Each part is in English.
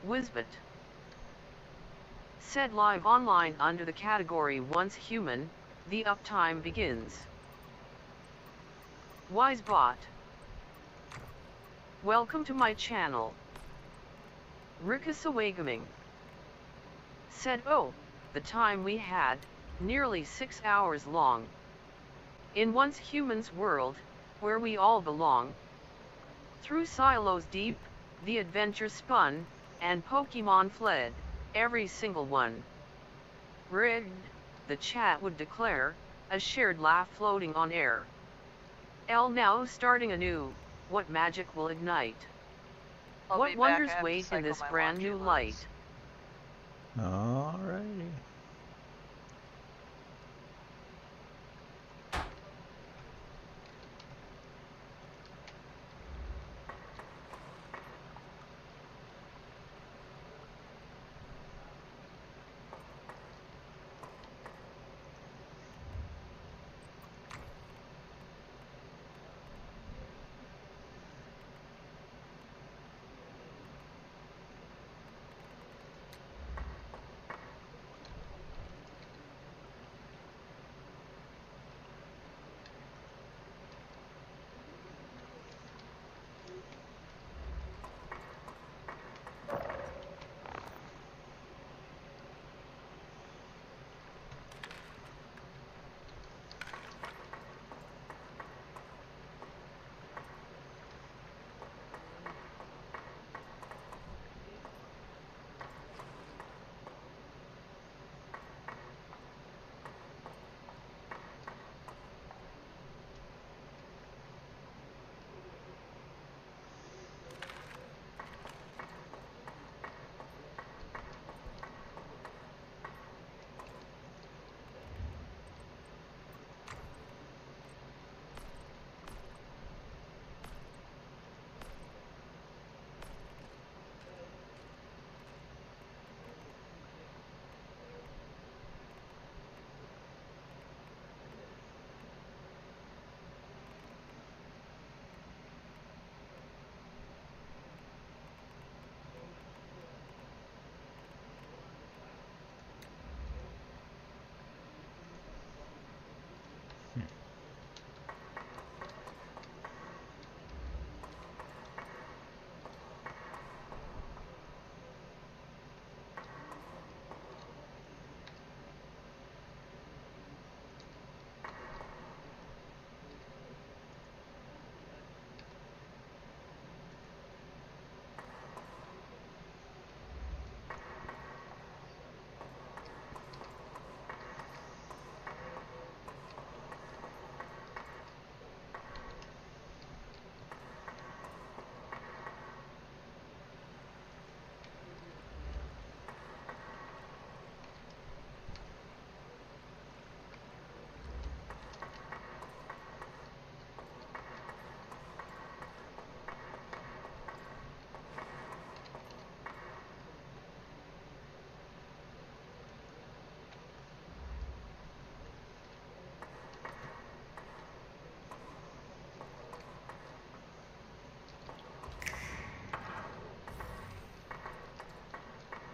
Wisbit. Said live online under the category Once Human, the uptime begins. Wisebot. Welcome to my channel. Rickasawagaming. Said oh, the time we had, nearly 6 hours long. In Once Human's world, where we all belong. Through silos deep, the adventure spun, and Pokemon fled, every single one. Rigged, the chat would declare, a shared laugh floating on air. L now starting anew, what magic will ignite? What wonders wait in this brand new light? Alrighty.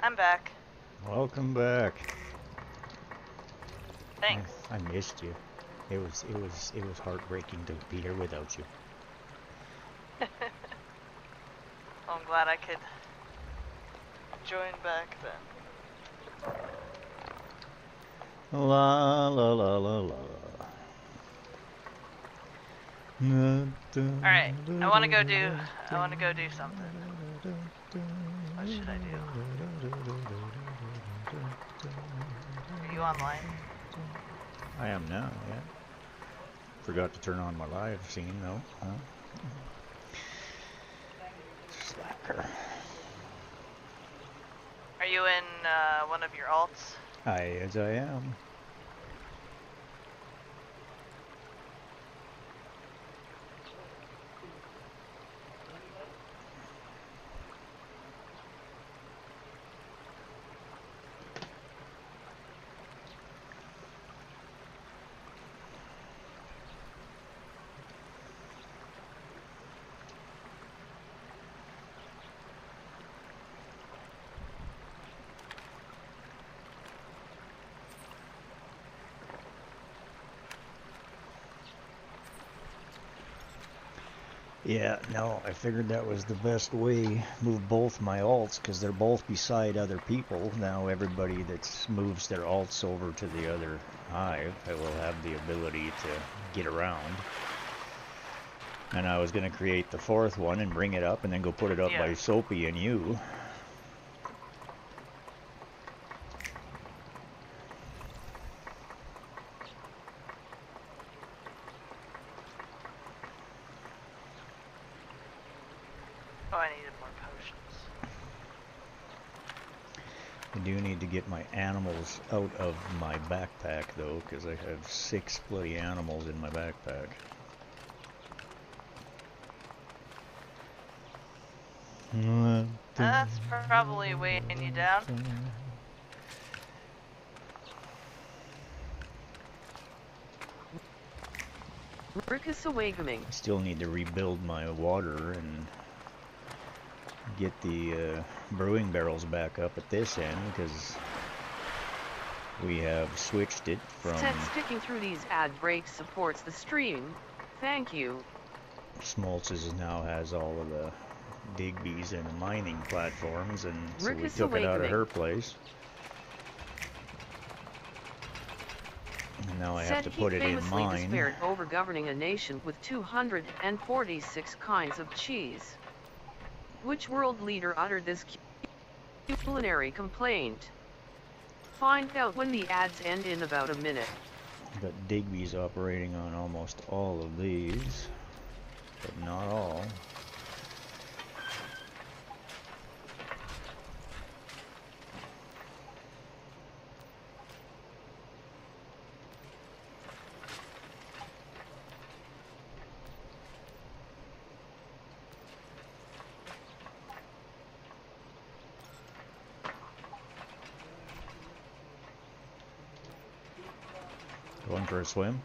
I'm back. Welcome back. Thanks. I missed you. It was heartbreaking to be here without you. Well, I'm glad I could join back then. La la la la la. Alright, I wanna go do something. What should I do? Are you online? I am now, yeah. Forgot to turn on my live scene though, huh? Slacker. Are you in one of your alts? As I am. Yeah, no, I figured that was the best way. Move both my alts because they're both beside other people. Now everybody that moves their alts over to the other hive, I will have the ability to get around. And I was going to create the fourth one and bring it up and then go put it up Yeah. by Soapy and you. Oh, I needed more potions. I do need to get my animals out of my backpack though, because I have 6 bloody animals in my backpack. That's probably weighing you down. Rickus awakening. I still need to rebuild my water and get the brewing barrels back up at this end because we have switched it from Said sticking through these ad breaks supports the stream. Thank you. Smoltz's now has all of the Digby's and the mining platforms, and so we Rickus took it out of awakening. her place. And now I have Said to he put it in famously mine. despaired over governing a nation with 246 kinds of cheese. Which world leader uttered this culinary complaint? Find out when the ads end in about a minute. But Digby's operating on almost all of these, but not all. Going for a swim?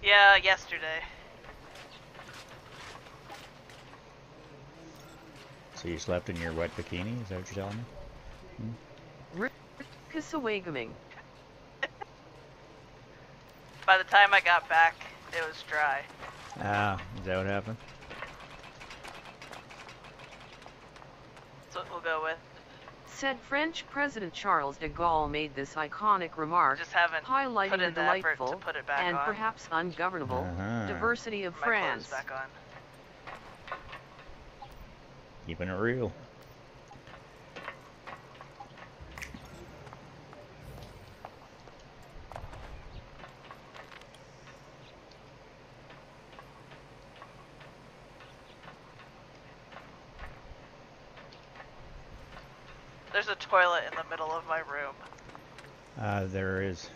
Yeah, yesterday. So you slept in your wet bikini? Is that what you're telling me? Rickus awakening. By the time I got back, it was dry. Ah, is that what happened? That's what we'll go with. Said French President Charles de Gaulle made this iconic remark, Just haven't highlighting put the in the effort to delightful put it back and on. perhaps ungovernable diversity of My clothes France. back on. Keeping it real. There's a toilet in the middle of my room. There is.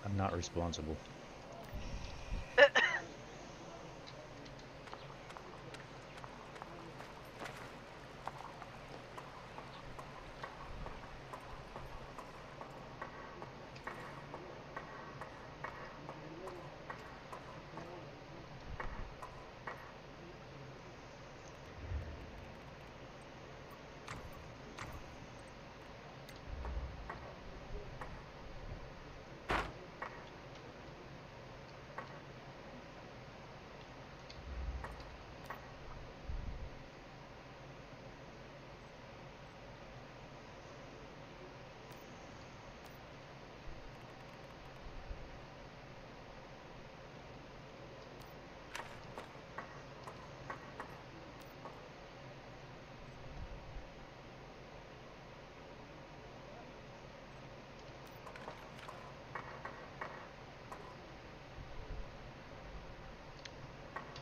I'm not responsible.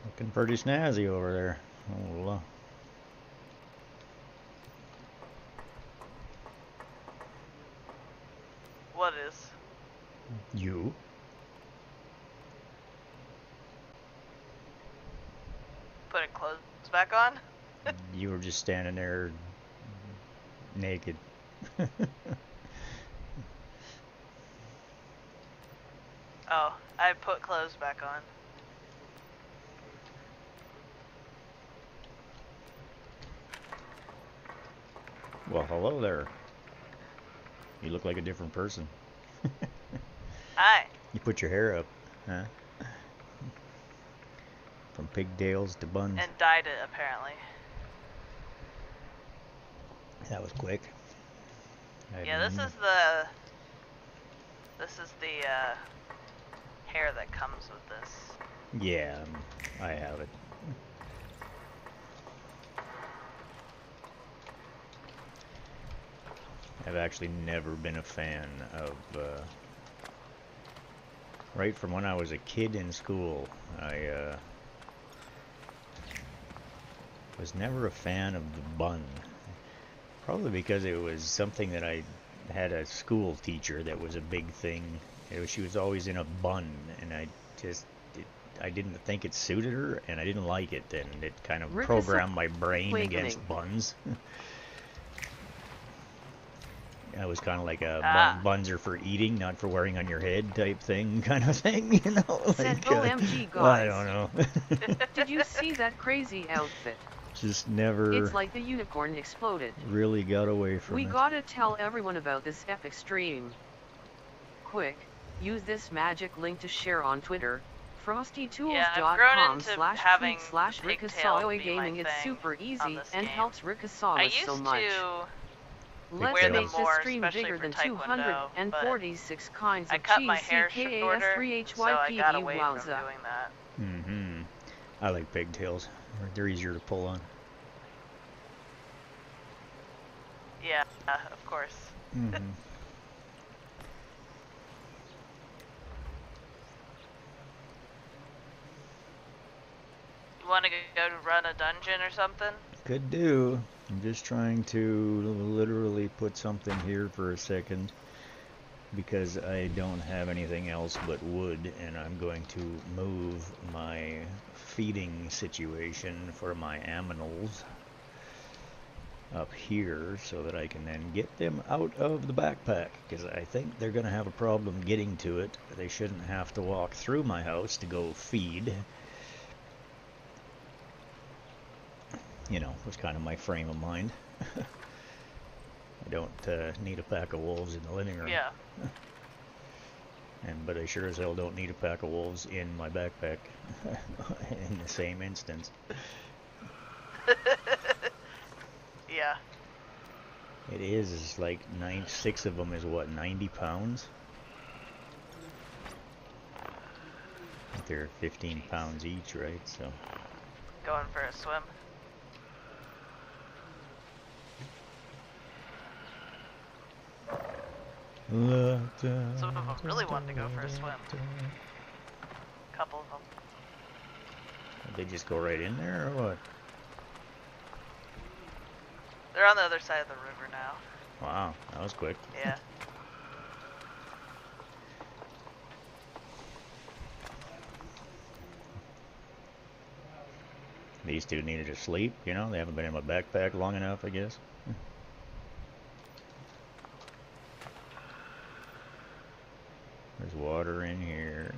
Looking pretty snazzy over there. Oh, What is? you? Putting clothes back on? You were just standing there naked. Oh, I put clothes back on. Well, hello there. You look like a different person. Hi. You put your hair up, huh? From pigtails to buns. And dyed it, apparently. That was quick. Yeah, this is the hair that comes with this. Yeah, I have it. I've actually never been a fan of, right from when I was a kid in school, I was never a fan of the bun. Probably because it was something that I had a school teacher that was a big thing. She was always in a bun, and I didn't think it suited her, and I didn't like it, and it kind of programmed my brain against buns. I was kind of like a buns are for eating, not for wearing on your head type thing, kind of thing, you know? Said OMG guys. Well, I don't know. Did you see that crazy outfit? Just never. It's like the unicorn exploded. Really got away from it. We gotta tell everyone about this epic stream. Quick, use this magic link to share on Twitter. FrostyTools.com/tweet/Rikasawa Gaming. It's super easy and helps Rikasawa so much. Let's make this stream bigger than 246 kinds of GCKAS3HYPE. Wowza. Mm-hmm. I like pigtails. They're easier to pull on. Yeah, of course. Mm-hmm. You want to go to run a dungeon or something? Could do. I'm just trying to literally put something here for a second because I don't have anything else but wood, and I'm going to move my feeding situation for my aminals up here so that I can then get them out of the backpack, because I think they're going to have a problem getting to it. They shouldn't have to walk through my house to go feed. You know, was kind of my frame of mind. I don't need a pack of wolves in the living room. Yeah. But I sure as hell don't need a pack of wolves in my backpack in the same instance. Yeah. It is like 6 of them is what, 90 pounds? I think they're 15 pounds each, right? So. Going for a swim. Some of them really wanted to go for a swim. A couple of them. They just go right in there, or what? They're on the other side of the river now. Wow, that was quick. Yeah. These two needed to sleep, you know? They haven't been in my backpack long enough, I guess. There's water in here.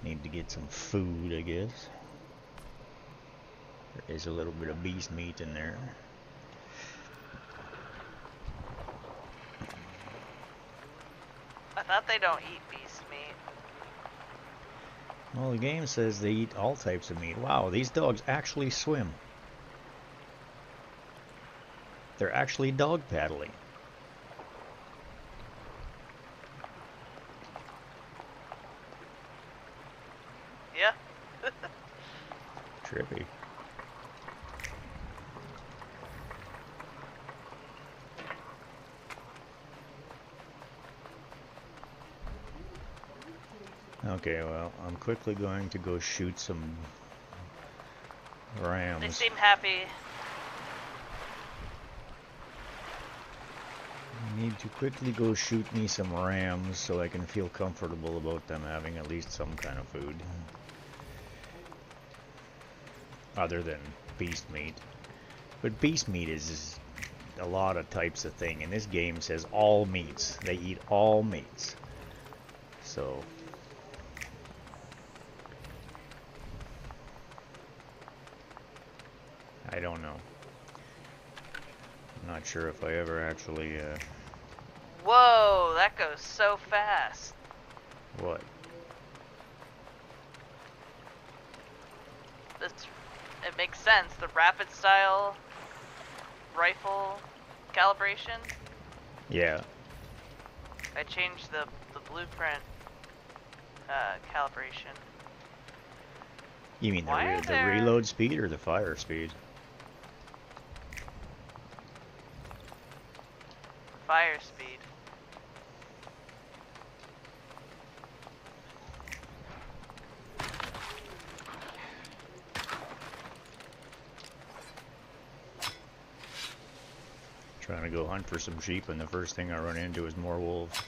Need to get some food, I guess. There is a little bit of beast meat in there. I thought they don't eat beast meat. Well, the game says they eat all types of meat. Wow, these dogs actually swim. They're actually dog paddling. Yeah. Trippy. Okay, well, I'm quickly going to go shoot some rams. They seem happy. I need to quickly go shoot me some rams so I can feel comfortable about them having at least some kind of food. Other than beast meat. But beast meat is a lot of types of thing, and this game says all meats. They eat all meats. So I don't know. I'm not sure if I ever actually Whoa, that goes so fast. what? It makes sense. The rapid style rifle calibration. Yeah. I changed the blueprint calibration. You mean the reload speed or the fire speed? Fire speed. Trying to go hunt for some sheep, and the first thing I run into is more wolves.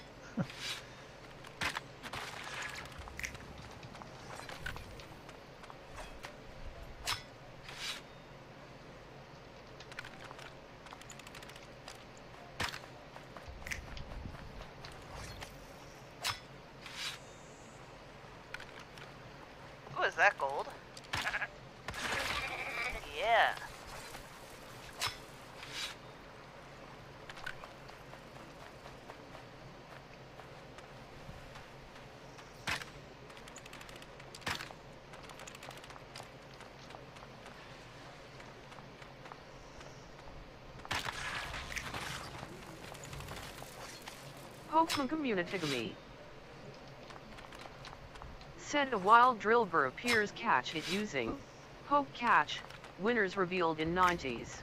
Oh, is that gold? Yeah. Pokemon community to me. Said a wild drillbur appears catch it using Poke Catch, winners revealed in 90s.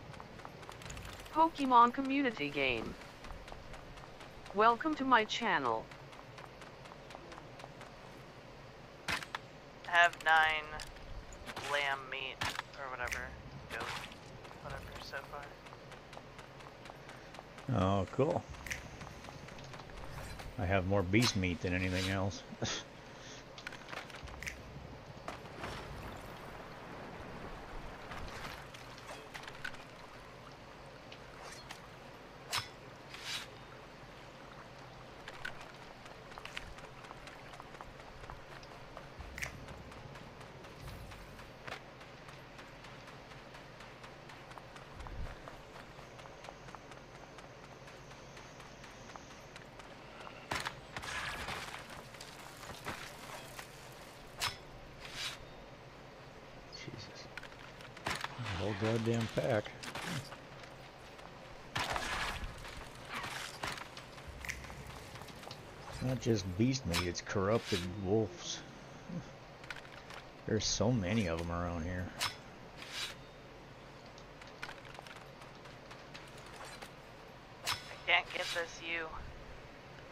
Pokemon community game. Welcome to my channel. Have 9 lamb meat or whatever. Goat. Whatever so far. Oh, cool. I have more beast meat than anything else. Whole goddamn pack. It's not just beast meat, it's corrupted wolves. There's so many of them around here. I can't get this U.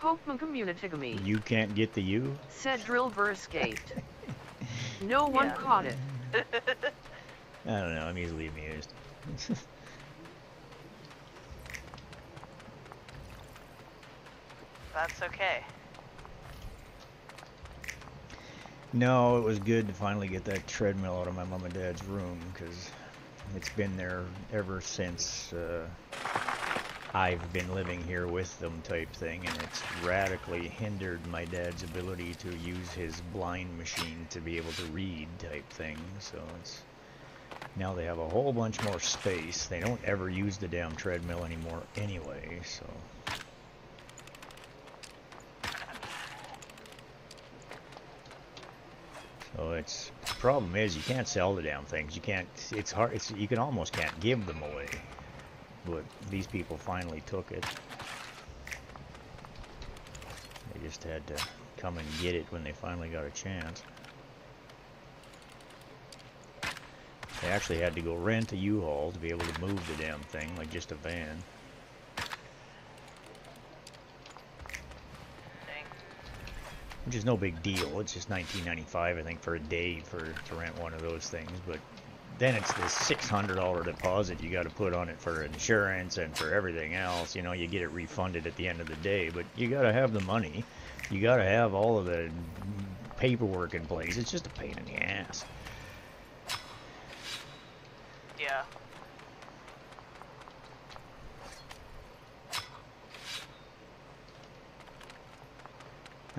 Pokemon community to me. You can't get the U? Said drillbur escaped. No one caught it. I don't know, I'm easily amused. That's okay. No, it was good to finally get that treadmill out of my mom and dad's room, because it's been there ever since I've been living here with them type thing, and it's radically hindered my dad's ability to use his blind machine to be able to read type thing. So it's now they have a whole bunch more space. They don't ever use the damn treadmill anymore anyway, so it's the problem is you can't sell the damn things. You can't. It's hard. You can almost can't give them away. But these people finally took it. They just had to come and get it when they finally got a chance. They actually had to go rent a U-Haul to be able to move the damn thing, like just a van. Which is no big deal. It's just $19.95, I think, for a day to rent one of those things. But then it's this $600 deposit you got to put on it for insurance and for everything else. You know, you get it refunded at the end of the day, but you got to have the money. You got to have all of the paperwork in place. It's just a pain in the ass. Yeah.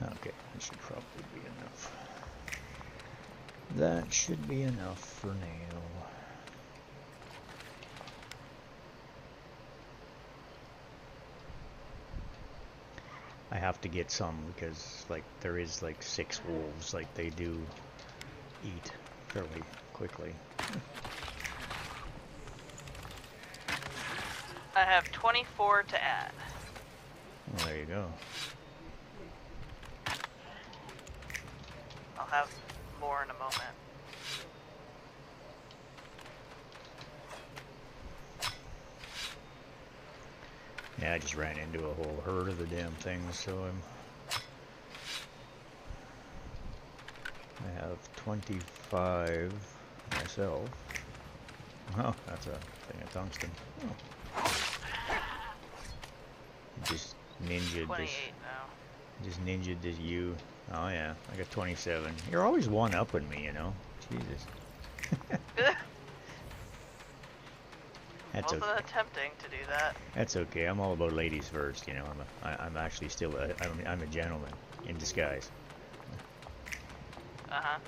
Okay, that should probably be enough. That should be enough for now. I have to get some because, like, there is like 6 wolves. Like, they do eat fairly quickly. I have 24 to add. Well, there you go. I'll have more in a moment. Yeah, I just ran into a whole herd of the damn things, so I have 25 myself. Oh, that's a thing of tungsten. Oh. Just ninja'd 28 this. now. Just ninja'd this you. Oh yeah, I got 27. You're always one-upping me, you know. Jesus. That's Wasn't okay. attempting to do that. That's okay. I'm all about ladies first, you know. I'm actually still I'm a gentleman in disguise. Uh-huh.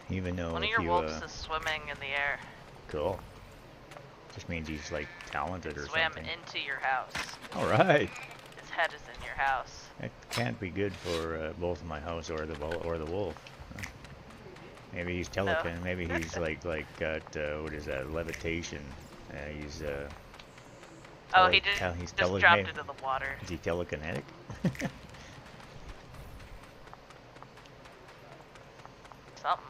Even though One of if your you wolves is swimming in the air. cool. Just means he's like talented or Swam something. into your house. All right. His head is in your house. That can't be good for both my house or the wolf. Maybe he's telekin. No. Maybe he's like got what is that, levitation? He's Oh, he he's just dropped into the water. Is he telekinetic? Something.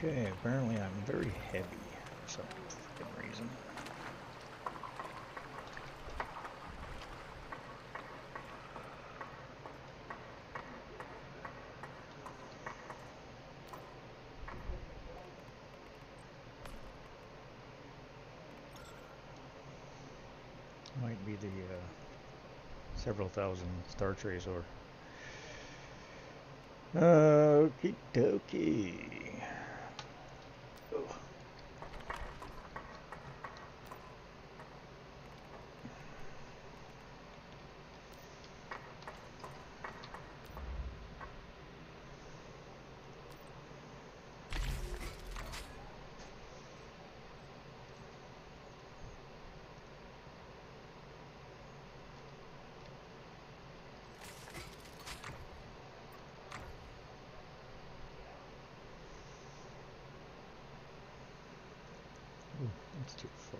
Okay, apparently I'm very heavy for some fucking reason. Might be the several thousand star trace or. Okie dokie. Oh. Ooh, that's too full.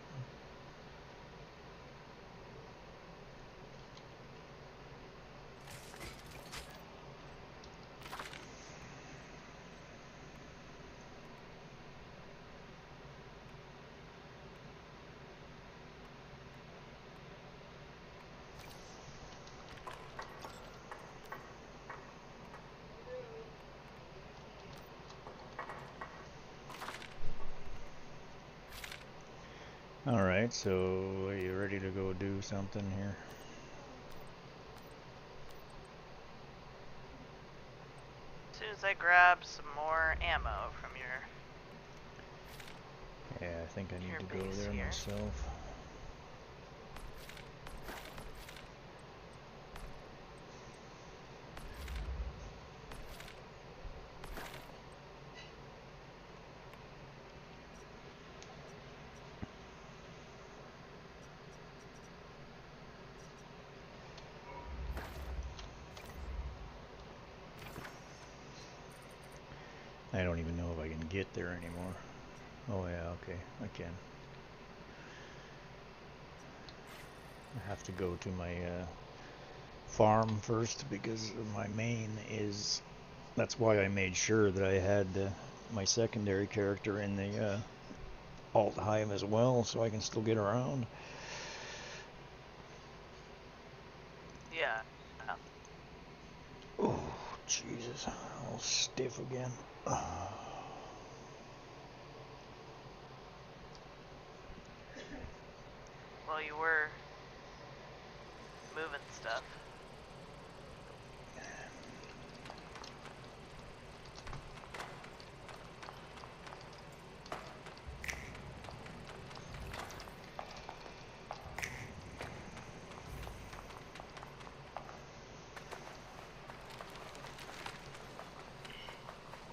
Alright, so are you ready to go do something here? As soon as I grab some more ammo from your... Yeah, I think I need Your to go base there here. myself. I don't even know if I can get there anymore. Oh yeah, okay, I can. I have to go to my farm first because my main is... That's why I made sure that I had my secondary character in the alt hive as well, so I can still get around. Yeah. Oh, Jesus, all stiff again. Well, you were moving stuff.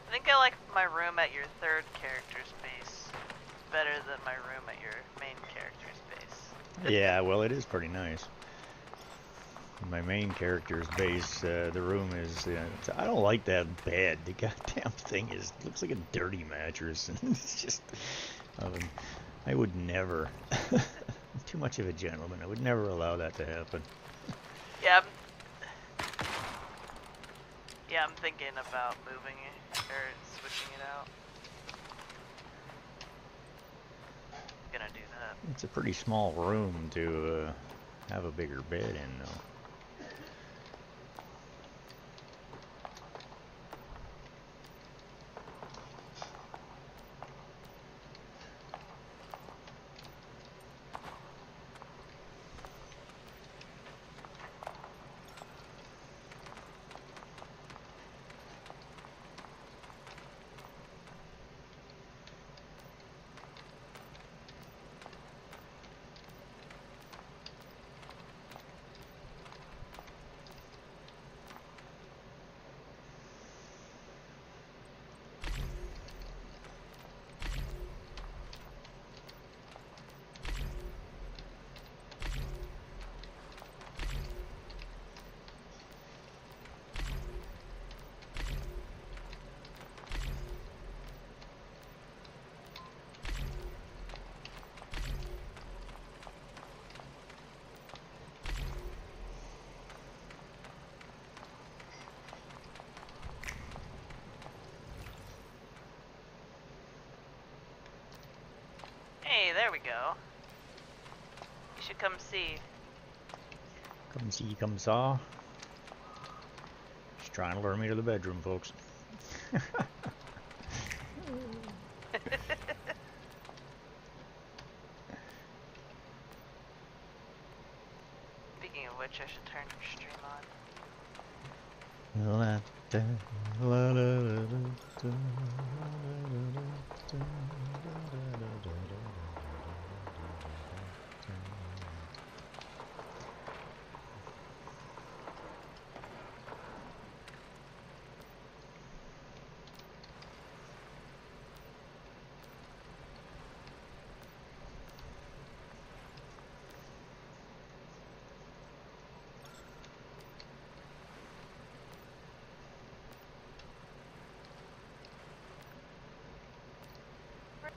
I think I like my room at your third character's base better than my room at your main character's base. Yeah, well, it is pretty nice. My main character's base, the room is... I don't like that bed. The goddamn thing looks like a dirty mattress. And it's just... I would never... I'm too much of a gentleman. I would never allow that to happen. Yeah, I'm thinking about moving it, or switching it out. I'm gonna do that. It's a pretty small room to have a bigger bed in, though. Hey, there we go. You should come see. Come see, come saw. Just trying to lure me to the bedroom, folks. Speaking of which, I should turn your stream on.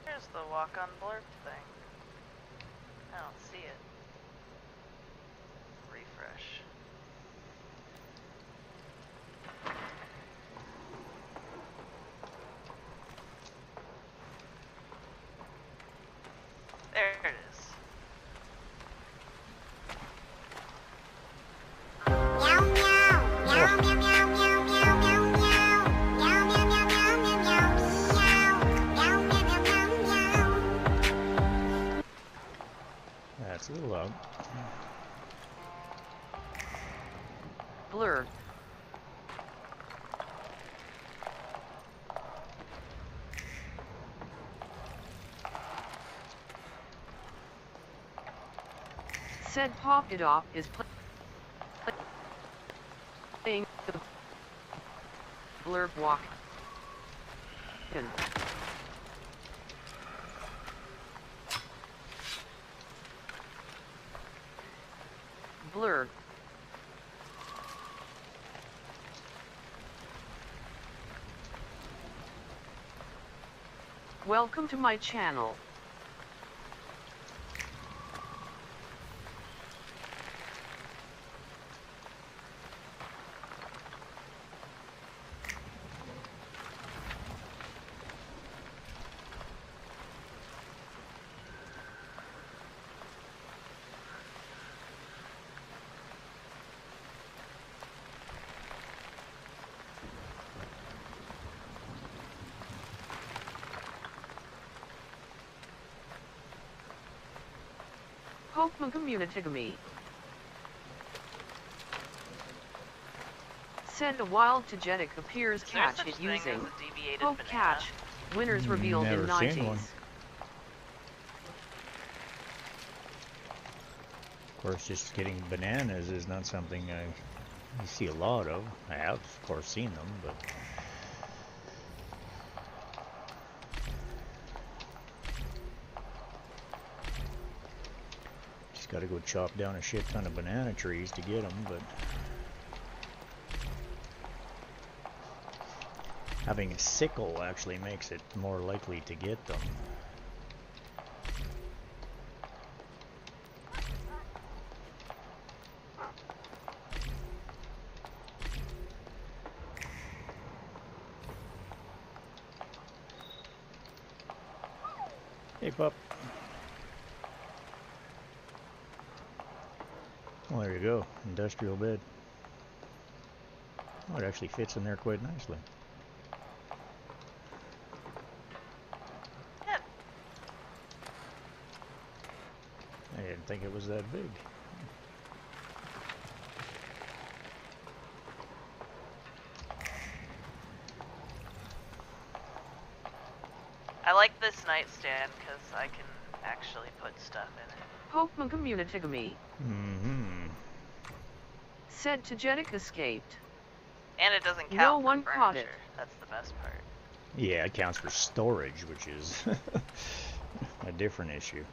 Where's the walk-on blurb thing? I don't see it. Refresh. There it is. Meow meow meow meow meow meow meow meow meow meow meow meow meow meow meow meow meow meow meow meow. Said Pop It Off is playing the Blurb Walk. Blurb. Welcome to my channel. Pokemon Community to me. Send a wild Tagetic appears Is there catch such it thing as using a deviated Poke banana? Catch. Winners revealed in Never seen 90s. one. Of course, just getting bananas is not something I see a lot of. I have, of course, seen them, but just got to go chop down a shit ton of banana trees to get them. But having a sickle actually makes it more likely to get them. Hey, pup. Well, there you go. Industrial bed. Oh, it actually fits in there quite nicely. Yeah. I didn't think it was that big. I like this nightstand because I can actually put stuff in it. Pokemon Community to me. Mm-hmm. Said Tagetic escaped. And it doesn't count No for one caught furniture. it. That's the best part. Yeah, it counts for storage, which is a different issue.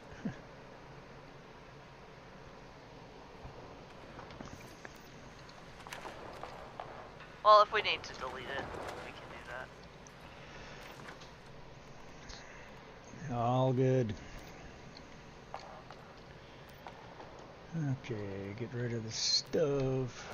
Well, if we need to delete it, we can do that. All good. Okay, get rid of the stove.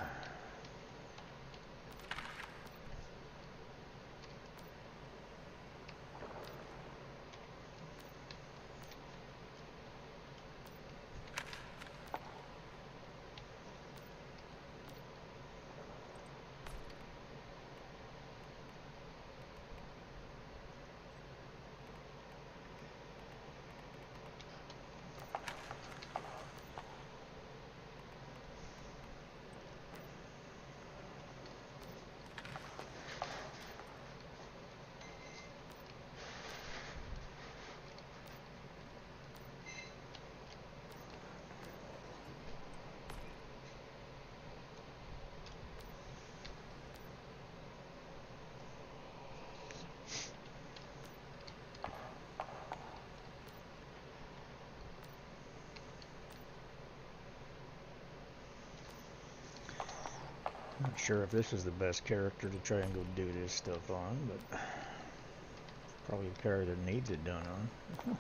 Not sure if this is the best character to try and go do this stuff on, but probably the character that needs it done on.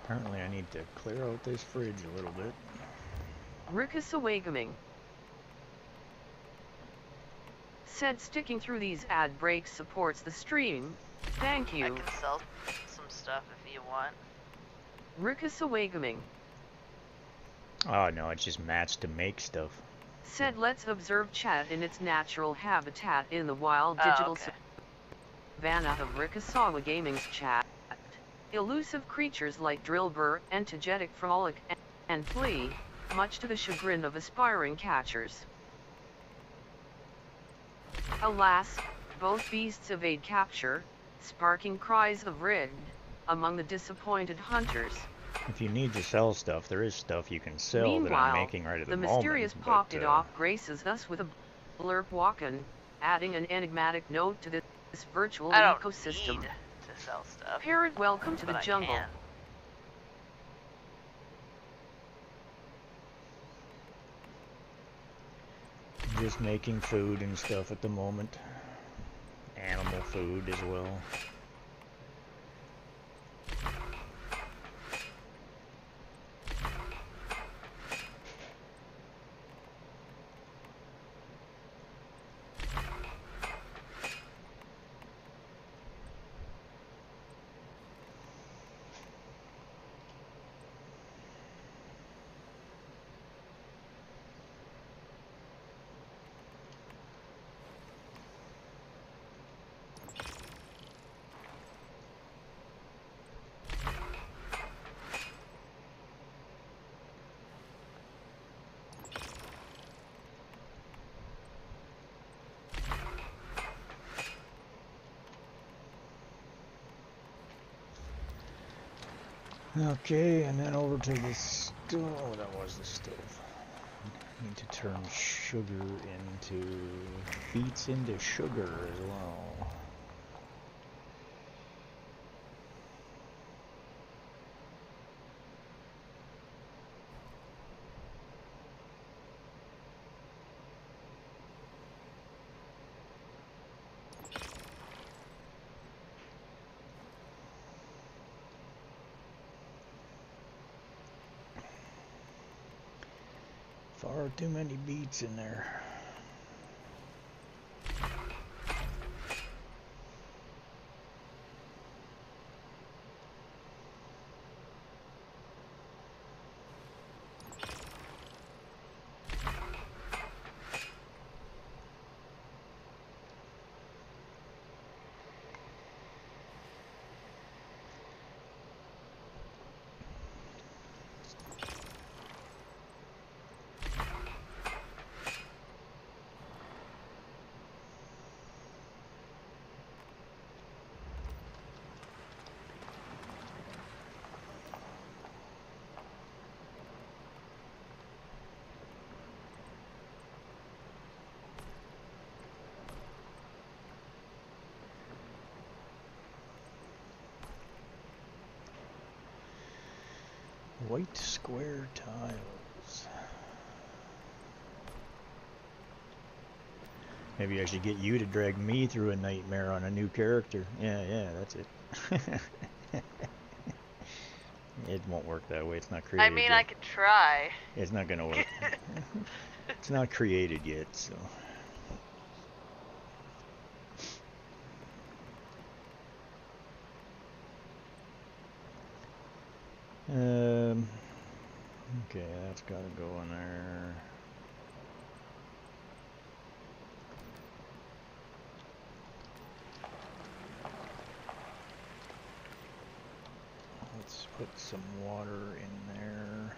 Apparently I need to clear out this fridge a little bit. Rickus Awakening said sticking through these ad breaks supports the stream. Thank I you. can sell some stuff if you want. Rickus Awakening Oh no, it's just mats to make stuff. said let's observe chat in its natural habitat in the wild Oh, digital okay. savannah of Rickasawa Gaming's chat. Elusive creatures like Drillbur, Entogetic Frolic, and Flea, much to the chagrin of aspiring catchers. Alas, both beasts evade capture, sparking cries of rid among the disappointed hunters. If you need to sell stuff, there is stuff you can sell that I'm Meanwhile, making right at the the moment. mysterious But, pocket off graces us with a blurb walk-in, adding an enigmatic note to this virtual I don't ecosystem. need to sell stuff, Parrot, welcome to the but I jungle. can. just making food and stuff at the moment. Animal food as well. Okay, and then over to the stove. Oh, that was the stove. Need to turn sugar into beets into sugar as well. Far too many beets in there. White square tiles. Maybe I should get you to drag me through a nightmare on a new character. Yeah, that's it. It won't work that way. It's not created I mean, yet. I could try. It's not gonna work. It's not created yet, so. Okay, that's gotta go in there. Let's put some water in there.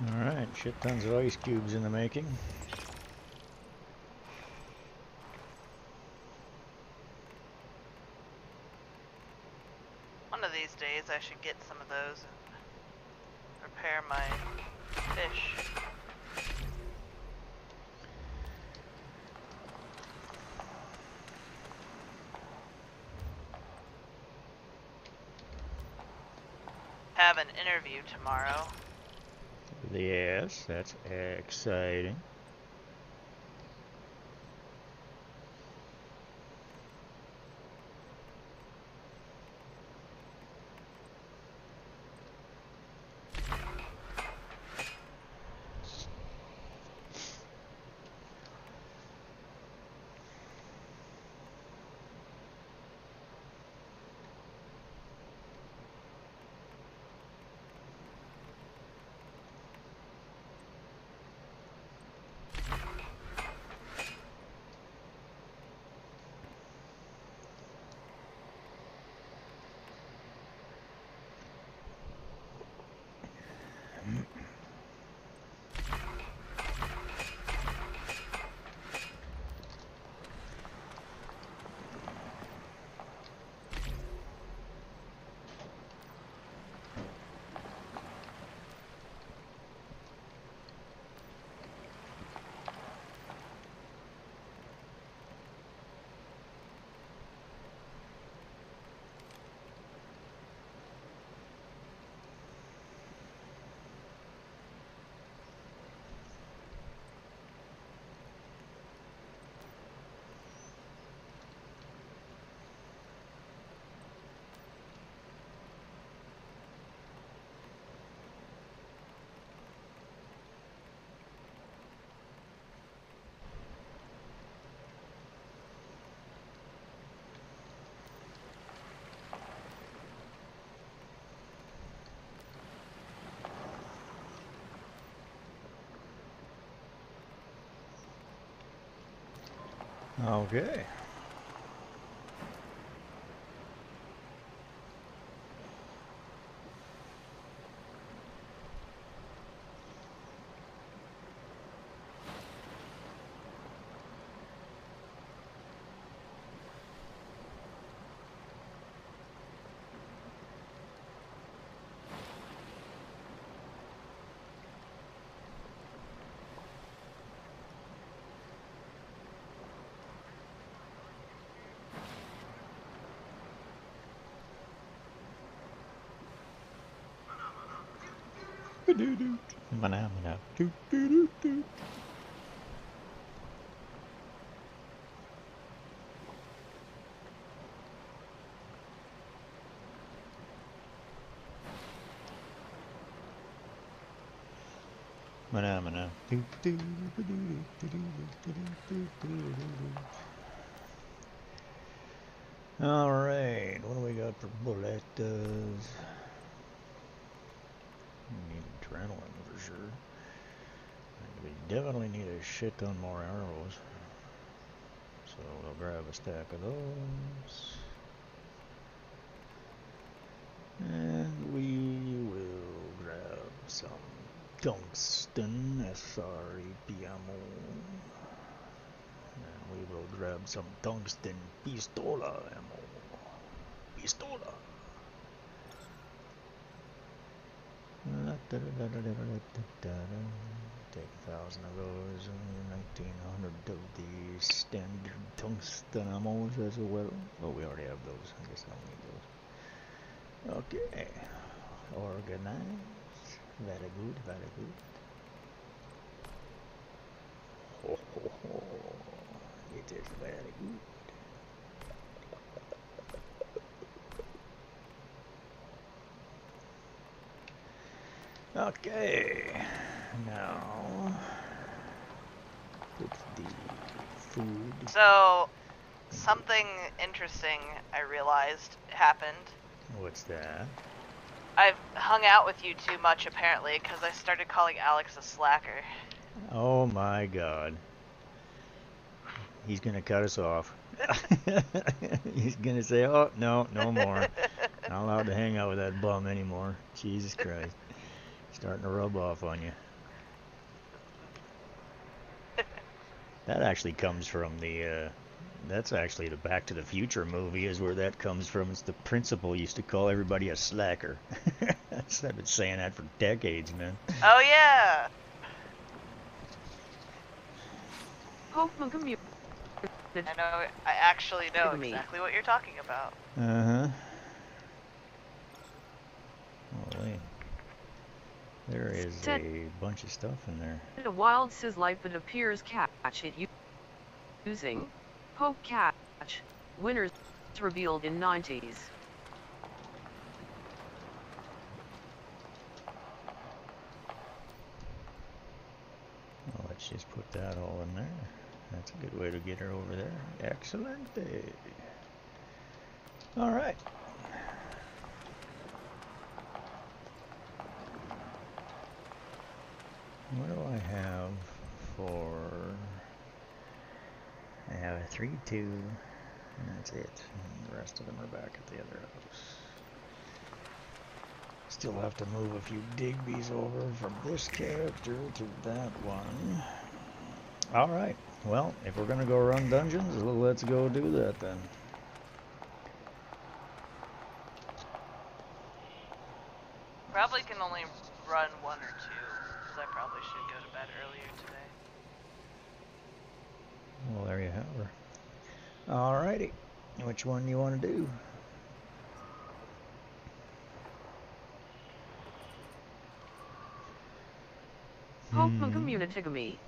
Alright, shit tons of ice cubes in the making. One of these days I should get some of those and prepare my fish. Have an interview tomorrow. Yes, that's exciting. Okay. Mana. Alright, what do we got for bullets? We need adrenaline for sure. And we definitely need a shit ton more arrows. So we'll grab a stack of those. And we will grab some tungsten SREP ammo. And we will grab some tungsten pistola ammo. Pistola! Take 1,000 of those, 1,900 of the standard tungsten ammos as well. Oh, we already have those. I guess I don't need those. Okay. Organize. Very good, very good. Ho ho ho. It is very good. Okay, now put the food. So, something interesting I realized happened. What's that? I've hung out with you too much apparently because I started calling Alex a slacker. Oh my god. He's gonna cut us off. He's gonna say, oh, no more. Not allowed to hang out with that bum anymore. Jesus Christ. Starting to rub off on you. That actually comes from the, that's actually the Back to the Future movie is where that comes from. It's the principal used to call everybody a slacker. I've been saying that for decades, man. Oh yeah. Pokemon community. I know. I actually know Me. exactly what you're talking about. Uh-huh. Holy. There is Said a bunch of stuff in there. a wild Sizzliped appears catch it using poke catch. Winners revealed in 90s. Well, let's just put that all in there. That's a good way to get her over there. Excellent. All right. What do I have for... I have a 3-2, and that's it. And the rest of them are back at the other house. Still have to move a few Digby's over from this character to that one. Alright, well, if we're gonna go run dungeons, let's go do that then. Probably can only run 1 or 2, because I probably should go to bed earlier today. Well, there you have her. Alrighty, which one you want to do? Pokemon community me.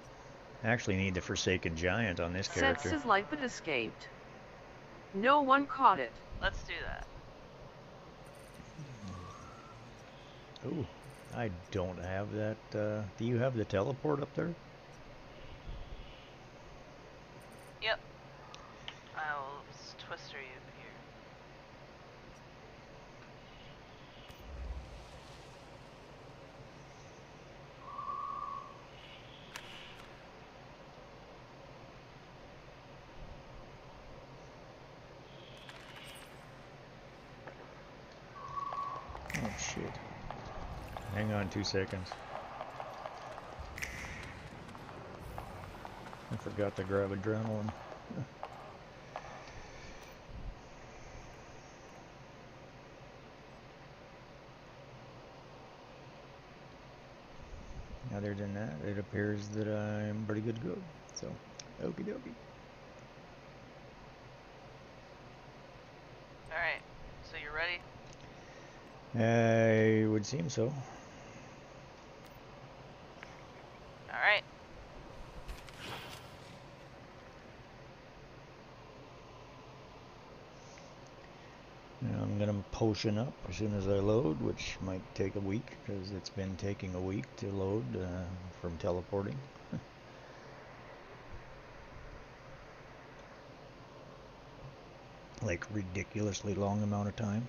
Actually need the Forsaken Giant on this Said character. Sizzliped escaped. No one caught it. Let's do that. Ooh, I don't have that. Do you have the teleport up there? Yep. I will twister you here. Oh shit. Hang on 2 seconds. I forgot to grab adrenaline. Other than that, it appears that I'm pretty good to go. So, okie dokie. Alright, so you're ready? I would seem so. Alright. I'm gonna potion up as soon as I load, which might take a week because it's been taking a week to load from teleporting. Like ridiculously long amount of time.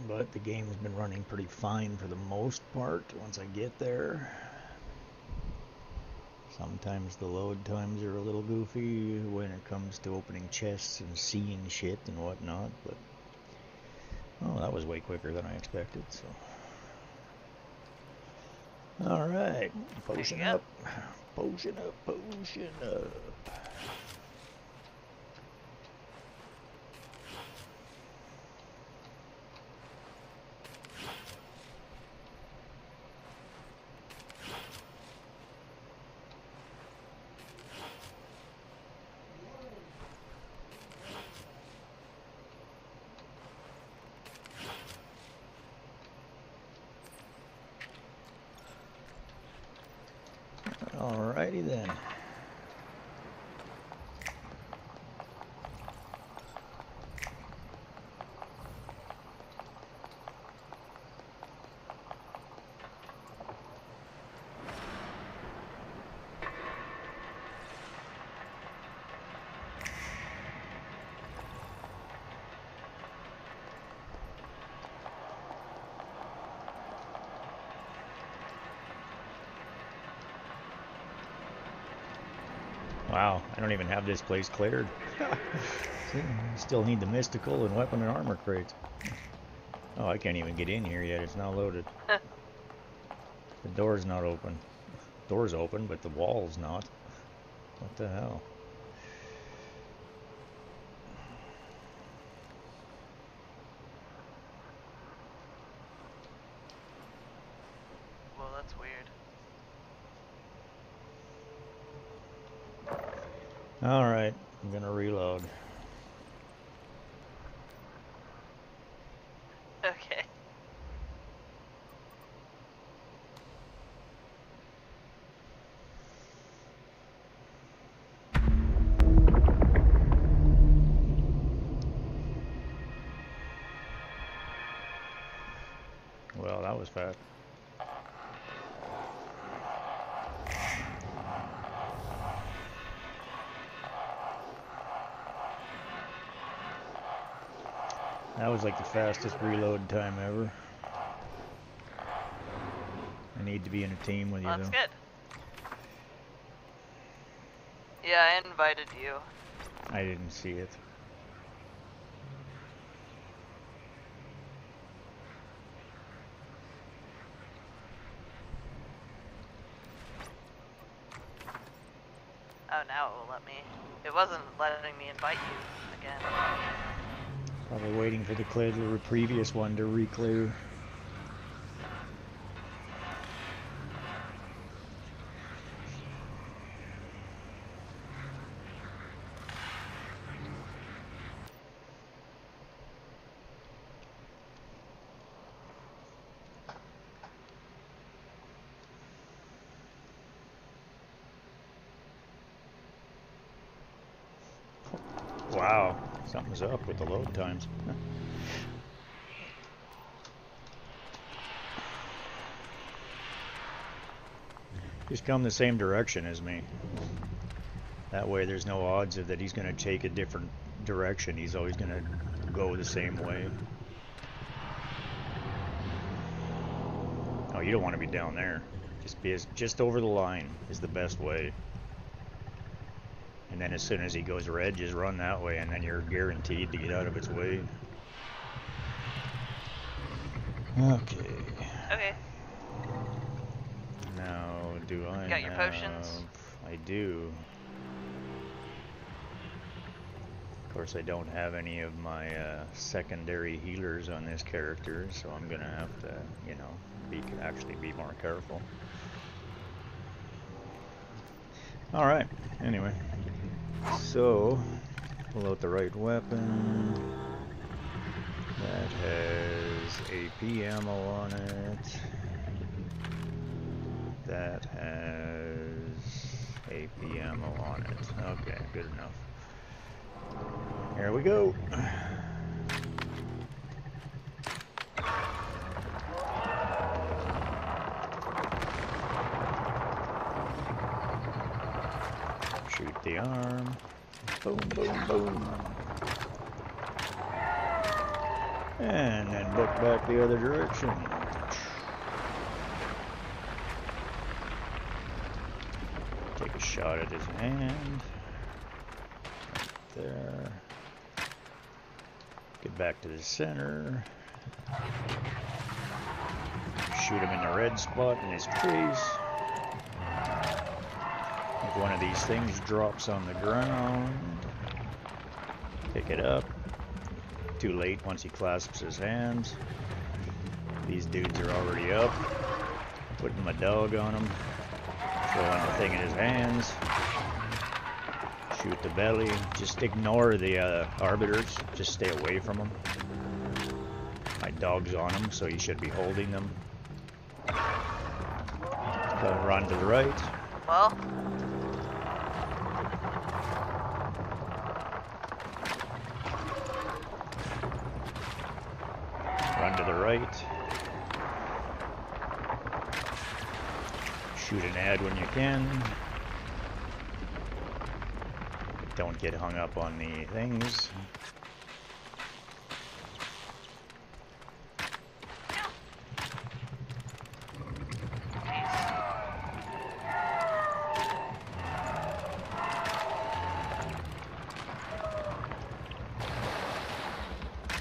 But the game's been running pretty fine for the most part once I get there. Sometimes the load times are a little goofy when it comes to opening chests and seeing shit and whatnot, but oh, that was way quicker than I expected, so. Alright, potion up. Potion up, potion up. Alrighty then. Wow, I don't even have this place cleared. Still need the mystical and weapon and armor crates. Oh, I can't even get in here yet. It's not loaded. The door's not open. Door's open, but the wall's not. What the hell? Well, that's weird. Alright, I'm gonna reload. Okay. Well, that was fast. That was like the fastest reload time ever. I need to be in a team with you, Well, that's though. good. Yeah, I invited you. I didn't see it. Oh, now it will let me. It wasn't letting me invite you again. Probably waiting for the previous one to re-clear. Wow, something's up with the load times. Just come the same direction as me. That way there's no odds of that he's going to take a different direction. He's always going to go the same way. Oh, you don't want to be down there. Just over the line is the best way. And then as soon as he goes red, just run that way, and then you're guaranteed to get out of its way. Okay. Okay. Now, do I You got your have... potions? I do. Of course, I don't have any of my secondary healers on this character, so I'm gonna have to, you know, actually be more careful. All right. Anyway, so pull out the right weapon. That has AP ammo on it. That has AP ammo on it. Okay, good enough. Here we go. Shoot the arm. Boom, boom, boom. And then look back the other direction. Take a shot at his hand. Right there. Get back to the center. Shoot him in the red spot in his face. If one of these things drops on the ground, pick it up. Too late once he clasps his hands. These dudes are already up. Putting my dog on him. Throwing the thing in his hands. Shoot the belly. Just ignore the arbiters. Just stay away from them. My dog's on him, so he should be holding them. Run to the right. Well, Run to the right. Shoot an ad when you can. Don't get hung up on the things.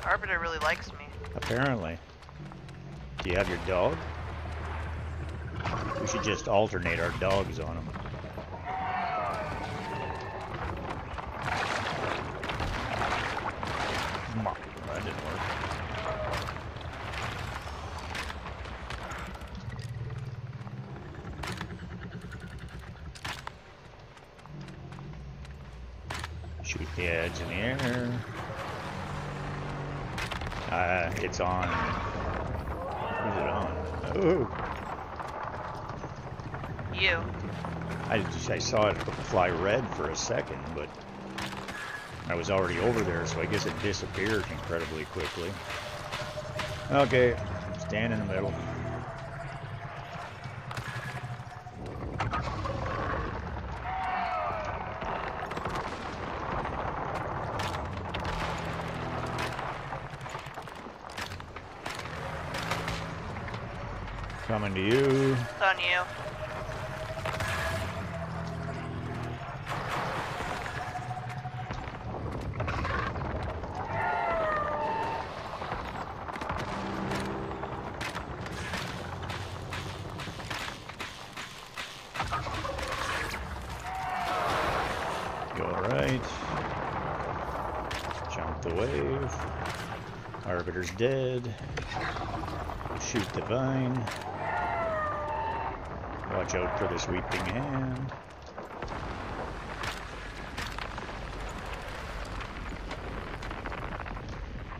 Arbiter really likes me. Apparently. Do you have your dog? We should just alternate our dogs on them. That didn't work. Shoot the edge in the air. It's on. Who's it on? Oh! You. I saw it fly red for a second, but I was already over there, so I guess it disappeared incredibly quickly. Okay, stand in the middle. Coming to you. It's on you. Go right. Jump the wave. Arbiter's dead. Shoot the vine. Watch out for the sweeping hand.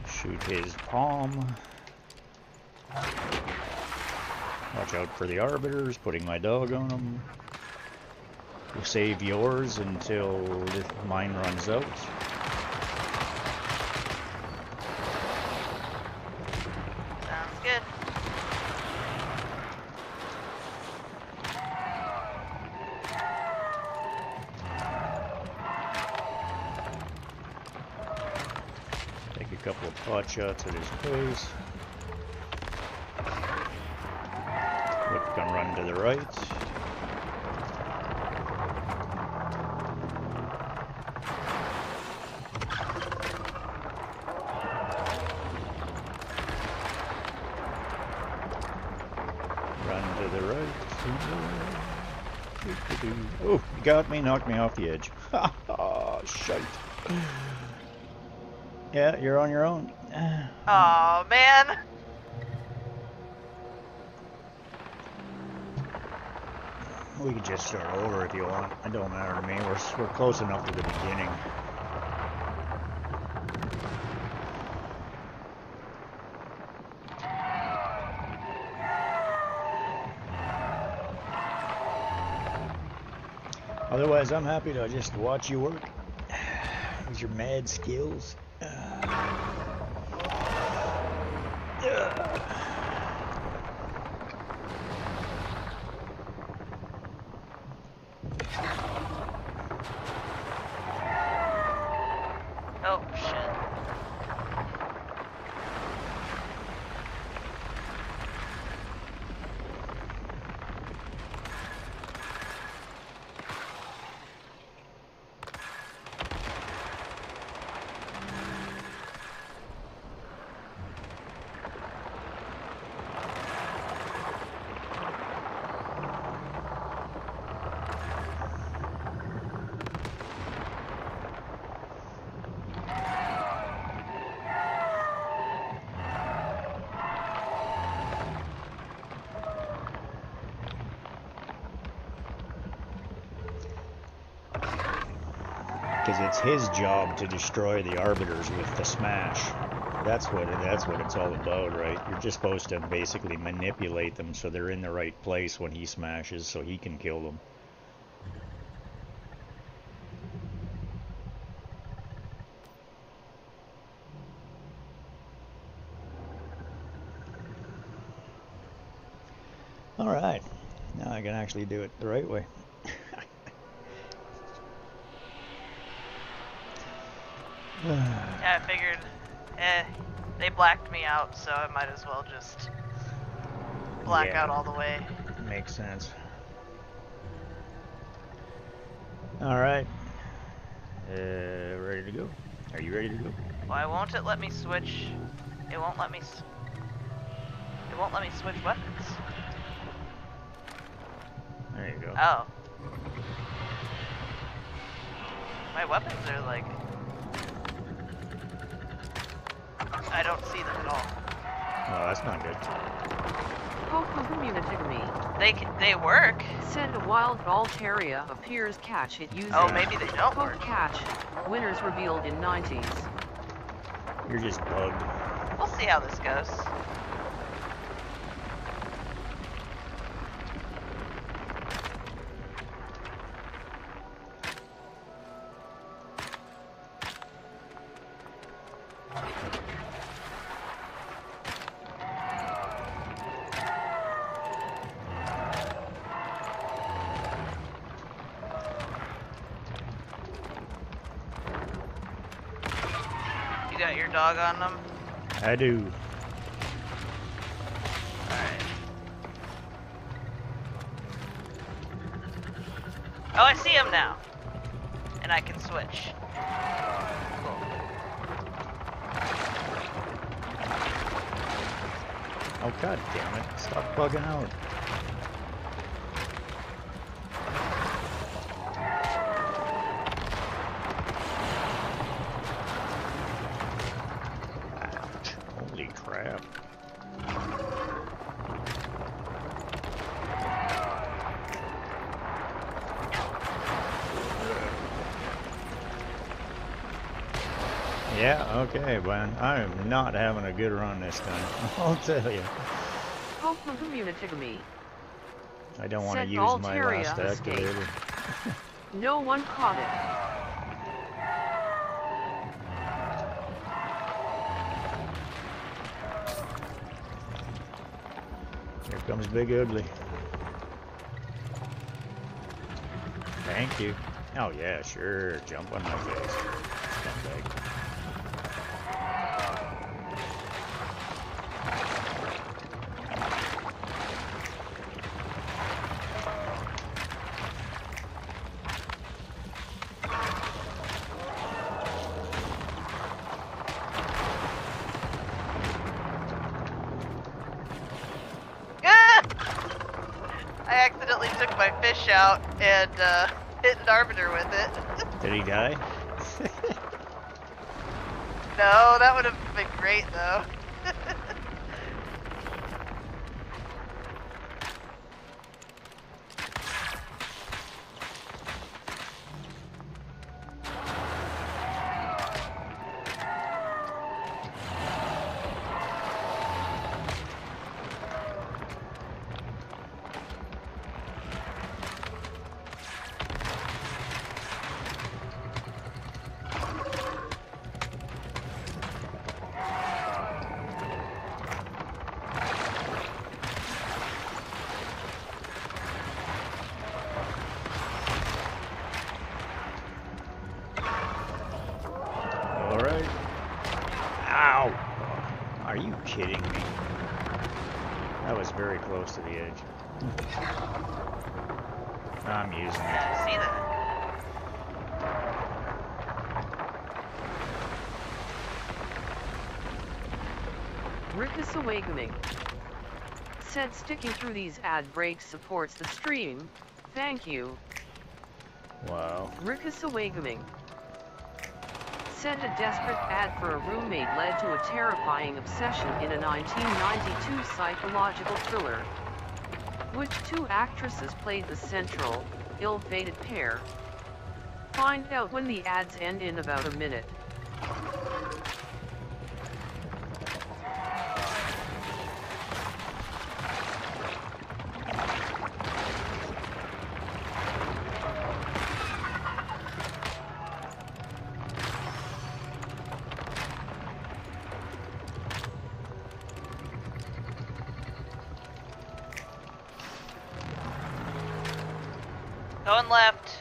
Shoot his palm. Watch out for the arbiters, putting my dog on them. We'll save yours until mine runs out. Sounds good. Take a couple of pot shots at his face. Whip can run to the right. Run to the right. Oh, you got me, knocked me off the edge. Ha shite. Yeah, you're on your own. Oh man. We could just start over if you want. It don't matter to me. We're close enough to the beginning. Otherwise, I'm happy to just watch you work. Use your mad skills. Oh shit. Because it's his job to destroy the arbiters with the smash. That's what it's all about, right? You're just supposed to basically manipulate them so they're in the right place when he smashes, so he can kill them. All right, now I can actually do it the right way. Yeah, I figured, they blacked me out, so I might as well just black Yeah. out all the way. Makes sense. All right. Ready to go? Are you ready to go? Why won't it let me switch? It won't let me. It won't let me switch weapons. There you go. Oh. My weapons are like... I don't see them at all. Oh, that's not good. They work. Send a wild Altaria appears catch it using Oh, maybe they don't Poke work. catch. Winners revealed in 90s. You're just bugged. We'll see how this goes. You got your dog on them? I do. Alright. Oh, I see him now. And I can switch. Oh, god damn it. Stop bugging out. Ouch. Holy crap. Yeah, okay, man. I am not having a good run this time. I'll tell you. Poke community. I don't want to Send use my Altaria last escape. activator. No one caught it. Here comes Big Ugly. Thank you. Oh yeah, sure. Jump on my face. Scumbag. I accidentally took my fish out and hit an arbiter with it. Did he die? No, that would have been great though. Alright. Ow! Are you kidding me? That was very close to the edge. I'm using it. See that? Rickus Awakening. Said sticking through these ad breaks supports the stream. Thank you. Wow. Rickus Awakening. Said a desperate ad for a roommate led to a terrifying obsession in a 1992 psychological thriller. Which two actresses played the central, ill-fated pair? Find out when the ads end in about a minute. Going left.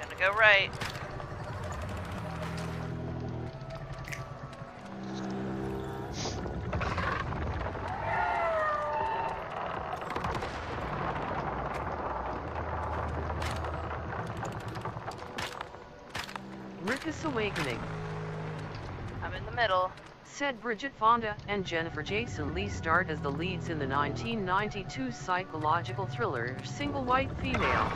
Gonna go right. Rickus Awakening, I'm in the middle. said Bridget Fonda and Jennifer Jason Leigh starred as the leads in the 1992 psychological thriller Single White Female.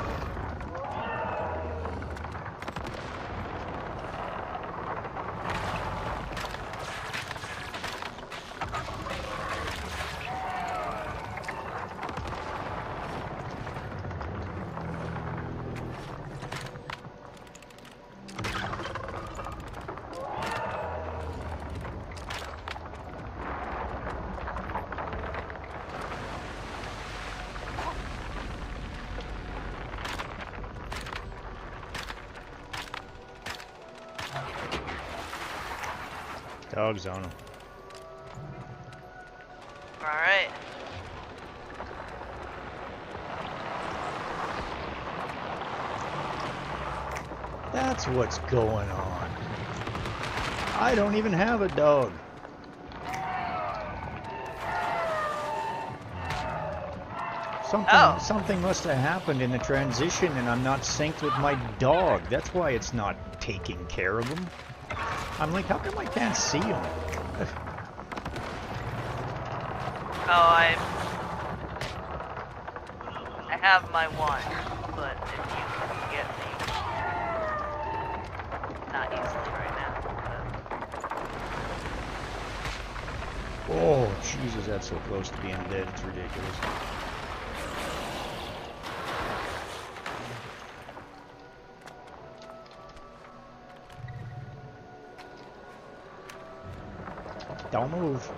Dog's on him. Alright. That's what's going on. I don't even have a dog. Something must have happened in the transition and I'm not synced with my dog. That's why it's not taking care of him. I'm like, how come I can't see him? Oh, I have my one, but if you can get me, not easily right now. But... Oh, Jesus, that's so close to being dead. It's ridiculous. Don't move.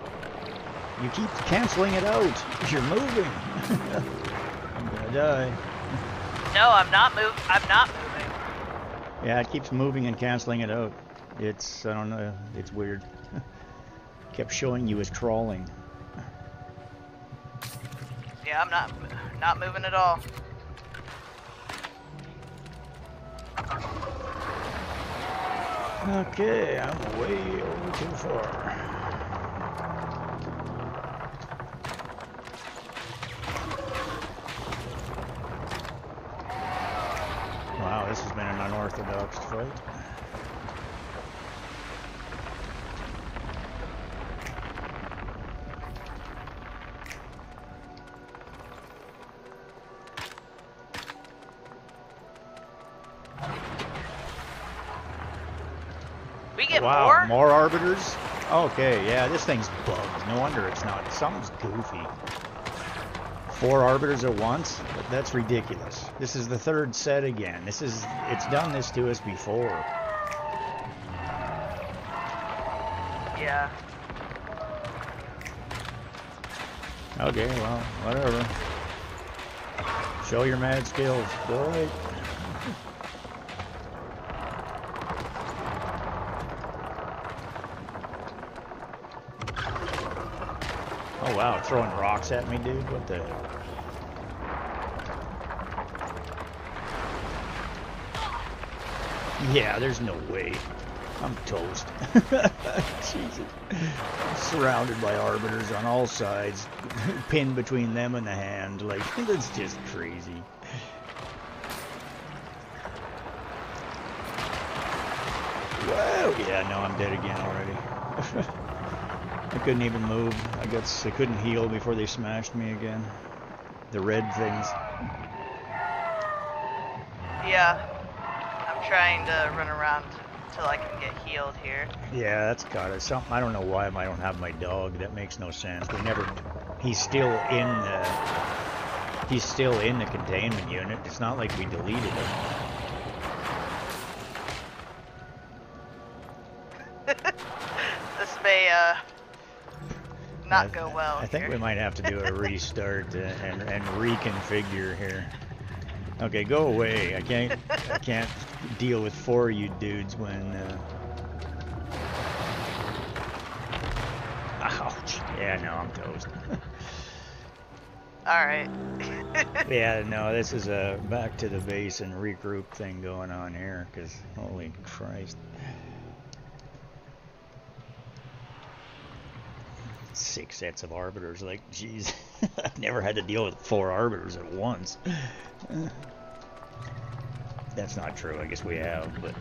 You keep canceling it out. You're moving. I'm gonna die. No, I'm not moving. Yeah, it keeps moving and canceling it out. It's, I don't know, it's weird. Kept showing you as crawling. Yeah, I'm not moving at all. Okay, I'm way over too far. Wow, this has been an unorthodox fight. We get Wow, more arbiters? Okay, yeah, this thing's bugged. No wonder it's not. Something's goofy. 4 arbiters at once? That's ridiculous. This is the 3rd set again. It's done this to us before. Yeah. Okay, well, whatever. Show your mad skills. Go right. Oh wow, throwing rocks at me, dude. What the? Yeah, there's no way. I'm toast. Jesus. I'm surrounded by arbiters on all sides, pinned between them and the hand. Like, that's just crazy. Whoa! Yeah, no, I'm dead again already. I couldn't even move. I couldn't heal before they smashed me again. The red things. Yeah. I'm trying to run around till I can get healed here. Yeah, that's got it. Something. I don't know why I don't have my dog. That makes no sense. We never. He's still in the. He's still in the containment unit. It's not like we deleted him. This may not go well. I think we might have to do a restart and reconfigure here. Okay, go away. I can't deal with 4 of you dudes when. Ouch! Yeah, no, I'm toast. All right. Yeah, no, this is a back to the base and regroup thing going on here. Cause holy Christ. 6 sets of arbiters, like, geez, I've never had to deal with 4 arbiters at once. That's not true, I guess we have, but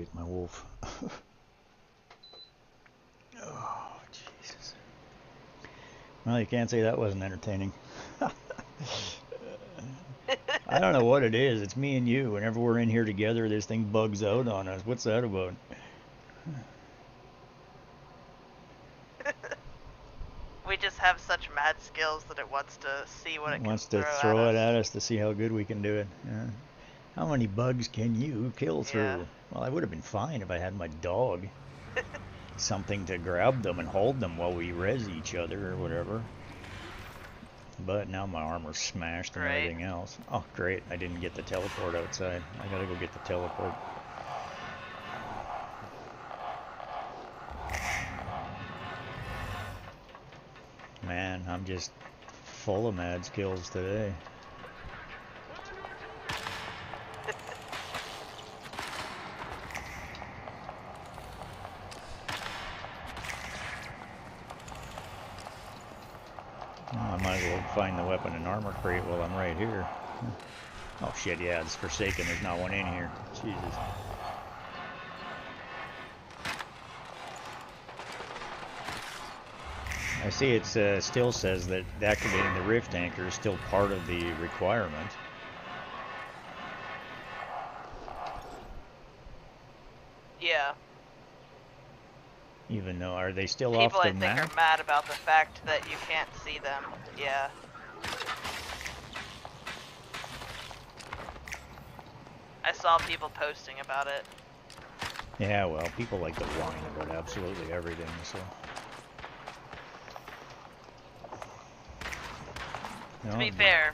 get my wolf. Oh, Jesus. Well, you can't say that wasn't entertaining. I don't know what it is. It's me and you. Whenever we're in here together, this thing bugs out on us. What's that about? We just have such mad skills that it wants to see what it Wants can to throw throw at it us. at us to see how good we can do it. Yeah. How many bugs can you kill through? Yeah. Well, I would have been fine if I had my dog. Something to grab them and hold them while we res each other or whatever. But now my armor's smashed and Right. everything else. Oh, great. I didn't get the teleport outside. I gotta go get the teleport. Man, I'm just full of mad skills today. Oh, I might as well find the weapon and armor crate while I'm right here. Oh shit, yeah, it's Forsaken. There's not one in here. Jesus. I see it still says that activating the rift anchor is still part of the requirement. Yeah. Even though, are they still People, off the I think, map? are mad about the fact that you can't see them. Yeah. I saw people posting about it. Yeah, well, people like to whine about absolutely everything, so. To be fair,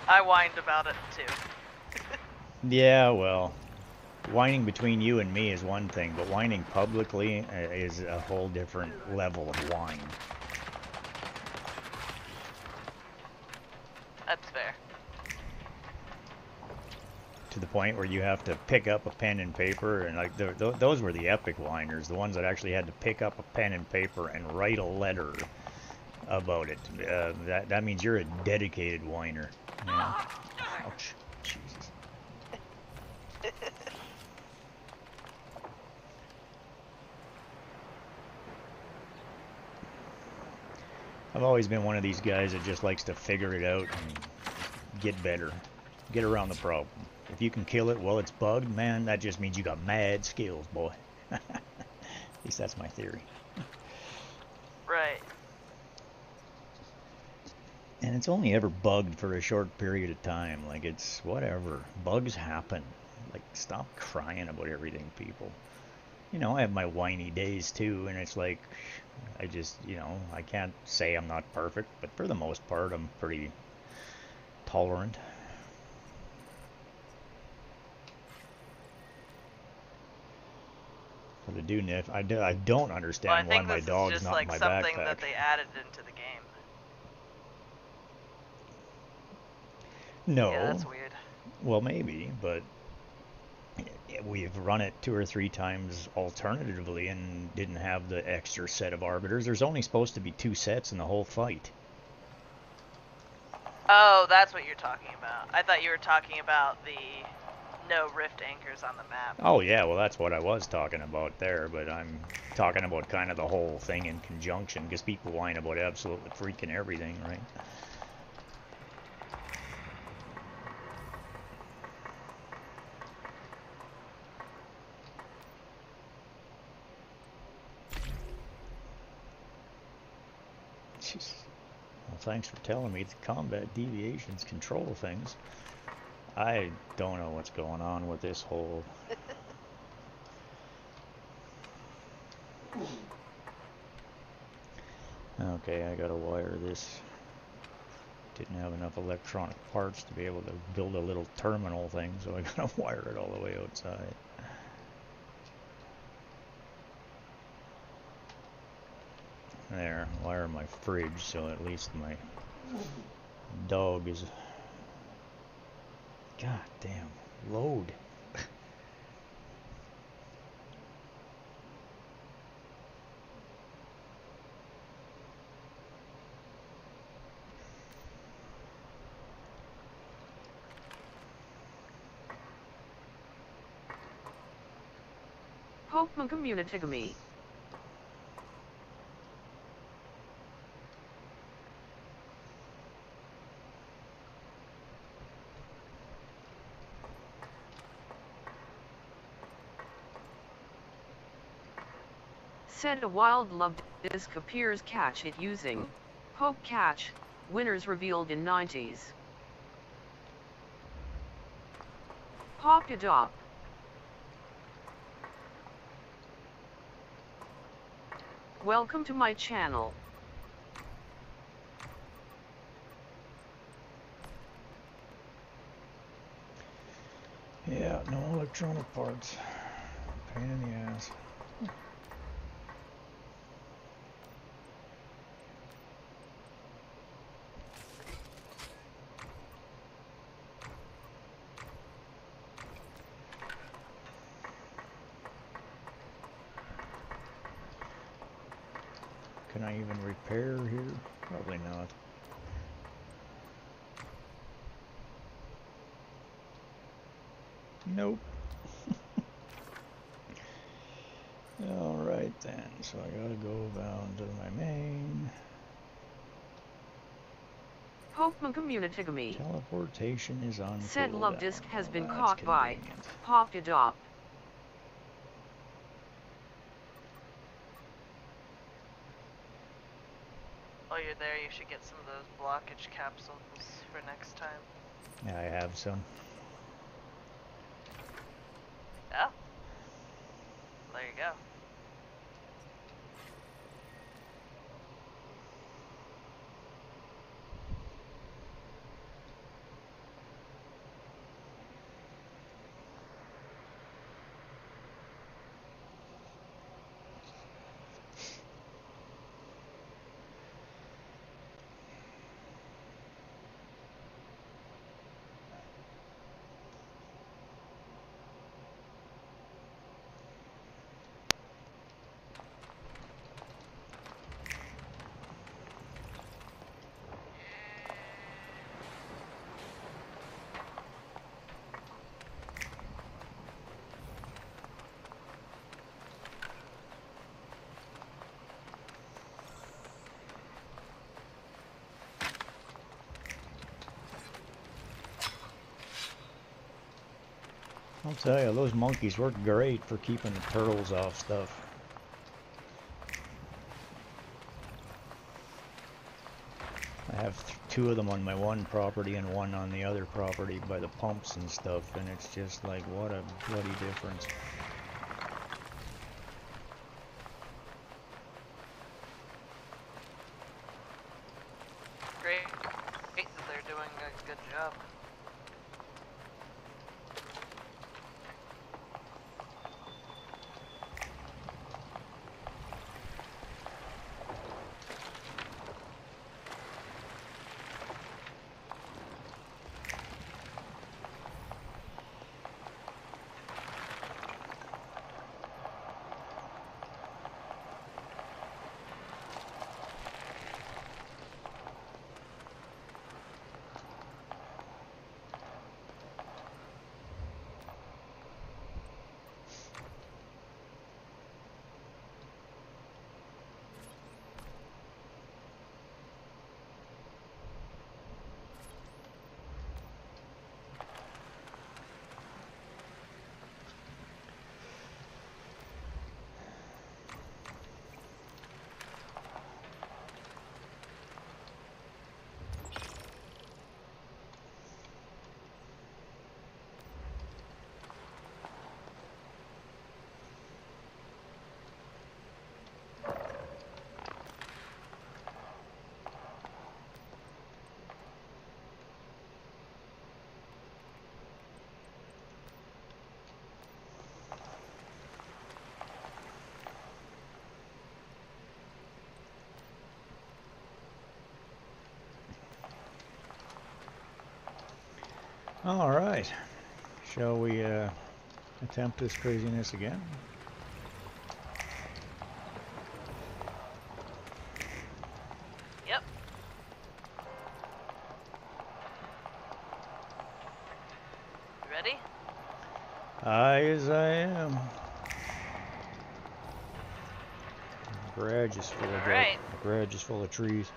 I whined about it too. Yeah, well, whining between you and me is one thing, but whining publicly is a whole different level of whine. That's fair. To the point where you have to pick up a pen and paper, and like those were the epic whiners, the ones that actually had to pick up a pen and paper and write a letter about it. That means you're a dedicated whiner. Yeah. Ouch. Jesus. I've always been one of these guys that just likes to figure it out and get better, get around the problem. If you can kill it while it's bugged, man, that just means you got mad skills, boy. At least that's my theory. Right. And it's only ever bugged for a short period of time. Like, it's whatever. Bugs happen. Like, stop crying about everything, people. You know, I have my whiny days too, and it's like, I just, you know, I can't say I'm not perfect, but for the most part, I'm pretty tolerant. But I don't understand Well, I why think my this is dog's just not like in my something backpack. that they added into the game. No. Yeah, that's weird. Well, maybe, but we've run it 2 or 3 times alternatively and didn't have the extra set of arbiters. There's only supposed to be 2 sets in the whole fight. Oh, that's what you're talking about. I thought you were talking about the no rift anchors on the map. Oh yeah, well that's what I was talking about there, but I'm talking about kind of the whole thing in conjunction, because people whine about absolutely freaking everything, right? Jeez. Well, thanks for telling me the combat deviations control things. I don't know what's going on with this whole... Okay, I gotta wire this. Didn't have enough electronic parts to be able to build a little terminal thing, so I gotta wire it all the way outside. There, wire my fridge, so at least my dog is... God damn, load. Pokemon Community. Said a wild loved disc appears, catch it using Poke Catch, winners revealed in 90s. Pop it up. Welcome to my channel. Yeah, no electronic parts. Pain in the ass. Can I even repair here? Probably not. Nope. Alright then, so I gotta go down to my main. Pokemon Community. Teleportation is on. Said cooldown. love disc has been That's caught by convenient. Pop it up. While you're there, you should get some of those blockage capsules for next time. Yeah, I have some. Yeah. There you go. I'll tell you, those monkeys work great for keeping the turtles off stuff. I have two of them on my one property and one on the other property by the pumps and stuff, and it's just like, what a bloody difference. Great that they're doing a good job. All right, shall we attempt this craziness again? Yep. You ready? Aye, as I am. Garage is full of Alright. garage is full of trees.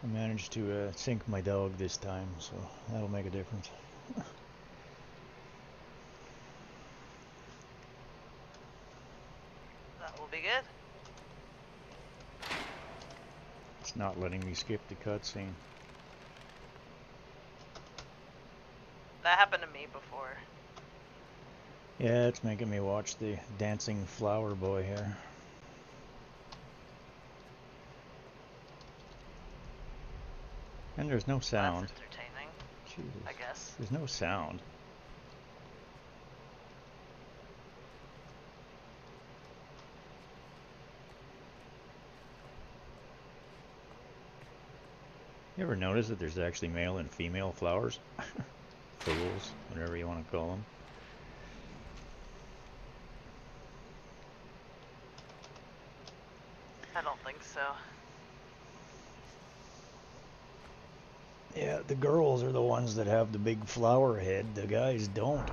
I managed to sink my dog this time, so that'll make a difference. That will be good. It's not letting me skip the cutscene. That happened to me before. Yeah, it's making me watch the dancing flower boy here. And there's no sound. That's entertaining, Jesus. I guess. There's no sound. You ever notice that there's actually male and female flowers? Fools, whatever you want to call them. I don't think so. Yeah, the girls are the ones that have the big flower head. The guys don't.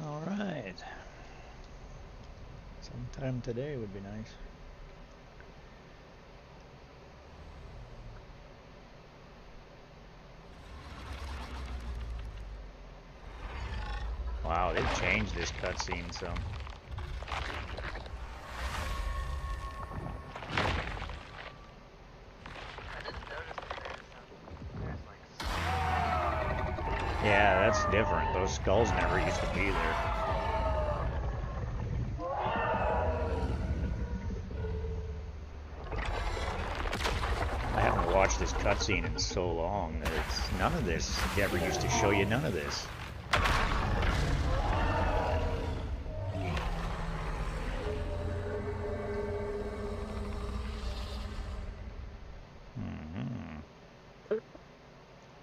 Alright. Sometime today would be nice. Wow, they've changed this cutscene some. I didn't notice that there's like... Yeah, that's different. Those skulls never used to be there. I haven't watched this cutscene in so long that it's none of this. They ever used to show you none of this.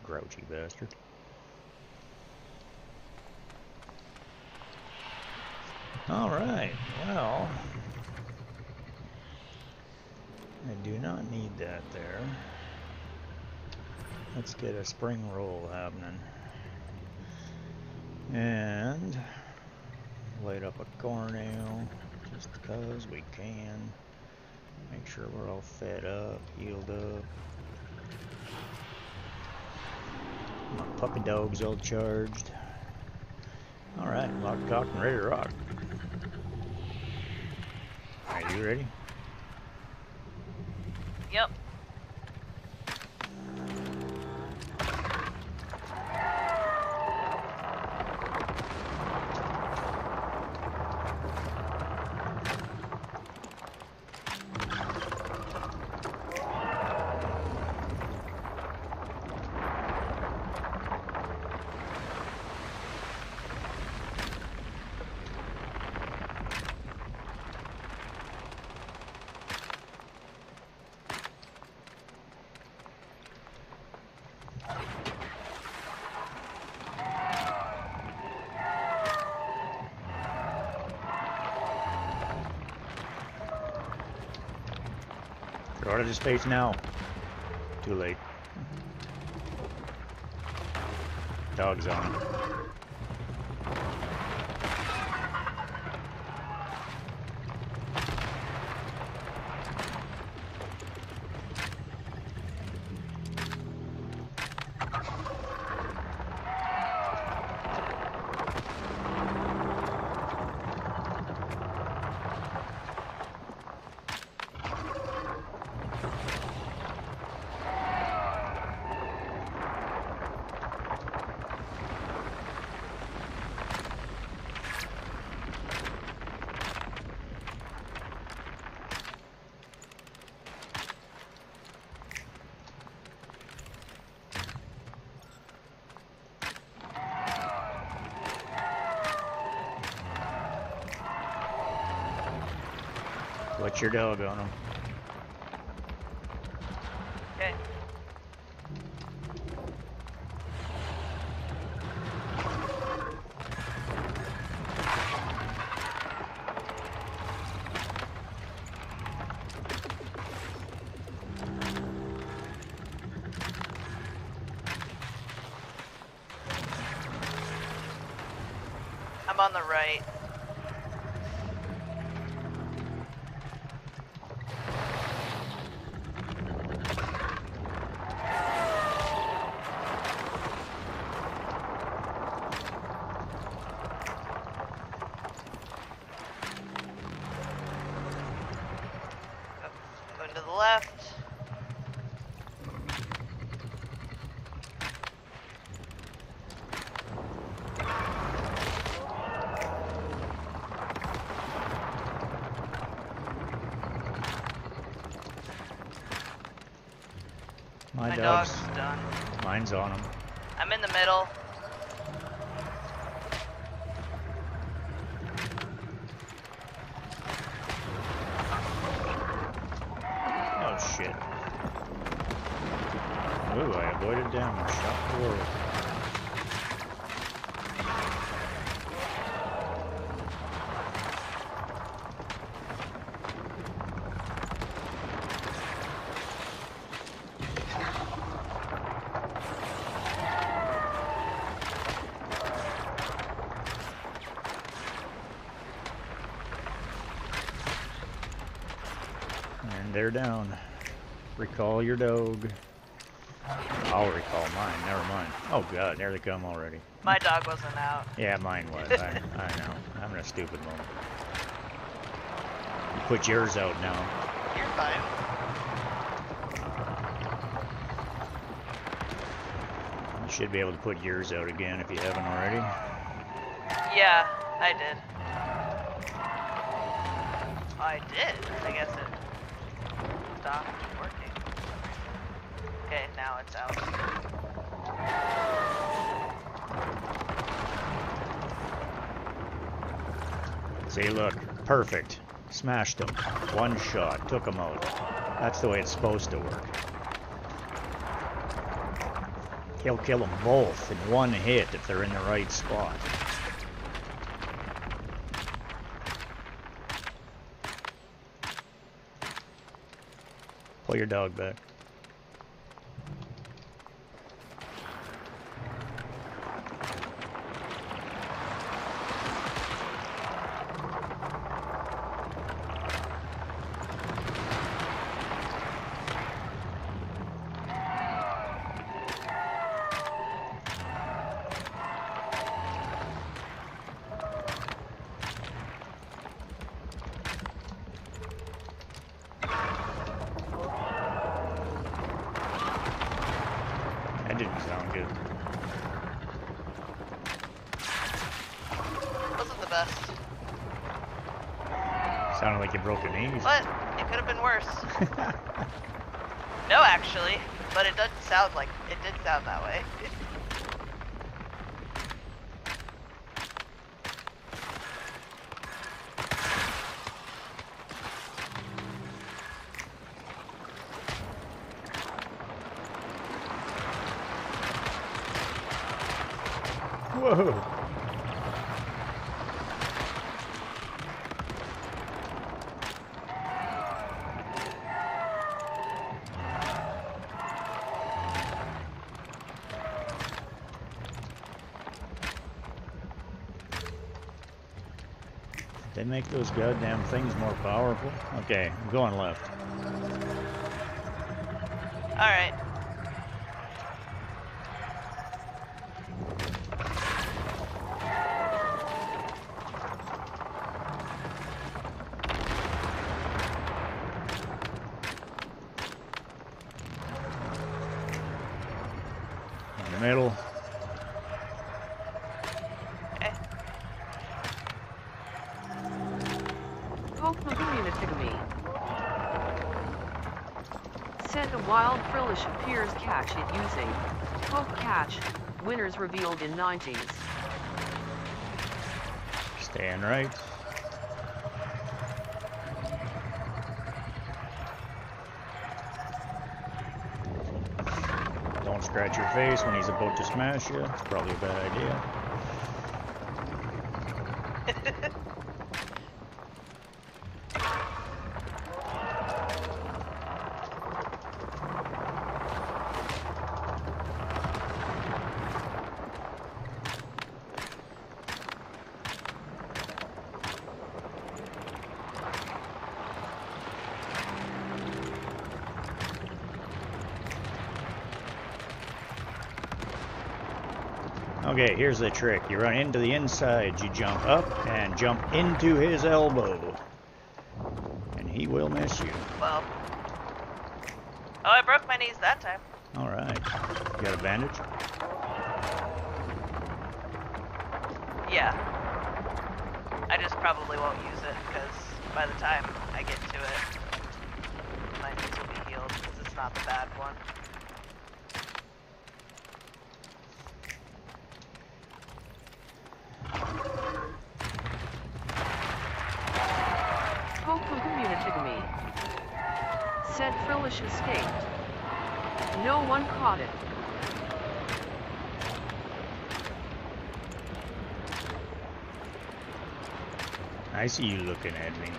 Grouchy bastard. Alright, well, I do not need that there. Let's get a spring roll happening. And light up a cornmeal, just because we can. Make sure we're all fed up, healed up. My puppy dog's all charged. Alright, locked, cocked, and ready to rock. Alright, you ready? Yep. Go out of the space now. Too late. Dog's on. Put your dog on him. Okay. I'm on the right. Going to the left. My dog's dog's done. Mine's on him. I'm in the middle. Oh shit. Ooh, I avoided damage. Shot forward. And they're down. Recall your dog. I'll recall mine, never mind. Oh god, there they come already. My dog wasn't out. Yeah, mine was. I know. I'm in a stupid moment. You put yours out now. You're fine. You should be able to put yours out again if you haven't already. Yeah, I did. I did. I guess it stopped working. Okay, now it's out. See, look. Perfect. Smashed them. One shot. Took them out. That's the way it's supposed to work. He'll kill them both in one hit if they're in the right spot. Pull your dog back. That didn't sound good. Wasn't the best. Sounded like you broke a knee. But it could have been worse. No, actually. But it doesn't sound like it did sound that way. Whoa. They make those goddamn things more powerful. Okay, I'm going left. Alright. In the middle. Okay. Poke Mahooninatigami. Send a wild frillish appears catch it using poke catch. Winners revealed in 90s. Staying right. scratch your face when he's about to smash you. It's probably a bad idea. Okay, here's the trick. You run into the inside, you jump up and jump into his elbow. And he will miss you. Well. Oh, I broke my knees that time. Alright. You got a bandage? Yeah. I just probably won't use it because by the time I get to it, my knees will be healed because it's not the bad one. Community. Said Frillish escaped. No one caught it. I see you looking at me.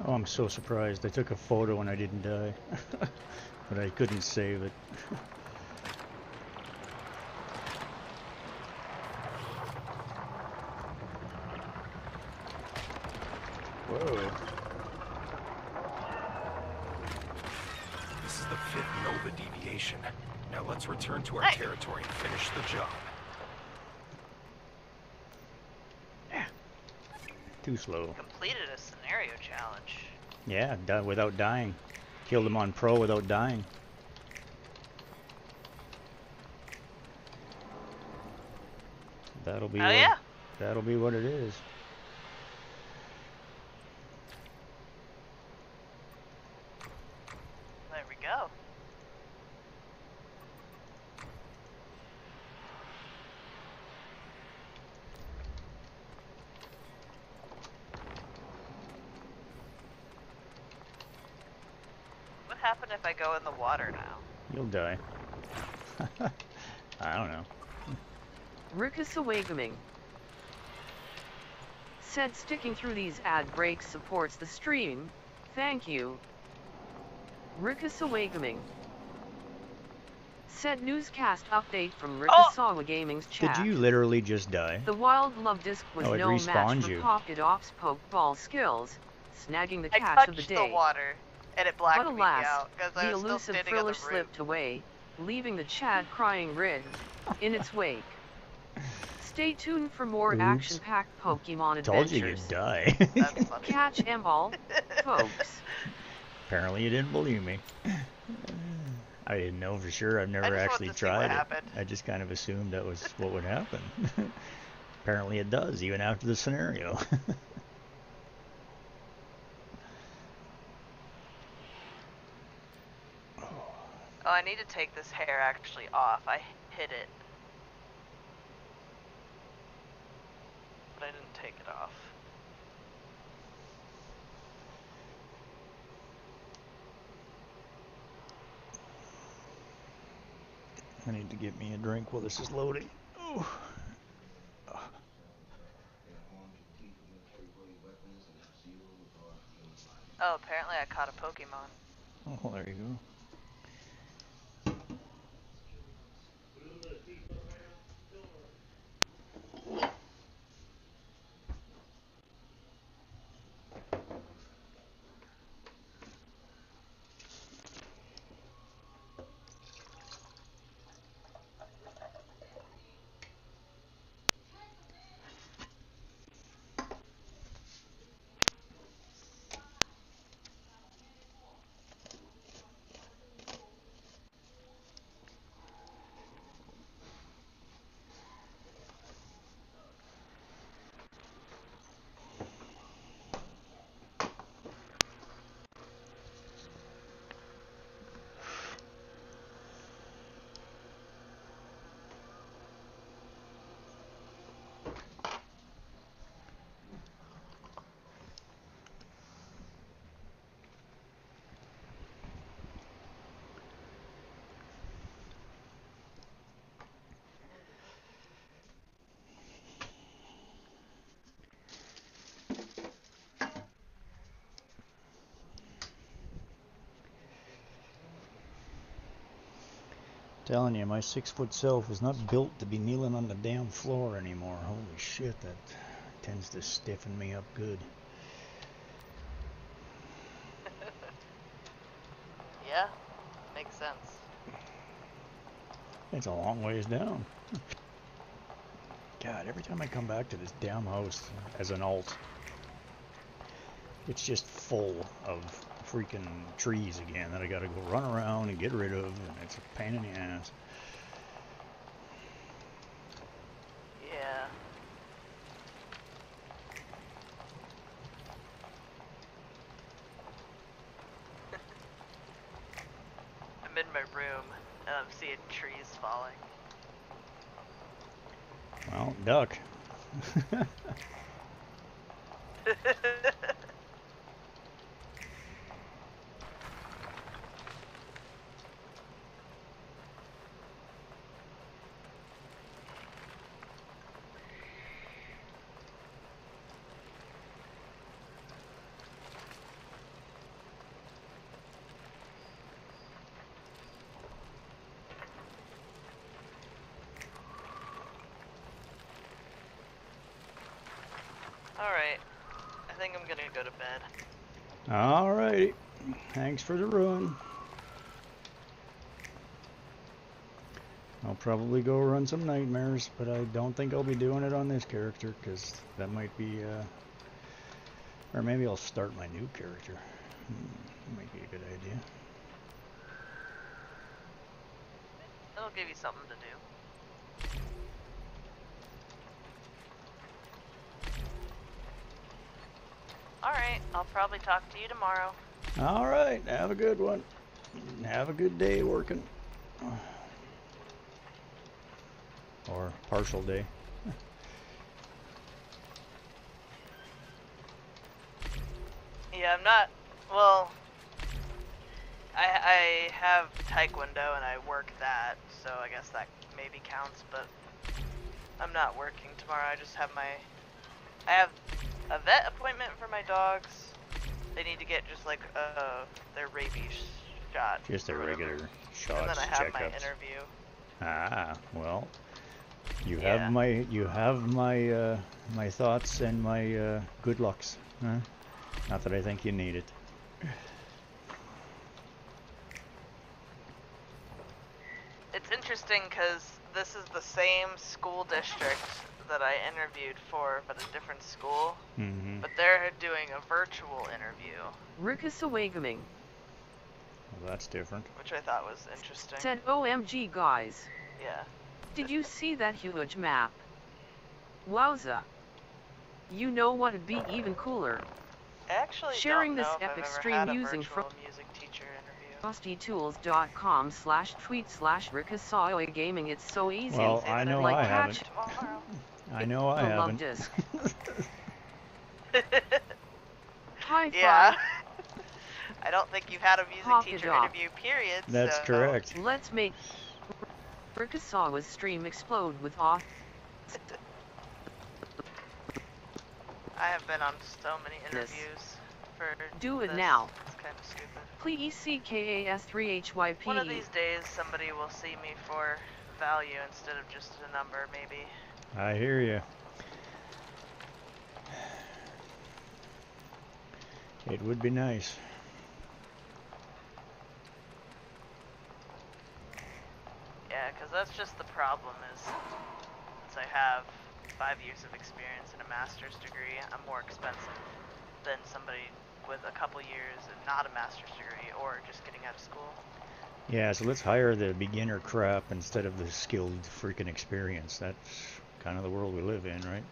Oh, I'm so surprised. I took a photo and I didn't die. But I couldn't save it. Whoa. This is the 5th Nova deviation. Now let's return to our territory and finish the job. Too slow. Completed a scenario challenge. Yeah, without dying. Killed him on pro without dying. That'll be that'll be what it is. There we go. What happened if I go in the water now? You'll die. I don't know. Rickus Awakening. Said sticking through these ad breaks supports the stream. Thank you. Rickus Awakening. Said newscast update from Rickasawa Gaming's chat. Did you literally just die? The Wild Love Disc was it no match for you. Pocket Ops pokeball skills, snagging the catch of the day. I touched the water, and it blacked But me alas, out, because I the was still elusive standing on the Frillish roof. slipped away, leaving the chat crying red in its wake. Stay tuned for more action-packed Pokemon adventures. Told you you'd die. That's funny. Catch 'em all, folks. Apparently you didn't believe me. I didn't know for sure. I've never actually tried it. I just kind of assumed that was what would happen. Apparently it does, even after the scenario. Oh, I need to take this hair actually off. I hit it. But I didn't take it off. I need to get me a drink while this is loading. Ooh. Oh, apparently I caught a Pokemon. Oh, there you go. Telling you, my 6-foot self is not built to be kneeling on the damn floor anymore. Holy shit, that tends to stiffen me up good. Yeah, makes sense. It's a long ways down. God, every time I come back to this damn house as an alt, it's just full of freaking trees again that I gotta go run around and get rid of, and it's a pain in the ass. Yeah. I'm in my room and I'm seeing trees falling. Well, duck. Alright. I think I'm gonna go to bed. Alrighty. Thanks for the run. I'll probably go run some nightmares, but I don't think I'll be doing it on this character, because that might be, or maybe I'll start my new character. Might be a good idea. It'll give you something to do. Alright, I'll probably talk to you tomorrow. Alright, have a good one. Have a good day working. Or partial day. Yeah, I'm not, well, I have Taekwondo and I work that, so I guess that maybe counts, but I'm not working tomorrow. I just have I have a vet appointment for my dogs. They need to get just like their rabies shot. Just a regular shots, and then I have checkups. my interview. Ah, well, you Yeah. have my my thoughts and my good lucks. Huh? Not that I think you need it. It's interesting because this is the same school district that I interviewed for, but a different school. Mm-hmm. But they're doing a virtual interview. Rickus Awagaming Well, that's different. Which I thought was interesting. said, OMG guys. Yeah. Did you see that huge map? Wowza. You know what'd be even cooler? I actually Sharing don't know this if I've epic ever stream had a using virtual music teacher interview. rustytools.com/tweet/Rikasaoi gaming. It's so easy. Well, I know like I catch haven't. tomorrow. I know I the love haven't. disc. High Yeah. five. I don't think you've had a music Pop it teacher off. interview, period. That's so correct. Let's make Rikasawa's stream explode with awe. I have been on so many interviews for Do it this. now. It's kind of stupid. Please CKAS3HYP. One of these days, somebody will see me for value instead of just a number, maybe. I hear you. It would be nice. Yeah, because that's just the problem is, since I have 5 years of experience and a master's degree, I'm more expensive than somebody with a couple years and not a master's degree or just getting out of school. Yeah, so let's hire the beginner crap instead of the skilled freaking experience. That's kind of the world we live in, right?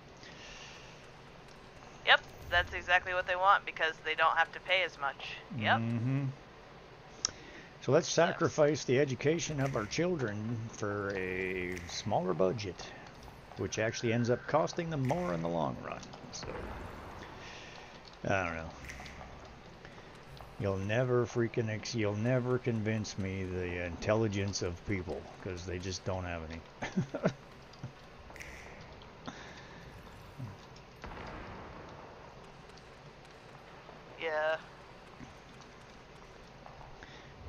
Yep, that's exactly what they want because they don't have to pay as much. Yep. Mm-hmm. So let's sacrifice the education of our children for a smaller budget, which actually ends up costing them more in the long run. So, I don't know. You'll never convince me the intelligence of people, because they just don't have any. Yeah.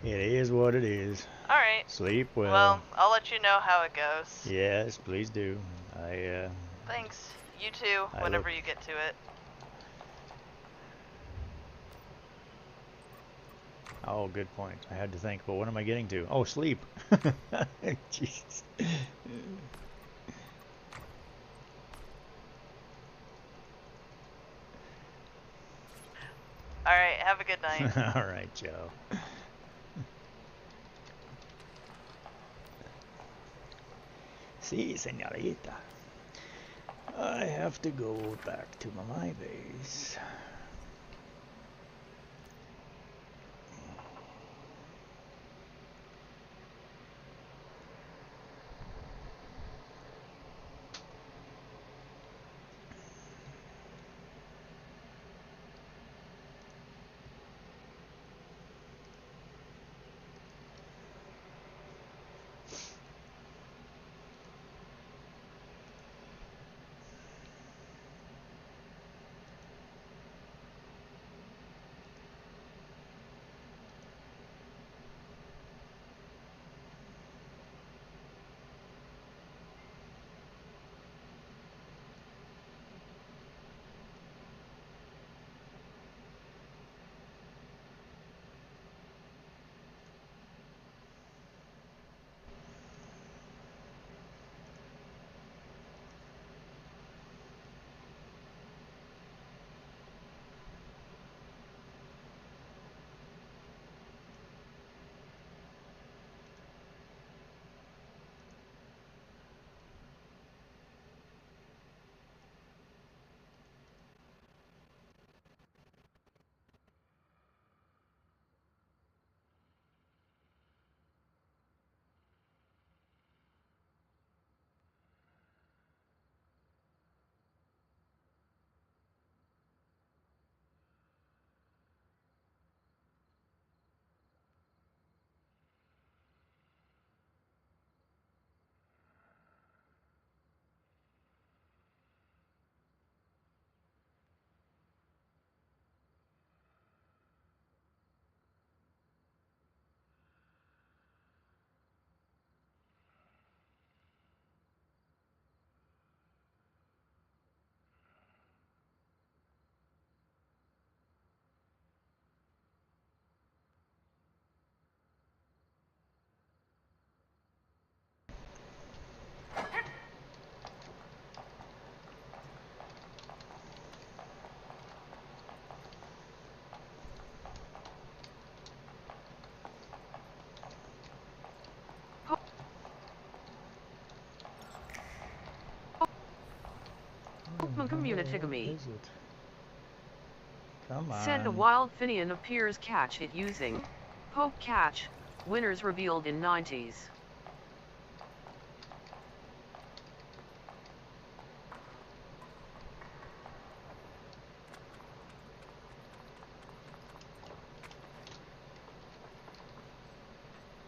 It is what it is. Alright. Sleep well. Well, I'll let you know how it goes. Yes, please do. Thanks. You too, whenever you get to it. Oh, good point. I had to think, but what am I getting to? Oh, sleep. Jesus. Alright, have a good night. All right, Joe. Sí, señorita. I have to go back to my base. Communicatomy. Come on. Send a wild Finian appears catch it using Poke catch, winners revealed in 90s.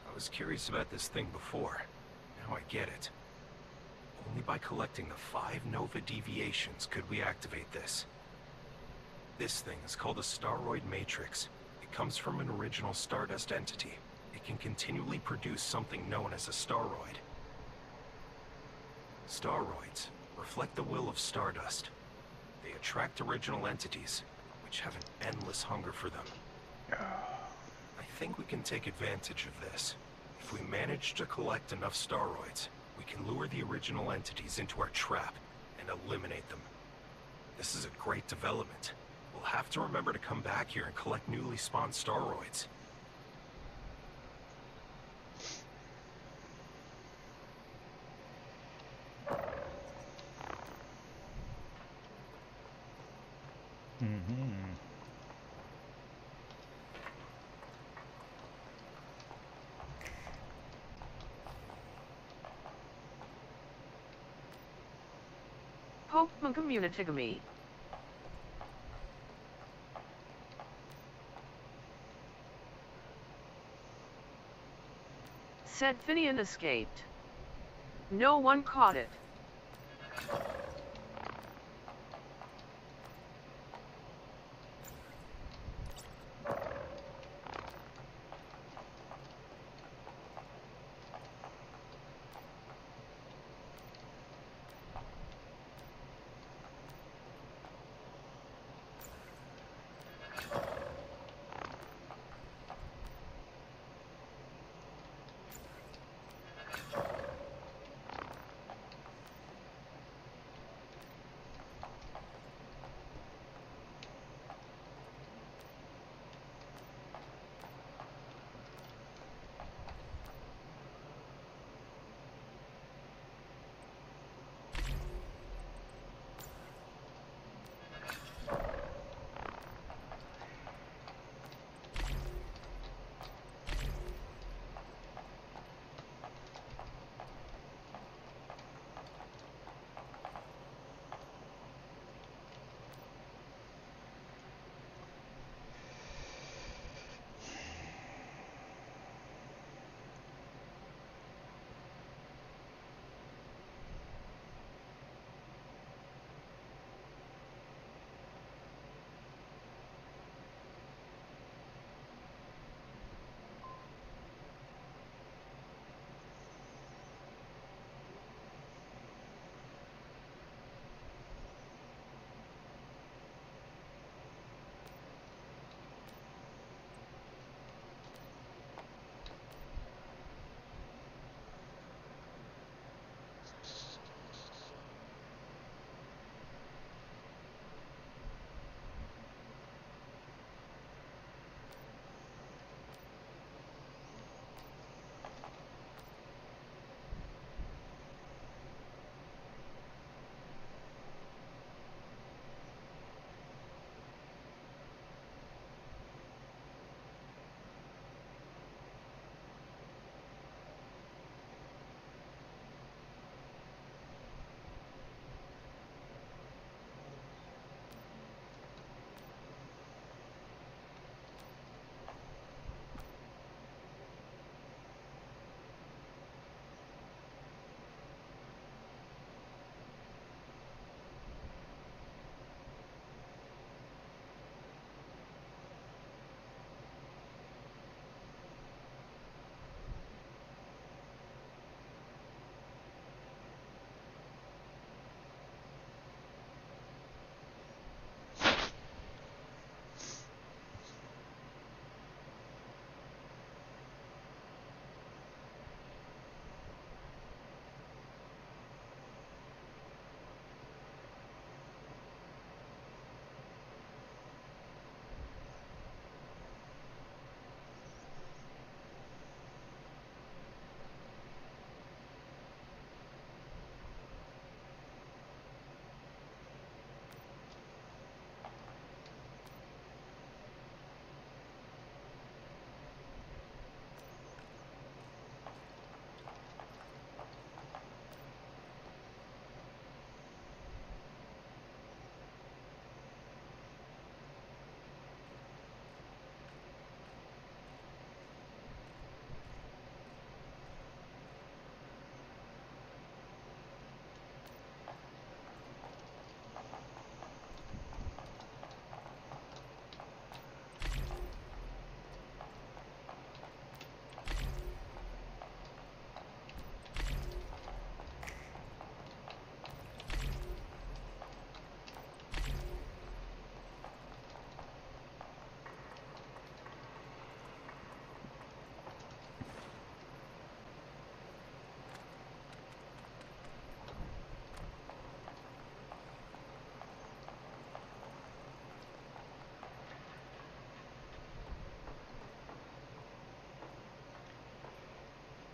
I was curious about this thing before. Now I get it. Only by collecting the 5 Nova deviations could we activate this. This thing is called a staroid matrix. It comes from an original Stardust entity. It can continually produce something known as a staroid. Staroids reflect the will of Stardust. They attract original entities, which have an endless hunger for them. I think we can take advantage of this. If we manage to collect enough staroids, we can lure the original entities into our trap and eliminate them. This is a great development. We'll have to remember to come back here and collect newly spawned staroids. Pokemon Community. Said Finian escaped. No one caught it.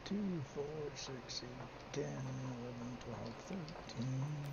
2, 4, 6, 8, 10, 11, 12, 13.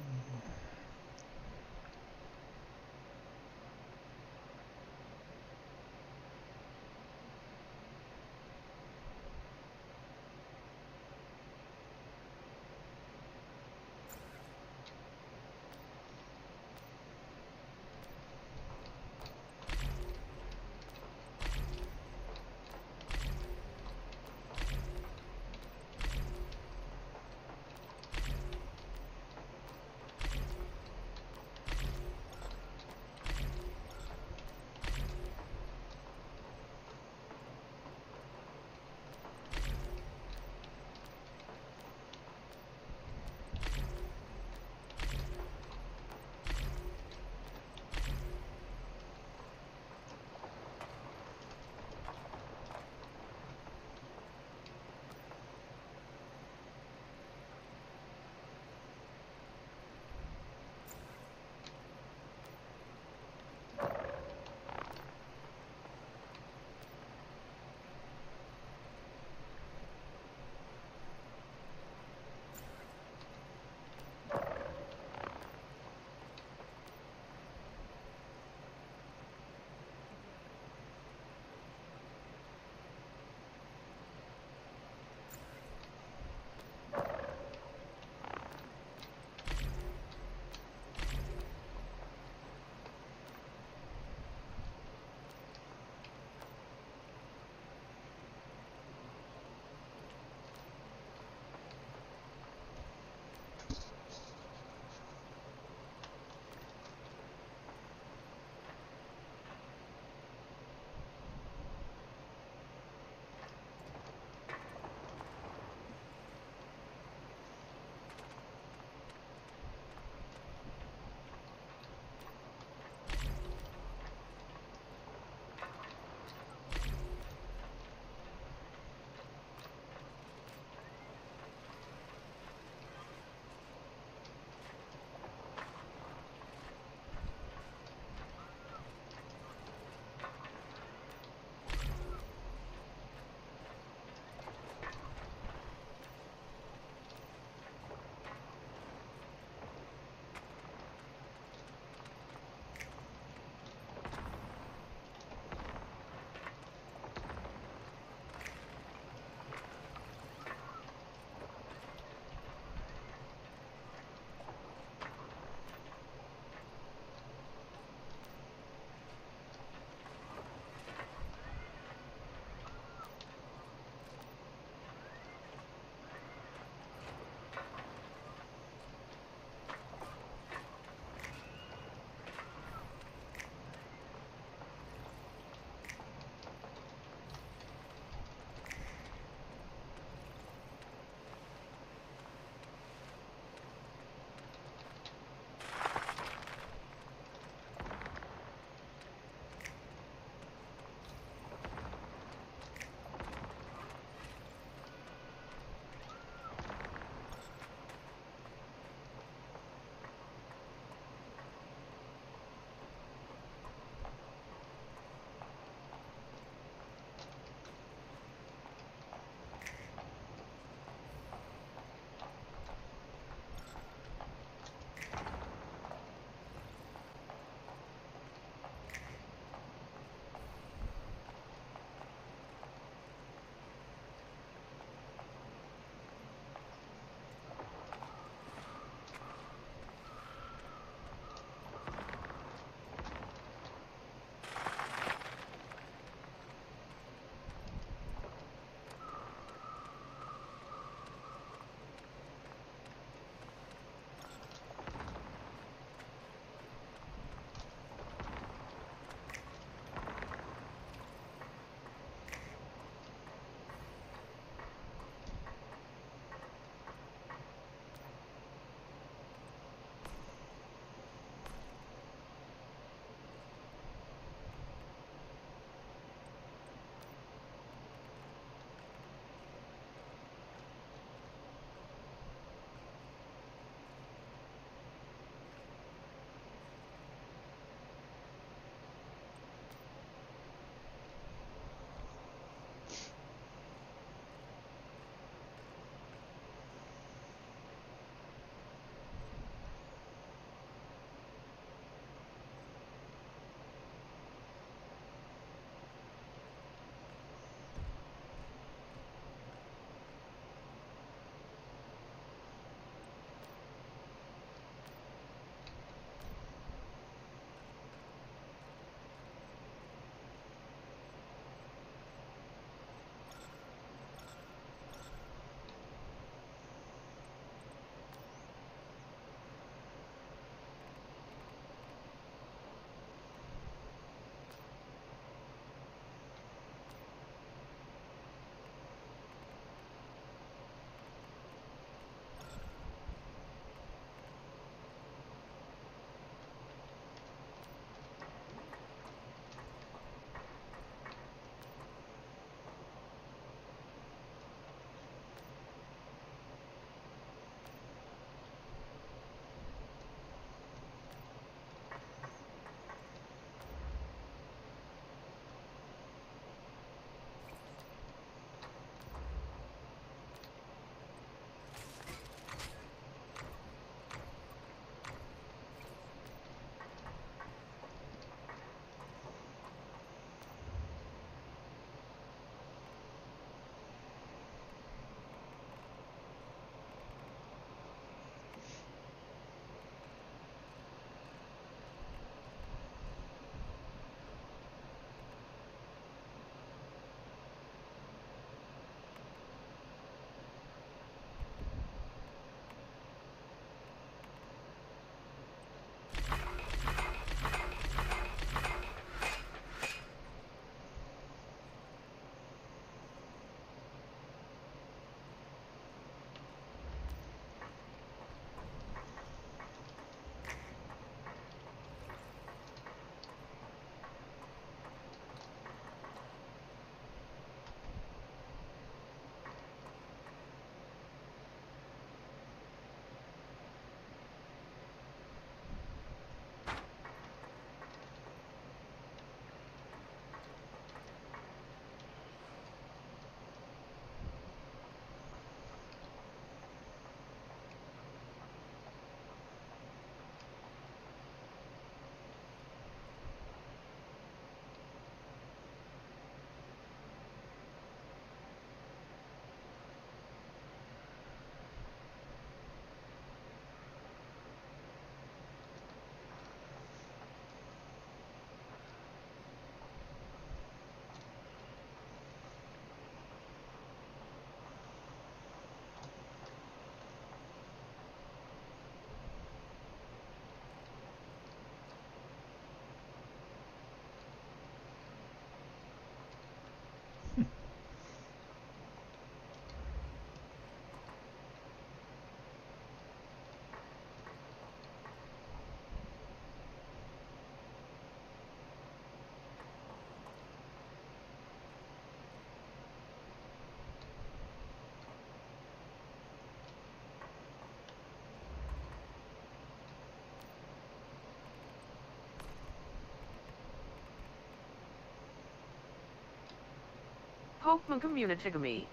Pokemon Communitigamy.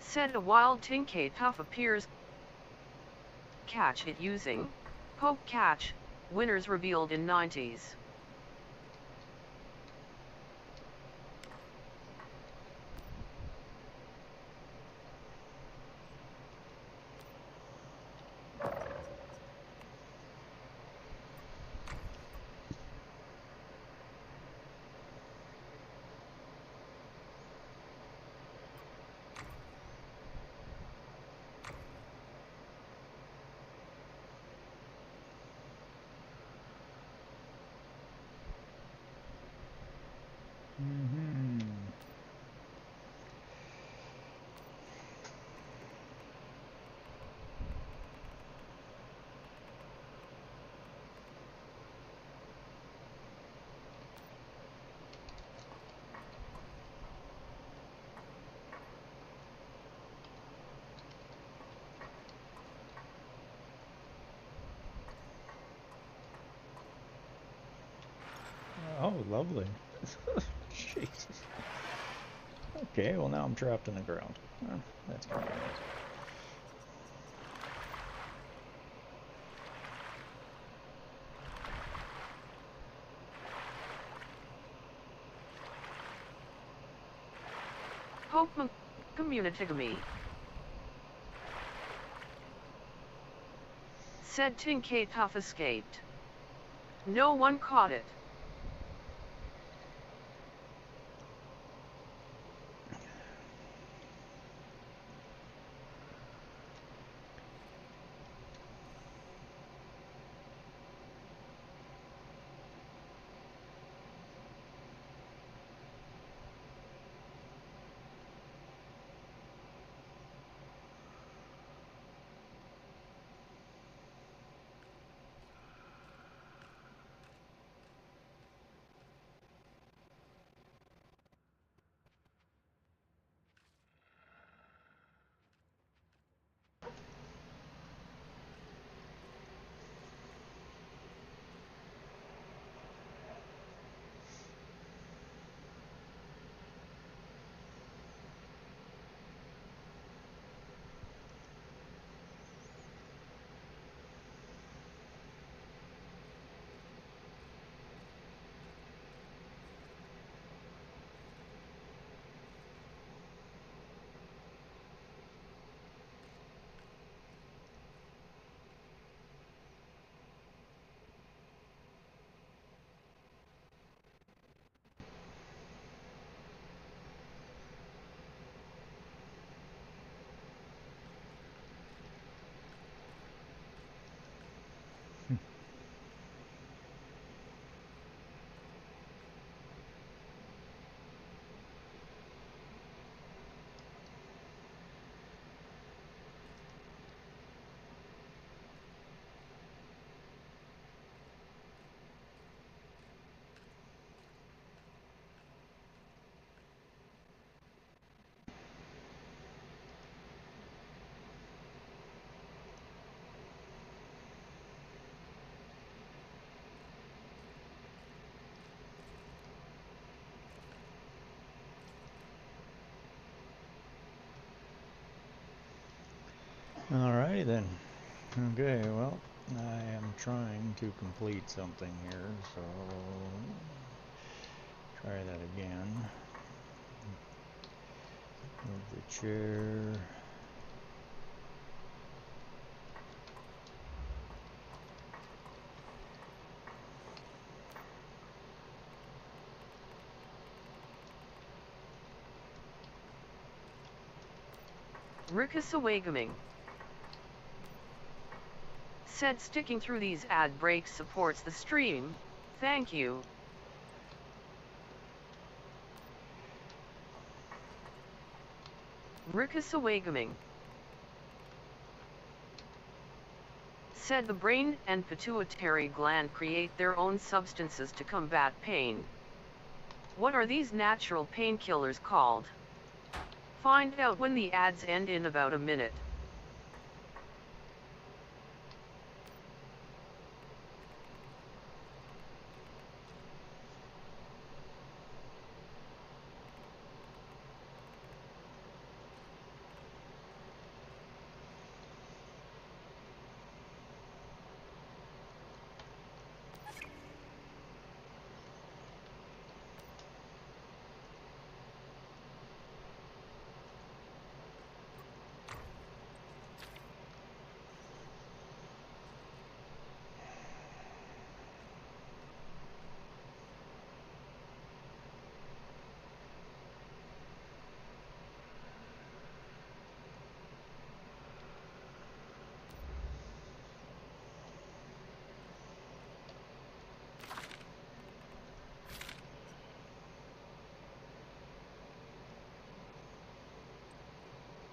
Said a wild Tinkate Puff appears. Catch it using Poke Catch. Winners revealed in 90s. Oh, lovely. Jesus. Okay, well now I'm trapped in the ground. Oh, that's kind of nice. Pokemon Communitigamy. Said Tinkate Puff escaped. No one caught it. Alrighty then. Okay, well, I am trying to complete something here, so try that again. Move the chair. Rickasawagaming. Said sticking through these ad breaks supports the stream. Thank you. Rickasawagaming. Said the brain and pituitary gland create their own substances to combat pain. What are these natural painkillers called? Find out when the ads end in about a minute.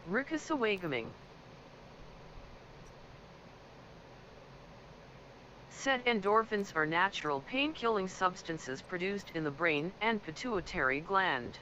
Rikusawagaming. Said endorphins are natural pain-killing substances produced in the brain and pituitary gland.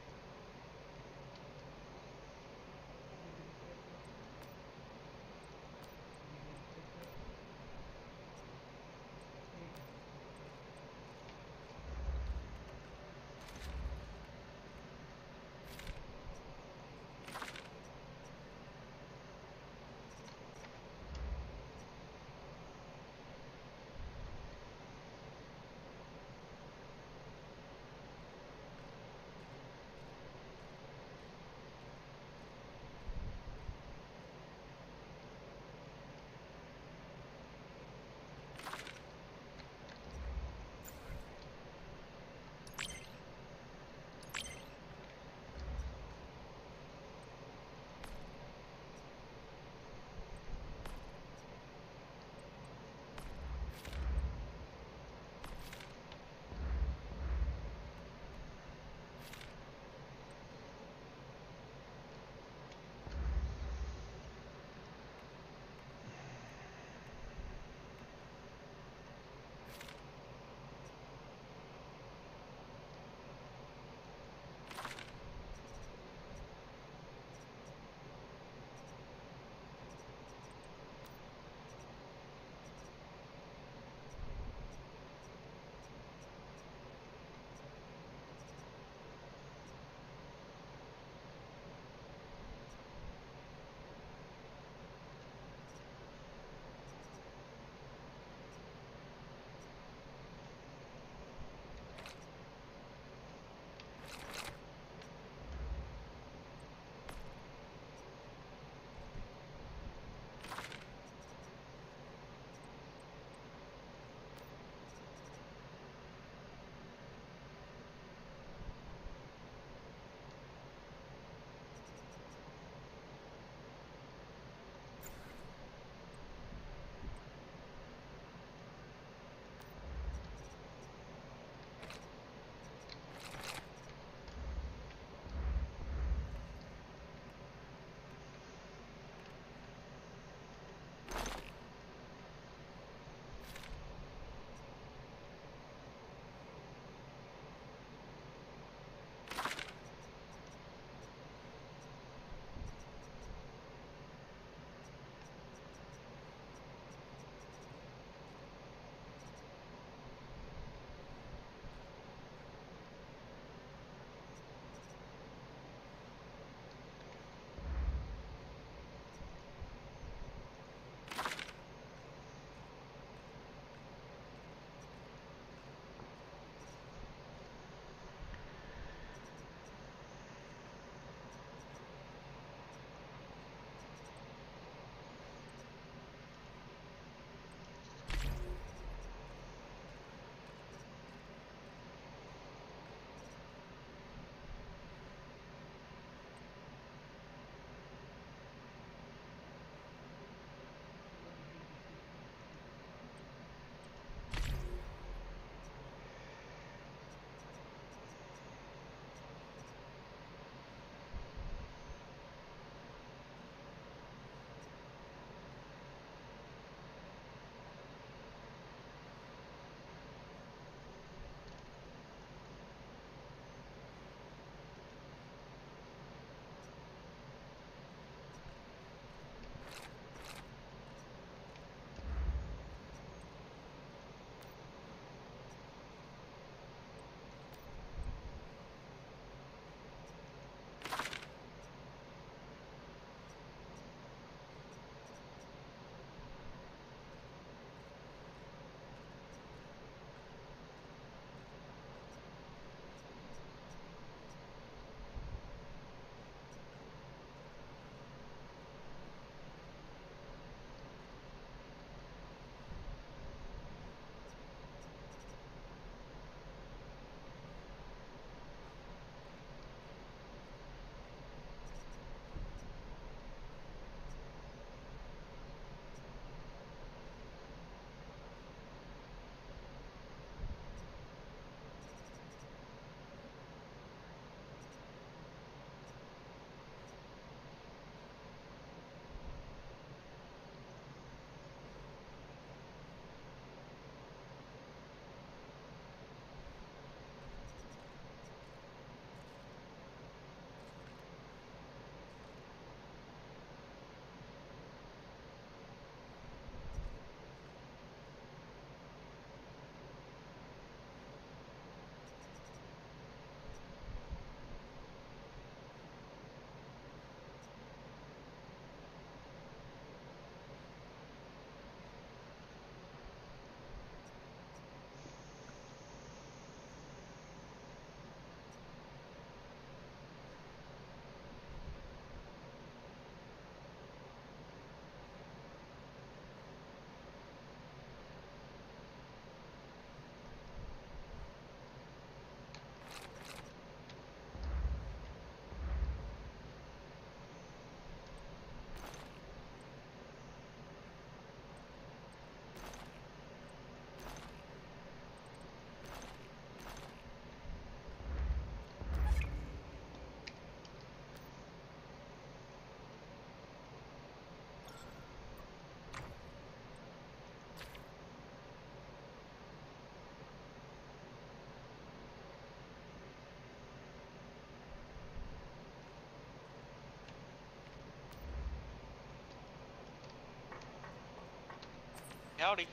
Howdy.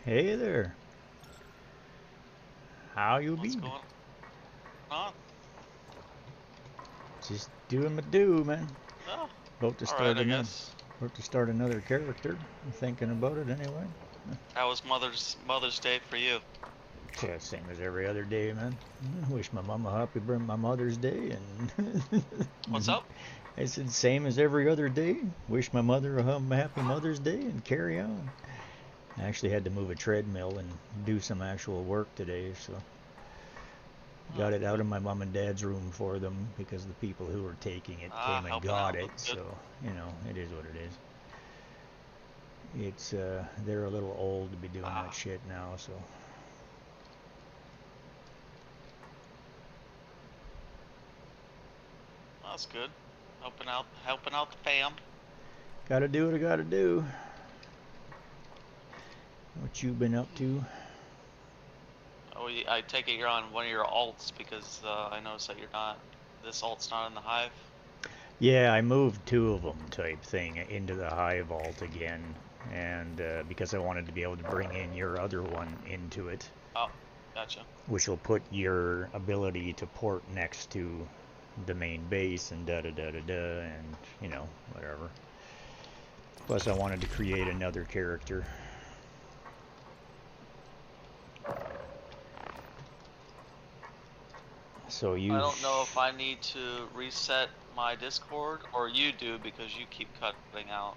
Hey there. How you What's be? going on? Just doing my do, man. Oh, About to alright, start I another. guess. About to start another character. I'm thinking about it anyway. How was Mother's Day for you? Yeah, same as every other day, man. Wish my mama happy my Mother's Day, and What's up? I said same as every other day. Wish my mother a happy Mother's Day, and carry on. I actually had to move a treadmill and do some actual work today, so got it out of my mom and dad's room for them because the people who were taking it came and Helping got out. it. That's good. So you know, it is what it is. It's they're a little old to be doing that shit now, so. That's good. Helping out the fam. Gotta do what I gotta do. What you been up to? Oh, I take it you're on one of your alts because I noticed that this alt's not in the hive. Yeah, I moved 2 of them type thing into the hive vault again, and because I wanted to be able to bring in your other one into it. Oh, gotcha. Which will put your ability to port next to the main base and da-da-da-da-da, and, you know, whatever. Plus I wanted to create another character. So you... I don't know if I need to reset my Discord, or you do because you keep cutting out.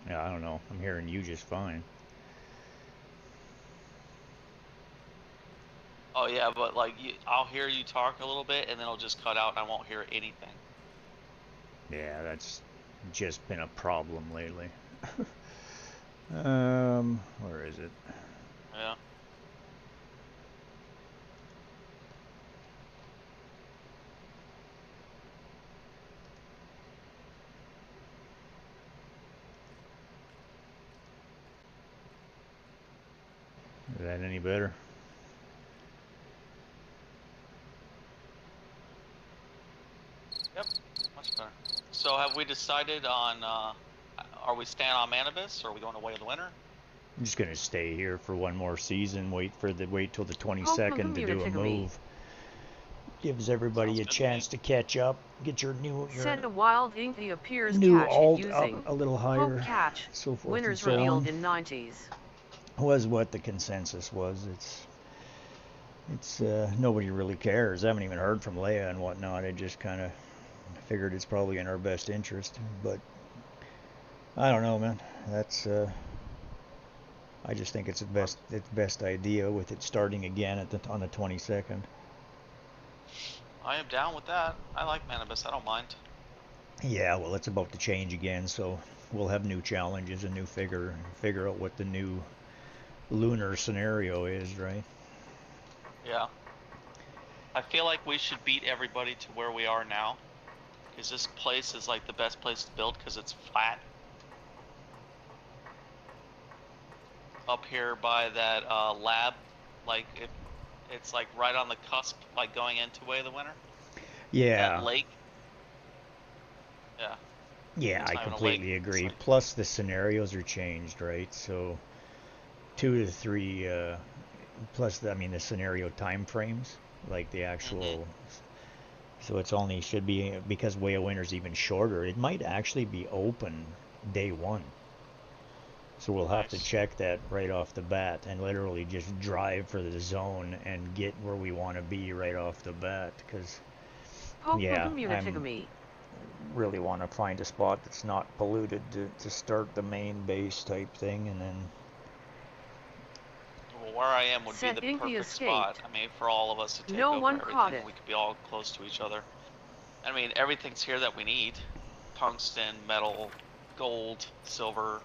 Yeah, I don't know. I'm hearing you just fine. Oh yeah, but like I'll hear you talk a little bit and then it'll just cut out and I won't hear anything. Yeah, that's just been a problem lately. Where is it? Yeah. Is that any better? Yep, much better. So have we decided on, are we staying on Manibus or are we going away in the winter? I'm just gonna stay here for one more season, wait till the 22nd to do a Community. move. Gives everybody a chance to catch up, get your Send a wild inky appears new catch alt using up a little hope higher, catch. so forth Winners and so revealed on. in 90s. Was what the consensus was. It's nobody really cares. I haven't even heard from Leia and whatnot. I just kind of figured it's probably in our best interest, but I don't know, man. That's I just think it's the best idea with it starting again on the 22nd. I am down with that. I like Manibus, I don't mind. Yeah, well, it's about to change again, so we'll have new challenges and new figure out what the new lunar scenario is, right? Yeah. I feel like we should beat everybody to where we are now. Because this place is like the best place to build because it's flat. Up here by that lab, like it's like right on the cusp, like going into Way of the Winter. Yeah. That lake. Yeah. Yeah, It's I not even a completely lake. agree. Like... Plus the scenarios are changed, right? So 2 to 3 plus the scenario time frames, like the actual so it's only should be, because Way of Winter's even shorter, it might actually be open day 1. So we'll have to check that right off the bat and literally just drive for the zone and get where we want to be right off the bat, because yeah, I really want to find a spot that's not polluted to start the main base type thing, and then well, where I am would be the perfect spot. I mean, for all of us to take over everything, we could be all close to each other. I mean, everything's here that we need: tungsten, metal, gold, silver.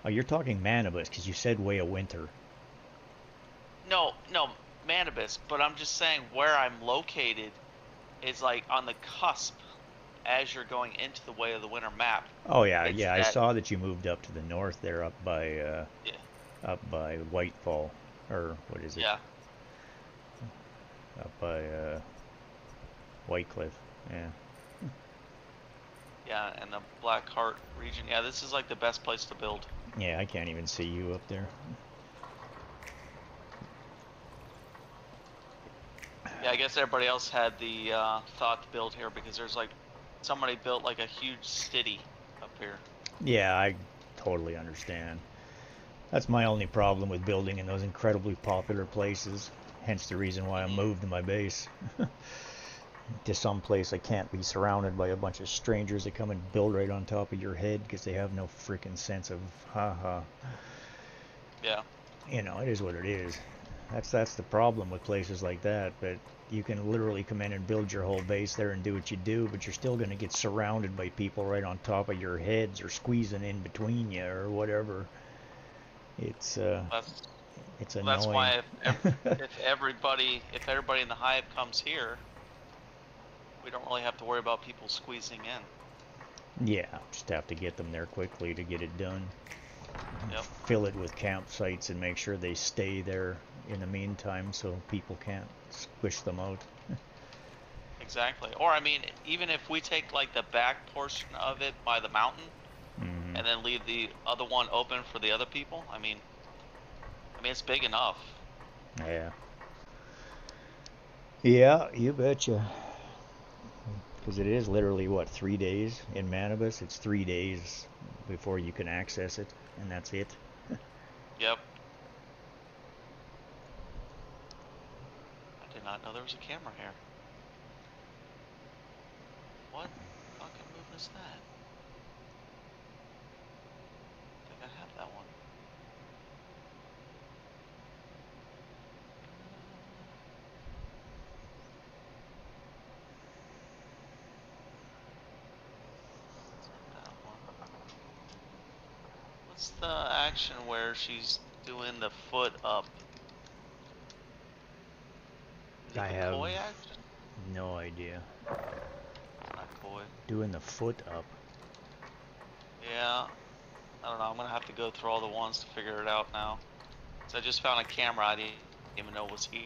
Oh, you're talking Manibus because you said Way of Winter. No, Manibus. But I'm just saying where I'm located is like on the cusp as you're going into the Way of the Winter map. Oh yeah, yeah. I saw that you moved up to the north there, up by Whitefall, or what is it? Yeah. Up by Whitecliff. Yeah. Yeah, and the Black Heart region. Yeah, this is like the best place to build. Yeah, I can't even see you up there. Yeah, I guess everybody else had the thought to build here because there's like somebody built like a huge city up here. Yeah, I totally understand. That's my only problem with building in those incredibly popular places. Hence the reason why I moved my base to some place I can't be surrounded by a bunch of strangers that come and build right on top of your head because they have no freaking sense of haha. Yeah. You know, it is what it is. That's the problem with places like that. But you can literally come in and build your whole base there and do what you do, but you're still going to get surrounded by people right on top of your heads or squeezing in between you or whatever. It's annoying. That's why if everybody in the hive comes here, we don't really have to worry about people squeezing in. Yeah, just have to get them there quickly to get it done. Yep. Fill it with campsites and make sure they stay there in the meantime so people can't squish them out. Exactly. Or I mean, even if we take like the back portion of it by the mountain and then leave the other one open for the other people, I mean it's big enough. Yeah. Yeah, you betcha. Because it is literally, what, 3 days in Manibus? It's 3 days before you can access it, and that's it. Yep. I did not know there was a camera here. What fucking move is that? I think I have that one. What's the action where she's doing the foot up? Is it I the have koi action? no idea. It's not koi. Doing the foot up. Yeah. I don't know. I'm gonna have to go through all the ones to figure it out now. So I just found a camera I didn't even know was here.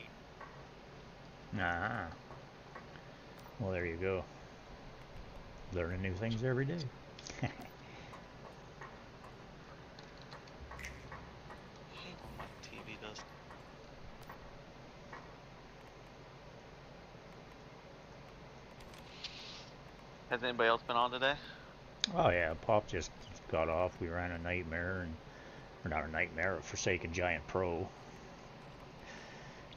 Ah. Well, there you go. Learning new things every day. I hate when my TV does. Has anybody else been on today? Oh yeah, Pop just got off. We ran a nightmare, or not a nightmare, a Forsaken Giant Pro.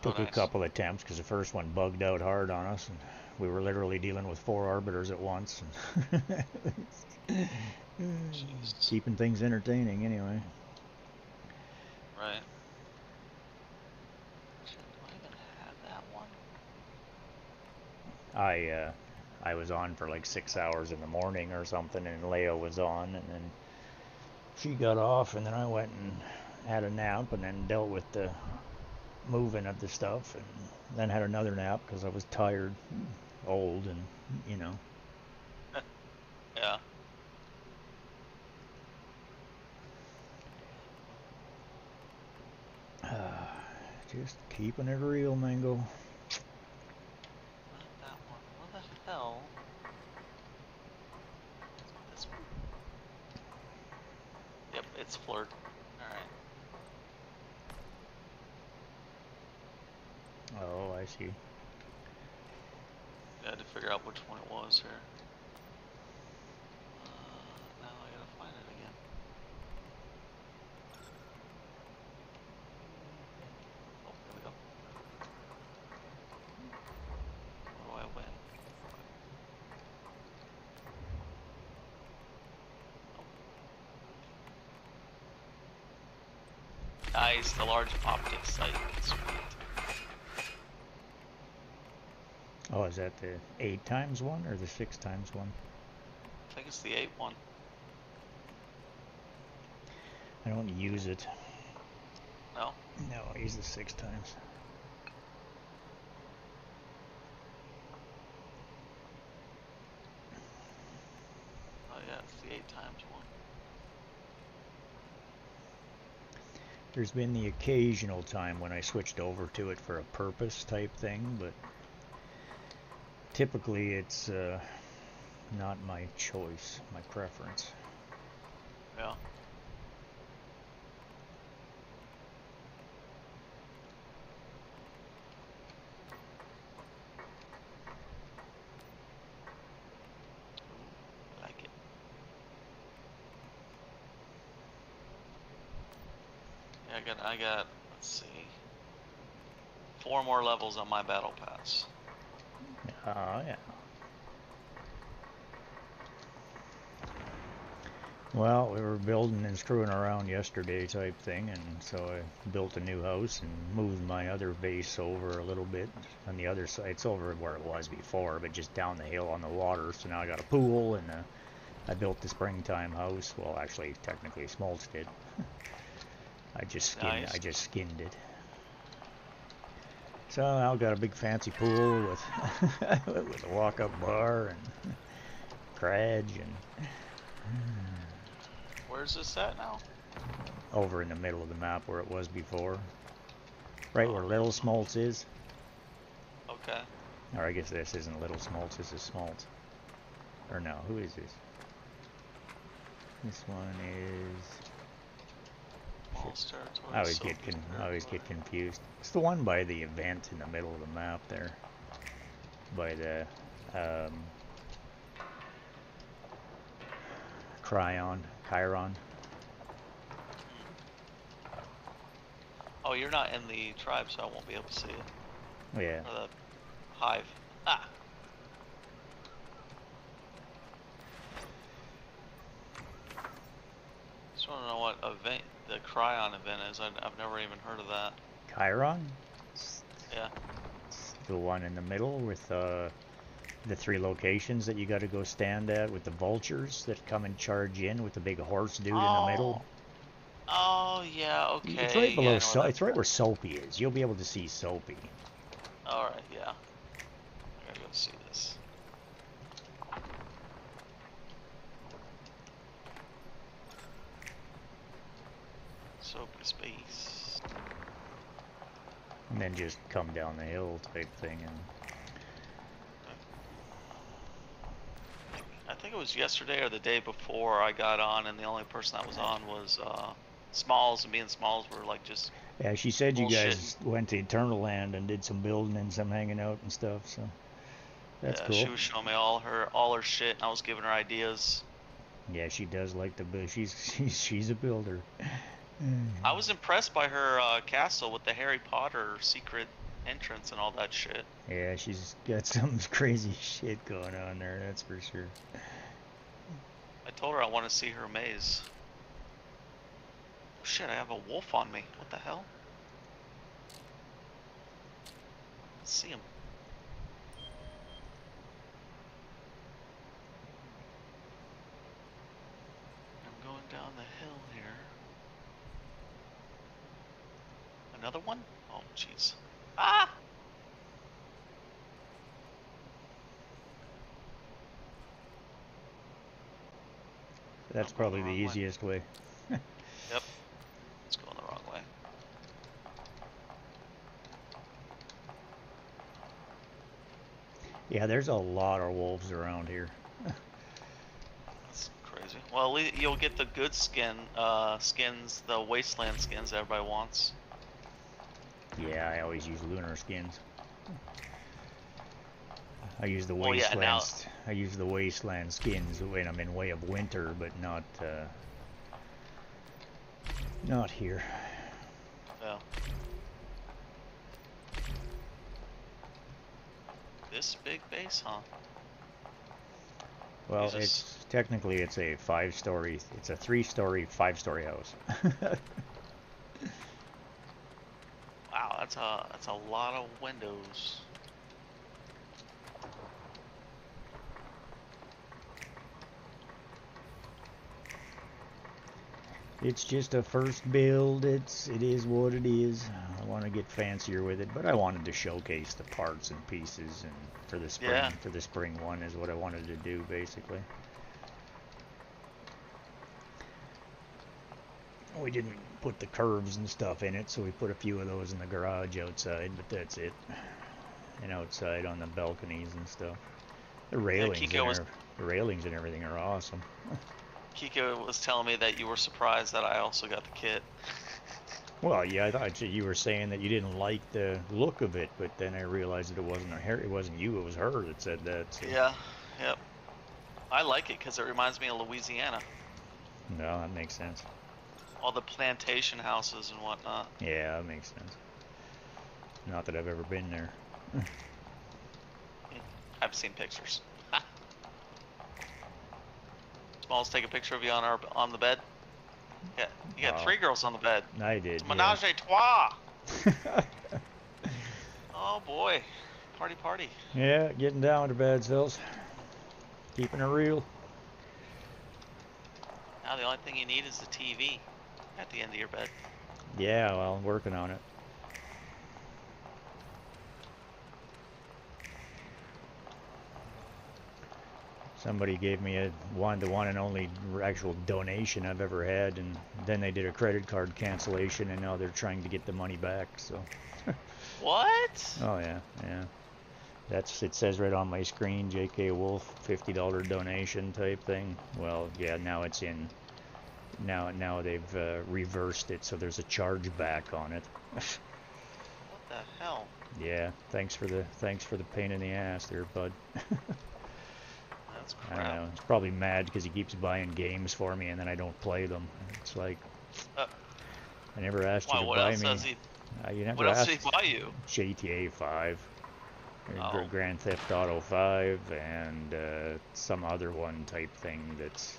Took a couple attempts because the first one bugged out hard on us, and we were literally dealing with 4 arbiters at once. Keeping things entertaining anyway. Right. Do I even have that one? I was on for like 6 hours in the morning or something, and Leo was on, and then she got off, and then I went and had a nap, and then dealt with the moving of the stuff, and then had another nap because I was tired, old, and you know. Yeah. Just keeping it real, Mango. Not that one. What the hell? This one. Yep, it's flirt. Alright. Oh, I see. I had to figure out which one it was here. Now I gotta find it again. Oh, here we go. Where do I win? Oh. Nice, the large optic sight. Sweet. Oh, is that the 8x one or the 6x one? I think it's the 8 one. I don't use it. No? No, I use the 6x. Oh yeah, it's the 8x one. There's been the occasional time when I switched over to it for a purpose type thing, but typically it's not my choice, my preference. Yeah. I like it. Yeah, I got, let's see, 4 more levels on my battle pass. Oh, yeah. Well, we were building and screwing around yesterday type thing, and so I built a new house and moved my other base over a little bit on the other side. It's over where it was before, but just down the hill on the water. So now I got a pool, and I built the springtime house. Well, actually, technically smolched it. I just skinned it. So now I've got a big fancy pool with with a walk-up bar and crage and. Where's this at now? Over in the middle of the map where it was before. Right where Little Smoltz is. Okay. Or I guess this isn't Little Smoltz, this is Smoltz. Or no, who is this? This one is... I always get confused. It's the one by the event in the middle of the map there. By the... Chiron. Oh, you're not in the tribe, so I won't be able to see it. Oh, yeah. Or the hive. Ah! Just want to know what event the Cryon event is. I've never even heard of that. Chiron? Yeah. It's the one in the middle with the 3 locations that you got to go stand at with the vultures that come and charge in with the big horse dude in the middle. Oh yeah, okay. It's right below. It's right where Soapy is. You'll be able to see Soapy. All right, yeah. I gotta go see this. Soapy space. And then just come down the hill type thing and. I think it was yesterday or the day before I got on, and the only person that was on was Smalls, and me and Smalls were like just. Yeah, she said you bullshit. guys went to Eternal Land and did some building and some hanging out and stuff. So that's cool. She was showing me all her shit, and I was giving her ideas. Yeah, she does like to build. She's a builder. I was impressed by her castle with the Harry Potter secret entrance and all that shit. Yeah, she's got some crazy shit going on there, that's for sure. I told her I want to see her maze. Oh, shit, I have a wolf on me. What the hell? Let's see him. I'm going down the hill here. Another one? Oh, jeez. Ah! That's probably the easiest way. Yep. It's going the wrong way. Yeah, there's a lot of wolves around here. That's crazy. Well, you'll get the good skins, the wasteland skins everybody wants. Yeah, I always use lunar skins. I use the wastelands. I use the wasteland skins when I'm in Way of Winter, but not here. Yeah. This big base, huh? Well, it's technically it's a 5-story. It's a 3-story, 5-story house. Wow, that's a lot of windows. It's just a first build. It is what it is. I want to get fancier with it, but I wanted to showcase the parts and pieces, and for the spring one is what I wanted to do basically. We didn't put the curves and stuff in it, so we put a few of those in the garage outside, but that's it. And outside on the balconies and stuff. The railings The railings and everything are awesome. Kiko was telling me that you were surprised that I also got the kit. Well, yeah, I thought you were saying that you didn't like the look of it, but then I realized that it wasn't you, it was her that said that. So. Yeah, yep. I like it because it reminds me of Louisiana. No, that makes sense. All the plantation houses and whatnot. Yeah, that makes sense. Not that I've ever been there. I've seen pictures. Smalls, take a picture of you on the bed. Yeah, you got 3 girls on the bed. I did. It's menage a trois. Oh boy, party. Yeah, getting down to bed, Sills. Keeping it real. Now the only thing you need is the TV at the end of your bed. Yeah, well, I'm working on it. Somebody gave me the one and only actual donation I've ever had, and then they did a credit card cancellation, and now they're trying to get the money back. So. What? Oh yeah. It says right on my screen, J.K. Wolf, $50 donation type thing. Well, yeah, now it's in. Now they've reversed it, so there's a charge back on it. What the hell? Yeah, thanks for the pain in the ass there, bud. That's crap. I know. He's probably mad because he keeps buying games for me and then I don't play them. It's like, I never asked you to buy me. You never what else asked. did he buy you? GTA 5, Oh. Grand Theft Auto 5, and some other one type thing that's.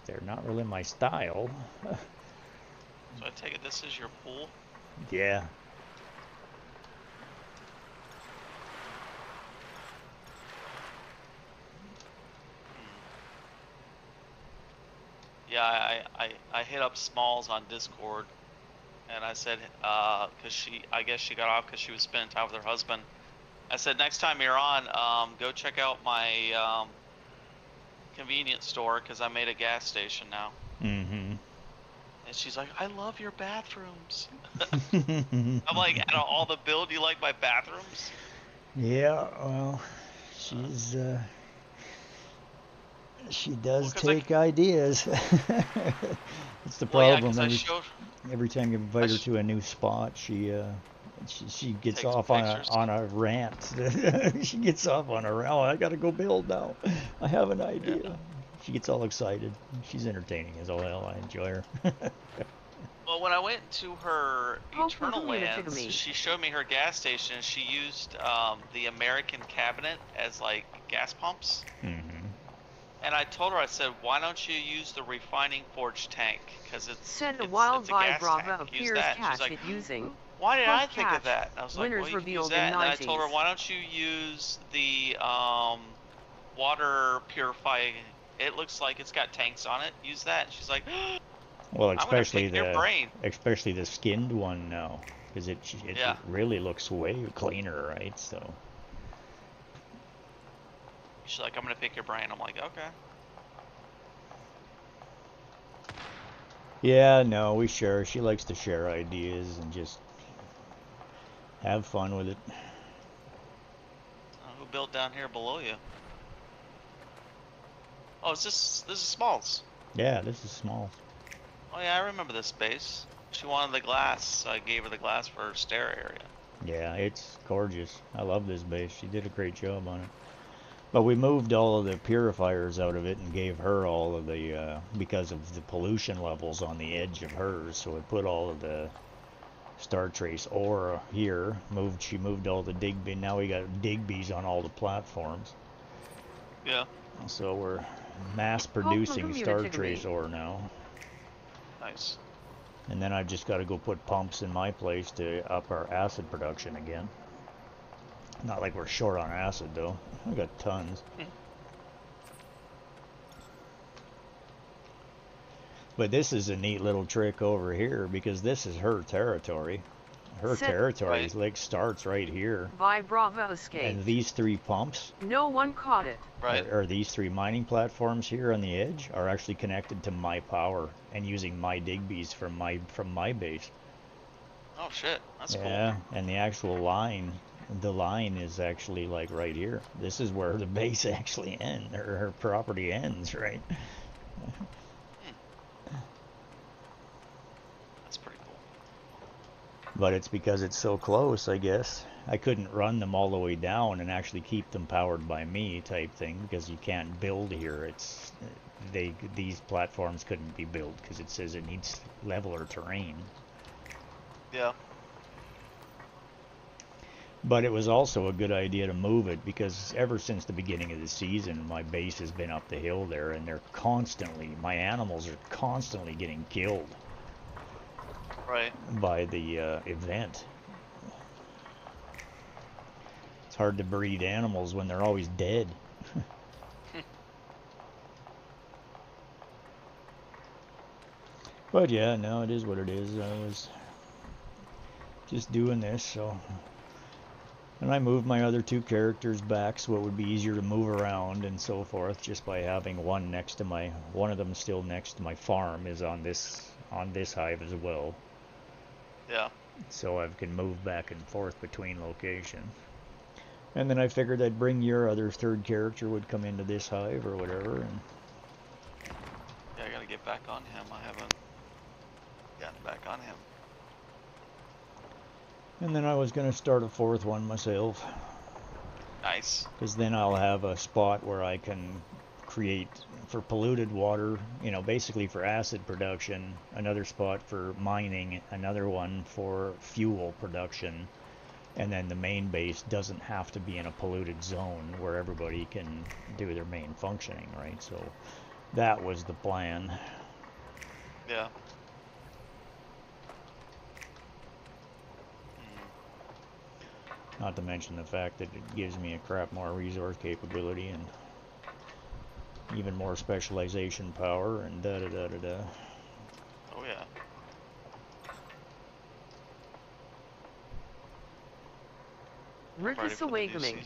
They're not really my style. So I take it this is your pool? Yeah. Yeah, I hit up Smalls on Discord, and I said, I guess she got off because she was spending time with her husband. I said, next time you're on, go check out my convenience store because I made a gas station now. Mm-hmm. And she's like, I love your bathrooms. I'm like, out of all the build, you like my bathrooms? Yeah, well, she does take ideas. It's the problem. Every time you invite her to a new spot, she gets off on a rant. She gets off on a rant. Oh, I gotta go build now. I have an idea. Yeah. She gets all excited. She's entertaining as all hell. I enjoy her. Well, when I went to her Eternal Lands, she showed me her gas station. She used the American cabinet as like gas pumps. Mm-hmm. And I told her, I said, why don't you use the refining forge tank? Because it's a wild gas Bravo tank. Use that. Cash She's like, using. Why did I think of that? And I was like, Winners well, you can use revealed that. in And then I 90s. told her, why don't you use the water purifying? It looks like it's got tanks on it. Use that. And she's like, well, especially the skinned one now, because it really looks way cleaner, right? So. She's like, I'm gonna pick your brain. I'm like, okay. Yeah, no, we share. She likes to share ideas and just have fun with it. Who built down here below you? Oh, this is Smalls. Yeah, this is Smalls. Oh yeah, I remember this space. She wanted the glass, so I gave her the glass for her stair area. Yeah, it's gorgeous. I love this base. She did a great job on it. But we moved all of the purifiers out of it and gave her all of the, because of the pollution levels on the edge of hers, so we put all of the Star Trace ore here. She moved all the Digby. Now we got Digby's on all the platforms. Yeah. So we're mass producing Star Trace ore now. Nice. And then I've just got to go put pumps in my place to up our acid production again. Not like we're short on acid, though. I got tons. But this is a neat little trick over here because this is her territory. Her territory starts right here. By Bravo Escape. And these 3 pumps. No one caught it. Right. Or these 3 mining platforms here on the edge are actually connected to my power and using my Digby's from my base. Oh shit, that's cool. Yeah, and the actual line the line is actually like right here. This is where the base actually ends, or her property ends, right? That's pretty cool. But it's because it's so close, I guess. I couldn't run them all the way down and actually keep them powered by me type thing, because you can't build here. It's these platforms couldn't be built because it says it needs leveler terrain. Yeah. But it was also a good idea to move it, because ever since the beginning of the season, my base has been up the hill there, and my animals are constantly getting killed. Right. By the event. It's hard to breed animals when they're always dead. But yeah, no, it is what it is. I was just doing this, so. And I moved my other two characters back so it would be easier to move around and so forth, just by having one next to one of them still next to my farm is on this hive as well. Yeah. So I can move back and forth between locations. And then I figured I'd bring your other third character would come into this hive or whatever. And yeah, I gotta get back on him. I haven't gotten back on him. And then I was going to start a fourth one myself. Nice. Because then I'll have a spot where I can create for polluted water, basically for acid production, another spot for mining, another one for fuel production, and then the main base doesn't have to be in a polluted zone where everybody can do their main functioning, right? So that was the plan. Yeah. Not to mention the fact that it gives me a crap more resource capability and even more specialization power and da-da-da-da-da. Oh yeah. Rickus Awakening.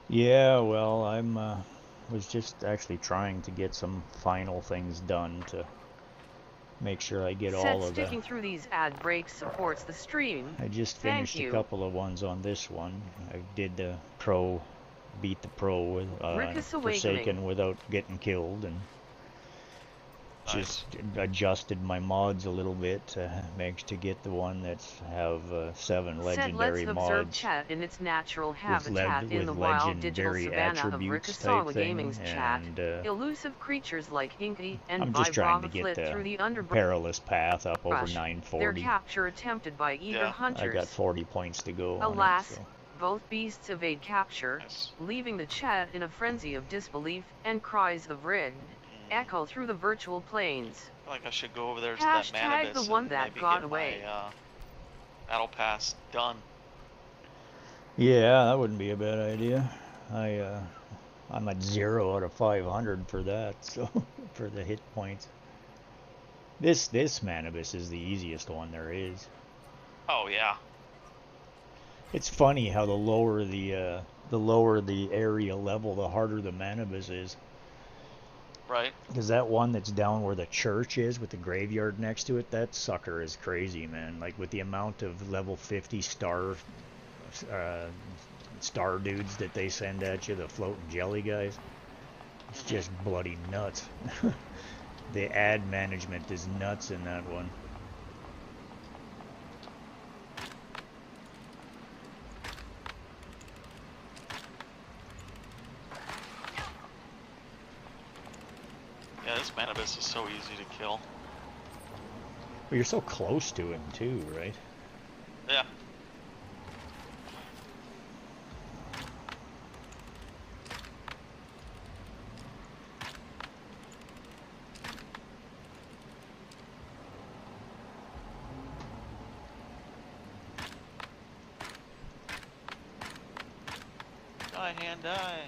Yeah, well, was just actually trying to get some final things done to make sure I get all of sticking through these ad breaks supports the stream. I just finished a couple of ones on this one. I did the pro, beat the pro with Forsaken without getting killed, and just adjusted my mods a little bit to get the one that's have 7 legendary let's mods. Observe chat in its natural habitat in the wild digital savannah of Rickasawa Gaming's chat. Elusive creatures like Inky and I'm just trying to get through the perilous path up over 940. Their capture attempted by eager hunters. I got 40 points to go. Alas, on it, so. Both beasts evade capture, leaving the chat in a frenzy of disbelief and cries of rid. Echo through the virtual planes. I feel like I should go over there to that Manibus the one that maybe got get away. my battle pass done. Yeah, that wouldn't be a bad idea. I'm at 0 out of 500 for that, so for the hit points. This Manibus is the easiest one there is. Oh yeah. It's funny how the lower the area level, the harder the Manibus is. Right. Because that one that's down where the church is with the graveyard next to it, that sucker is crazy, man. Like with the amount of level 50 star dudes that they send at you, the floating jelly guys, it's just bloody nuts. The ad management is nuts in that one. Yeah, this Manibus is so easy to kill. Well, you're so close to him too, right? Yeah. Die, hand, die.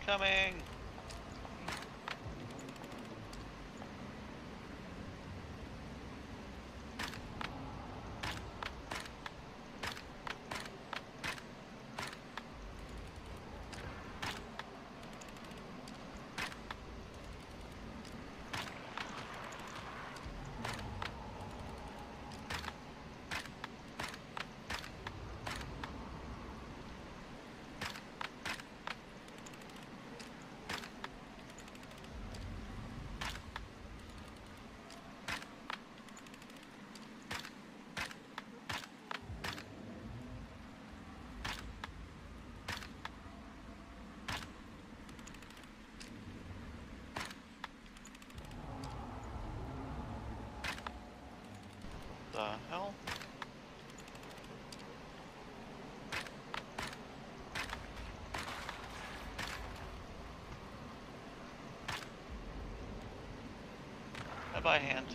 Incoming! The hell? Bye-bye, hand.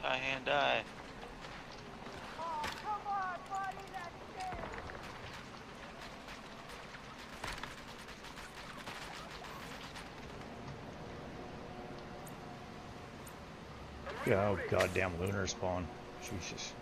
Die, hand, die. Oh, come on, buddy, that's it. Oh, goddamn lunar spawn. Jesus.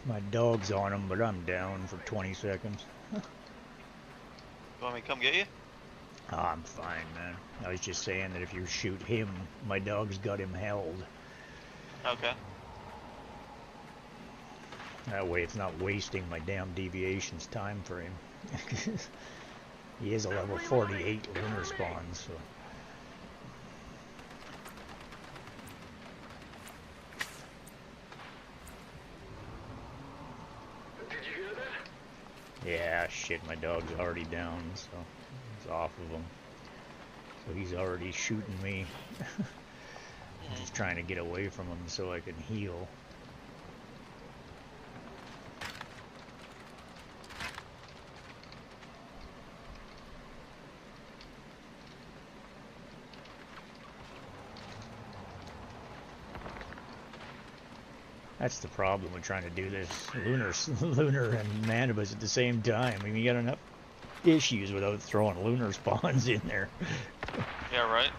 My dog's on him, but I'm down for 20 seconds. You want me to come get you? Oh, I'm fine, man. I was just saying that if you shoot him, my dog's got him held. Okay. That way it's not wasting my damn deviations time for him. He is a level 48 lunar spawn, so... Yeah, shit, my dog's already down, so he's off of him. So he's already shooting me. I'm just trying to get away from him so I can heal. That's the problem with trying to do this lunar and Manibus at the same time. I mean, you got enough issues without throwing lunar spawns in there. Yeah, right.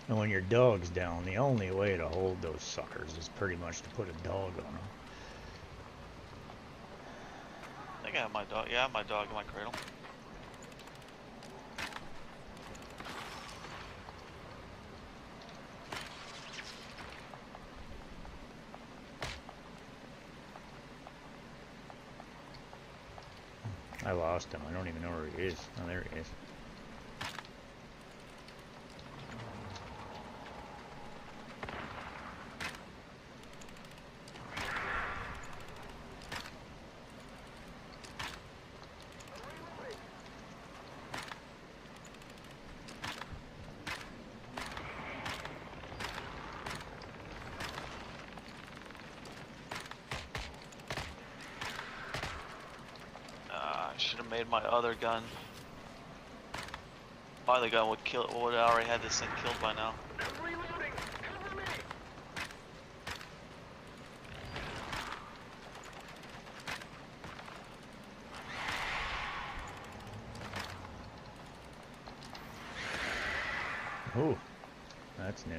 And when your dog's down, the only way to hold those suckers is pretty much to put a dog on them. I think I have my dog. Yeah, I have my dog in my cradle. I lost him. I don't even know where he is. Oh, there he is. Made my other gun. My other gun would kill. Would already had this thing killed by now. Ooh, that's new.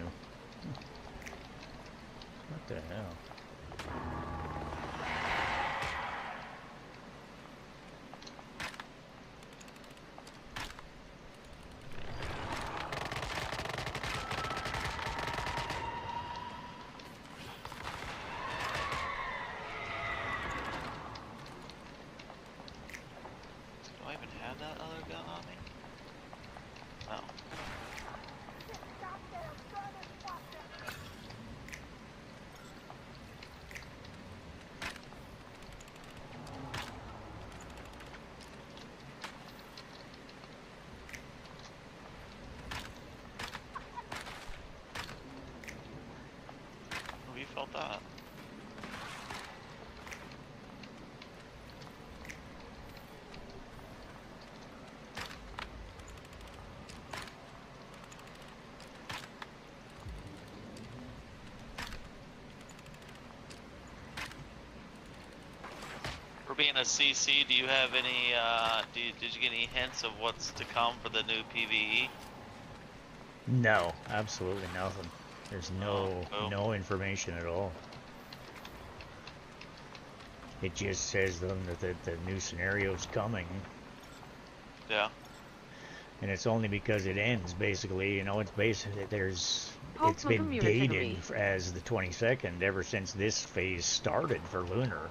What the hell? Do I even have that other gun on me? No. Have you felt that? For being a CC, do you have any, did you get any hints of what's to come for the new PvE? No, absolutely nothing. There's no Oh. no information at all. It just says them that the new scenario's coming, Yeah. and it's only because it ends basically. You know, it's basically it's Hopeful been community. dated as the 22nd ever since this phase started for Lunar.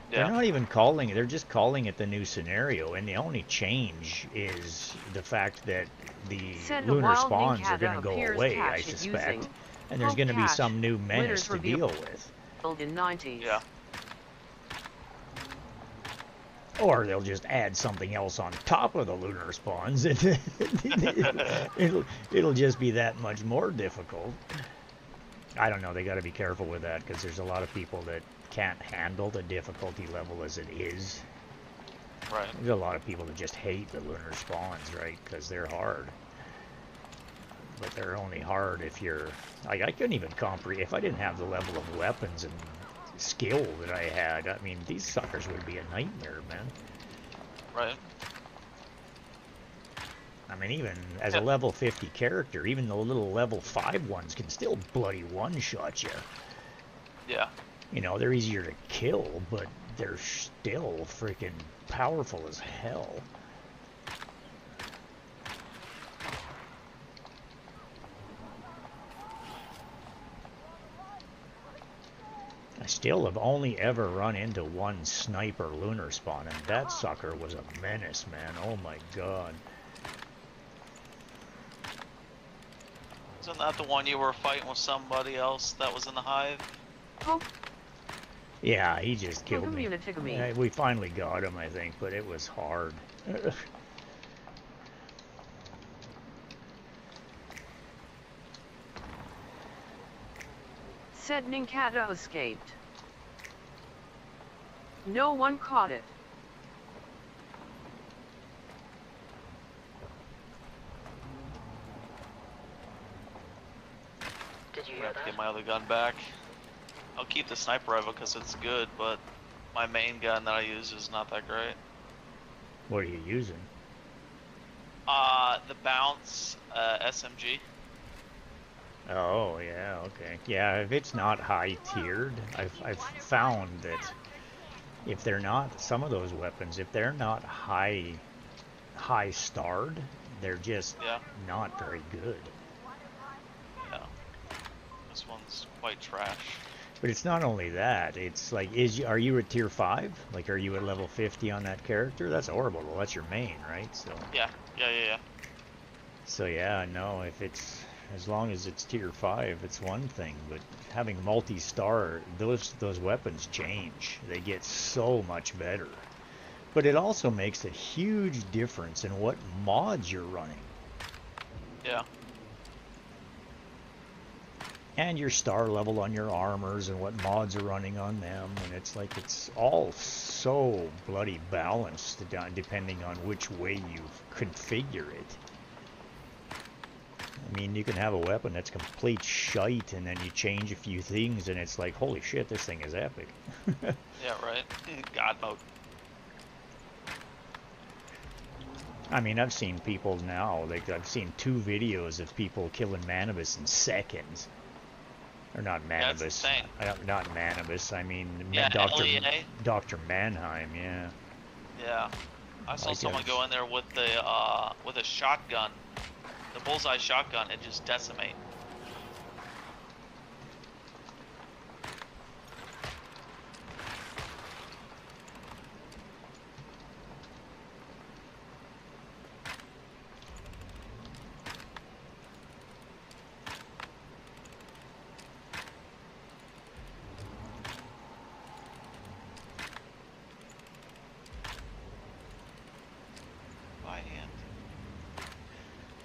They're Yeah. not even calling it, they're just calling it the new scenario, and the only change is the fact that the Send a lunar wild spawns are Ninkata going to go appears away, catch I it suspect, using and there's Hope going to be Catch. some new menace Winners to revealed. deal with. In 90s. Yeah. Or they'll just add something else on top of the lunar spawns, and it'll just be that much more difficult. I don't know, they got to be careful with that, because there's a lot of people that can't handle the difficulty level as it is. Right. There's a lot of people that just hate the lunar spawns, right? Because they're hard. But they're only hard if you're... Like, I couldn't even comprehend... If I didn't have the level of weapons and skill that I had, I mean, these suckers would be a nightmare, man. Right. I mean, even as a level 50 character, even the little level 5 ones can still bloody one-shot you. Yeah. You know, they're easier to kill, but they're still freaking powerful as hell. I still have only ever run into one sniper lunar spawn, and that sucker was a menace, man. Oh my god. Isn't that the one you were fighting with somebody else that was in the hive? Oh, Yeah, he just killed me. community. Yeah, we finally got him, I think, but it was hard. Said Ninkata escaped. No one caught it. Did you I hear have to that? get my other gun back. I'll keep the sniper rifle because it's good, but my main gun that I use is not that great. What are you using? The bounce SMG. Oh, yeah, okay. Yeah, if it's not high tiered, I've found that if they're not, some of those weapons, if they're not high starred, they're just not very good. Yeah. This one's quite trash. But it's not only that, it's like, are you at tier 5? Like, are you at level 50 on that character? That's horrible. Well, that's your main, right? So. Yeah. So yeah, no, if it's, as long as it's tier 5, it's one thing, but having multi-star, those weapons change. They get so much better. But it also makes a huge difference in what mods you're running. Yeah. And your star level on your armors and what mods are running on them, and it's like, it's all so bloody balanced depending on which way you configure it. I mean, you can have a weapon that's complete shite, and then you change a few things, and it's like, holy shit, this thing is epic. Yeah, right. God mode. I mean, I've seen people now, like, I've seen 2 videos of people killing Manibus in seconds. Or not Manibus. That's insane. Not Manibus, I mean, Yeah, LEA. Dr. Mannheim, yeah. Yeah. I saw Like, someone go in there with a shotgun, the bullseye shotgun, and just decimate.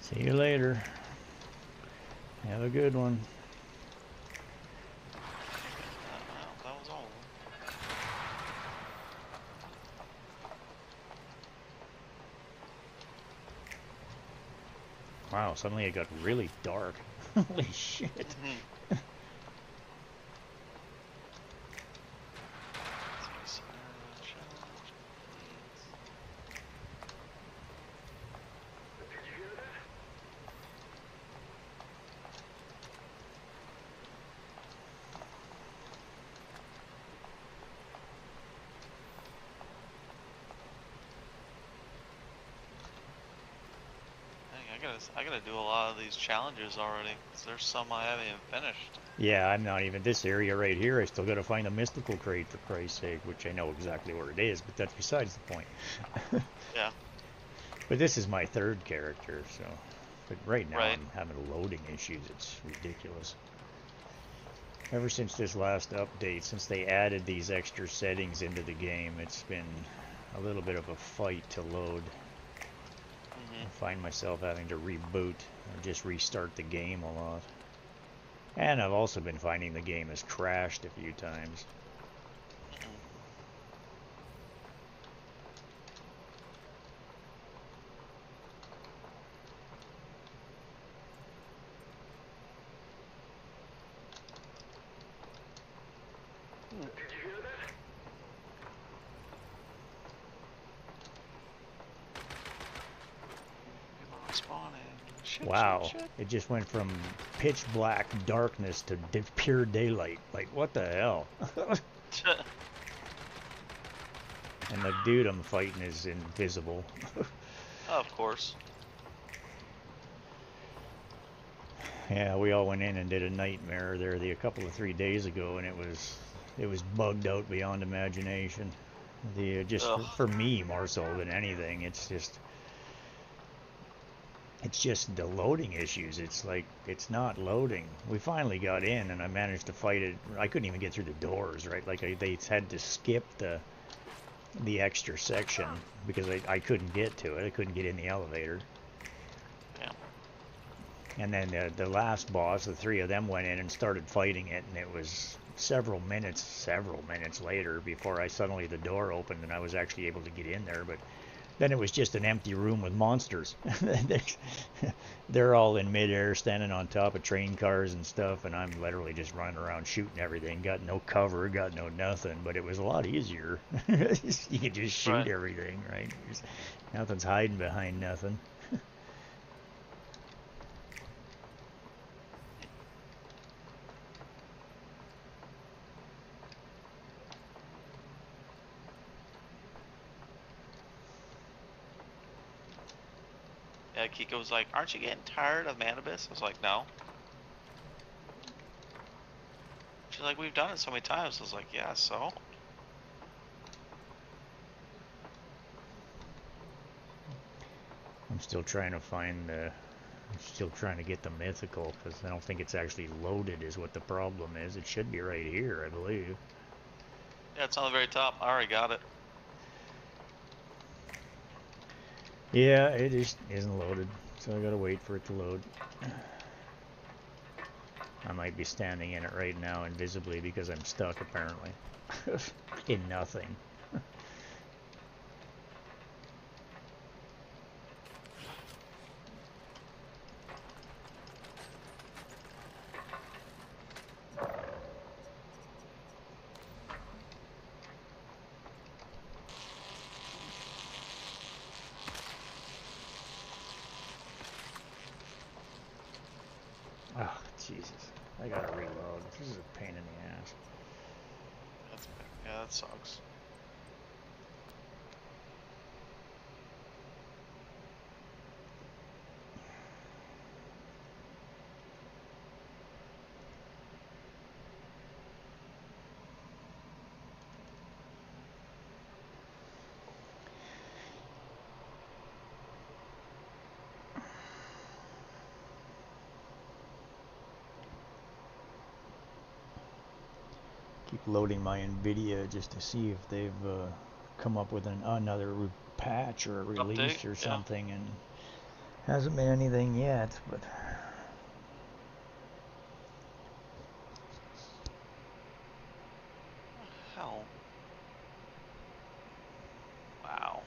See you later. Have a good one. That was all. Wow, suddenly it got really dark. Holy shit. I gotta do a lot of these challenges already, 'cause there's some I haven't even finished. Yeah, I'm not even this area right here. I still gotta find a mystical crate, for Christ's sake, which I know exactly where it is, but that's besides the point. Yeah. But this is my 3rd character, so... But right now Right. I'm having loading issues. It's ridiculous. Ever since this last update, since they added these extra settings into the game, it's been a little bit of a fight to load. I find myself having to reboot or just restart the game a lot. And I've also been finding the game has crashed a few times. Wow, it just went from pitch black darkness to pure daylight. Like, what the hell? And the dude I'm fighting is invisible. Of course. Yeah, we all went in and did a nightmare there a couple of 3 days ago, and it was bugged out beyond imagination. For me more so than anything, it's just the loading issues. It's like, it's not loading. We finally got in and I managed to fight it. I couldn't even get through the doors, right? Like, they had to skip the extra section because I couldn't get to it. I couldn't get in the elevator. Yeah. And then the last boss, the 3 of them went in and started fighting it, and it was several minutes later before the door opened and I was actually able to get in there. But then it was just an empty room with monsters. They're all in midair, standing on top of train cars and stuff, and I'm literally just running around shooting everything. Got no cover, got no nothing, but it was a lot easier. You could just shoot everything, right? Nothing's hiding behind nothing. Yeah, Kiko was like, "Aren't you getting tired of Manibus?" I was like, "No." She's like, "We've done it so many times." I was like, "Yeah, so?" I'm still trying to get the mythical, because I don't think it's actually loaded is what the problem is. It should be right here, I believe. Yeah, it's on the very top. I already got it. Yeah, it just isn't loaded, so I gotta wait for it to load. I might be standing in it right now invisibly because I'm stuck, apparently. In nothing. Jesus, I gotta reload. This is a pain in the ass. Yeah, that sucks. Keep loading my NVIDIA just to see if they've come up with another patch or a release update, or something, and hasn't been anything yet, but Hell. Wow.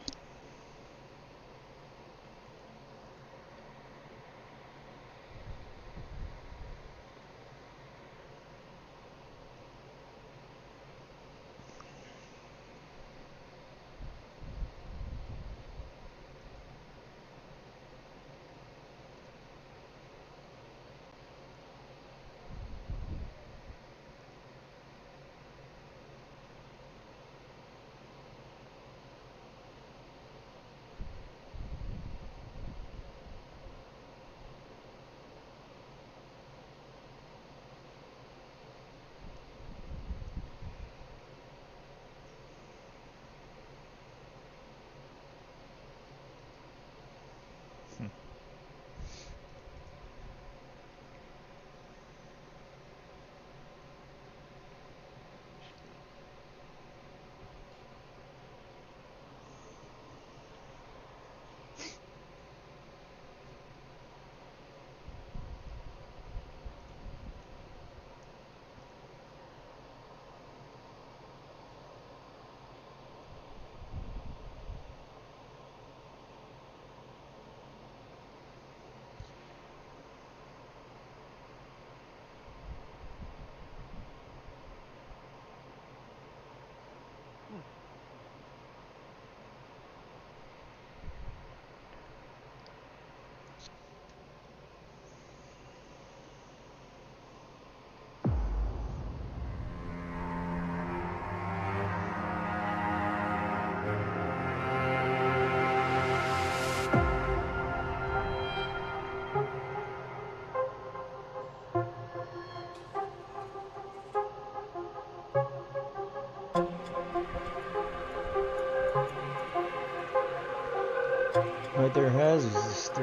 but there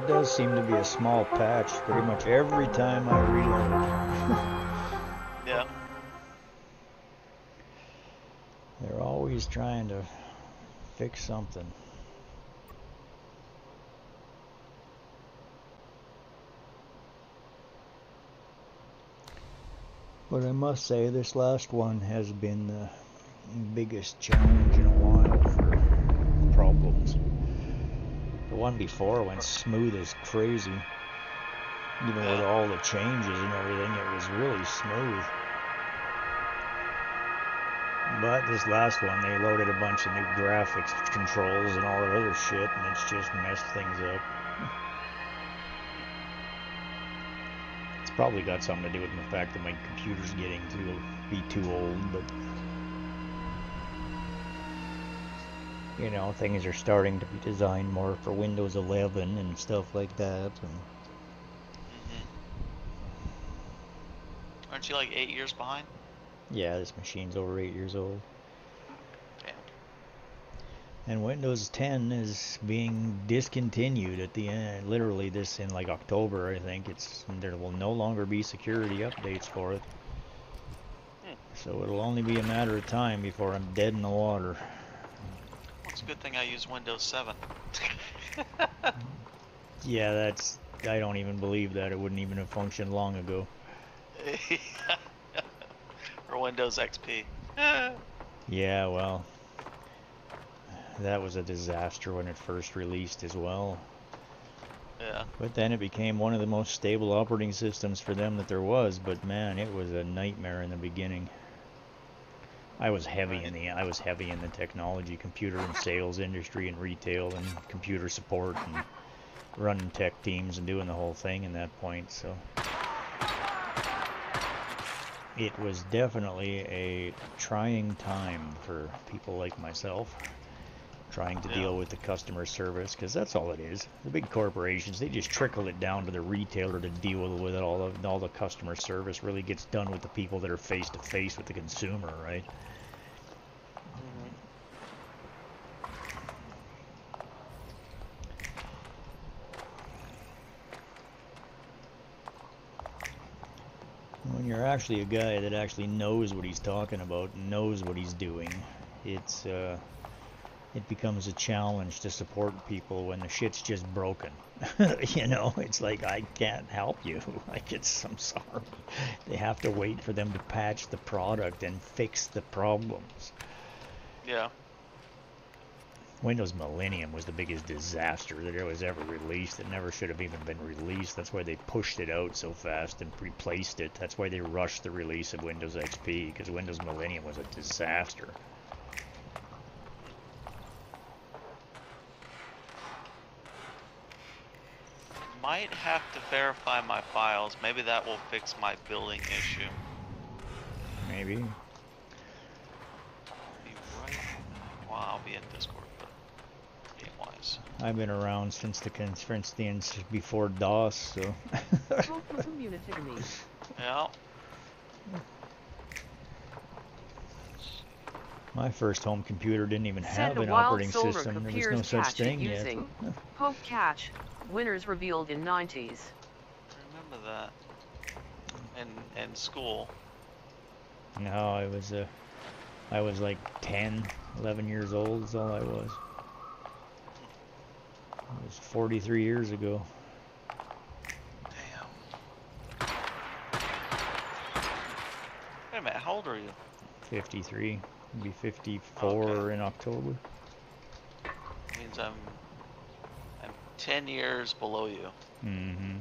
does seem to be a small patch pretty much every time I reload. Yeah. They're always trying to fix something. But I must say, this last one has been the biggest challenge in a while for problems. The one before went smooth as crazy. Even with all the changes and everything, it was really smooth. But this last one, they loaded a bunch of new graphics controls and all that other shit, and it's just messed things up. It's probably got something to do with the fact that my computer's getting to be too old, but you know, things are starting to be designed more for Windows 11 and stuff like that. And Aren't you like 8 years behind? yeah, this machine's over 8 years old. Damn. And Windows 10 is being discontinued at the end, literally this in like October, I think. There will no longer be security updates for it. So it'll only be a matter of time before I'm dead in the water. Well, it's a good thing I use Windows 7. Yeah, I don't even believe that. It wouldn't even have functioned long ago. Or Windows XP. Yeah, well, that was a disaster when it first released as well. Yeah. But then it became one of the most stable operating systems for them that there was. But man, it was a nightmare in the beginning. I was heavy in the technology, computer and sales industry and retail and computer support and running tech teams and doing the whole thing in that point. So it was definitely a trying time for people like myself, trying to deal with the customer service, because that's all it is. The big corporations, they just trickle it down to the retailer to deal with it. All the customer service really gets done with the people that are face to face with the consumer, right? When you're actually a guy that actually knows what he's talking about, knows what he's doing, it becomes a challenge to support people when the shit's just broken. You know, it's like, I can't help you. Like, I'm sorry. They have to wait for them to patch the product and fix the problems. Yeah. Windows Millennium was the biggest disaster that was ever released. It never should have even been released. That's why they pushed it out so fast and replaced it. That's why they rushed the release of Windows XP, because Windows Millennium was a disaster. Might have to verify my files. Maybe that will fix my building issue. Maybe. Be right. Well, I'll be in Discord, but game-wise. I've been around since before DOS, so. Yeah. My first home computer didn't even have an operating system. There was no such thing yet. Poke catch. Winners revealed in 90s. I remember that. In school. No, I was like 10, 11 years old is all I was. It was 43 years ago. Damn. Wait a minute, how old are you? 53. I'll be 54 in October. Means I'm 10 years below you. Mm-hmm.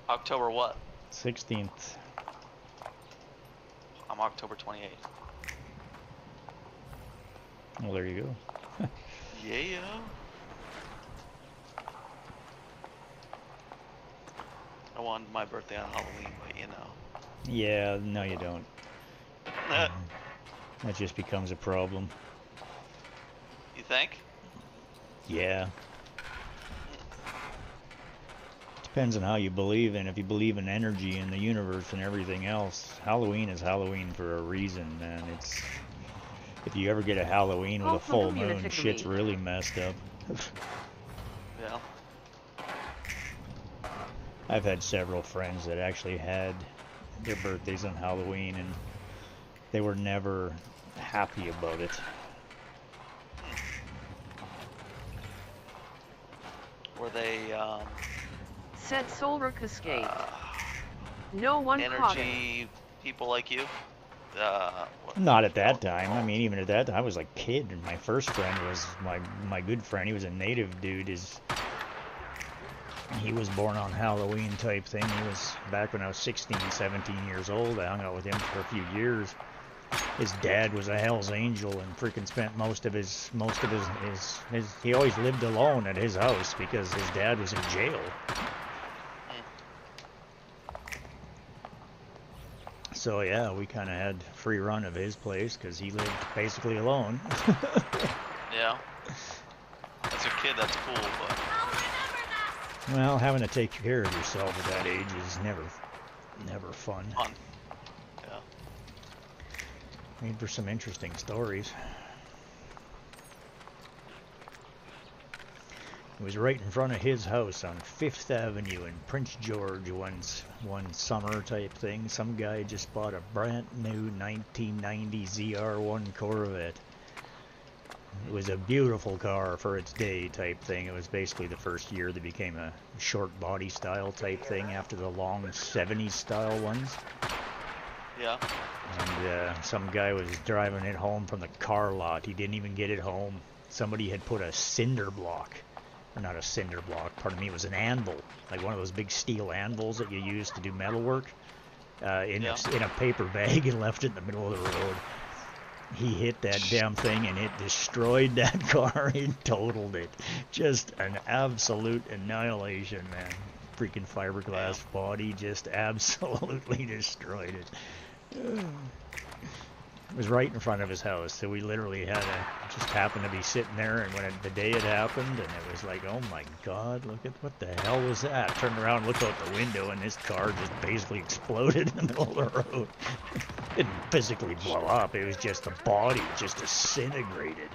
October what? 16th. I'm October 28th. Well, there you go. Yeah. I wanted my birthday on Halloween, but you know. Yeah, no you don't. That just becomes a problem. You think? Yeah. Depends on how you believe in. If you believe in energy and the universe and everything else, Halloween is Halloween for a reason, man. It's if you ever get a Halloween with a full moon, shit's really messed up. Yeah. I've had several friends that actually had their birthdays on Halloween, and they were never happy about it. Were they, Said Solar Cascade. No one caught it. energy people like you? Not at that time. I mean, even at that time, I was like a kid, and my first friend was my good friend. He was a native dude. He was born on Halloween type thing. He was back when I was 16, 17 years old. I hung out with him for a few years. His dad was a Hell's Angel and freaking spent most of his he always lived alone at his house because his dad was in jail. So yeah, we kind of had free run of his place because he lived basically alone. Yeah. As a kid, that's cool, but... Well, having to take care of yourself at that age is never fun. Yeah. Made for some interesting stories. It was right in front of his house on 5th Avenue in Prince George one summer type thing. Some guy just bought a brand new 1990 ZR1 Corvette. It was a beautiful car for its day type thing. It was basically the first year that became a short body style type thing after the long 70s style ones. Yeah. And some guy was driving it home from the car lot. He didn't even get it home. Somebody had put a cinder block, or not a cinder block, pardon me, it was an anvil, like one of those big steel anvils that you use to do metal work, in a paper bag and left it in the middle of the road. He hit that damn thing and it destroyed that car. It totaled it. Just an absolute annihilation, man. freaking fiberglass body just absolutely destroyed it. It was right in front of his house, so we literally had just happened to be sitting there, and when the day had happened, and it was like, oh my god, look at what the hell was that? Turned around, looked out the window, and this car just basically exploded in the middle of the road. It didn't physically blow up, it was just the body just disintegrated.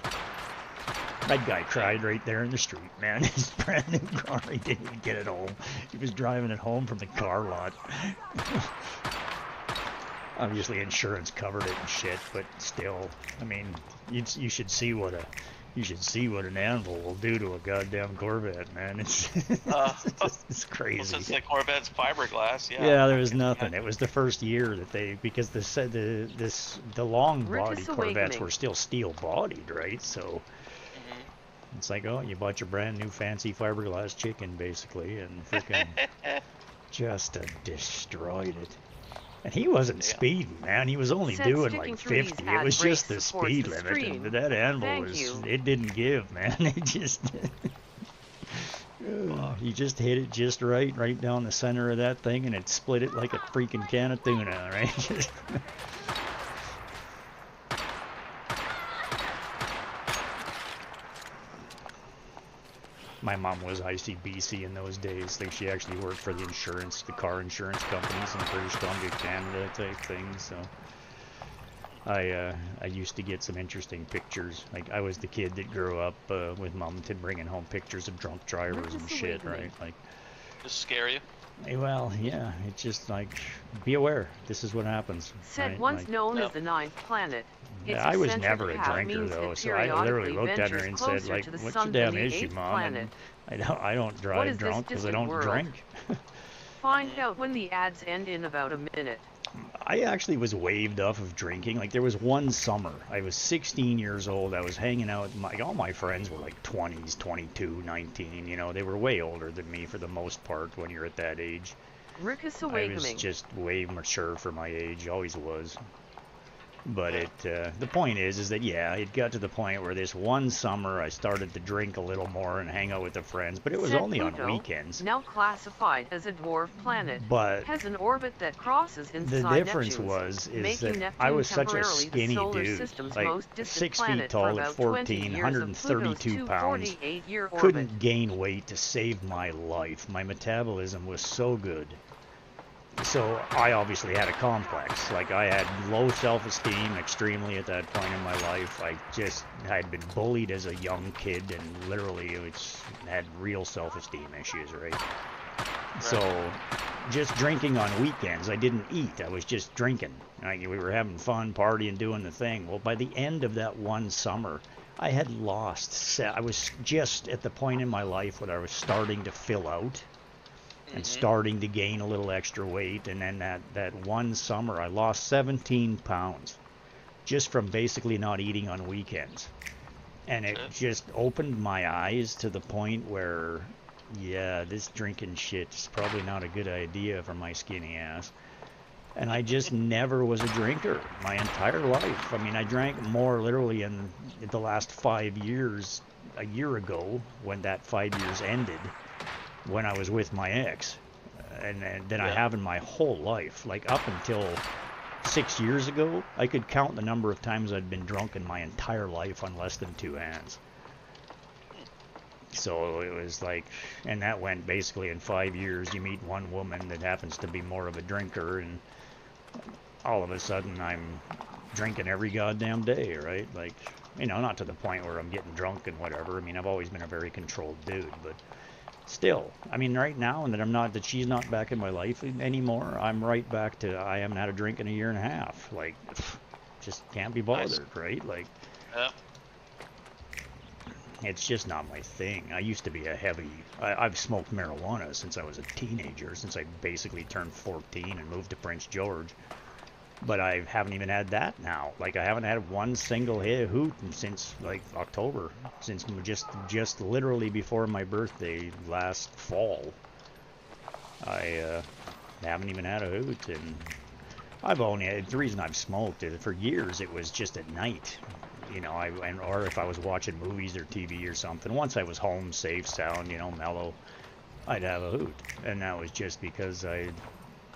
That guy cried right there in the street, man. His brand new car, he didn't even get it home. He was driving it home from the car lot. Obviously, insurance covered it and shit, but still, I mean, you should see what an anvil will do to a goddamn Corvette, man. It's it's crazy. Well, since the Corvette's fiberglass, yeah. Yeah, there was nothing. It was the first year that because the long body Corvettes were still steel bodied, right? So it's like, oh, you bought your brand new fancy fiberglass chicken, basically, and freaking just destroyed it. And he wasn't speeding, man. He was only doing like 50. It was just the speed limit. And that anvil it didn't give, man. It just, he just hit it just right down the center of that thing, and it split it like a freaking can of tuna, right? My mom was ICBC in those days. Like, she actually worked for the car insurance companies in British Columbia, Canada type things. So I used to get some interesting pictures. Like, I was the kid that grew up with mom bringing home pictures of drunk drivers and shit, right? Like, just scare you? Well, yeah. It's just like, be aware. This is what happens. Said right? once known as the ninth planet. Yeah, I was never a drinker though, so I literally looked at her and said, like, what's your damn issue, Mom? And I don't drive drunk because I don't drink. Find out when the ads end in about a minute. I actually was waved off of drinking. Like, there was one summer, I was 16 years old, I was hanging out, all my friends were like 20s, 22, 19, you know, they were way older than me for the most part when you're at that age. Rickus I was just way mature for my age, always was. But the point is that, yeah, it got to the point where this one summer I started to drink a little more and hang out with the friends, but it was only on weekends. Now classified as a dwarf planet, but has an orbit that crosses inside the difference is that I was such a skinny dude, like 6 feet tall at 14, 132 pounds, couldn't gain weight to save my life. My metabolism was so good. So I obviously had a complex. Like, I had low self-esteem extremely at that point in my life. I had been bullied as a young kid, and literally had real self-esteem issues, right? So just drinking on weekends, I didn't eat. I was just drinking. Like, we were having fun, partying, doing the thing. Well, by the end of that one summer, I had lost. I was just at the point in my life where I was starting to fill out. And starting to gain a little extra weight, and then that one summer I lost 17 pounds just from basically not eating on weekends. And it just opened my eyes to the point where, yeah, this drinking shit is probably not a good idea for my skinny ass. And I just never was a drinker my entire life. I mean, I drank more literally in the last 5 years, a year ago when that 5 years ended, when I was with my ex, and then I have in my whole life. Like, up until 6 years ago, I could count the number of times I'd been drunk in my entire life on less than 2 hands. So it was like, and that went basically in 5 years. You meet one woman that happens to be more of a drinker, and all of a sudden I'm drinking every goddamn day, right? Like, you know, not to the point where I'm getting drunk and whatever. I mean, I've always been a very controlled dude, but still, I mean, right now, and that she's not back in my life anymore, I'm right back to, I haven't had a drink in a year and a half. Like, just can't be bothered, right? Like, it's just not my thing. I used to be I've smoked marijuana since I was a teenager, since I basically turned 14 and moved to Prince George. But I haven't even had that now. Like, I haven't had one single hoot since, like, October. Since just literally before my birthday last fall. I haven't even had a hoot. And the reason I've smoked is for years it was just at night. You know, or if I was watching movies or TV or something. Once I was home, safe, sound, you know, mellow. I'd have a hoot. And that was just because I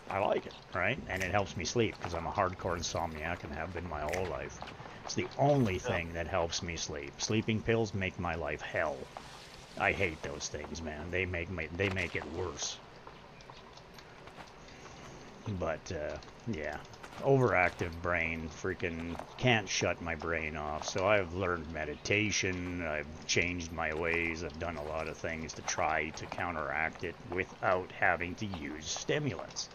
like it, right? And it helps me sleep because I'm a hardcore insomniac and have been my whole life. It's the only thing that helps me sleep. Sleeping pills make my life hell. I hate those things, man. They make it worse. But yeah, overactive brain, freaking can't shut my brain off. So I've learned meditation, I've changed my ways, I've done a lot of things to try to counteract it without having to use stimulants.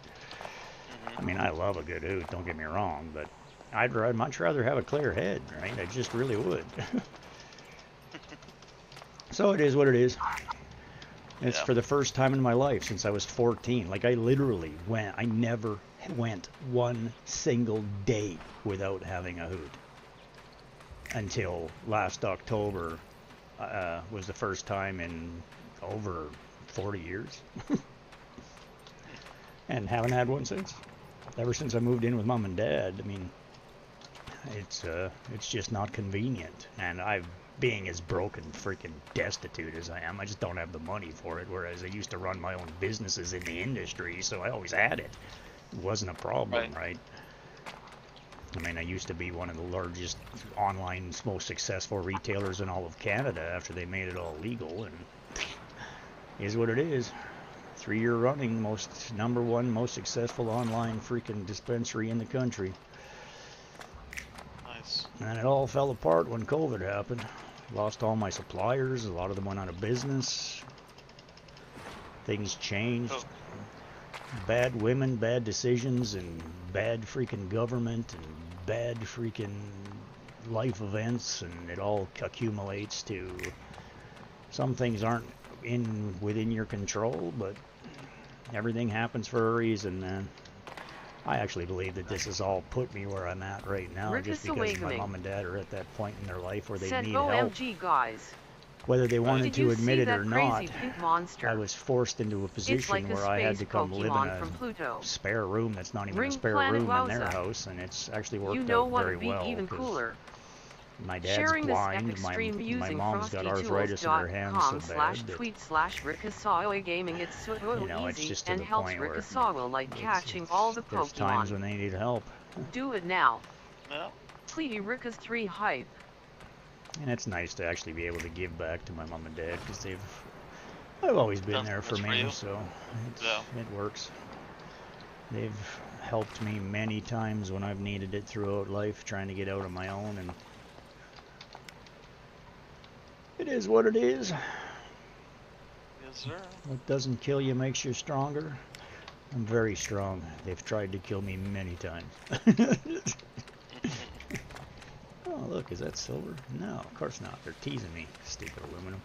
I mean, I love a good hoot, don't get me wrong, but I'd much rather have a clear head, right? I just really would. So it is what it is. It's for the first time in my life since I was 14. Like, I literally I never went one single day without having a hoot. Until last October was the first time in over 40 years. And haven't had one since. Ever since I moved in with Mom and Dad. I mean, it's just not convenient. And being as broken, freaking destitute as I am, I just don't have the money for it, whereas I used to run my own businesses in the industry, so I always had it. It wasn't a problem, right? I mean, I used to be one of the largest online, most successful retailers in all of Canada after they made it all legal, and is what it is. 3-year running, number one most successful online freaking dispensary in the country. Nice. And it all fell apart when COVID happened. Lost all my suppliers. A lot of them went out of business. Things changed. Oh. Bad women, bad decisions, and bad freaking government, and bad freaking life events, and it all accumulates to some things aren't within your control, but everything happens for a reason, man. I actually believe that this has all put me where I'm at right now, just because my mom and dad are at that point in their life where they need help. OMG, guys. Whether they wanted to admit it or not, monster? I was forced into a position where I had to come live in a spare room that's not even a spare room in their house, and it's actually worked out very well. Even cooler. My dad's blind, my mom's got arthritis in her hands so bad that, gaming, it's so you know, it's just to and the helps point where Rikasawa like catching all the there's Pokemon. times when they need help. Do it now. No. Please, Rika's 3 hype. And it's nice to actually be able to give back to my mom and dad, because I've always been there for me, so it works. They've helped me many times when I've needed it throughout life, trying to get out on my own, and it is what it is. Yes, sir. What doesn't kill you makes you stronger. I'm very strong. They've tried to kill me many times. Oh, look, is that silver? No, of course not. They're teasing me. Stupid aluminum.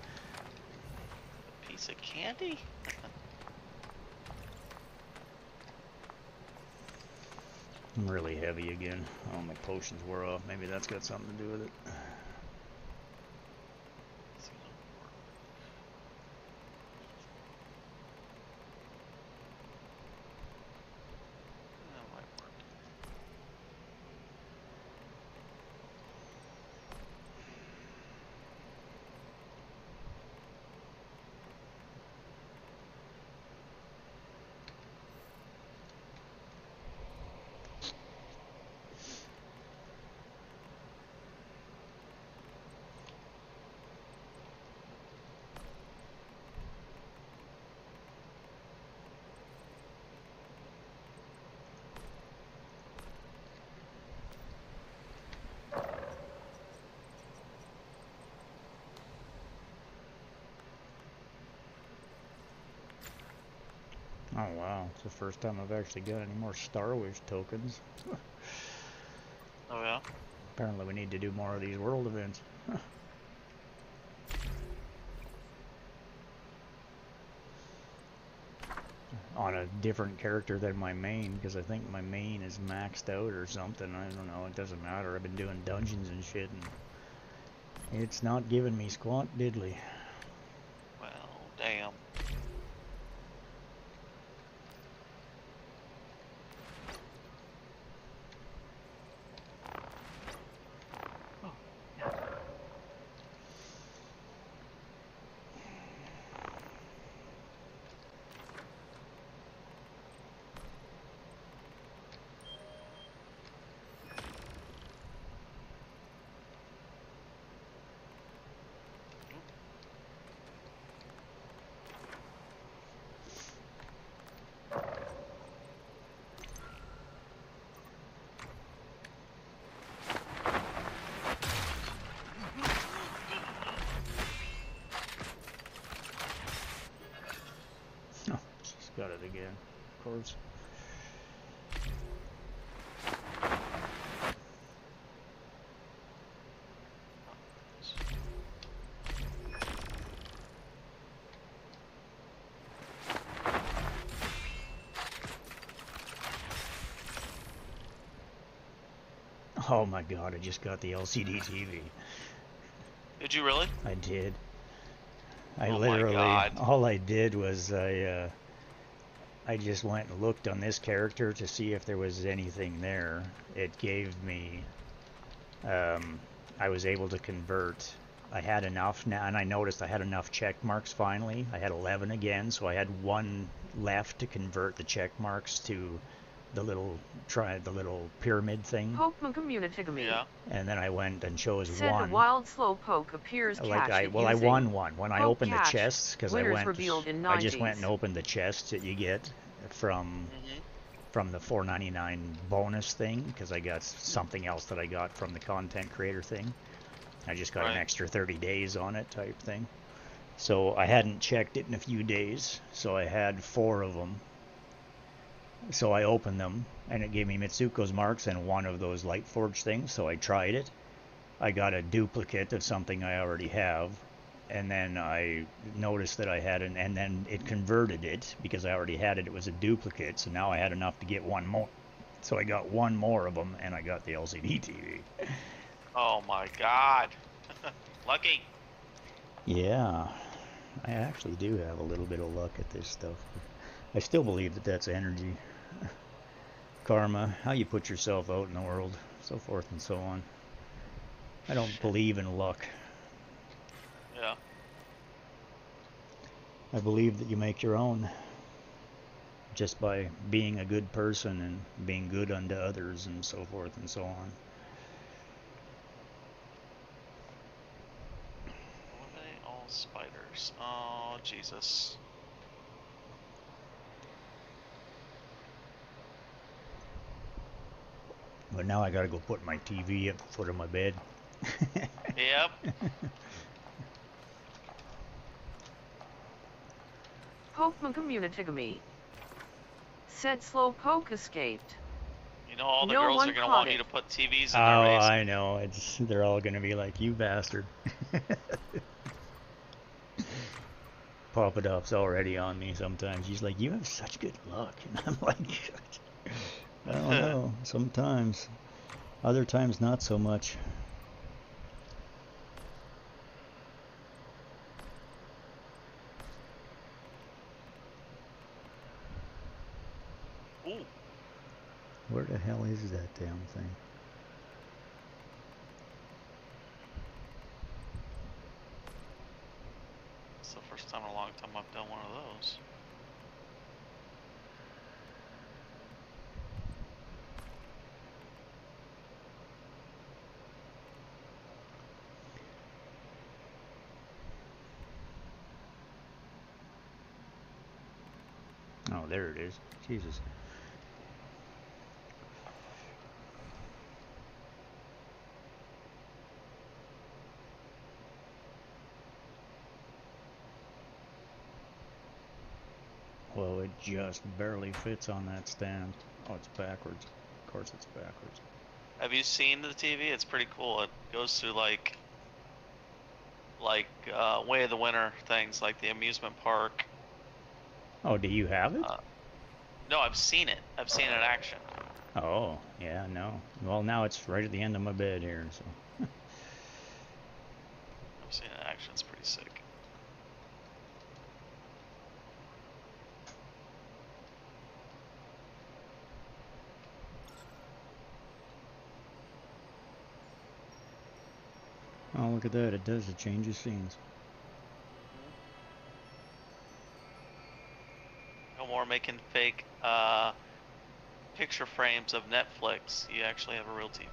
A piece of candy? I'm really heavy again. Oh, my potions wore off. Maybe that's got something to do with it. Oh wow, it's the first time I've actually got any more Star Wish tokens. Oh yeah? Apparently we need to do more of these world events. On a different character than my main, because I think my main is maxed out or something. I don't know, it doesn't matter. I've been doing dungeons and shit, and it's not giving me squat diddly. Well, damn. Just got it again, of course. Oh my god, I just got the LCD TV. Did you really? I did. I Oh literally, my God. all I did was I just went and looked on this character to see if there was anything there. It gave me, I was able to convert. I had enough now, and I noticed I had enough check marks finally. I had 11 again, so I had one left to convert the check marks to the little pyramid thing. Pokemon community to me. Yeah. And then I went and chose Said one. a wild slowpoke appears Like catch I won one when I opened the chests, because I just went and opened the chests that you get from the $4.99 bonus thing, because I got something else that I got from the content creator thing. I just got an extra 30 days on it type thing. So I hadn't checked it in a few days, so I had 4 of them. So I opened them, and it gave me Mitsuko's marks and one of those light forge things, so I tried it. I got a duplicate of something I already have, and then I noticed that I had and then it converted it, because I already had it, it was a duplicate, so now I had enough to get one more. So I got one more of them, and I got the LCD TV. Oh my god. Lucky. Yeah, I actually do have a little bit of luck at this stuff. I still believe that that's energy. Karma, how you put yourself out in the world, so forth and so on. I don't believe in luck. Yeah. I believe that you make your own, just by being a good person and being good unto others and so forth and so on. Eliminate all spiders. Oh, Jesus. But now I gotta go put my TV at the foot of my bed. Yep. Pokemon community to me. Said slowpoke escaped. You know all the No girls one are gonna caught want it. you to put TVs in Oh, their race. I know. They're all gonna be like, you bastard. Papa Dop's already on me sometimes. He's like, you have such good luck. And I'm like, I don't know. Sometimes. Other times, not so much. Ooh. Where the hell is that damn thing? It's the first time in a long time I've done one of those. Oh, there it is. Jesus. Well, it just barely fits on that stand. Oh, it's backwards. Of course it's backwards. Have you seen the TV? It's pretty cool. It goes through like Way of the Winter things, like the amusement park. Oh, do you have it? No, I've seen it. I've seen it in action. Oh, yeah, no. Well, now it's right at the end of my bed here, so. I've seen it in action. It's pretty sick. Oh, look at that. It does. It changes scenes. No more making fake picture frames of Netflix. You actually have a real TV.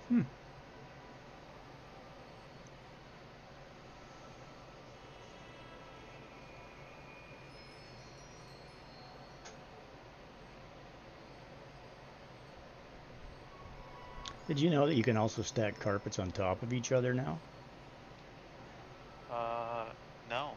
Hmm. Did you know that you can also stack carpets on top of each other now? No.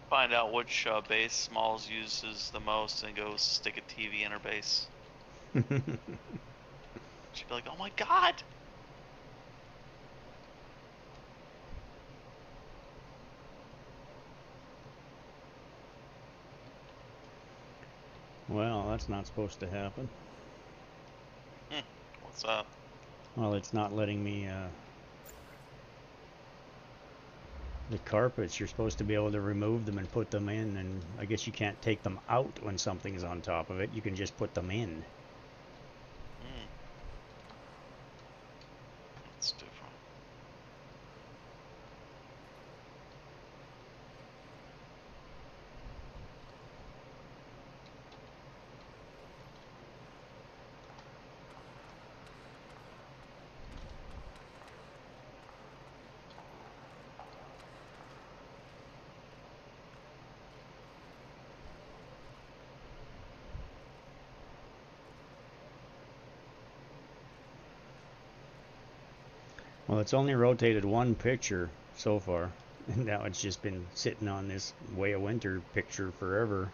Find out which base Smalls uses the most and go stick a TV in her base. She'd be like, oh my god! Well, that's not supposed to happen. What's up? Well, it's not letting me, the carpets, you're supposed to be able to remove them and put them in, and I guess you can't take them out when something's on top of it. You can just put them in. That's different. Well, it's only rotated one picture so far, and now it's just been sitting on this Way of Winter picture forever.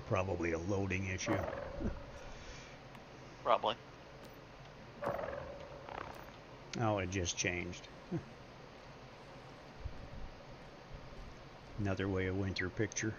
Probably a loading issue. Probably. Oh, it just changed. Another Way of Winter picture.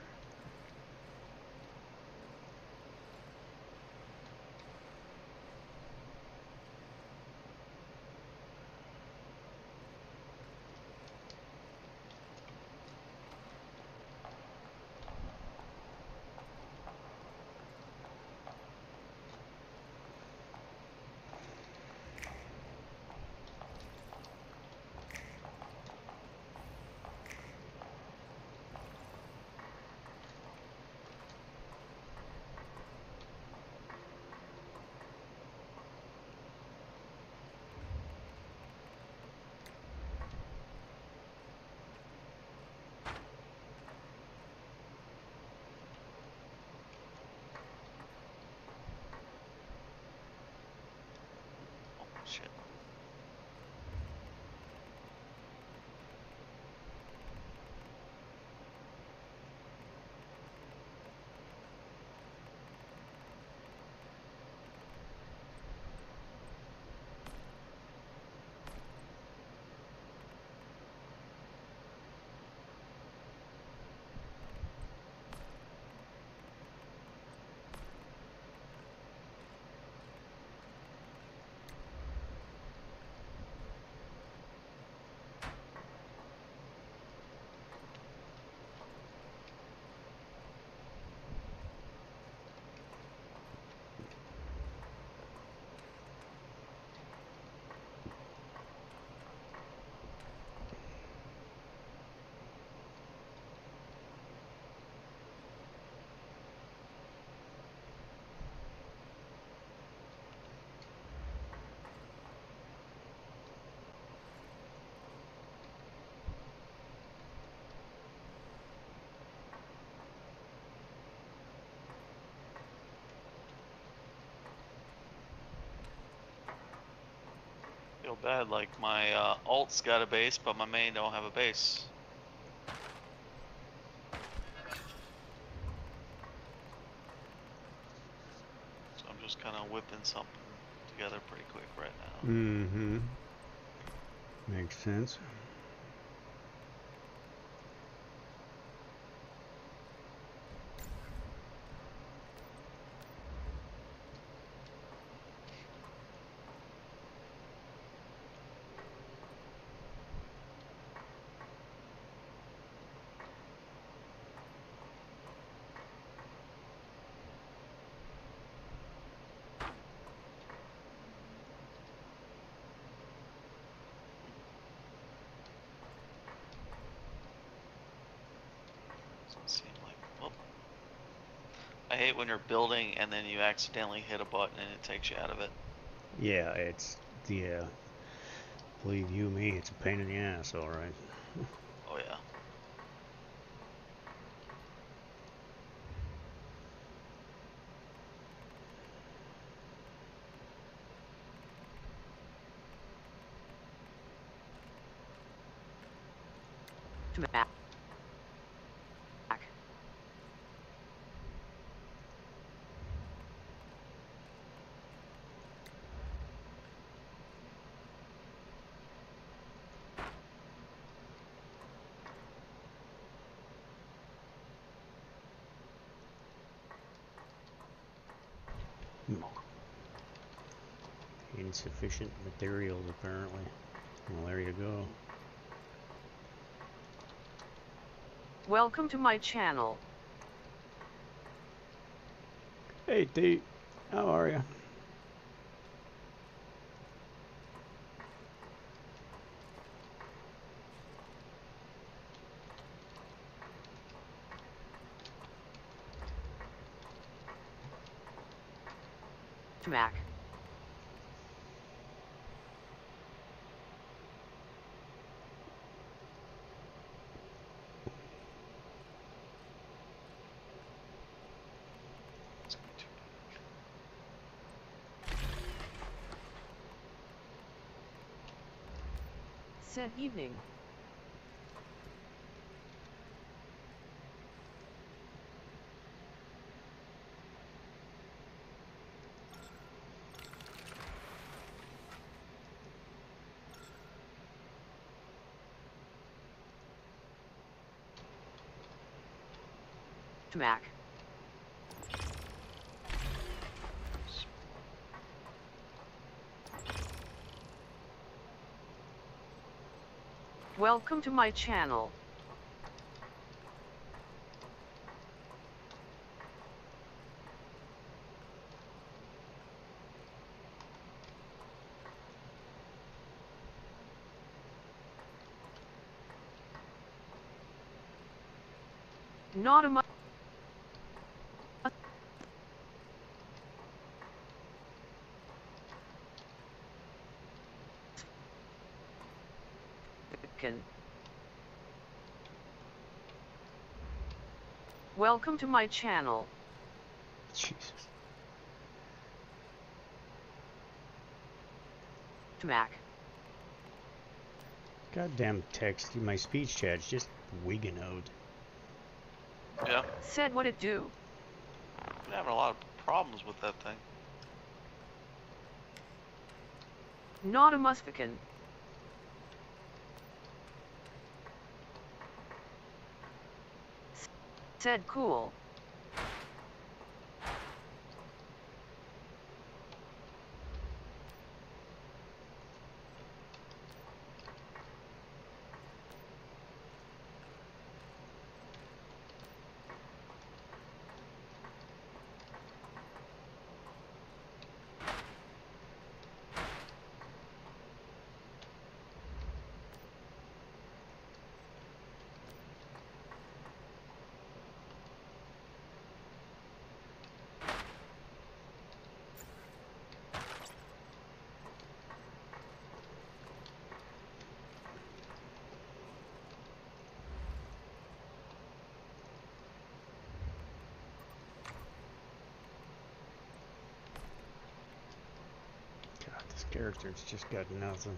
Shit. Feel bad, like my alt's got a base, but my main don't have a base. So I'm just kind of whipping something together pretty quick right now. Mm-hmm. Makes sense. Doesn't seem like. Well, I hate when you're building and then you accidentally hit a button and it takes you out of it. Yeah, it's, yeah. Believe you me, it's a pain in the ass, alright. Oh yeah. Tmac. Insufficient materials, apparently. Well, there you go. Welcome to my channel. Hey, T. How are you? Tmac. Said evening. Tmac. Welcome to my channel. Not a mu- Welcome to my channel. Jesus. Tmac. Goddamn text. My speech chat's just wigging out. Yeah. Said what it do. Been having a lot of problems with that thing. Not a muspican. Said cool. God, this character's just got nothing.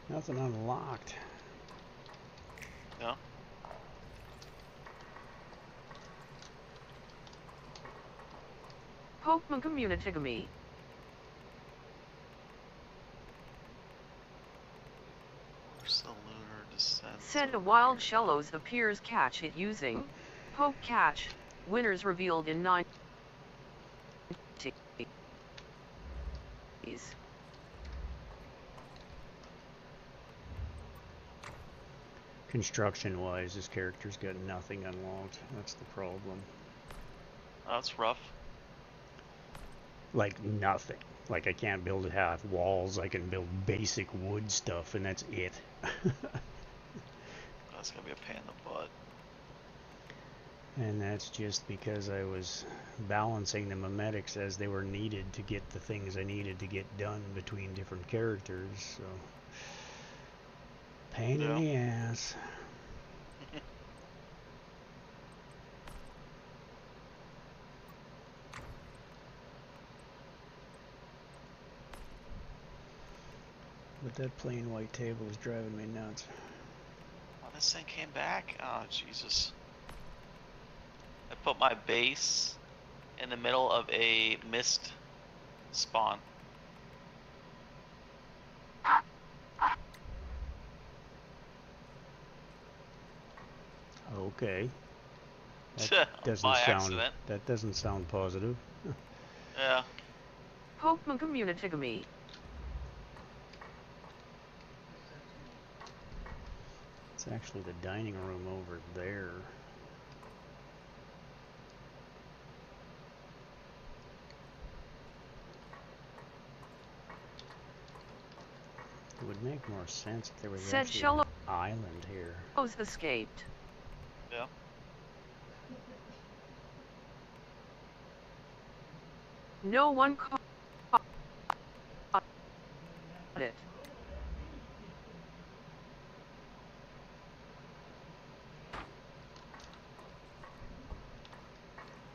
Nothing unlocked. Yeah. Pokemon community. Where's the lunar descent? Said a wild shellos appears catch it using poke catch. Winners revealed in 9 days. Construction-wise, this character's got nothing unlocked. That's the problem. That's rough. Like, nothing. Like, I can't build half walls. I can build basic wood stuff, and that's it. That's gonna be a pain in the butt. And that's just because I was balancing the memetics as they were needed to get the things I needed to get done between different characters, so... Pain in the ass. But that plain white table is driving me nuts. I This thing came back? Oh, Jesus. I put my base in the middle of a mist spawn. Okay. That doesn't By sound. accident. That doesn't sound positive. Yeah. Pokemon Community. It's actually the dining room over there. It would make more sense if there was actually an island here. Escaped. Yeah. No one caught it.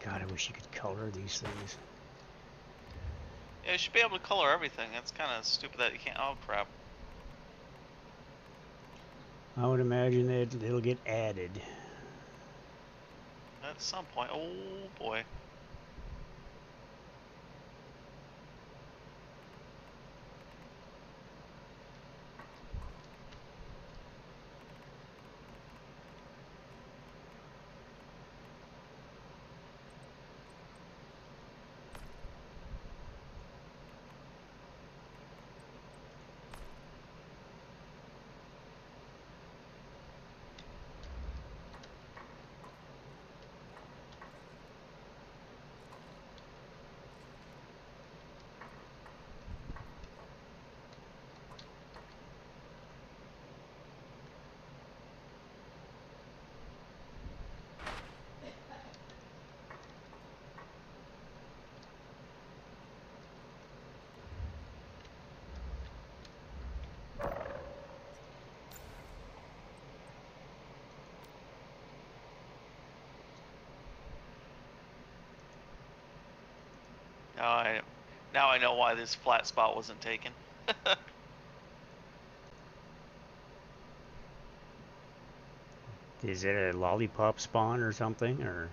God, I wish you could color these things. Yeah, you should be able to color everything. That's kind of stupid that you can't. Oh, crap. I would imagine that it'll get added. At some point. Oh, boy. Now I know why this flat spot wasn't taken. Is it a lollipop spawn or something, or?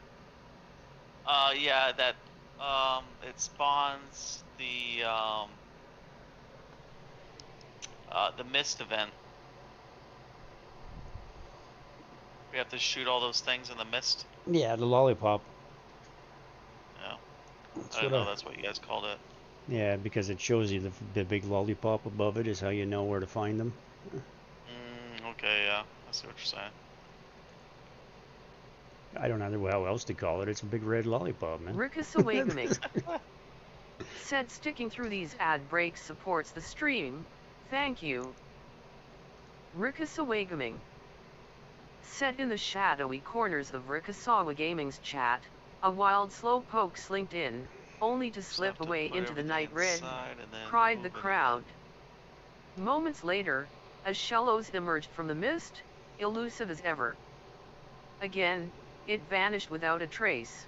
Yeah, that it spawns the mist event. We have to shoot all those things in the mist. Yeah, the lollipop. Yeah. I didn't know that's what you guys called it. Yeah, because it shows you the big lollipop above it is how you know where to find them. Okay, yeah. I see what you're saying. I don't know how else to call it. It's a big red lollipop, man. Rickus Awakening said sticking through these ad breaks supports the stream. Thank you. Rickus Awakening said in the shadowy corners of Rickasawa Gaming's chat, a wild slowpoke slinked in, only to slip away into the night red, cried the crowd. Moments later, as Shellos emerged from the mist, elusive as ever. Again, it vanished without a trace.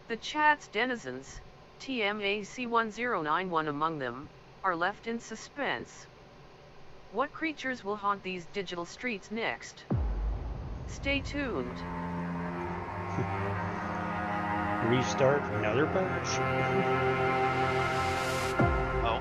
The chat's denizens, TMAC1091 among them, are left in suspense. What creatures will haunt these digital streets next? Stay tuned. Restart another patch. Oh.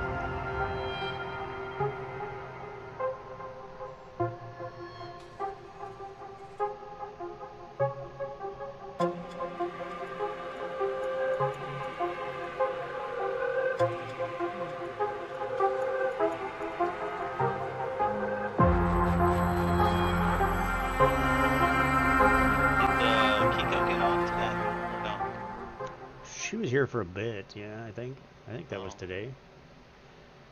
Here for a bit, yeah, I think that was today.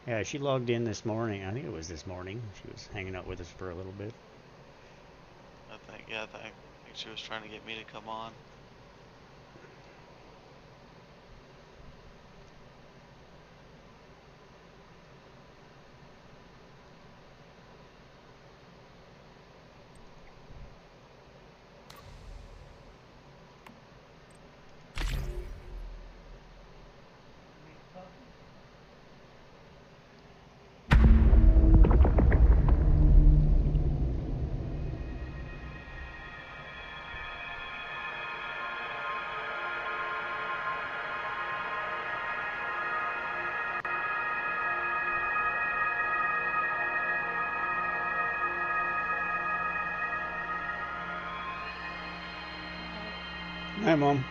Yeah, she logged in this morning. I think it was this morning. She was hanging out with us for a little bit. I think she was trying to get me to come on. Hi, Mom.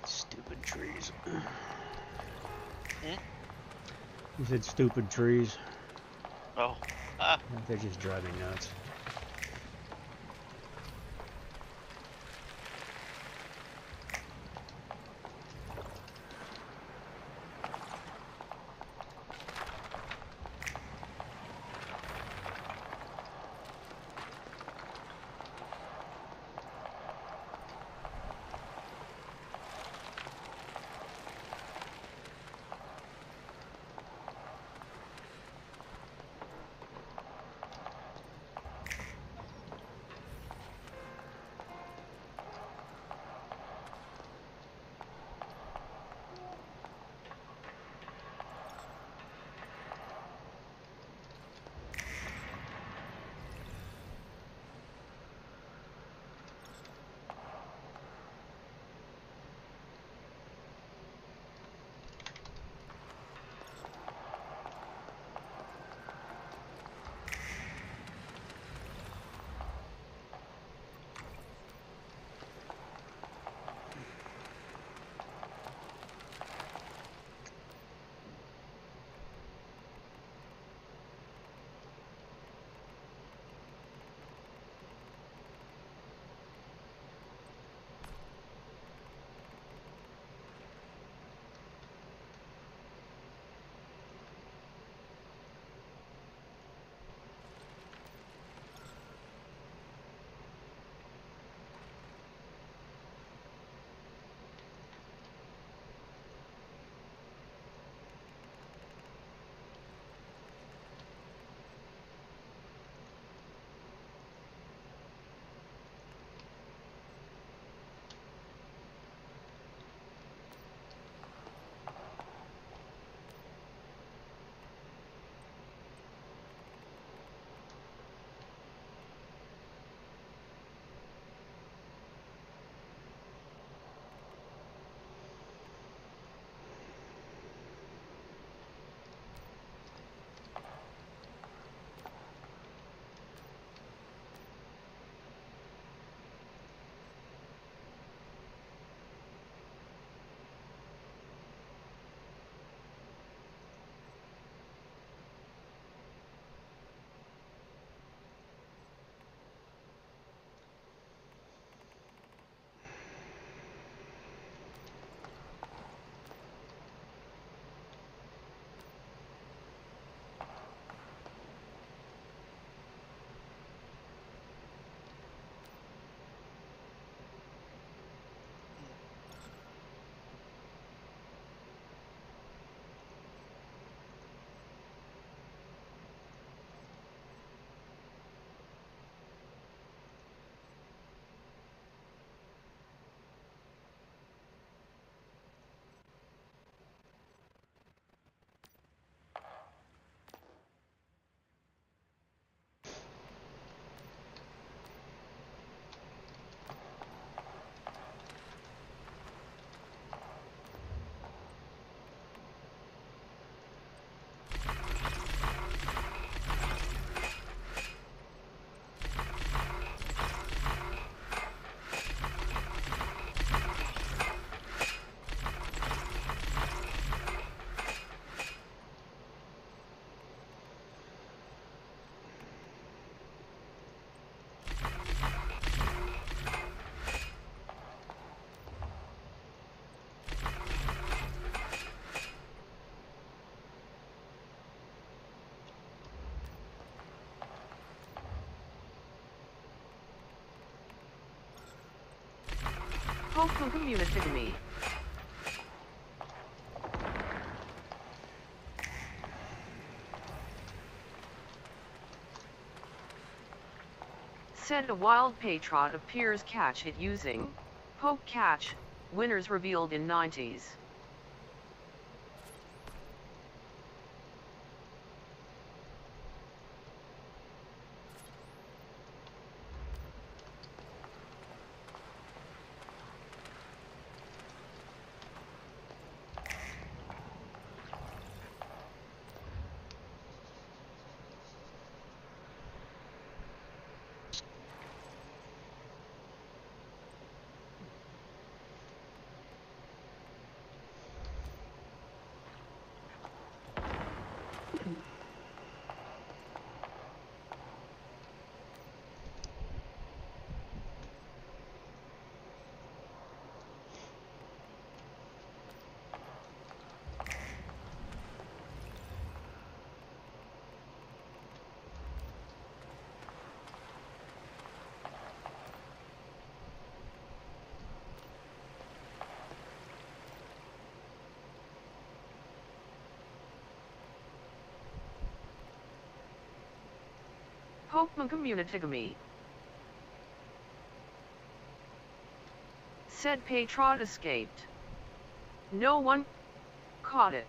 Stupid trees. You said stupid trees. Oh. They just drive me nuts. Hopeful community to me. Said a wild patriot appears catch it using poke catch, winners revealed in 90s. Pokemon community to me. Said patriot escaped. No one caught it.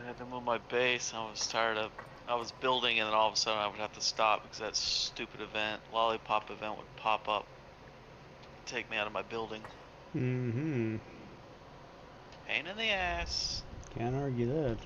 I had to move my base. I was building and then all of a sudden I would have to stop because that stupid event, lollipop event, would pop up, take me out of my building. Mm-hmm. Pain in the ass. Can't argue that.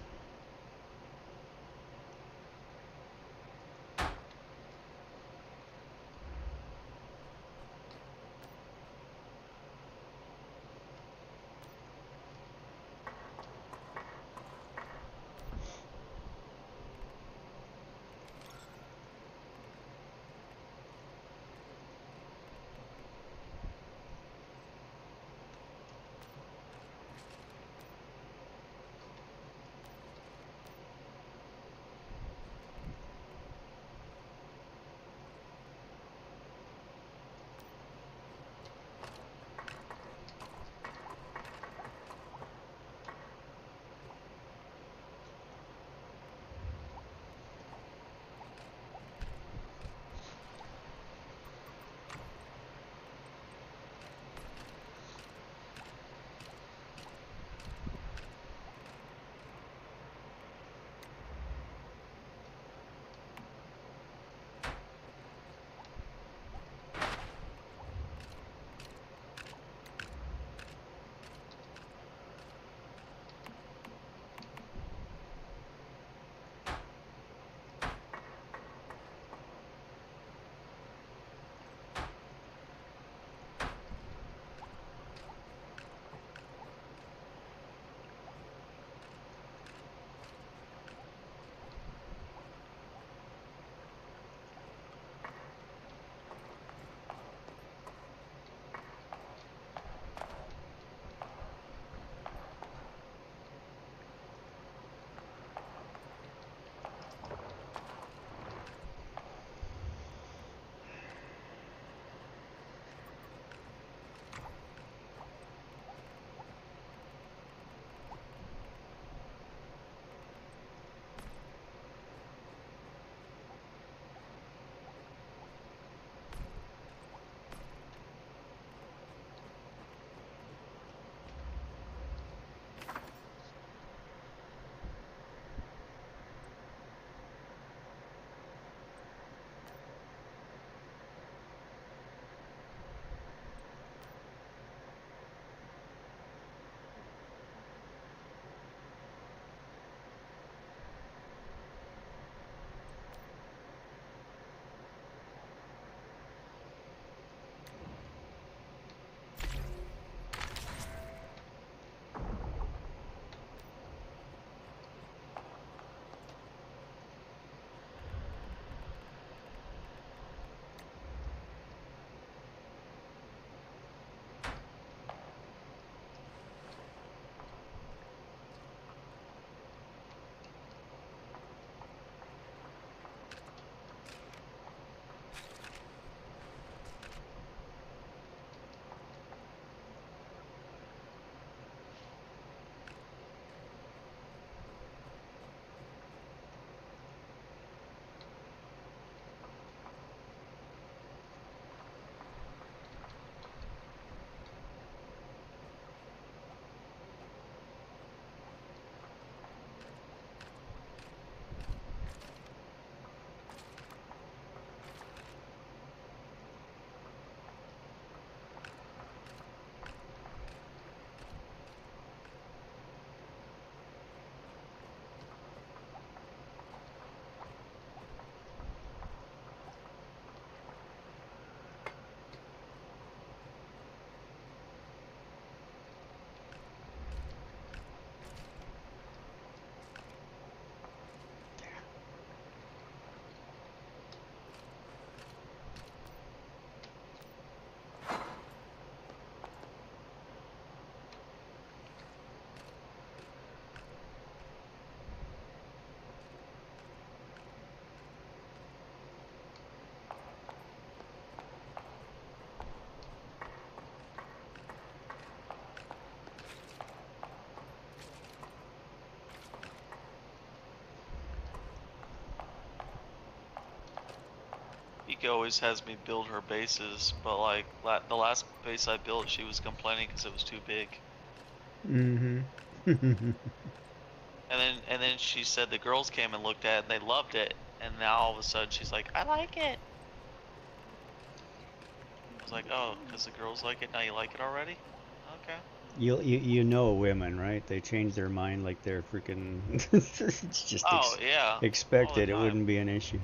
Monkey always has me build her bases, but like the last base I built, she was complaining because it was too big. Mm-hmm. And then she said the girls came and looked at it and they loved it, and now all of a sudden she's like, I like it. I was like, oh, because the girls like it, now you like it already? Okay. You know women, right? They change their mind like they're freaking. It's just Oh yeah, all the expected. It time. wouldn't be an issue.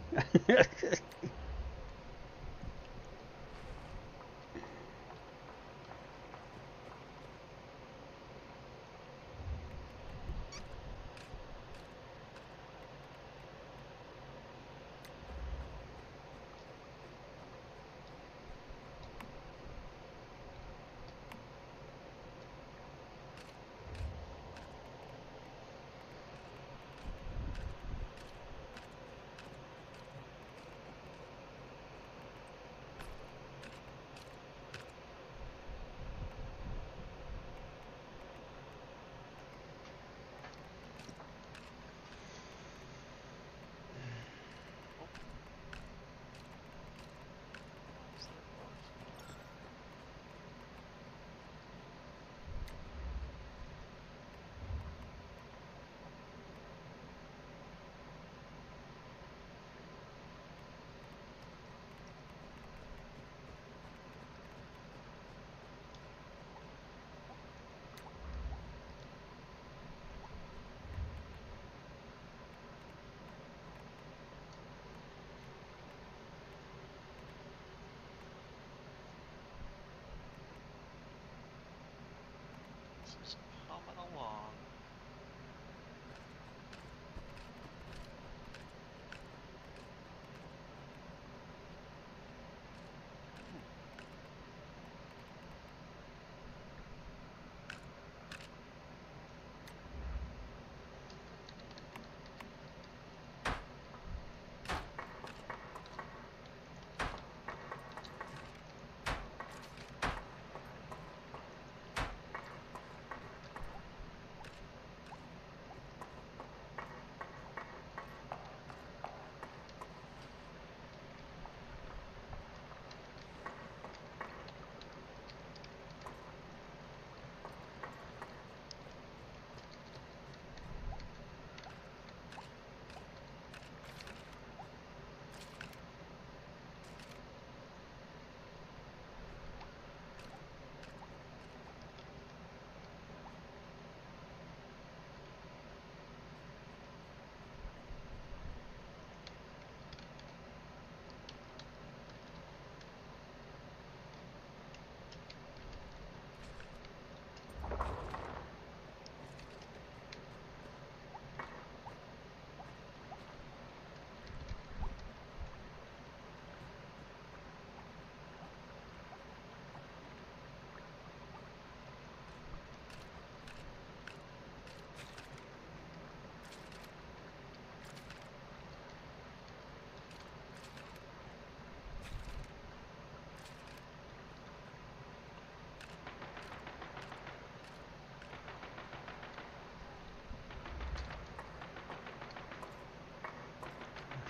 This is coming along.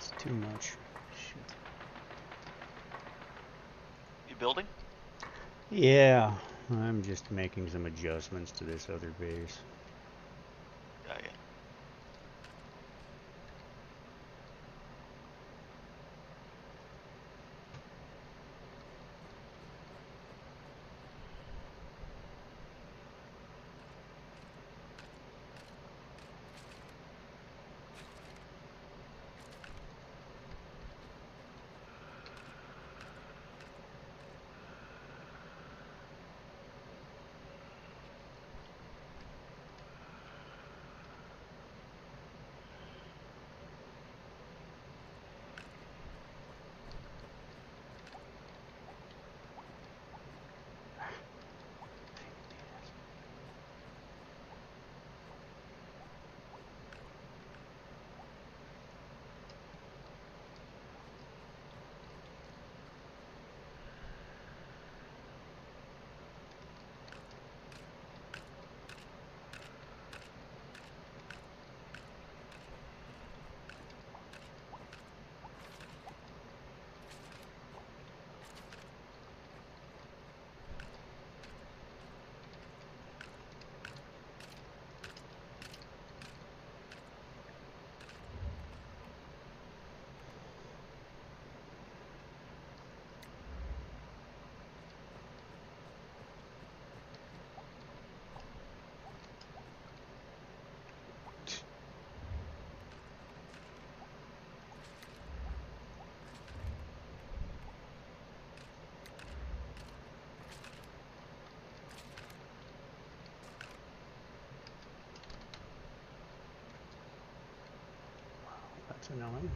It's too much. Shit. You building? Yeah, I'm just making some adjustments to this other base. Yeah, yeah. annoying.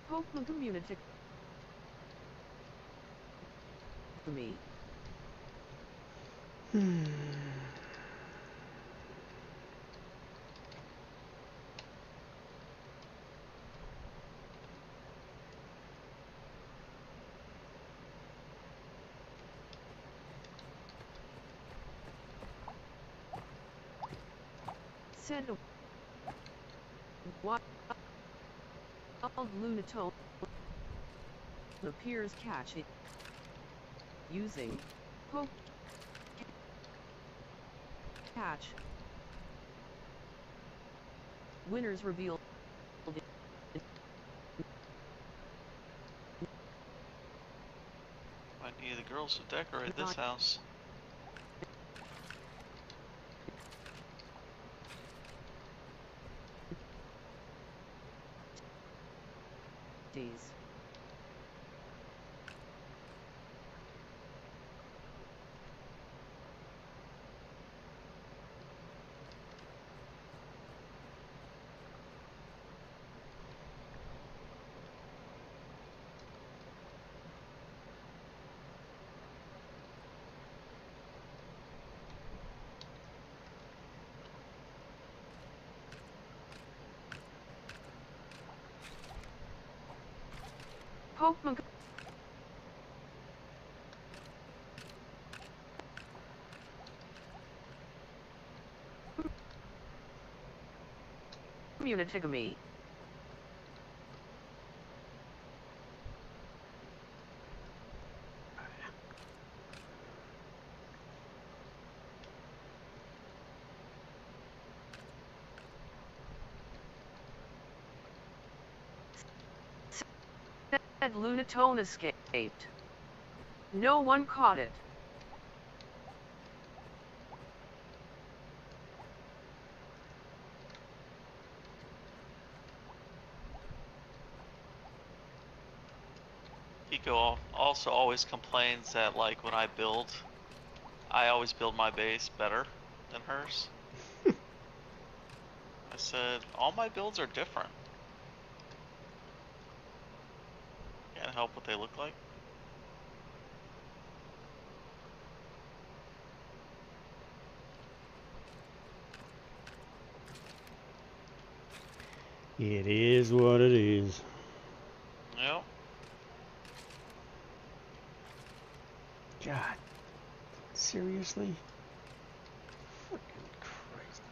Pokemon community. For me. Said what Lunar Oracle appears catch it using poke catch. Winners revealed. Might need the girls to decorate this house. Days. Pokemon community. Said Lunatone escaped. No one caught it. Pico also always complains that, like, when I build, I always build my base better than hers. I said, all my builds are different. Can't help what they look like. It is what it is. Yep. God. Seriously? Fucking Christ.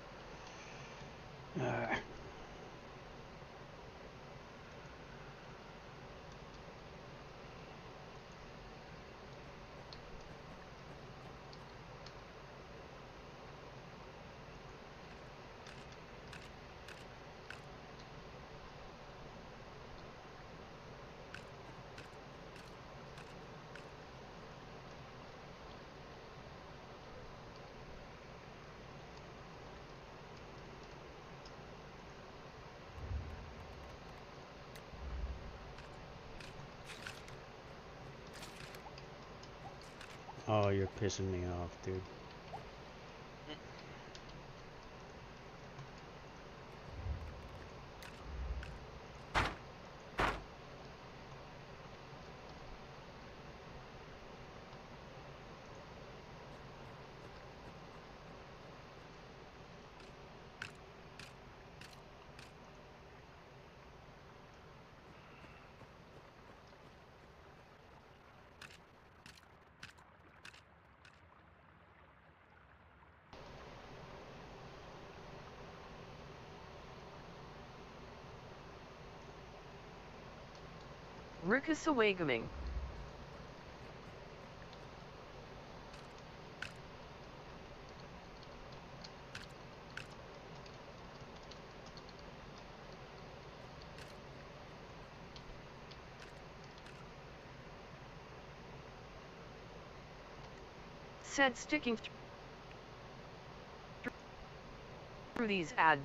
Oh, you're pissing me off, dude. Rickus awakening. Said sticking through these ad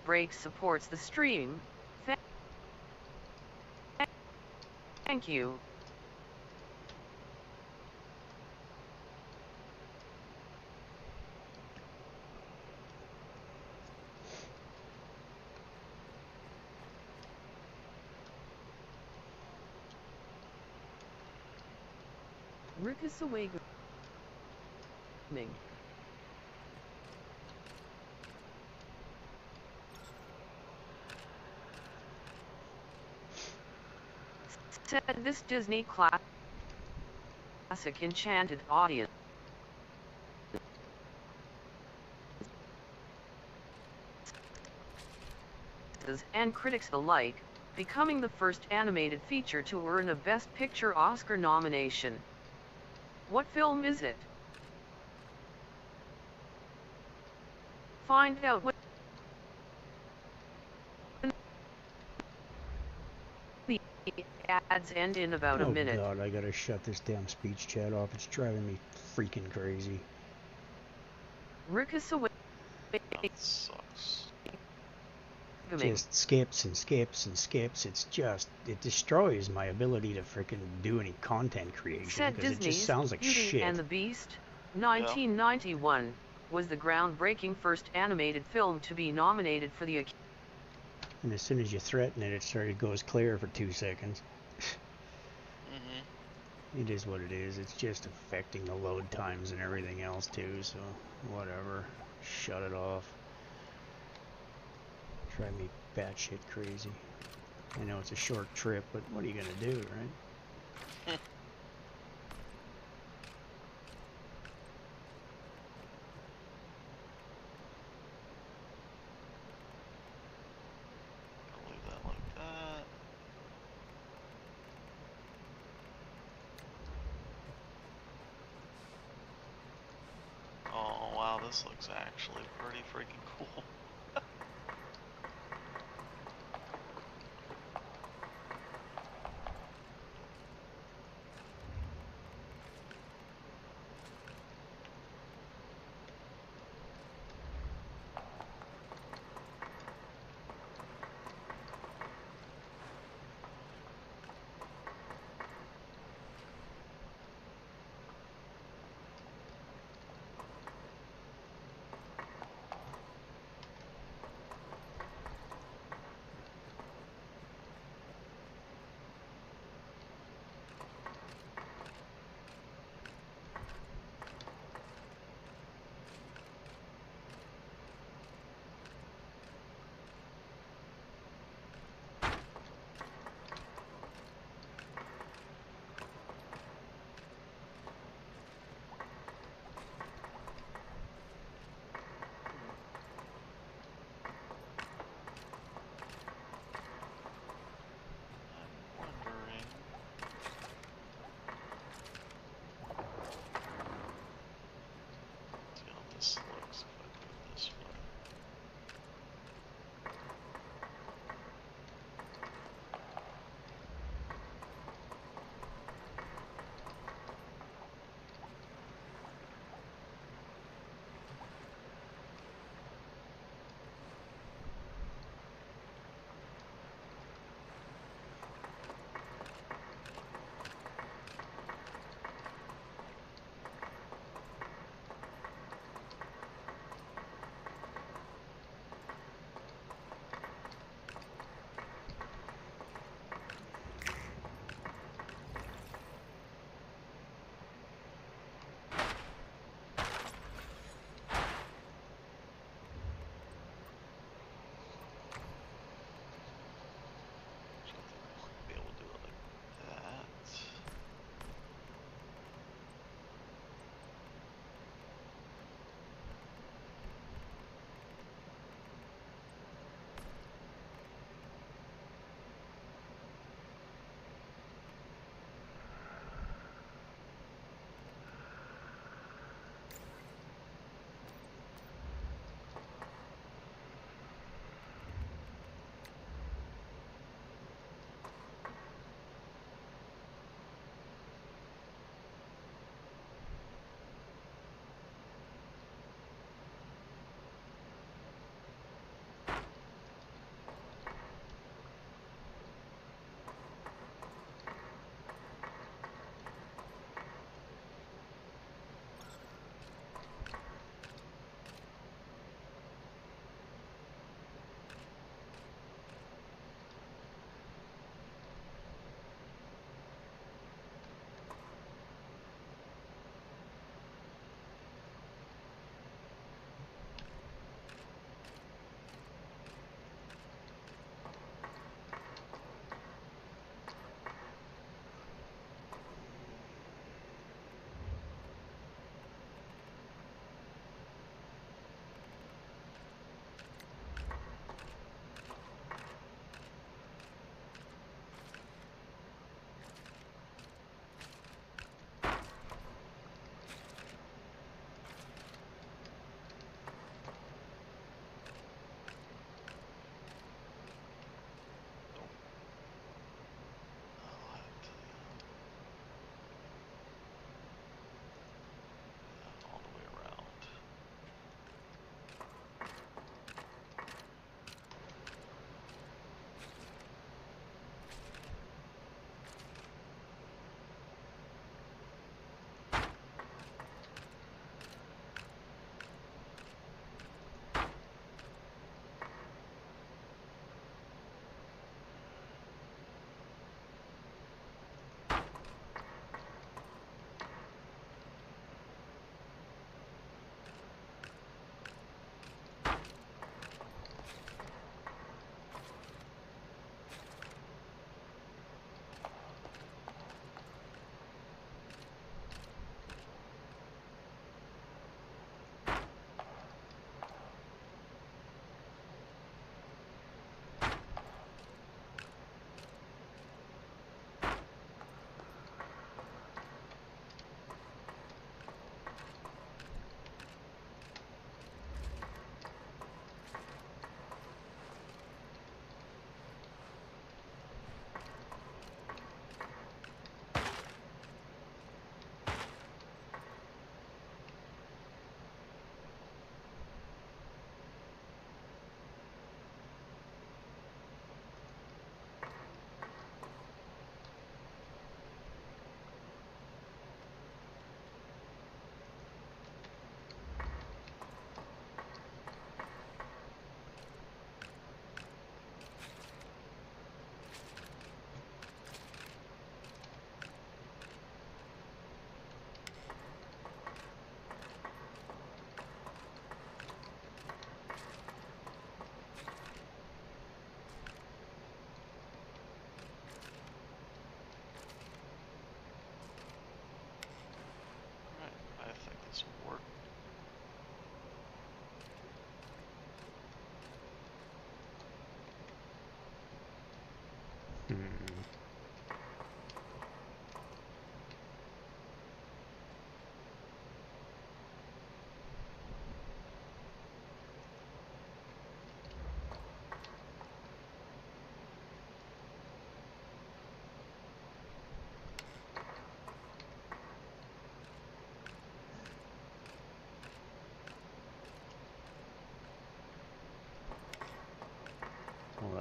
breaks supports the stream. Thank you. Rickus away. Said this Disney classic enchanted audience and critics alike, becoming the first animated feature to earn a Best Picture Oscar nomination. What film is it? Find out when the ads end in about a minute. Oh god, I gotta shut this damn speech chat off. It's driving me freaking crazy. Rickus away. That sucks. Just skips and skips and skips. It's just, it destroys my ability to freaking do any content creation. Said because Disney's it just sounds like Beauty shit. and the Beast, 1991, was the groundbreaking first animated film to be nominated for the And as soon as you threaten it, it goes clear for 2 seconds. It is what it is. It's just affecting the load times and everything else too, so whatever. Shut it off. Drive me batshit crazy. I know it's a short trip, but what are you gonna do, right? I'll leave that like that. Oh wow, this looks actually pretty freaking cool.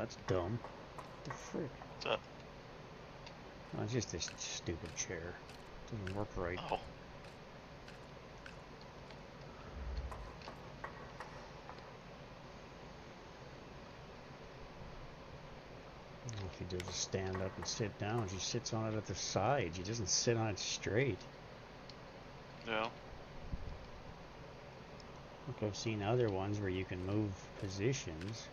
That's dumb. What the frick? What's up? Oh, it's just this stupid chair. Doesn't work right. Oh. If you do just stand up and sit down, she sits on it at the side. She doesn't sit on it straight. Yeah. Look, I've seen other ones where you can move positions.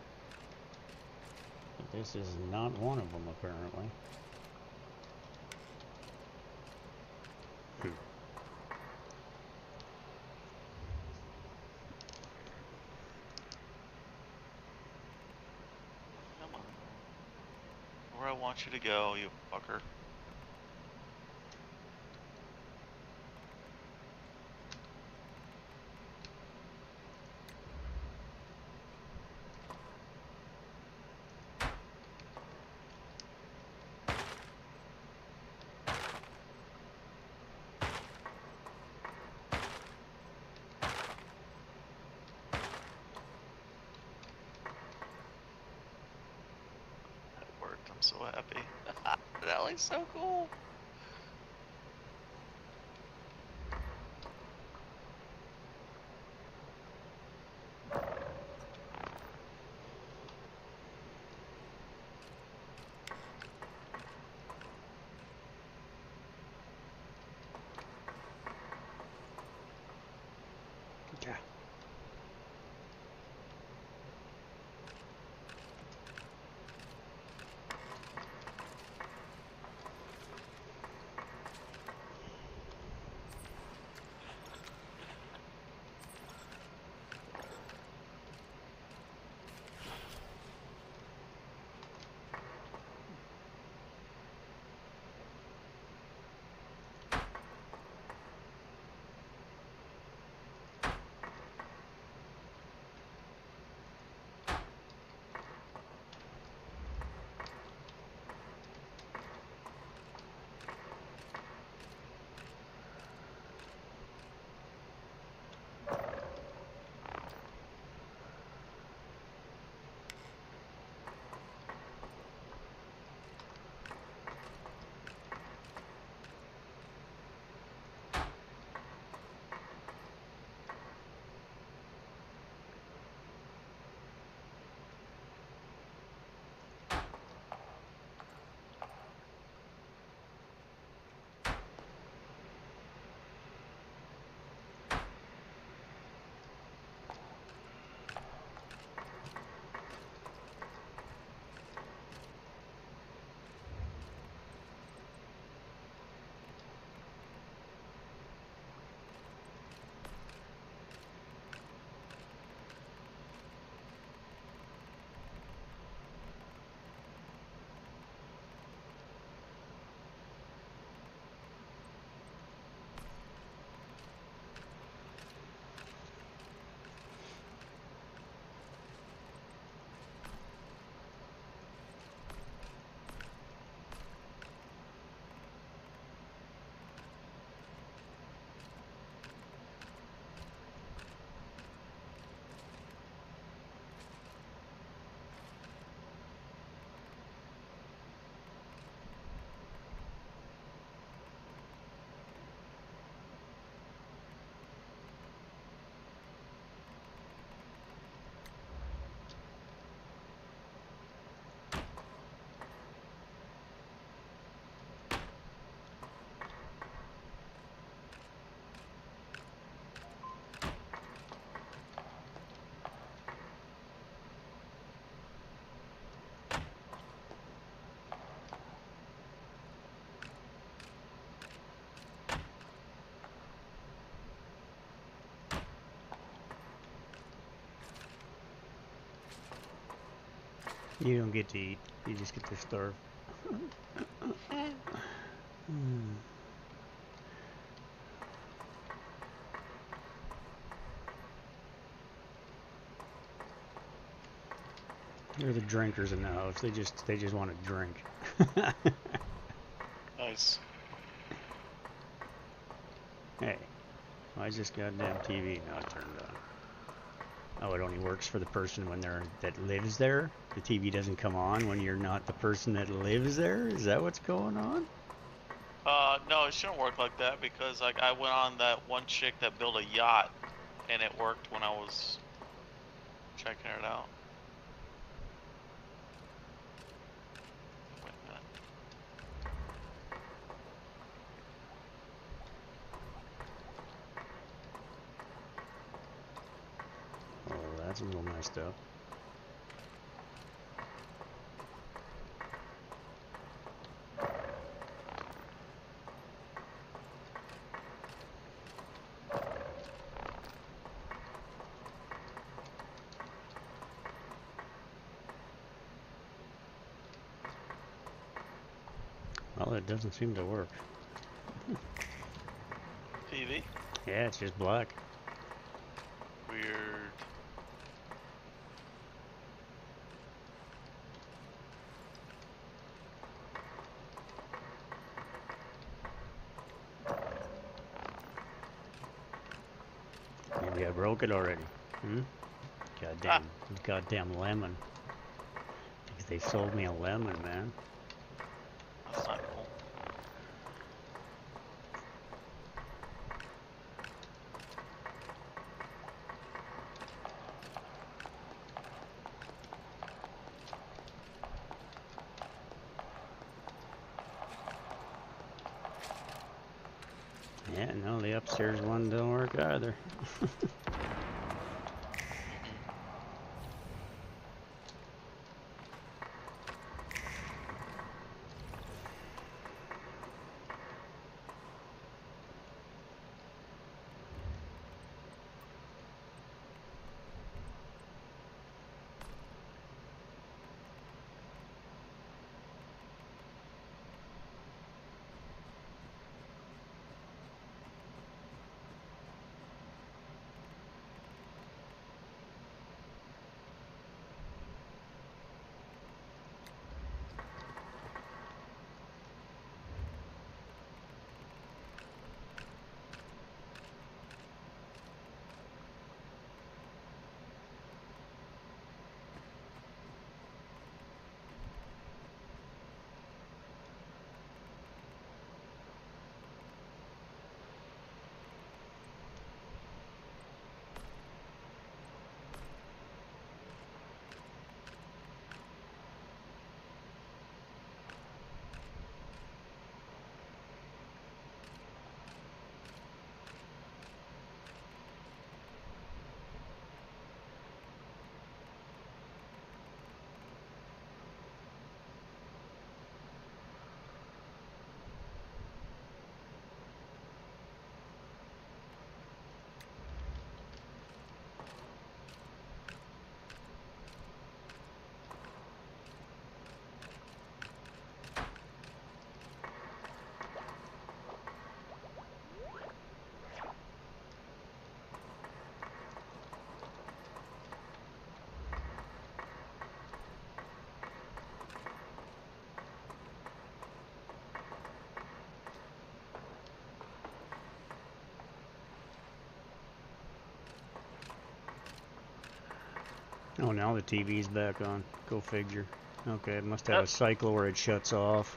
But this is not one of them, apparently. Come on. Where I want you to go, you fucker. I'm so happy. That looks so cool. Yeah. You don't get to eat. You just get to starve. They're the drinkers in the house. They just want to drink. Nice. Hey, why is this goddamn TV not turned on? Oh, it only works for the person when that lives there? The TV doesn't come on when you're not the person that lives there? Is that what's going on? No, it shouldn't work like that because like I went on that one chick that built a yacht and it worked when I was checking it out. Wait a minute. Oh, that's a little messed up. Well, it doesn't seem to work. TV? Yeah, it's just black. Weird. Maybe I broke it already. Hmm? Goddamn lemon. Because they sold me a lemon, man. That's not cool. Yeah, no, the upstairs one don't work either. Oh, now the TV's back on. Go figure. Okay, it must have a cycle where it shuts off.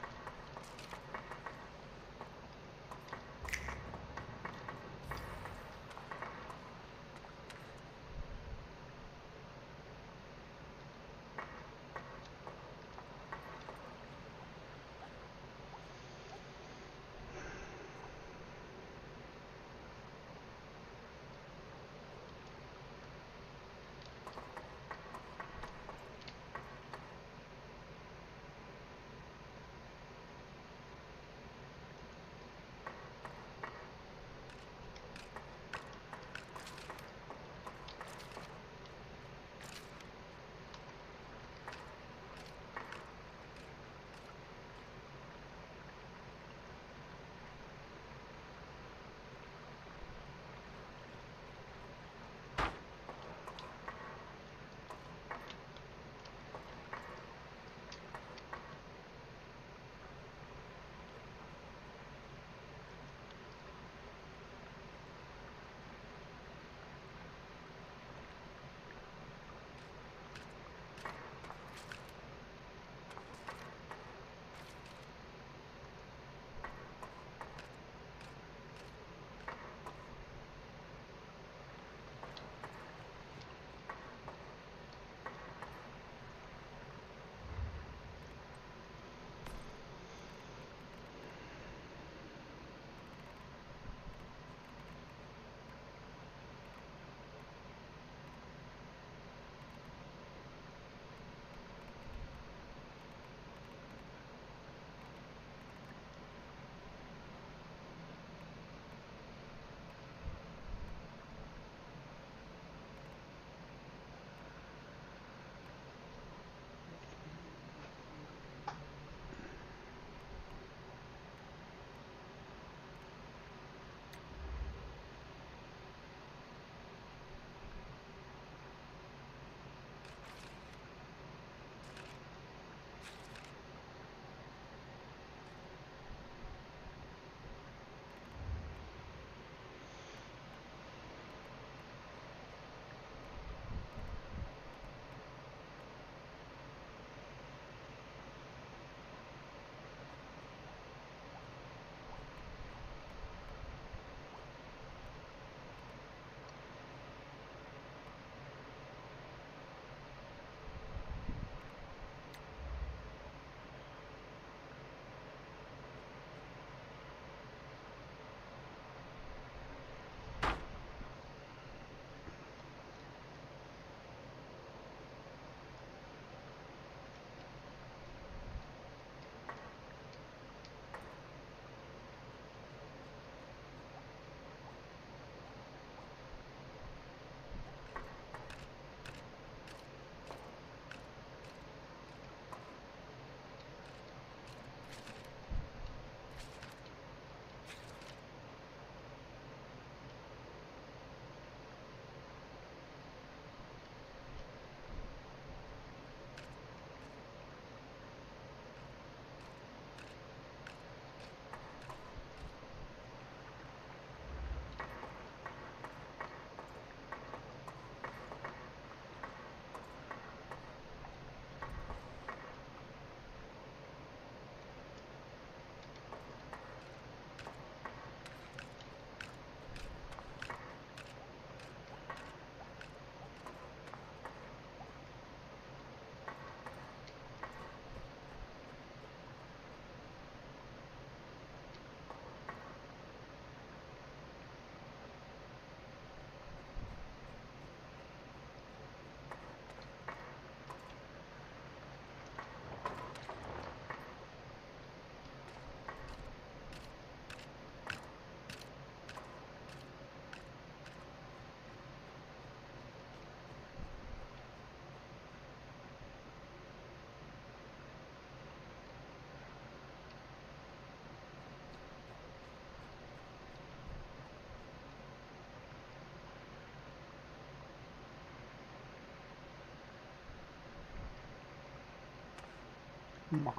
Ma.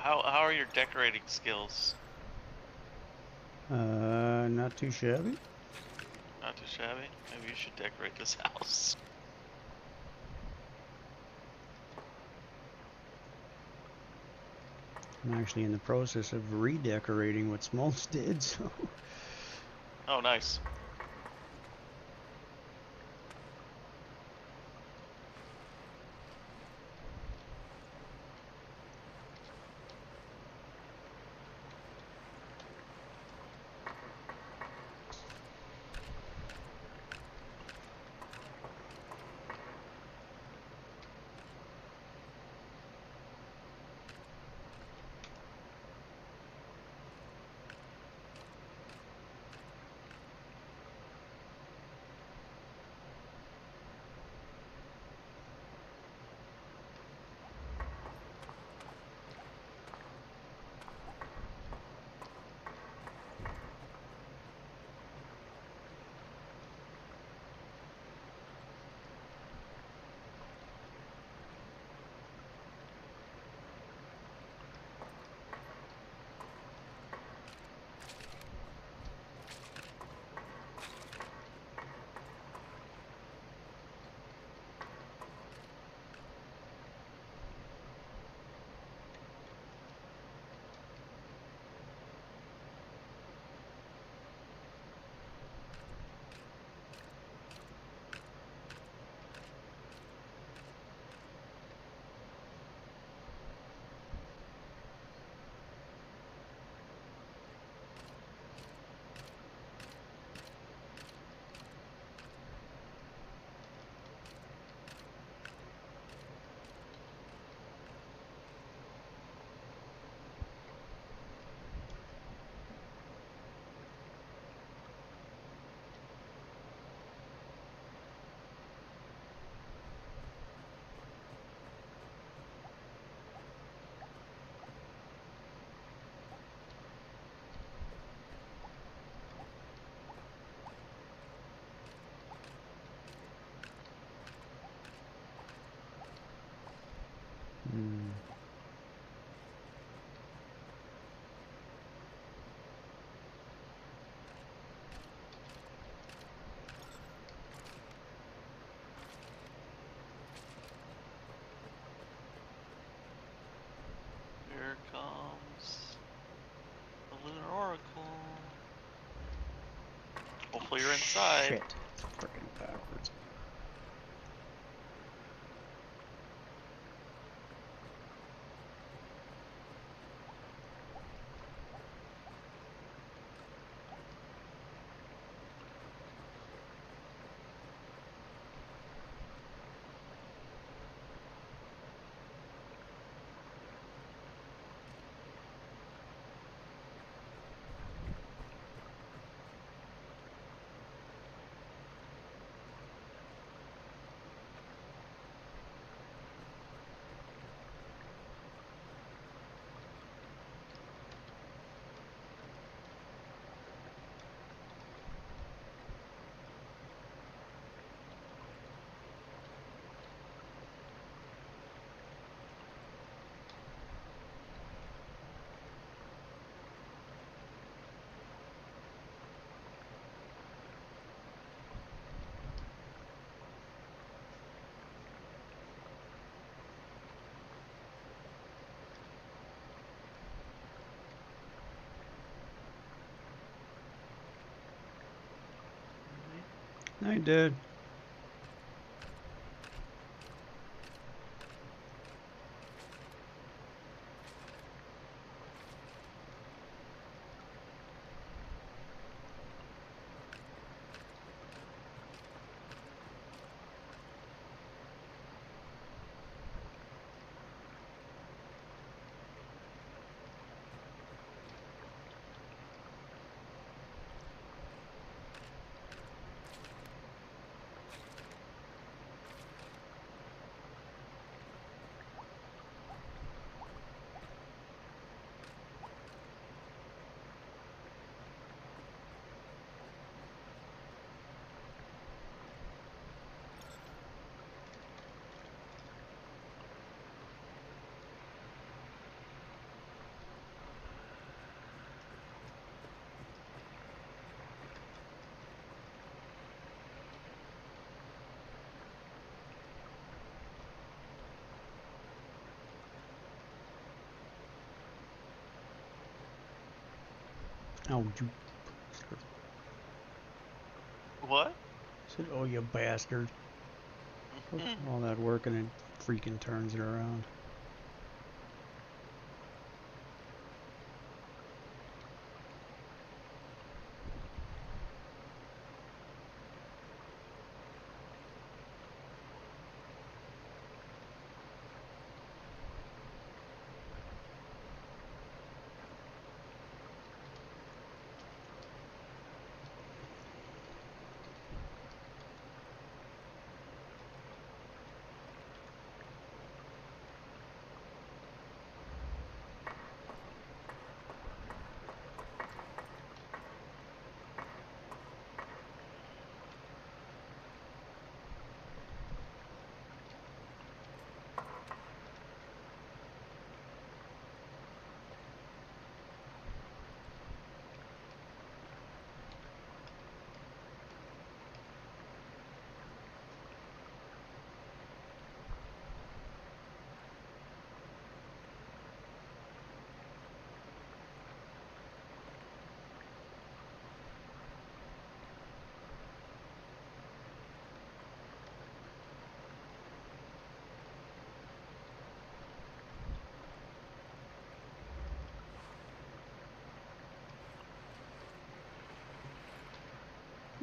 How are your decorating skills? Not too shabby. Not too shabby. Maybe you should decorate this house. I'm actually in the process of redecorating what Smoltz did, so... Oh, nice. Here comes the Lunar Oracle. Hopefully you're inside. Shit. It's freaking backwards. I did. Oh, you bastard. What? I said, oh, you bastard. All that work and it freaking turns it around.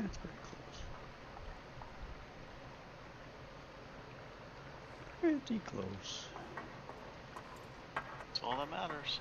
That's pretty close. Pretty close. That's all that matters.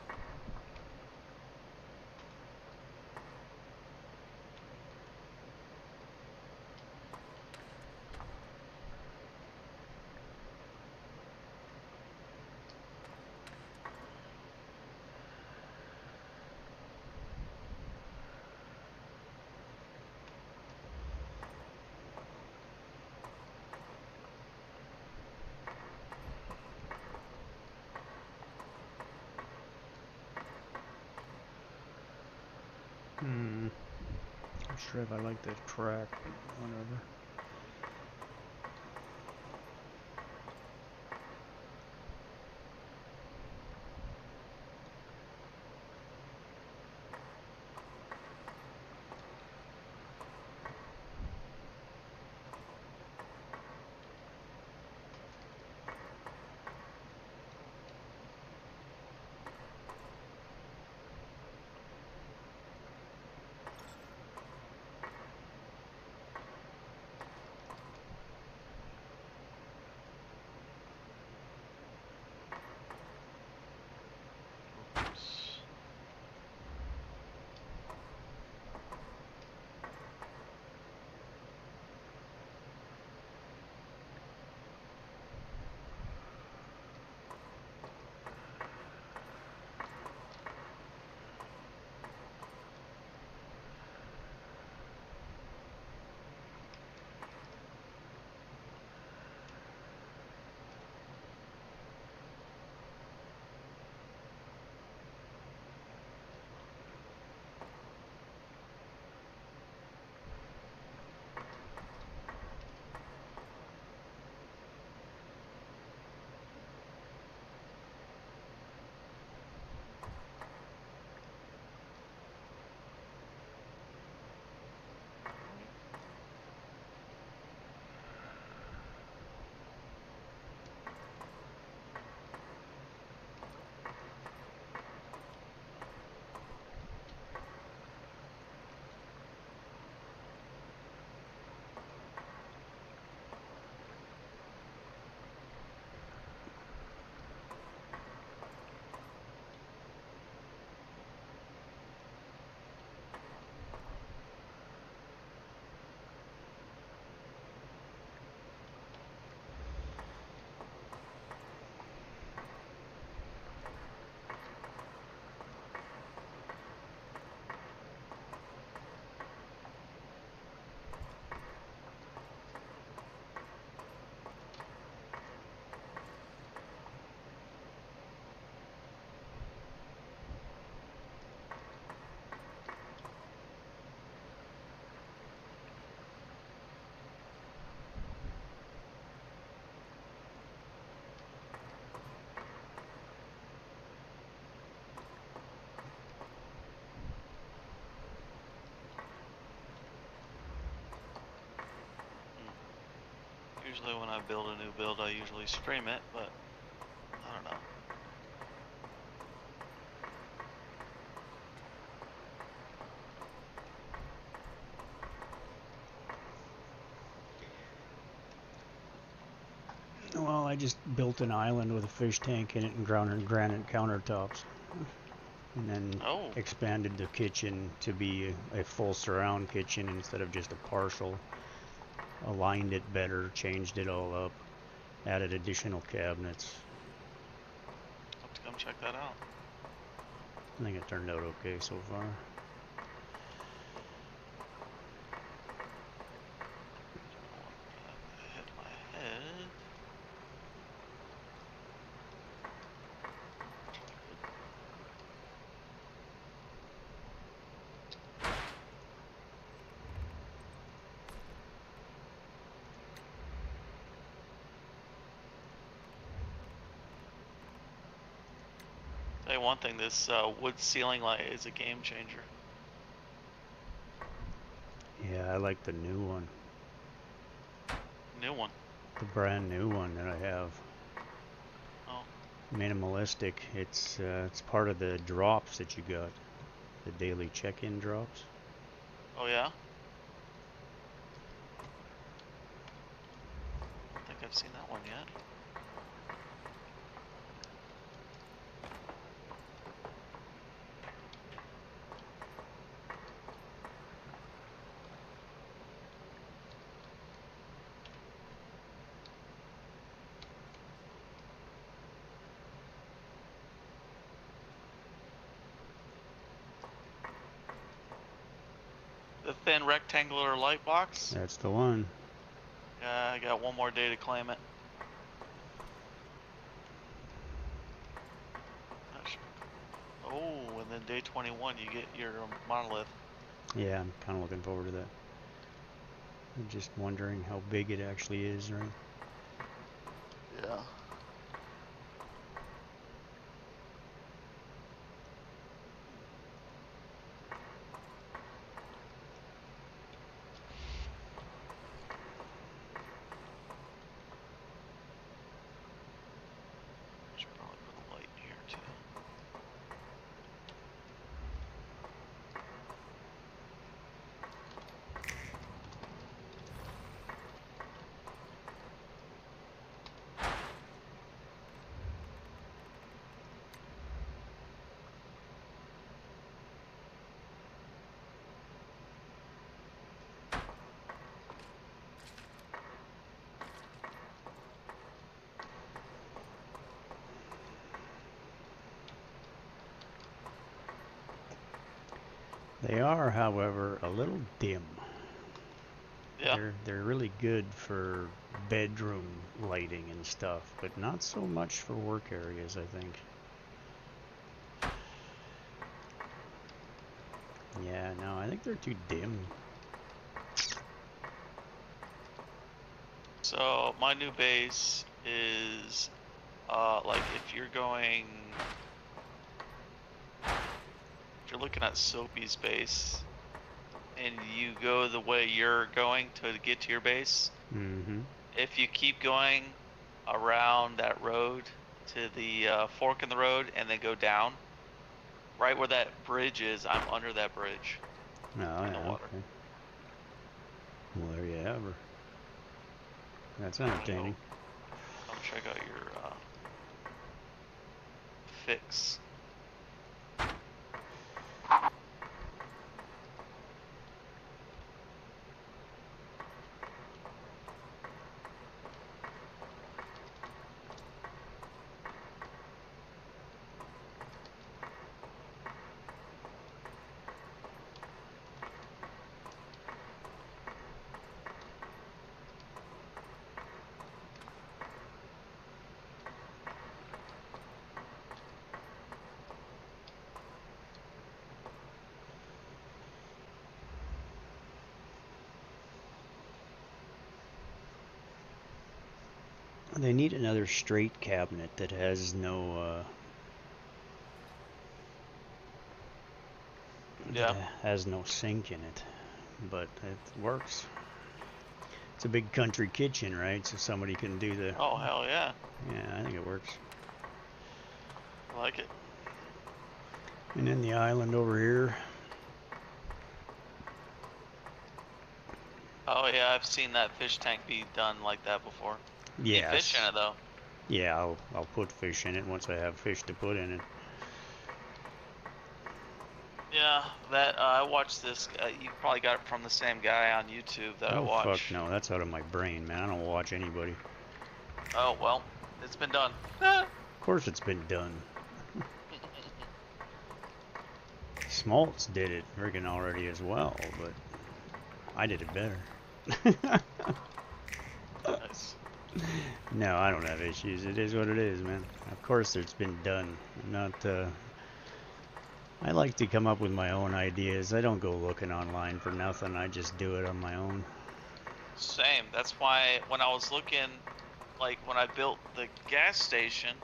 Not sure if I like this track, but whatever. Usually when I build a new build, I usually stream it, but I don't know. Well, I just built an island with a fish tank in it and granite countertops. And then expanded the kitchen to be a full surround kitchen instead of just a partial. Aligned it better, changed it all up, added additional cabinets. I'll have to come check that out. I think it turned out okay so far. Hit my head. Tell you one thing, this wood ceiling light is a game changer. Yeah, I like the new one. New one? The brand new one that I have. Oh. Minimalistic. It's part of the drops that you got. The daily check-in drops. Oh yeah? I don't think I've seen that one yet. The thin rectangular light box? That's the one. Yeah, I got one more day to claim it. Oh, and then day 21 you get your monolith. Yeah, I'm kind of looking forward to that. I'm just wondering how big it actually is, right? Yeah. Should probably put a light here too. They are, however, a little dim. Yeah. They're really good for bedroom lighting and stuff, but not so much for work areas, I think. Yeah, no, I think they're too dim. So my new base is like if you're looking at Soapy's base and you go the way you're going to get to your base, if you keep going around that road to the fork in the road and then go down, right where that bridge is, I'm under that bridge. Oh, in the yeah, water. okay. Well, there you have her. That's entertaining. Come check out your fix. They need another straight cabinet that has no Yeah. has no sink in it, but it works. It's a big country kitchen, right? So somebody can do the... Oh, hell yeah. Yeah, I think it works. I like it. And then the island over here. Oh yeah, I've seen that fish tank be done like that before. Yes. Need fish in it though. Yeah, I'll put fish in it once I have fish to put in it. Yeah, that I watched this. You probably got it from the same guy on YouTube that I watch. Oh fuck no, that's out of my brain, man. I don't watch anybody. Oh well, it's been done. Of course it's been done. Smaltz did it friggin' already as well, but I did it better. Nice. No, I don't have issues. It is what it is, man. Of course it's been done. I'm not, I like to come up with my own ideas. I don't go looking online for nothing. I just do it on my own. Same. That's why when I was looking, like when I built the gas station,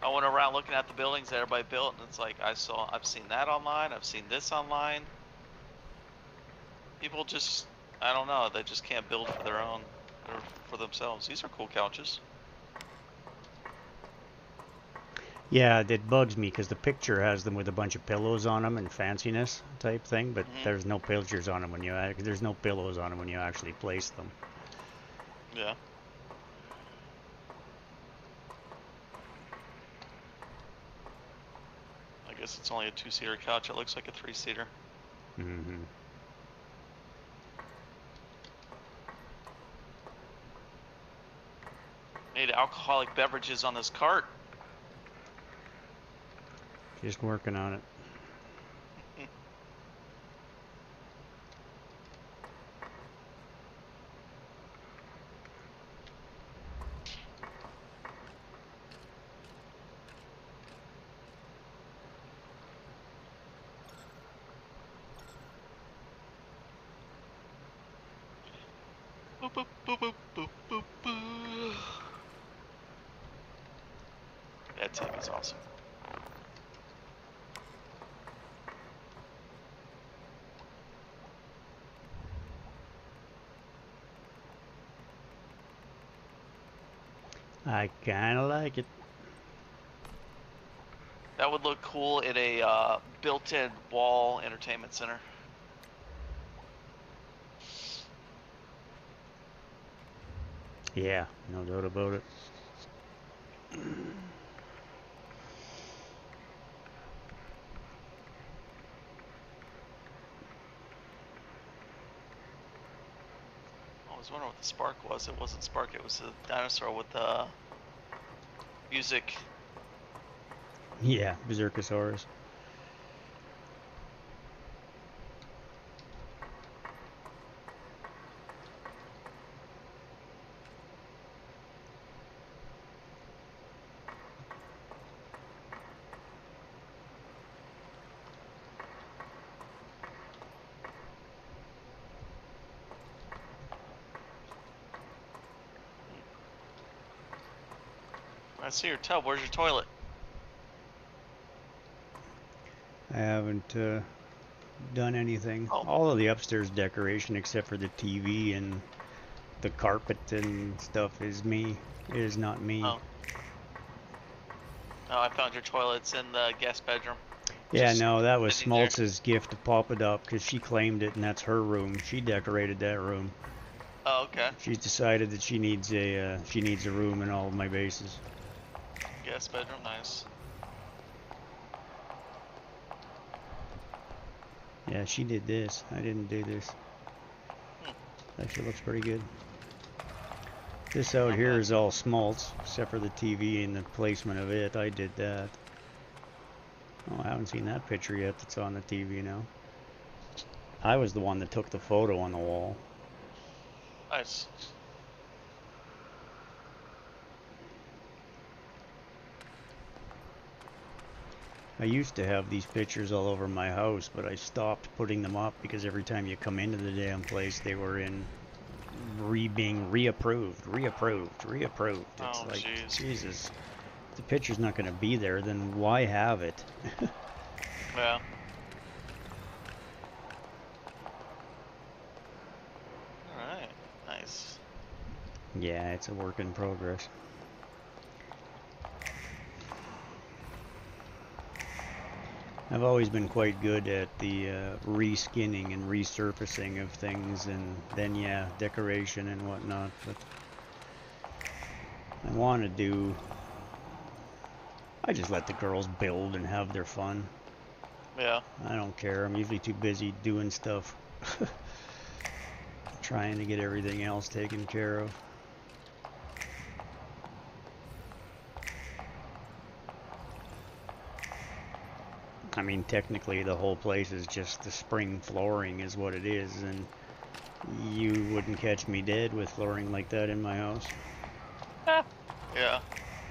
I went around looking at the buildings that everybody built, and it's like I've seen that online. I've seen this online. People just, I don't know, they just can't build for their own, or for themselves. These are cool couches. Yeah, it bugs me because the picture has them with a bunch of pillows on them and fanciness type thing, but there's no pictures on them when there's no pillows on them when you actually place them. Yeah. I guess it's only a 2-seater couch. It looks like a 3-seater. Mm-hmm. Need alcoholic beverages on this cart. Just working on it. Boop, boop, boop, boop, boop, boop, boop. That tank is awesome. I kind of like it. That would look cool in a built-in wall entertainment center. Yeah, no doubt about it. I was wondering what the spark was. It wasn't spark, it was a dinosaur with music. Yeah, Berserkosaurus. I see your tub. Where's your toilet? I haven't done anything. Oh. All of the upstairs decoration except for the TV and the carpet and stuff is me. It is not me. Oh. Oh, I found your toilets in the guest bedroom. Yeah, Just no, that was sitting there. Smaltz's gift to pop it up because she claimed it and that's her room. She decorated that room. Oh, okay. She's decided that she needs a room in all of my bases. Guest bedroom, nice. Yeah, she did this. I didn't do this. Actually looks pretty good. This out Not here bad. is all Smaltz, except for the TV and the placement of it. I did that. Oh, I haven't seen that picture yet that's on the TV now. I was the one that took the photo on the wall. Nice. I used to have these pictures all over my house, but I stopped putting them up because every time you come into the damn place, they were in being reapproved. It's Oh, like, jeez. Jesus, if the picture's not going to be there, then why have it? Yeah. Alright, nice. Yeah, it's a work in progress. I've always been quite good at the reskinning and resurfacing of things, and then yeah, decoration and whatnot. But I want to do. I just let the girls build and have their fun. Yeah. I don't care. I'm usually too busy doing stuff, trying to get everything else taken care of. I mean, technically the whole place is just the spring flooring is what it is, and you wouldn't catch me dead with flooring like that in my house. Yeah.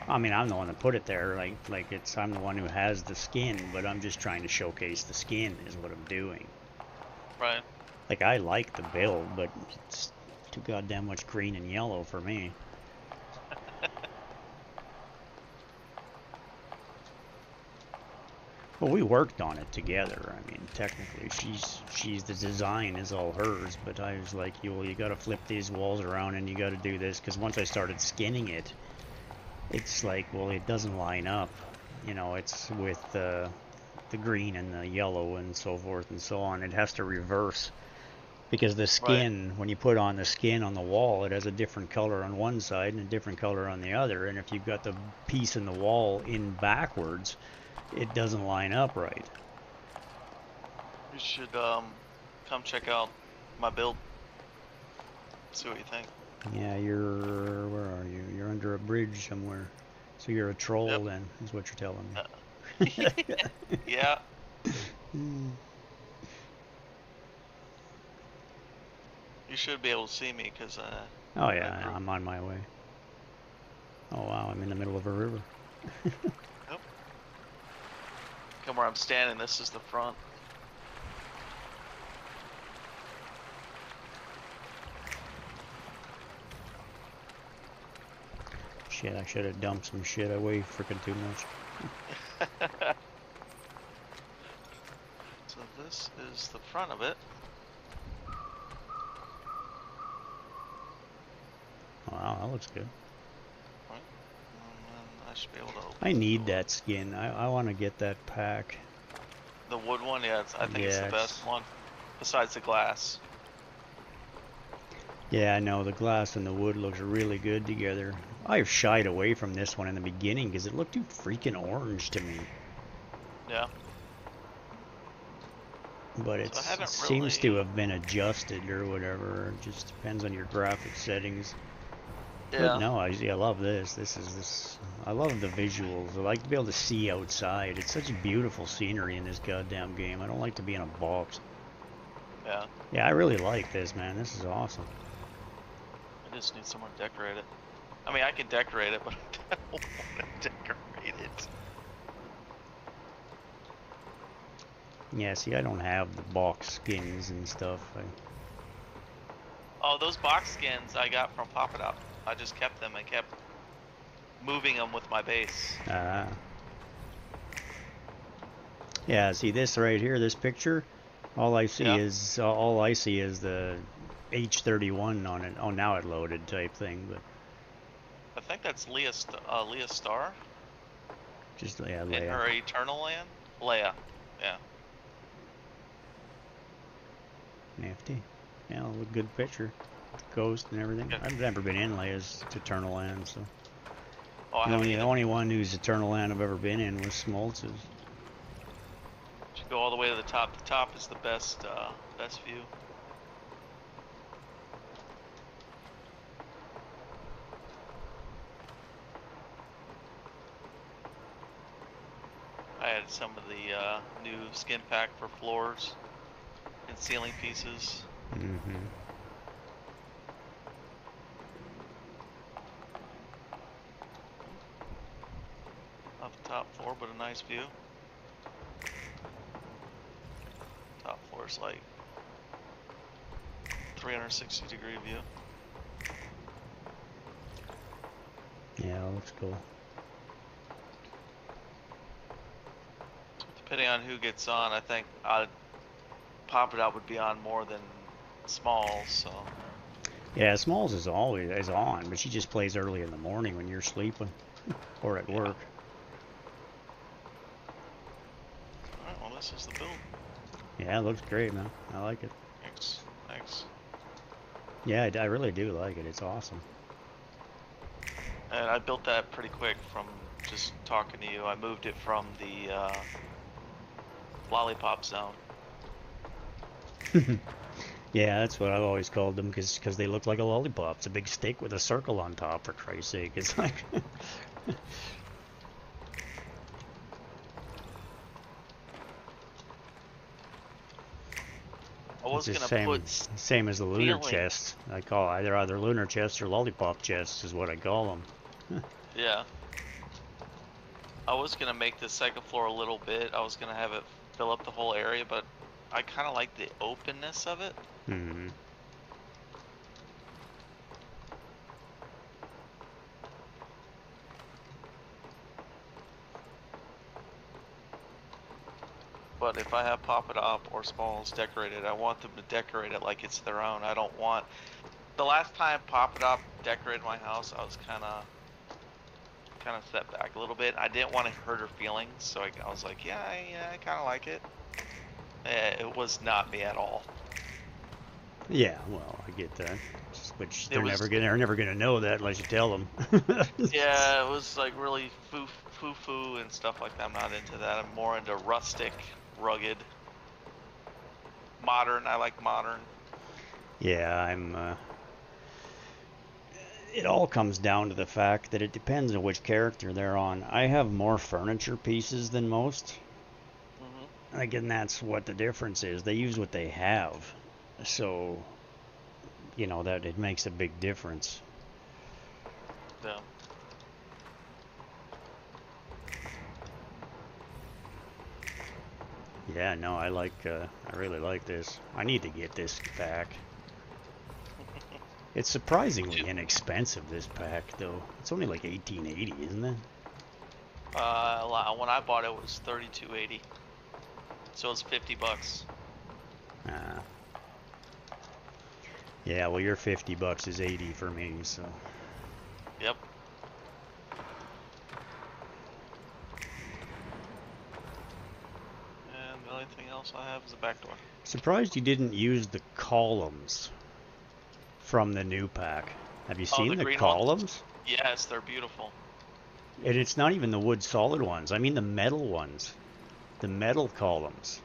I mean, I'm the one that put it there, like I'm the one who has the skin, but I'm just trying to showcase the skin is what I'm doing. Right. Like, I like the build, but it's too goddamn much green and yellow for me. Well, we worked on it together. I mean, technically, she's the design is all hers, but I was like, you gotta flip these walls around and you gotta do this, because once I started skinning it, it's like, well, it doesn't line up. You know, it's with the green and the yellow and so forth and so on. It has to reverse, because the skin, when you put on the skin on the wall, it has a different color on one side and a different color on the other, and if you've got the piece in the wall in backwards, it doesn't line up right. You should come check out my build. See what you think. Yeah, where are you? You're under a bridge somewhere. So you're a troll then, is what you're telling me. Yeah. You should be able to see me, because oh yeah, I'm on my way. Oh wow, I'm in the middle of a river. Yep. Come where I'm standing, this is the front. Shit, I should have dumped some shit. I weigh freaking too much. So this is the front of it. Wow, that looks good. Right. And I should be able to open I need that skin. I want to get that pack. The wood one? Yeah, I think it's the best one. Besides the glass. Yeah, I know. The glass and the wood looks really good together. I've shied away from this one in the beginning because it looked too freaking orange to me. Yeah. But it seems to have been adjusted or whatever. It just depends on your graphic settings. Yeah. But no, I love this. I love the visuals. I like to be able to see outside. It's such beautiful scenery in this goddamn game. I don't like to be in a box. Yeah. Yeah, I really like this, man. This is awesome. I just need someone to decorate it. I mean, I can decorate it, but I don't want to decorate it. Yeah, see, I don't have the box skins and stuff. Oh, those box skins I got from Pop It Up. I just kept them and kept moving them with my base. Ah. Yeah, see this right here, this picture. All I see is the H31 on it. Oh, now it loaded type thing, but I think that's Leah Star. Just Leia. In her Eternal Land. Leia. Yeah. Nifty. Yeah, a good picture. Ghost and everything. Yeah. I've never been in Leia's Eternal Land, so. Oh, the only one whose Eternal Land I've ever been in was Smoltz's. Should go all the way to the top. The top is the best view. I had some of the new skin pack for floors and ceiling pieces. Mm-hmm. Not the top floor, but a nice view. Top floor is like 360-degree view. Yeah, that looks cool. Depending on who gets on, I think I'd Pop It Out would be on more than Smalls, so. Yeah, Smalls is always on, but she just plays early in the morning when you're sleeping or at work. Alright, well this is the build. Yeah, it looks great, man. I like it. Thanks. Thanks. Yeah, I really do like it. It's awesome. And I built that pretty quick from just talking to you. I moved it from the lollipop zone. Yeah, that's what I've always called them, because they look like a lollipop. It's a big steak with a circle on top, for Christ's sake. It's like... I was it's gonna the same as the lunar chests. I call either lunar chests or lollipop chests is what I call them. Yeah. I was gonna make the second floor a little bit. I was gonna have it fill up the whole area, but I kind of like the openness of it. Mm-hmm. But if I have Pop It Up or Smalls decorated, I want them to decorate it like it's their own. I don't want... The last time Pop It Up decorated my house, I was kind of set back a little bit. I didn't want to hurt her feelings, so I was like, yeah, I kind of like it. It was not me at all. Yeah, well, I get that. Which they're never gonna know that unless you tell them. Yeah, it was like really foo-foo and stuff like that. I'm not into that. I'm more into rustic, rugged, modern. I like modern. Yeah, it all comes down to the fact that it depends on which character they're on. I have more furniture pieces than most. Mm-hmm. Again, that's what the difference is. They use what they have. So, you know, that it makes a big difference. Yeah. Yeah, no, I really like this. I need to get this pack. It's surprisingly inexpensive, this pack, though. It's only like $18.80, isn't it? When I bought it, it was $32.80. So it's $50. Ah. Yeah, well, your $50 is 80 for me, so. Yep. And the only thing else I have is the back door. Surprised you didn't use the columns from the new pack. Have you seen the columns? Ones? Yes, they're beautiful. And it's not even the wood solid ones. I mean the metal ones. The metal columns.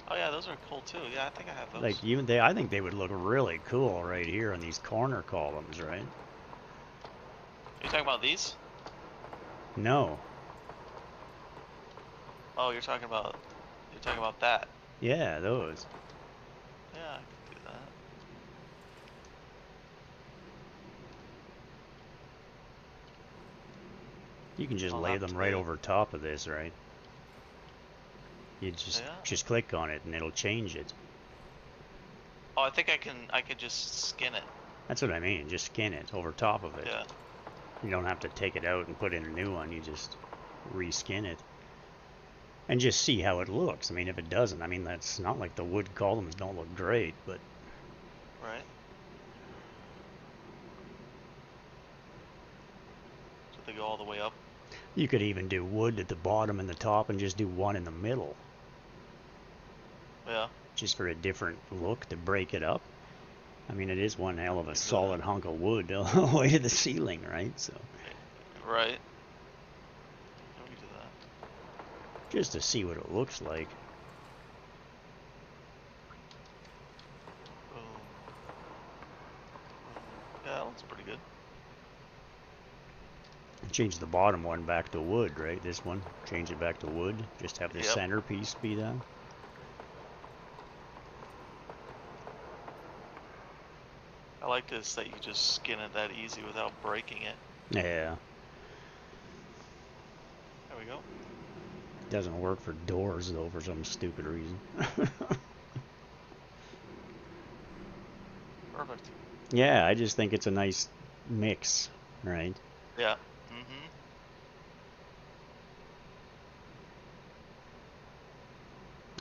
Oh yeah, those are cool too. Yeah, I think I have those. Like I think they would look really cool right here on these corner columns, right? Are you talking about these? No. Oh, you're talking about that. Yeah, those. Yeah, I can do that. You can just lay them right over top of this, right? You just click on it and it'll change it. Oh, I think I can just skin it. That's what I mean. Just skin it over top of it. Yeah. You don't have to take it out and put in a new one. You just reskin it. And just see how it looks. I mean, if it doesn't, I mean, that's not like the wood columns don't look great, but... Right. So they go all the way up? You could even do wood at the bottom and the top and just do one in the middle. Yeah. Just for a different look to break it up. I mean, it is one hell of a solid hunk of wood all the way to the ceiling, right? So. Right. Let me do that. Just to see what it looks like. Yeah, that looks pretty good. Change the bottom one back to wood, right? This one, change it back to wood. Just have the centerpiece be that. I like this that you just skin it that easy without breaking it. Yeah. There we go. Doesn't work for doors though, for some stupid reason. Perfect. Yeah, I just think it's a nice mix, right? Yeah.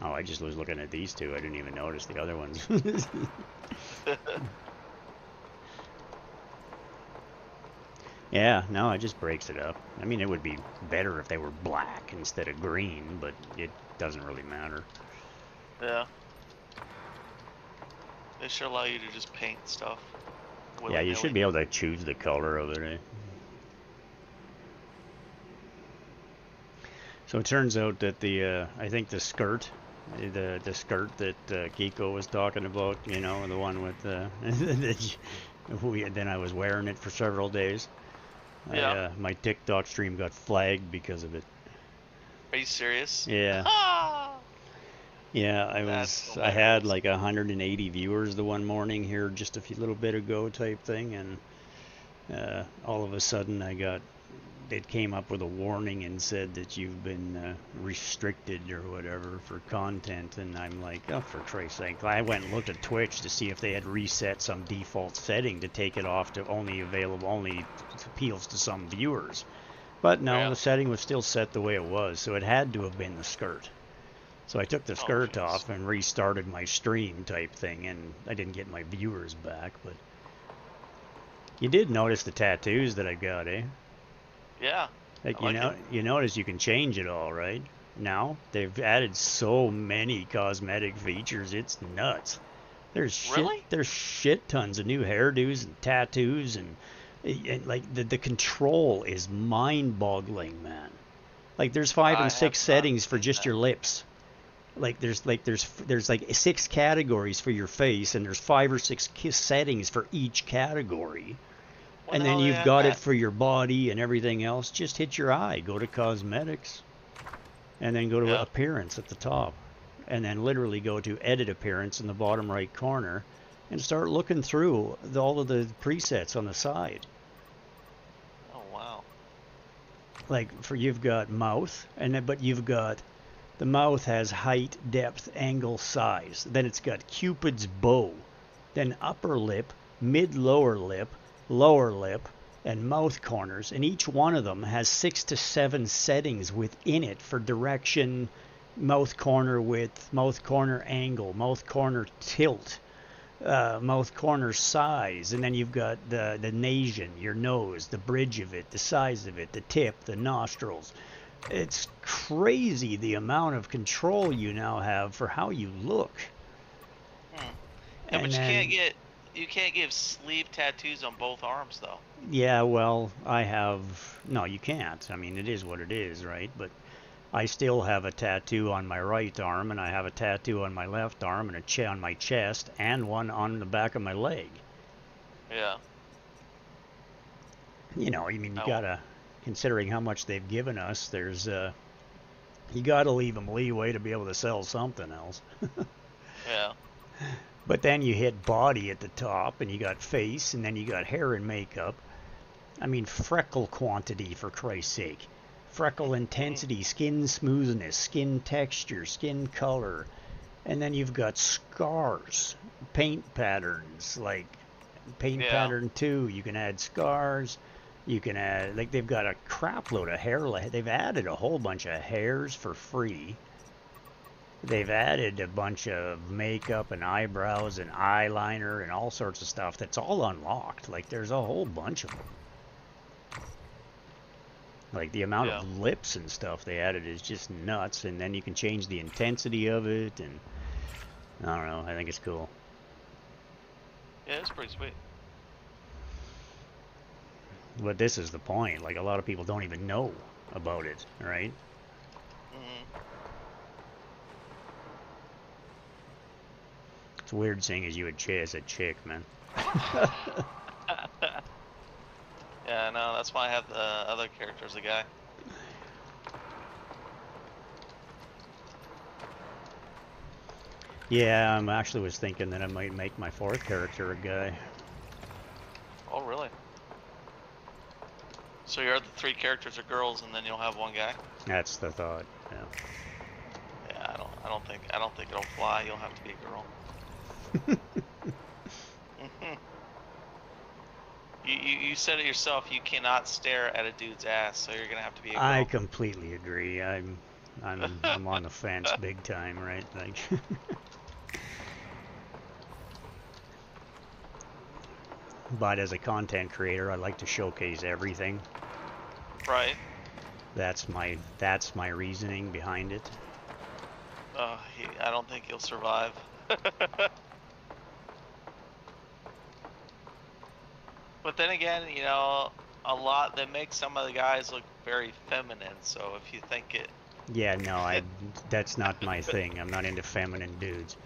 Oh, I just was looking at these two. I didn't even notice the other ones. Yeah, no, it just breaks it up. I mean, it would be better if they were black instead of green, but it doesn't really matter. Yeah. They should allow you to just paint stuff. Yeah, you should be able to choose the color of it, eh? So it turns out that the, I think the skirt that Kiko was talking about, you know, the one with then I was wearing it for several days. Yeah. My TikTok stream got flagged because of it. Are you serious? Yeah. Yeah, I had like 180 viewers the one morning here just a little bit ago type thing, and all of a sudden it came up with a warning and said that you've been restricted or whatever for content, and I'm like, oh, for Christ's sake. I went and looked at Twitch to see if they had reset some default setting to take it off to only appeals to some viewers. But no, the setting was still set the way it was, so it had to have been the skirt. So I took the skirt off and restarted my stream type thing, and I didn't get my viewers back, but you did notice the tattoos that I got, eh? Yeah. Like, you notice you can change it all, right? Now they've added so many cosmetic features, it's nuts. There's shit tons of new hairdos and tattoos, and like the control is mind-boggling, man. Like there's 5 and 6 settings for just your lips. Like there's 6 categories for your face, and there's 5 or 6 settings for each category. And then you've got it for your body and everything else. Just hit your eye, go to cosmetics, and then go to appearance at the top, and then literally go to edit appearance in the bottom right corner, and start looking through all of the presets on the side. Oh wow! Like you've got mouth, but you've got the mouth has height, depth, angle, size. Then it's got Cupid's bow, then upper lip, lower lip, and mouth corners, and each one of them has 6 to 7 settings within it for direction, mouth corner width, mouth corner angle, mouth corner tilt, mouth corner size, and then you've got the nasion, your nose, the bridge of it, the size of it, the tip, the nostrils. It's crazy the amount of control you now have for how you look. Yeah, but you can't give sleeve tattoos on both arms, though. Yeah, well, no, you can't. I mean, it is what it is, right? But I still have a tattoo on my right arm, and I have a tattoo on my left arm, and on my chest, and one on the back of my leg. Yeah. You know, I mean, you gotta, considering how much they've given us, you gotta leave them leeway to be able to sell something else. Yeah. But then you hit body at the top, and you got face, and then you got hair and makeup. I mean, freckle quantity, for Christ's sake. Freckle intensity, skin smoothness, skin texture, skin color. And then you've got scars, paint patterns, like paint pattern 2. You can add scars. You can add, like, they've got a crap load of hair. They've added a whole bunch of hairs for free. They've added a bunch of makeup and eyebrows and eyeliner and all sorts of stuff that's all unlocked. Like, there's a whole bunch of them. Like, the amount of lips and stuff they added is just nuts. And then you can change the intensity of it, and I don't know. I think it's cool. Yeah, it's pretty sweet. But this is the point. Like, a lot of people don't even know about it, right? It's weird seeing as you would chase a chick, man. Yeah, no, that's why I have the other character as a guy. Yeah, I actually was thinking that I might make my 4th character a guy. Oh, really? So your other 3 characters are girls, and then you'll have 1 guy? That's the thought. Yeah. Yeah, I don't think it'll fly. You'll have to be a girl. You said it yourself. You cannot stare at a dude's ass, so you're gonna have to be a girl. I completely agree. I'm on the fence big time, right? Like, But as a content creator, I like to showcase everything. Right. That's my reasoning behind it. I don't think he'll survive. But then again, you know, they make some of the guys look very feminine. So if you think it. Yeah, no, that's not my thing. I'm not into feminine dudes.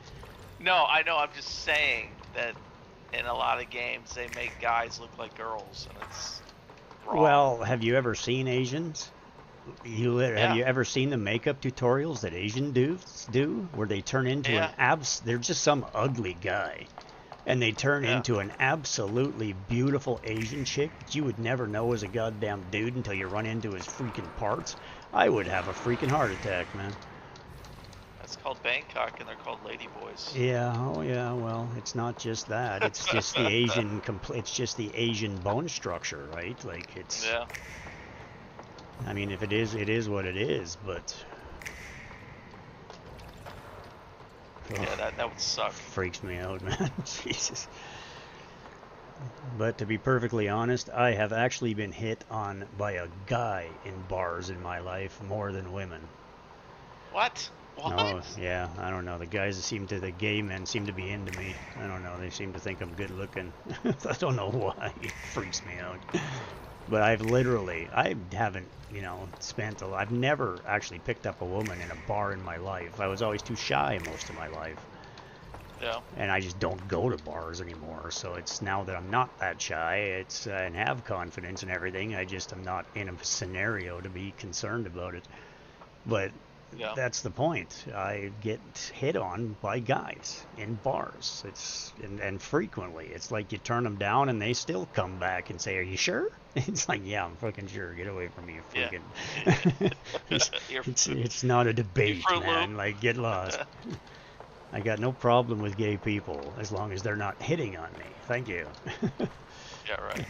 No, I know. I'm just saying that in a lot of games they make guys look like girls, and it's wrong. Well, have you ever seen Asians? Yeah. Have you ever seen the makeup tutorials that Asian dudes do, where they turn into they're just some ugly guy, and they turn into an absolutely beautiful Asian chick that you would never know is a goddamn dude until you run into his freaking parts. I would have a freaking heart attack, man. That's called Bangkok, and they're called ladyboys. Yeah, oh yeah. Well, it's not just that. It's just the Asian. It's just the Asian bone structure, right? Like it's. Yeah. I mean, if it is what it is, but. Yeah, that would suck. Freaks me out, man. Jesus. But to be perfectly honest, I have actually been hit on by a guy in bars in my life more than women. What? Oh, yeah, I don't know. The gay men seem to be into me. I don't know. They seem to think I'm good looking. I don't know why. It freaks me out. But I haven't, I've never actually picked up a woman in a bar in my life. I was always too shy most of my life. Yeah. And I just don't go to bars anymore. So it's now that I'm not that shy, and have confidence and everything, I'm not in a scenario to be concerned about it. But that's the point. I get hit on by guys in bars. And frequently. It's like you turn them down and they still come back and say, "Are you sure?" It's like, "Yeah, I'm fucking sure. Get away from me, freaking." It's not a debate, man. Like, get lost. I got no problem with gay people as long as they're not hitting on me. Thank you. Yeah, right.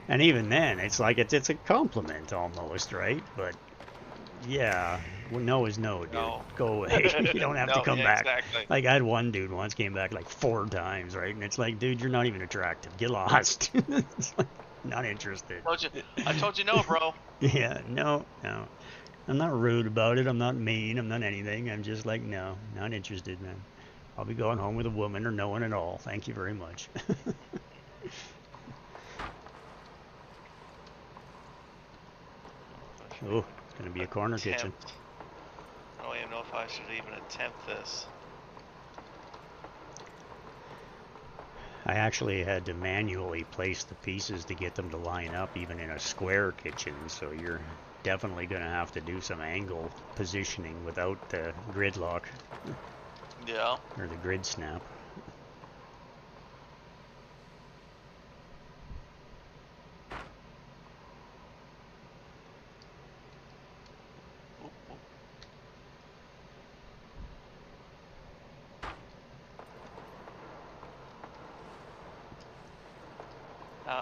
And even then, it's like it's a compliment almost, right? But yeah, well, no is no, dude. No. Go away. You don't have to come back. Exactly. Like, I had one dude once came back like 4 times, right? And it's like, dude, you're not even attractive. Get lost. It's like, not interested. I told you no, bro. Yeah, no. I'm not rude about it. I'm not mean. I'm not anything. I'm just like, no, not interested, man. I'll be going home with a woman or no one at all. Thank you very much. Oh, it's going to be a corner kitchen. I don't even know if I should even attempt this. I actually had to manually place the pieces to get them to line up even in a square kitchen, so you're definitely going to have to do some angle positioning without the grid lock. Yeah. Or the grid snap.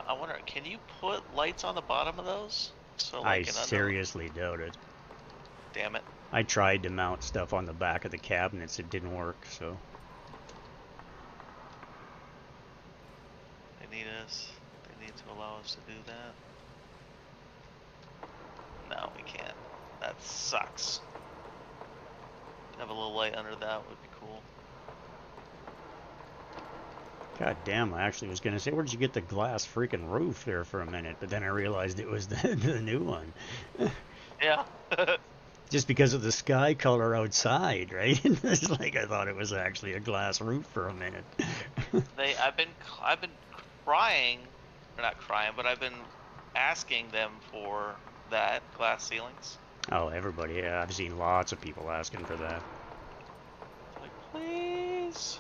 I wonder, can you put lights on the bottom of those? So I seriously doubt it. Damn it. I tried to mount stuff on the back of the cabinets. It didn't work, so. They need to allow us to do that. No, we can't. That sucks. Have a little light under that would be cool. God damn, I actually was going to say, where'd you get the glass freaking roof there for a minute? But then I realized it was the new one. Yeah. Just because of the sky color outside, right? It's like I thought it was actually a glass roof for a minute. I've been crying, or not crying, but I've been asking them for that, glass ceilings. Oh, everybody, yeah. I've seen lots of people asking for that. Like, please.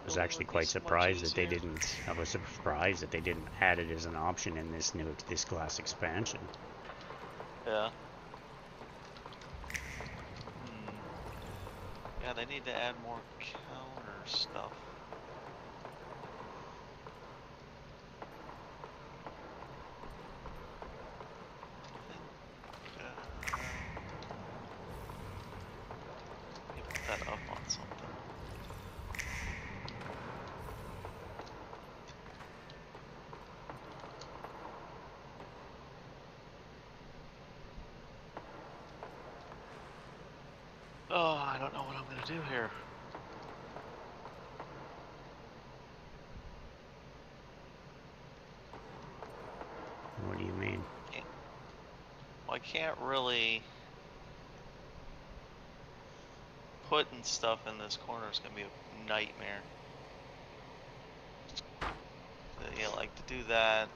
I was actually quite surprised that they didn't. I was surprised that they didn't add it as an option in this glass expansion. Yeah. Yeah, they need to add more counter stuff. Let me put that up on something. don't know what I'm gonna do here. What do you mean? Well, I can't really putting stuff in this corner is gonna be a nightmare. You like to do that,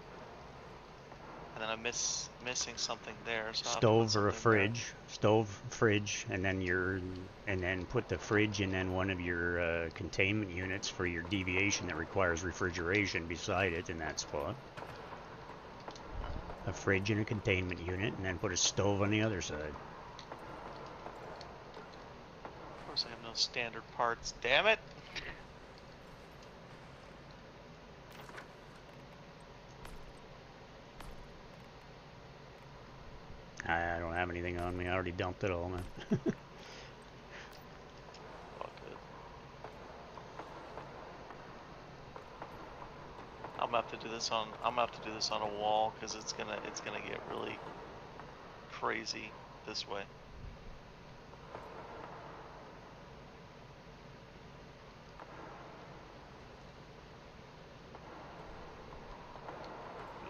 and then I'm missing something there. So Stove or a fridge, stove, fridge, and then put the fridge in then one of your containment units for your deviation that requires refrigeration beside it in that spot. A fridge and a containment unit, and then put a stove on the other side. Of course, I have no standard parts. Damn it! I don't have anything on me. I already dumped it all, man. All good. I'm gonna have to do this on a wall because it's gonna get really crazy this way.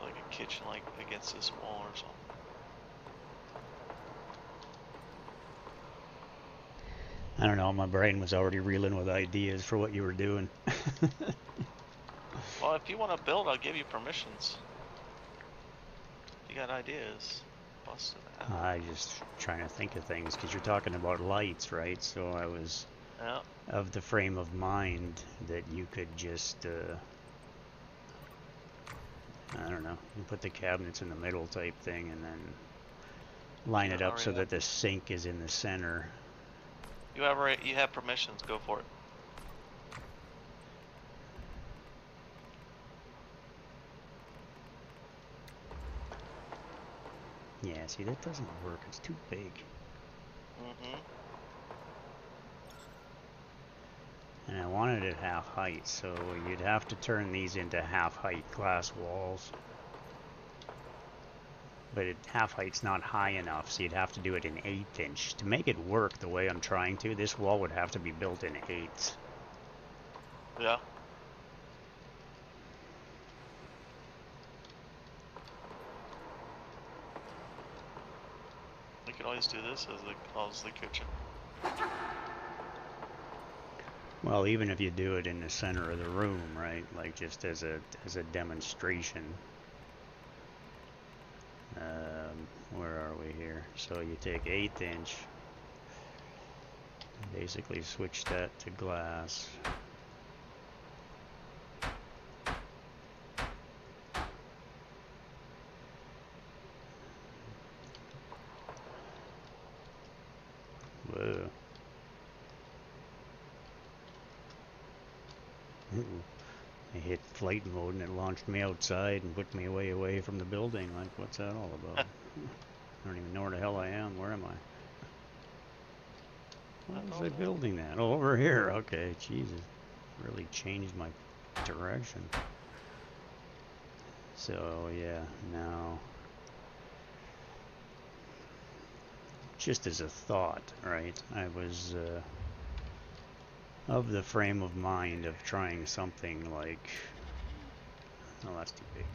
Like a kitchen, like against this wall or something. I don't know, my brain was already reeling with ideas for what you were doing. Well, if you want to build, I'll give you permissions. If you got ideas, bust it out. I just trying to think of things, because you're talking about lights, right? So I was of the frame of mind that you could just, I don't know, you put the cabinets in the middle type thing, and then line it up so that the sink is in the center. You have permissions, go for it. Yeah, see, that doesn't work. It's too big. Mm-hmm. And I wanted it half height, so you'd have to turn these into half height glass walls. But half height's not high enough, so you'd have to do it in 1/8 inch. To make it work the way I'm trying to, this wall would have to be built in 8s. Yeah. We can always do this as the kitchen. Well, even if you do it in the center of the room, right? Like just as a demonstration. Where are we here? So you take 1/8 inch, basically switch that to glass. Whoa. I hit flight mode and it launched me outside and put me way away from the building. Like, what's that all about? I don't even know where the hell I am. Where am I? Why was I building that? Oh, over here. Okay, Jesus. Really changed my direction. So, yeah, now... Just as a thought, right? I was of the frame of mind of trying something like... Oh, that's too big.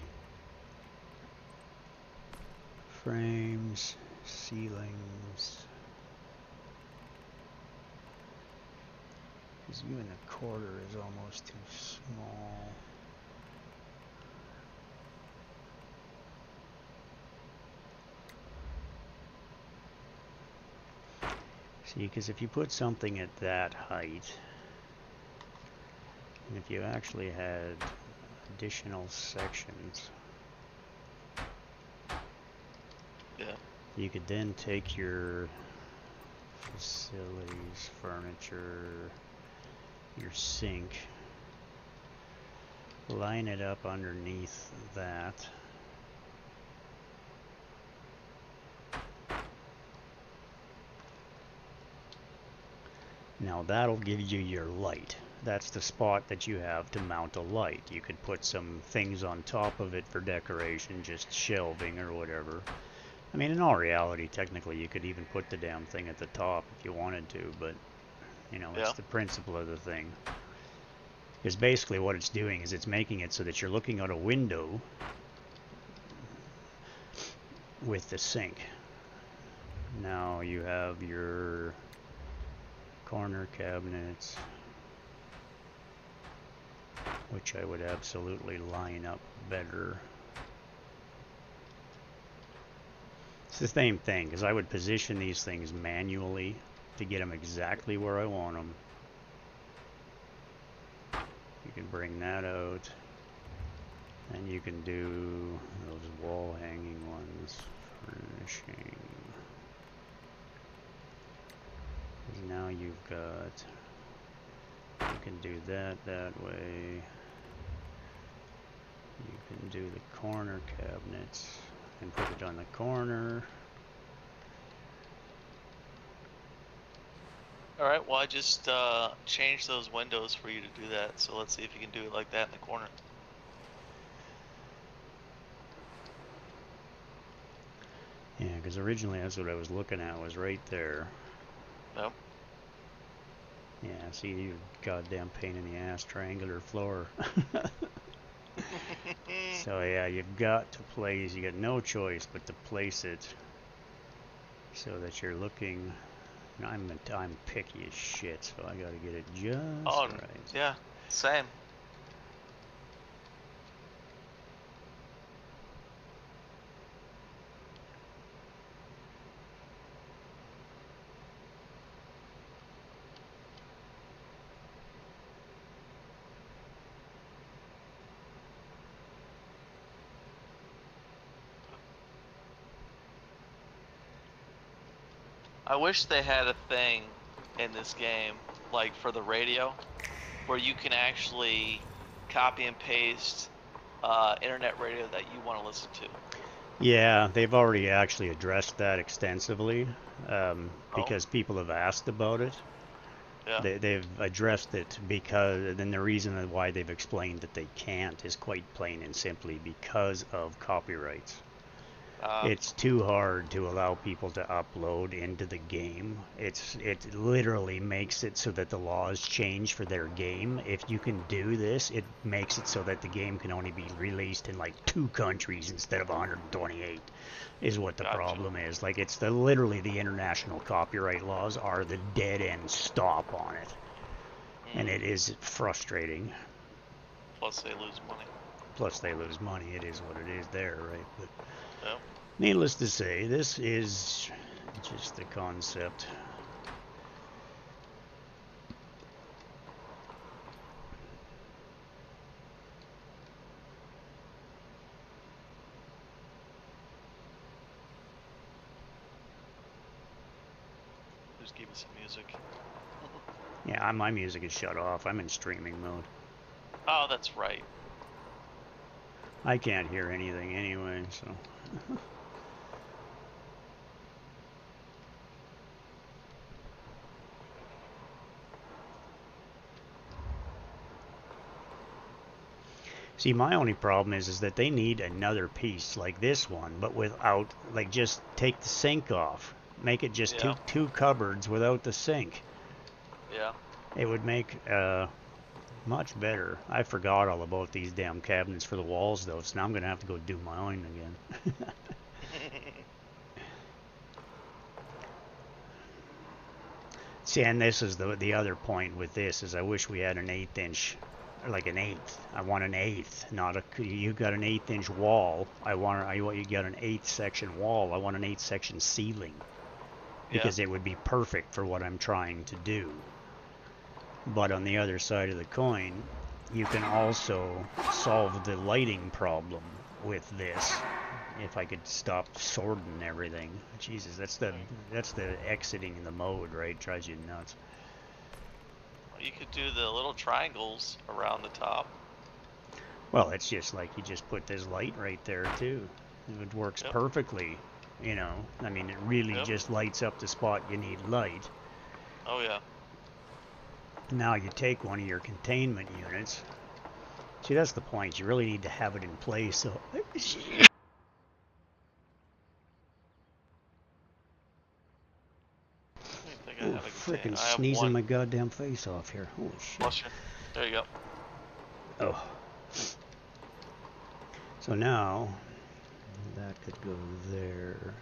Frames, ceilings. Because even a quarter is almost too small. See, because if you put something at that height, and if you actually had additional sections, you could then take your facilities, furniture, your sink, line it up underneath that. Now that'll give you your light. That's the spot that you have to mount a light. You could put some things on top of it for decoration, just shelving or whatever. I mean, in all reality, technically, you could even put the damn thing at the top if you wanted to, but You know, it's the principle of the thing. Because basically what it's doing is it's making it so that you're looking out a window with the sink. Now you have your corner cabinets, which I would absolutely line up better. It's the same thing, because I would position these things manually to get them exactly where I want them. You can bring that out, and you can do those wall hanging ones, furnishing. Now you've got, you can do that way. You can do the corner cabinets and put it on the corner. Alright, well I just changed those windows for you to do that, so let's see if you can do it like that in the corner. Yeah, because originally that's what I was looking at, was right there. Nope. Yeah, see, you goddamn pain in the ass triangular floor. So yeah, you've got to place, you got no choice but to place it so that you're looking. I'm picky as shit, so I gotta get it just right. Yeah, same. I wish they had a thing in this game, like for the radio, where you can actually copy and paste internet radio that you want to listen to. Yeah, they've already actually addressed that extensively, because people have asked about it. Yeah. They've addressed it because, then the reason why they've explained that they can't is quite plain and simply because of copyrights. It's too hard to allow people to upload into the game. It literally makes it so that the laws change for their game. If you can do this, it makes it so that the game can only be released in like 2 countries instead of 128, is what the problem is. Like, it's literally the international copyright laws are the dead end stop on it. And it is frustrating. Plus they lose money. Plus they lose money. It is what it is there, right? But yep. Needless to say, this is just the concept. Just give me some music. Yeah, my music is shut off. I'm in streaming mode. Oh, that's right. I can't hear anything anyway, so... See, my only problem is that they need another piece like this one, but without, like, just take the sink off. Make it just two cupboards without the sink. Yeah. It would make much better. I forgot all about these damn cabinets for the walls, though, so now I'm going to have to go do my own again. See, and this is the other point with this, is I wish we had an 1/8 inch, like an 1/8. I want an 1/8, not a. You got an 1/8 inch wall. You got an 1/8 section wall. I want an 1/8 section ceiling, because it would be perfect for what I'm trying to do. But on the other side of the coin, you can also solve the lighting problem with this. If I could stop sorting everything. Jesus, that's the exiting the mode, right? Drives you nuts. You could do the little triangles around the top. Well, it's just like you just put this light right there too. It works perfectly, you know. I mean, it really just lights up the spot you need light. Oh yeah. Now you take one of your containment units. See, that's the point. You really need to have it in place. So I think I have frickin' sneezing my goddamn face off here. Holy shit. Bless you. There you go. Oh. So now, that could go there.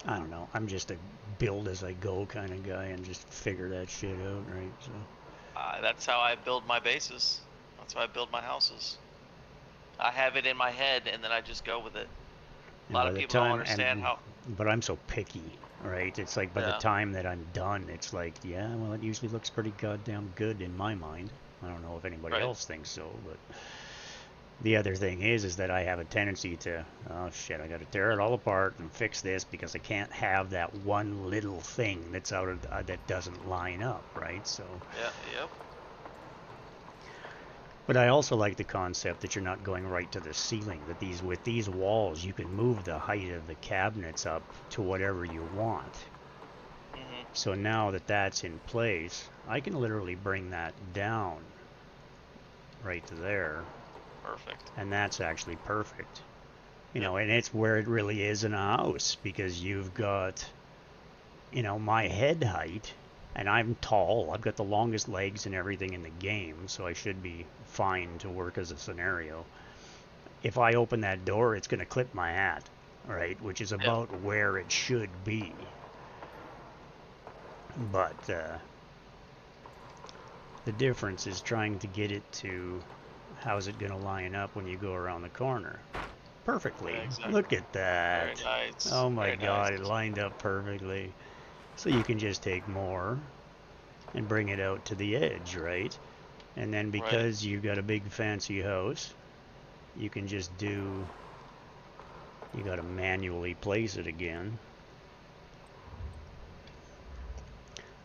I don't know. I'm just a build as I go kind of guy and just figure that shit out, right? So. That's how I build my bases. That's how I build my houses. I have it in my head, and then I just go with it. A lot of people don't understand how. But I'm so picky, right? It's like by the time that I'm done, it's like, yeah, well, it usually looks pretty goddamn good in my mind. I don't know if anybody else thinks so, but the other thing is that I have a tendency to, oh shit, I got to tear it all apart and fix this because I can't have that one little thing that's out of that doesn't line up, right? So. Yeah. Yep. But I also like the concept that you're not going right to the ceiling, that with these walls you can move the height of the cabinets up to whatever you want. Mm-hmm. So now that that's in place, I can literally bring that down right to there. Perfect. And that's actually perfect. You know, and it's where it really is in a house, because you've got, you know, my head height. And I'm tall. I've got the longest legs and everything in the game, so I should be fine to work as a scenario. If I open that door, it's going to clip my hat, right? Which is about where it should be. But the difference is trying to get it to how's it going to line up when you go around the corner. Perfectly. Yeah, exactly. Look at that. Very nice. Oh my Very God, nice. it lined up perfectly. So you can just take more and bring it out to the edge, right? And then because you've got a big fancy house, you can just you got to manually place it again.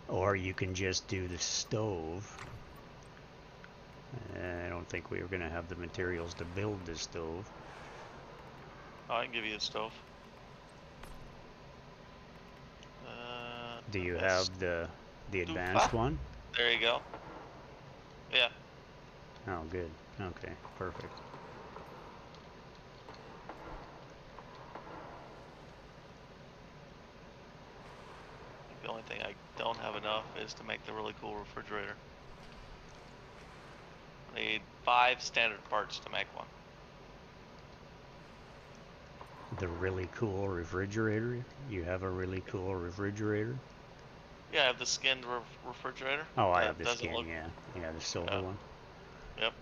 Or you can just do the stove. I don't think we were going to have the materials to build the stove. Oh, I can give you a stove. Do you have the advanced one? There you go. Yeah. Oh, good. Okay, perfect. The only thing I don't have enough is to make the really cool refrigerator. I need 5 standard parts to make one. The really cool refrigerator? You have a really cool refrigerator? Yeah, I have the skinned refrigerator. Oh, I have the skin, yeah. Yeah, the silver one. Yep.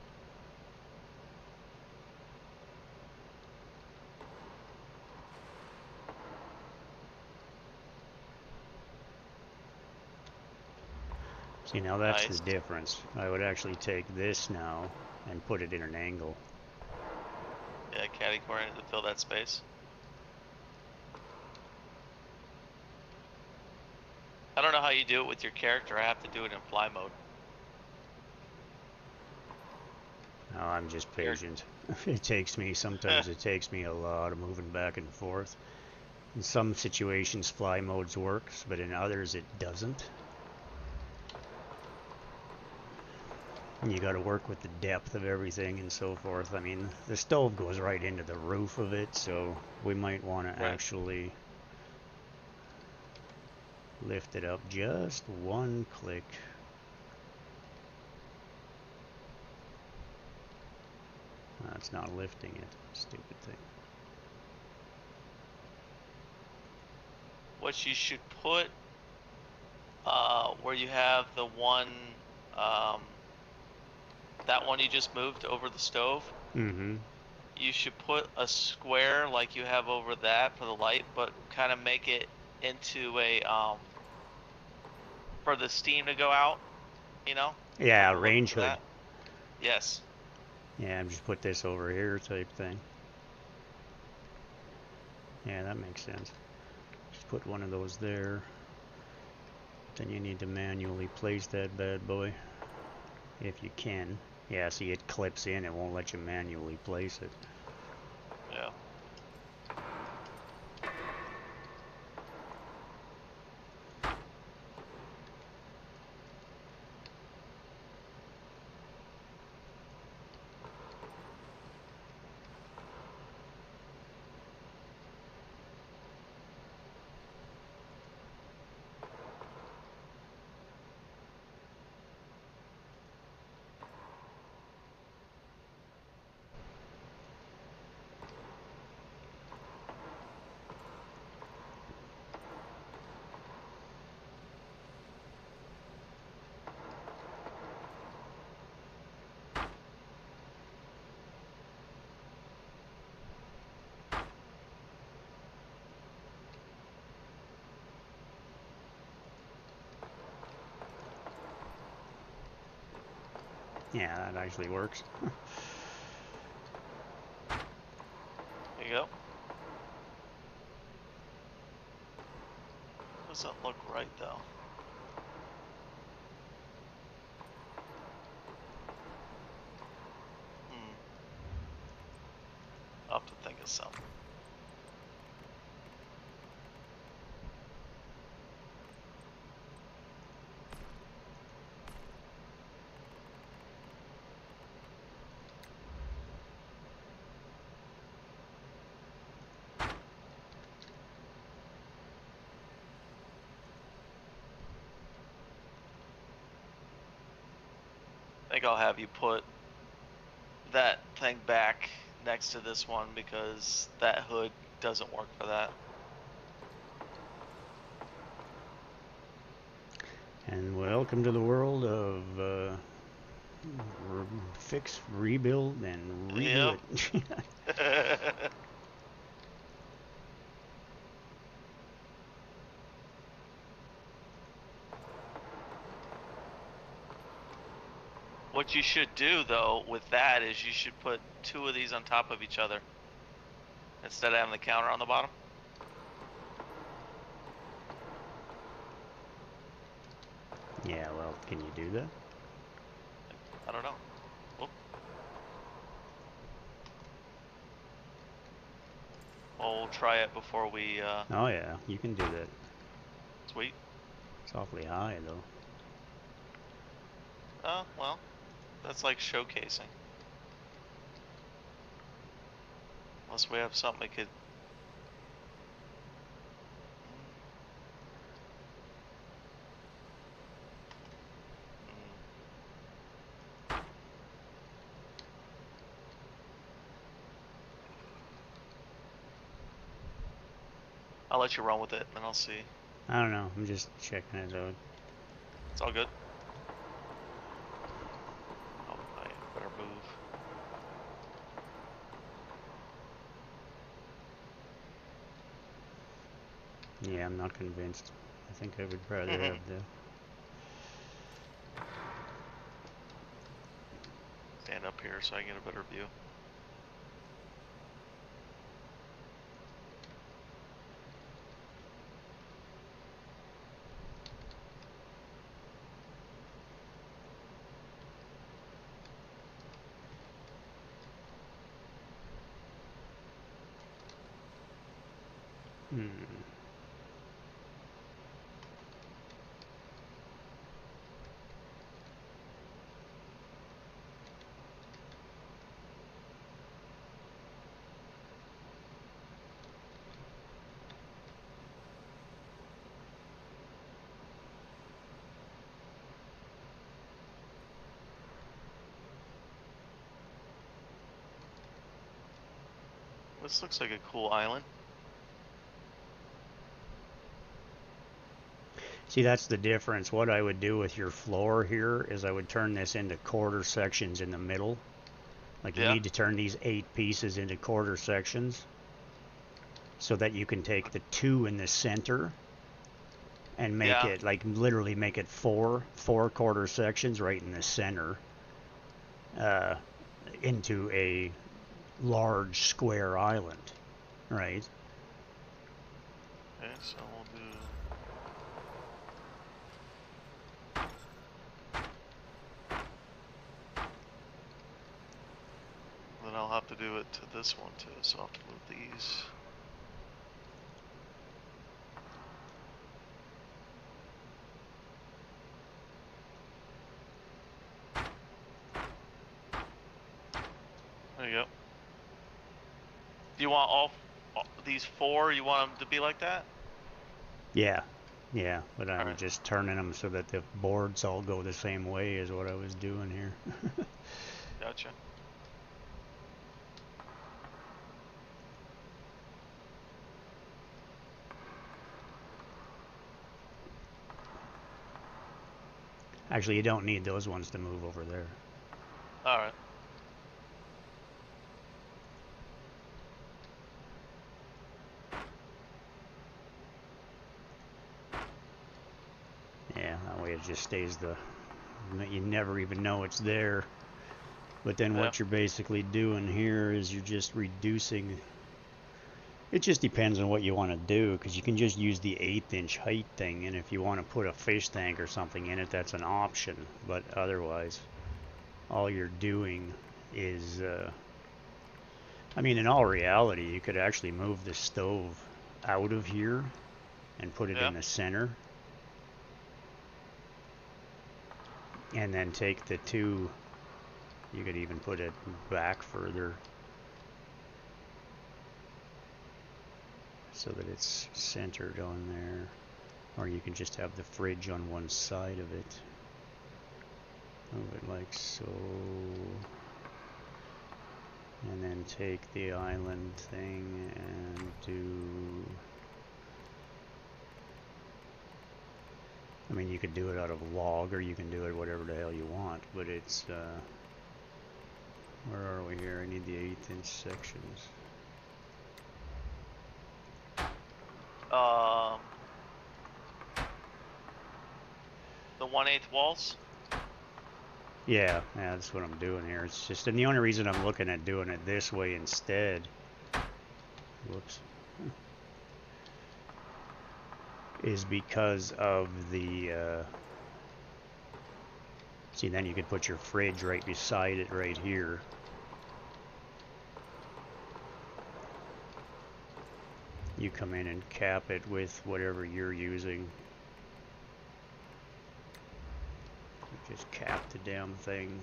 See, now that's the difference. I would actually take this now and put it in an angle. Yeah, catty corner to fill that space. I don't know how you do it with your character. I have to do it in fly mode. Oh, I'm just patient. It takes me, sometimes it takes me a lot of moving back and forth. In some situations, fly modes works, but in others it doesn't. And you got to work with the depth of everything and so forth. I mean, the stove goes right into the roof of it, so we might want to actually lift it up just one click. That's not lifting it. Stupid thing. What you should put where you have the one that one you just moved over the stove. Mm-hmm. You should put a square like you have over that for the light, but kind of make it into a for the steam to go out, you know? Yeah, range hood. Yes. Yeah, I'm just put this over here type thing. Yeah, that makes sense. Just put one of those there. Then you need to manually place that bad boy. If you can. Yeah, see, it clips in. It won't let you manually place it. Yeah. Yeah, that actually works. There you go. Doesn't look right though. I'll have to think of something. I think I'll have you put that thing back next to this one because that hood doesn't work for that. And welcome to the world of fix, rebuild, and redo it. What you should do though with that is you should put 2 of these on top of each other instead of having the counter on the bottom. Yeah, well, can you do that? I don't know. Whoop. Well, we'll try it before we Oh yeah, you can do that. Sweet. It's awfully high though. Oh, well, that's like showcasing. Unless we have something we could... I'll let you run with it, and then I'll see. I don't know. I'm just checking it out. It's all good. Oh, I better move. Yeah, I'm not convinced. I think I would rather have the... Stand up here so I can get a better view. This looks like a cool island. See, that's the difference. What I would do with your floor here is I would turn this into quarter sections in the middle. Like you need to turn these 8 pieces into quarter sections so that you can take the 2 in the center and make it, like literally make it 4 quarter sections right in the center into a large square island, right? Okay, so we'll do... Then I'll have to do it to this one too, so I'll have to move these. There you go. Do you want all these 4, you want them to be like that? Yeah, yeah, but I'm just turning them so that the boards all go the same way as what I was doing here. Gotcha. Actually, you don't need those ones to move over there. Alright. Yeah, that way it just stays the... You never even know it's there. But then what you're basically doing here is you're just reducing. It just depends on what you want to do, because you can just use the 1/8" height thing, and if you want to put a fish tank or something in it, that's an option. But otherwise, all you're doing is, I mean, in all reality, you could actually move the stove out of here and put it in the center. And then take the two, you could even put it back further so that it's centered on there. Or you can just have the fridge on one side of it. Move it like so. And then take the island thing and do... I mean, you could do it out of log, or you can do it whatever the hell you want, but it's, where are we here? I need the 1/8" sections. The 1/8 walls? Yeah, that's what I'm doing here. It's just, and the only reason I'm looking at doing it this way instead, whoops, is because of the, see, then you could put your fridge right beside it right here. You come in and cap it with whatever you're using. Just cap the damn thing.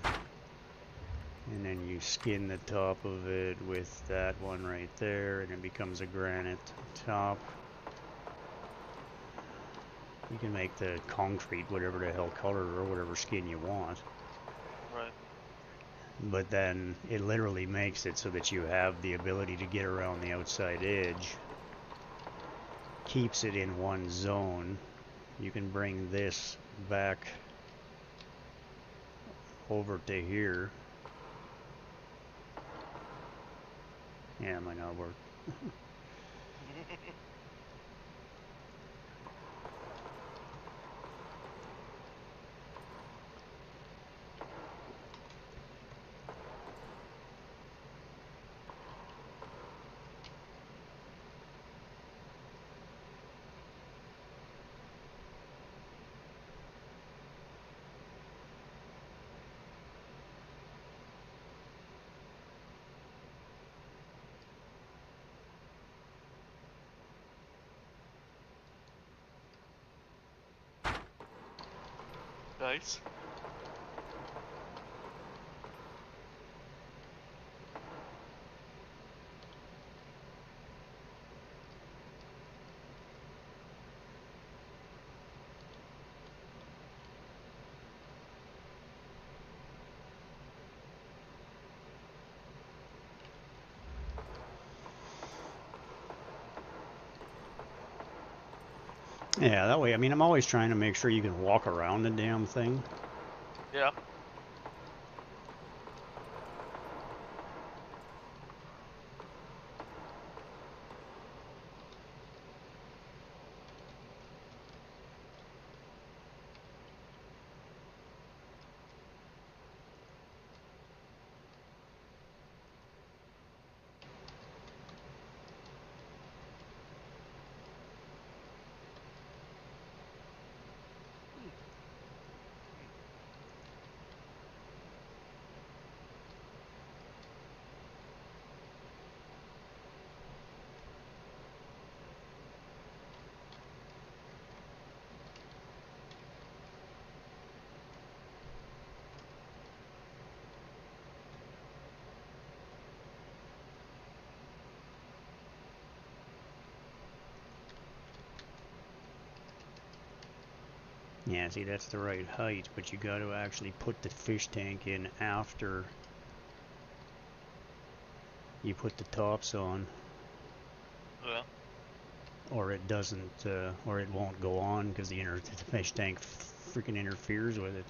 And then you skin the top of it with that one right there, and it becomes a granite top. You can make the concrete whatever the hell color or whatever skin you want. Right. But then it literally makes it so that you have the ability to get around the outside edge. Keeps it in one zone. You can bring this back over to here. Yeah, it might not work. Nice. Yeah, that way, I mean, I'm always trying to make sure you can walk around the damn thing. Yeah. Yeah, see, that's the right height, but you got to actually put the fish tank in after you put the tops on. Yeah. Or it doesn't, or it won't go on because the fish tank freaking interferes with it.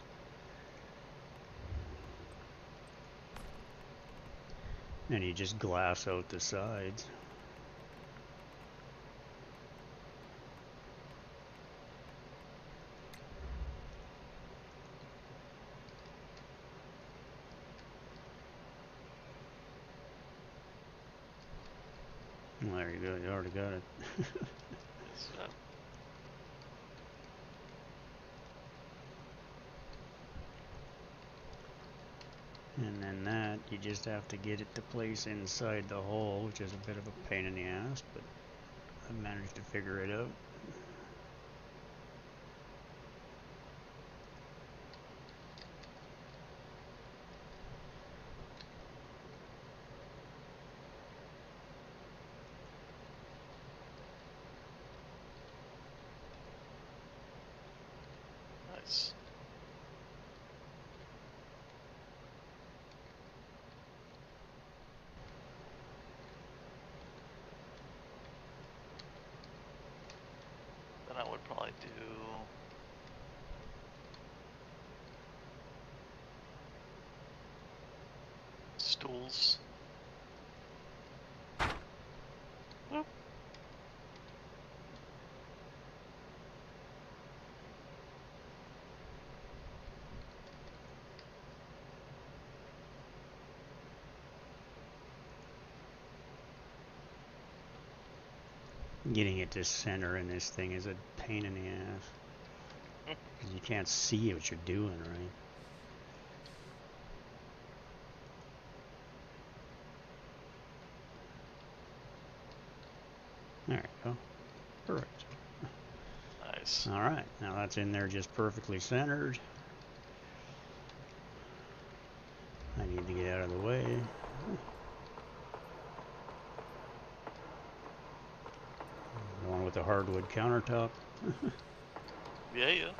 And you just glass out the sides. Well, there you go. You already got it. And then that, you just have to get it to place inside the hole, which is a bit of a pain in the ass, but I managed to figure it out. Nice. Then I would probably do stools. Whoop. Getting it to center in this thing is a pain in the ass. You can't see what you're doing, right? There you go. Perfect. Nice. Alright, now that's in there just perfectly centered. I need to get out of the way. The one with the hardwood countertop. Yeah, yeah.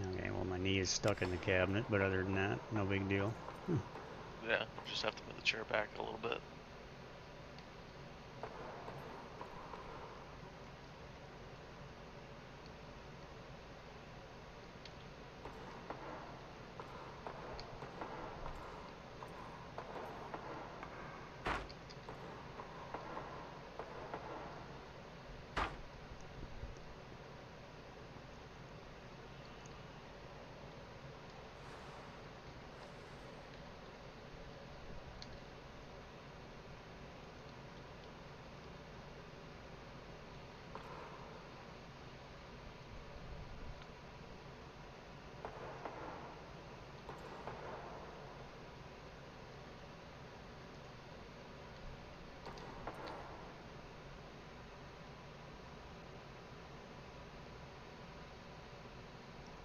Okay, well my knee is stuck in the cabinet, but other than that, no big deal. Yeah, just have to move the chair back a little bit.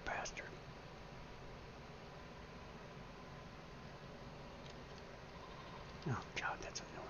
Bastard. Oh god, that's annoying.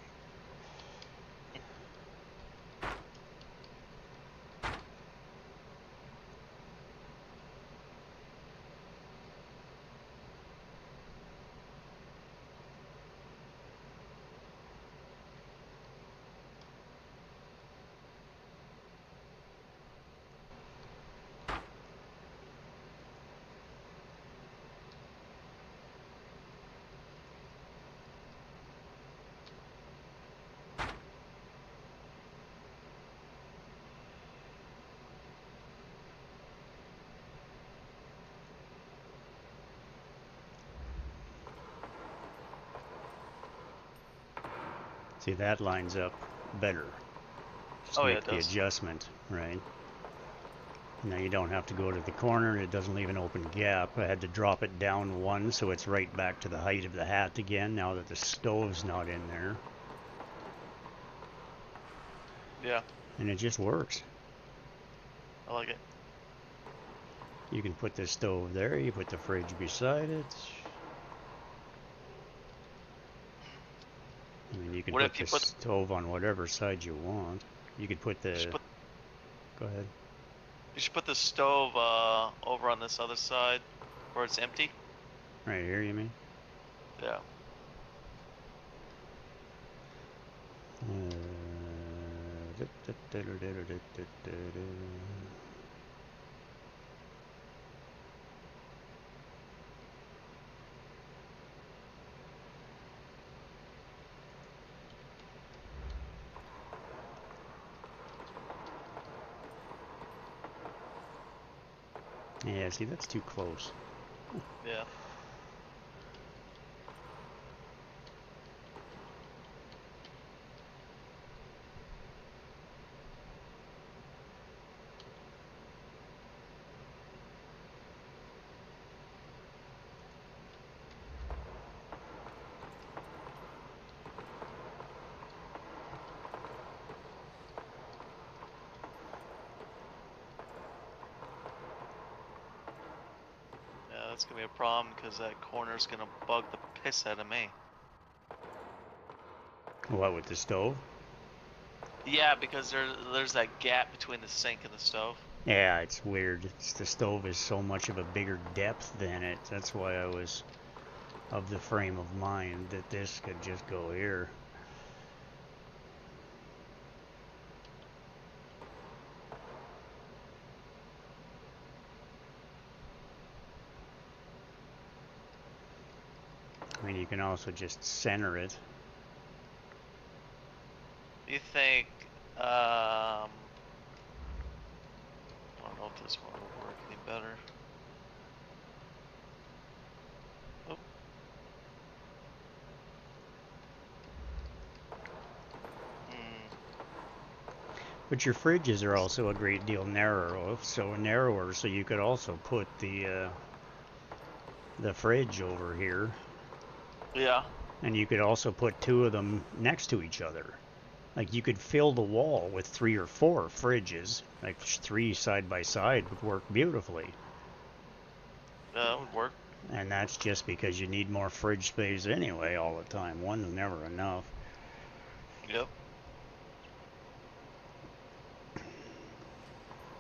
See, that lines up better. Just Oh, yeah, make it the does. adjustment, right? Now you don't have to go to the corner, and it doesn't leave an open gap. I had to drop it down one so it's right back to the height of the hat again, now that the stove's not in there. Yeah. And it just works. I like it. You can put the stove there, you put the fridge beside it. I mean, you can What put if you the put... stove on whatever side you want. You could put the... Go ahead. You should put the stove over on this other side where it's empty. Right here, you mean? Yeah. Yeah, see, that's too close. Yeah. That's gonna be a problem because that corner's gonna bug the piss out of me. What, with the stove? Yeah, because there's that gap between the sink and the stove. Yeah, it's weird. The stove is so much of a bigger depth than it. That's why I was of the frame of mind that this could just go here. I mean, you can also just center it. You think, I don't know if this one will work any better. Oh. But your fridges are also a great deal narrower, so you could also put the fridge over here. Yeah. And you could also put two of them next to each other. Like, you could fill the wall with 3 or 4 fridges. Like, 3 side by side would work beautifully. That would work. And that's just because you need more fridge space anyway all the time. One's never enough. Yep.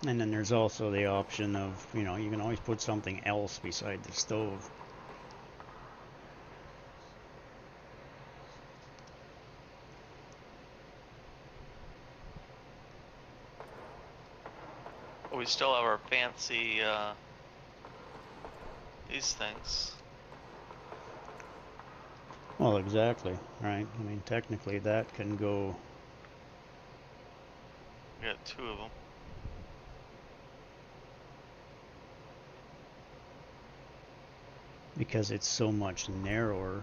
And then there's also the option of, you know, you can always put something else beside the stove. We still have our fancy, these things. Well, exactly, right? I mean, technically that can go... We got 2 of them. Because it's so much narrower.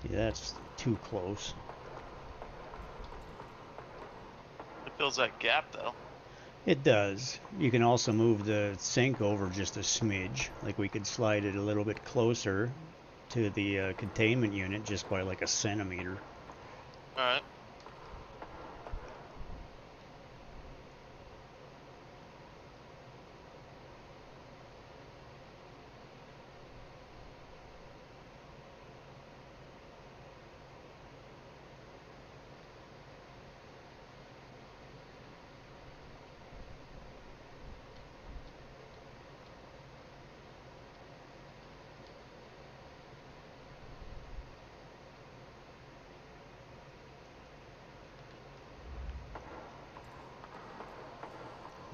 Yeah, that's too close. It fills that gap, though. It does. You can also move the sink over just a smidge. Like, we could slide it a little bit closer to the containment unit just by like a centimeter. Alright.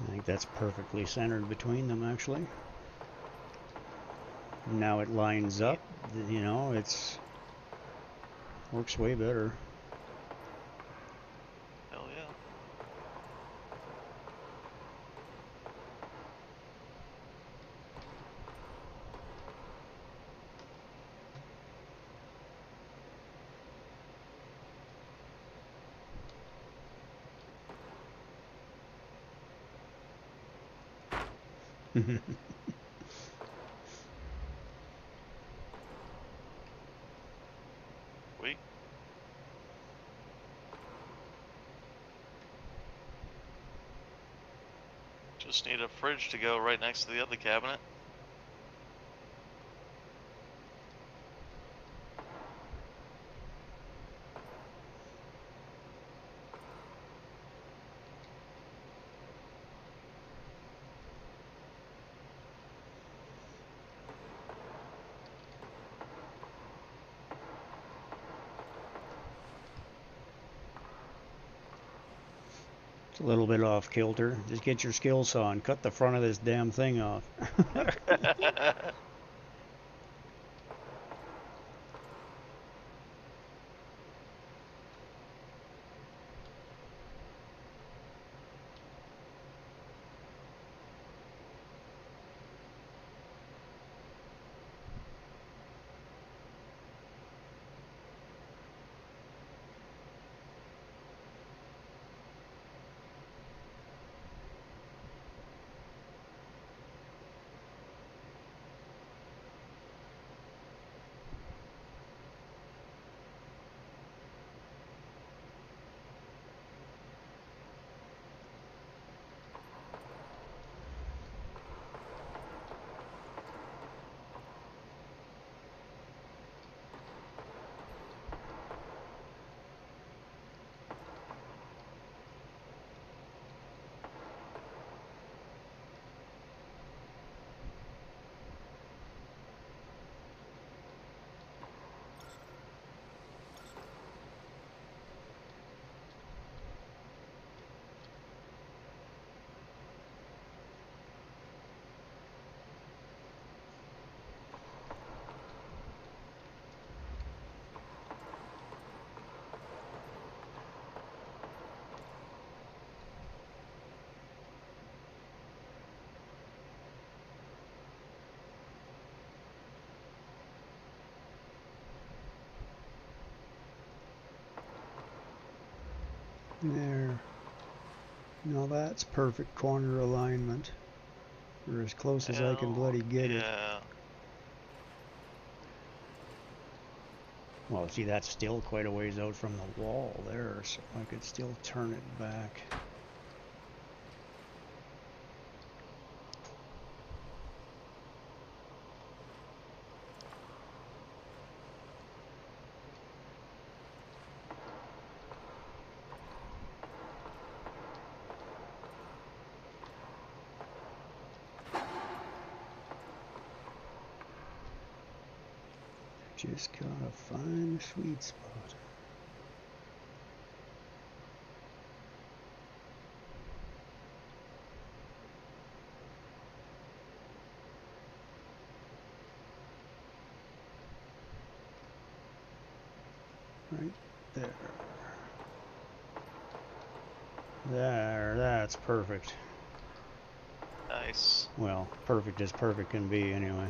I think that's perfectly centered between them, actually. Now it lines up, you know, it's works way better. Hell yeah. Wait. Just need a fridge to go right next to the other cabinet. It's a little bit off kilter. Just get your skill saw and cut the front of this damn thing off. There. Now that's perfect corner alignment. Or as close as I can bloody get it. Well, see, that's still quite a ways out from the wall there, so I could still turn it back. Just gotta find the sweet spot. Right there. There, that's perfect. Nice. Well, perfect as perfect can be anyway.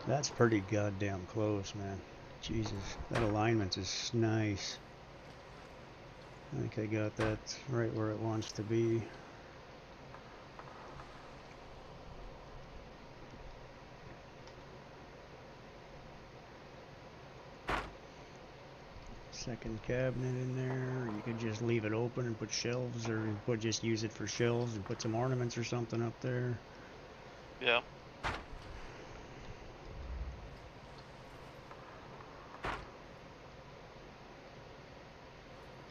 That's pretty goddamn close, man. Jesus, that alignment is nice. I think I got that right where it wants to be. Second cabinet in there. You could just leave it open and put shelves, or just use it for shelves and put some ornaments or something up there. Yeah.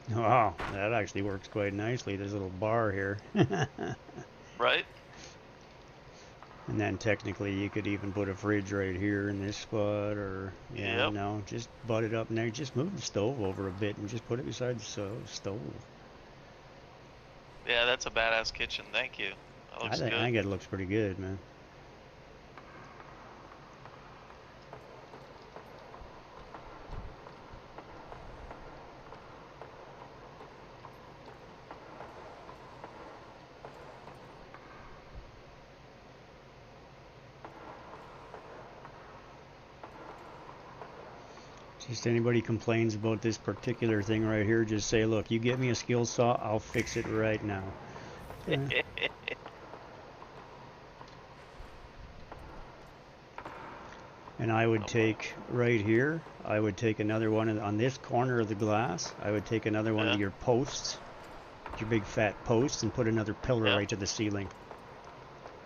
Wow, that actually works quite nicely. There's a little bar here. Right. And then technically you could even put a fridge right here in this spot, or yeah, no, just butt it up and there. Just move the stove over a bit and just put it beside the stove. Yeah, that's a badass kitchen. Thank you. That looks good. I think it looks pretty good, man. Just anybody complains about this particular thing right here, just say, look, you get me a skill saw, I'll fix it right now. And I would take right here, I would take another one on this corner of the glass, I would take another one of your posts, your big fat posts, and put another pillar right to the ceiling.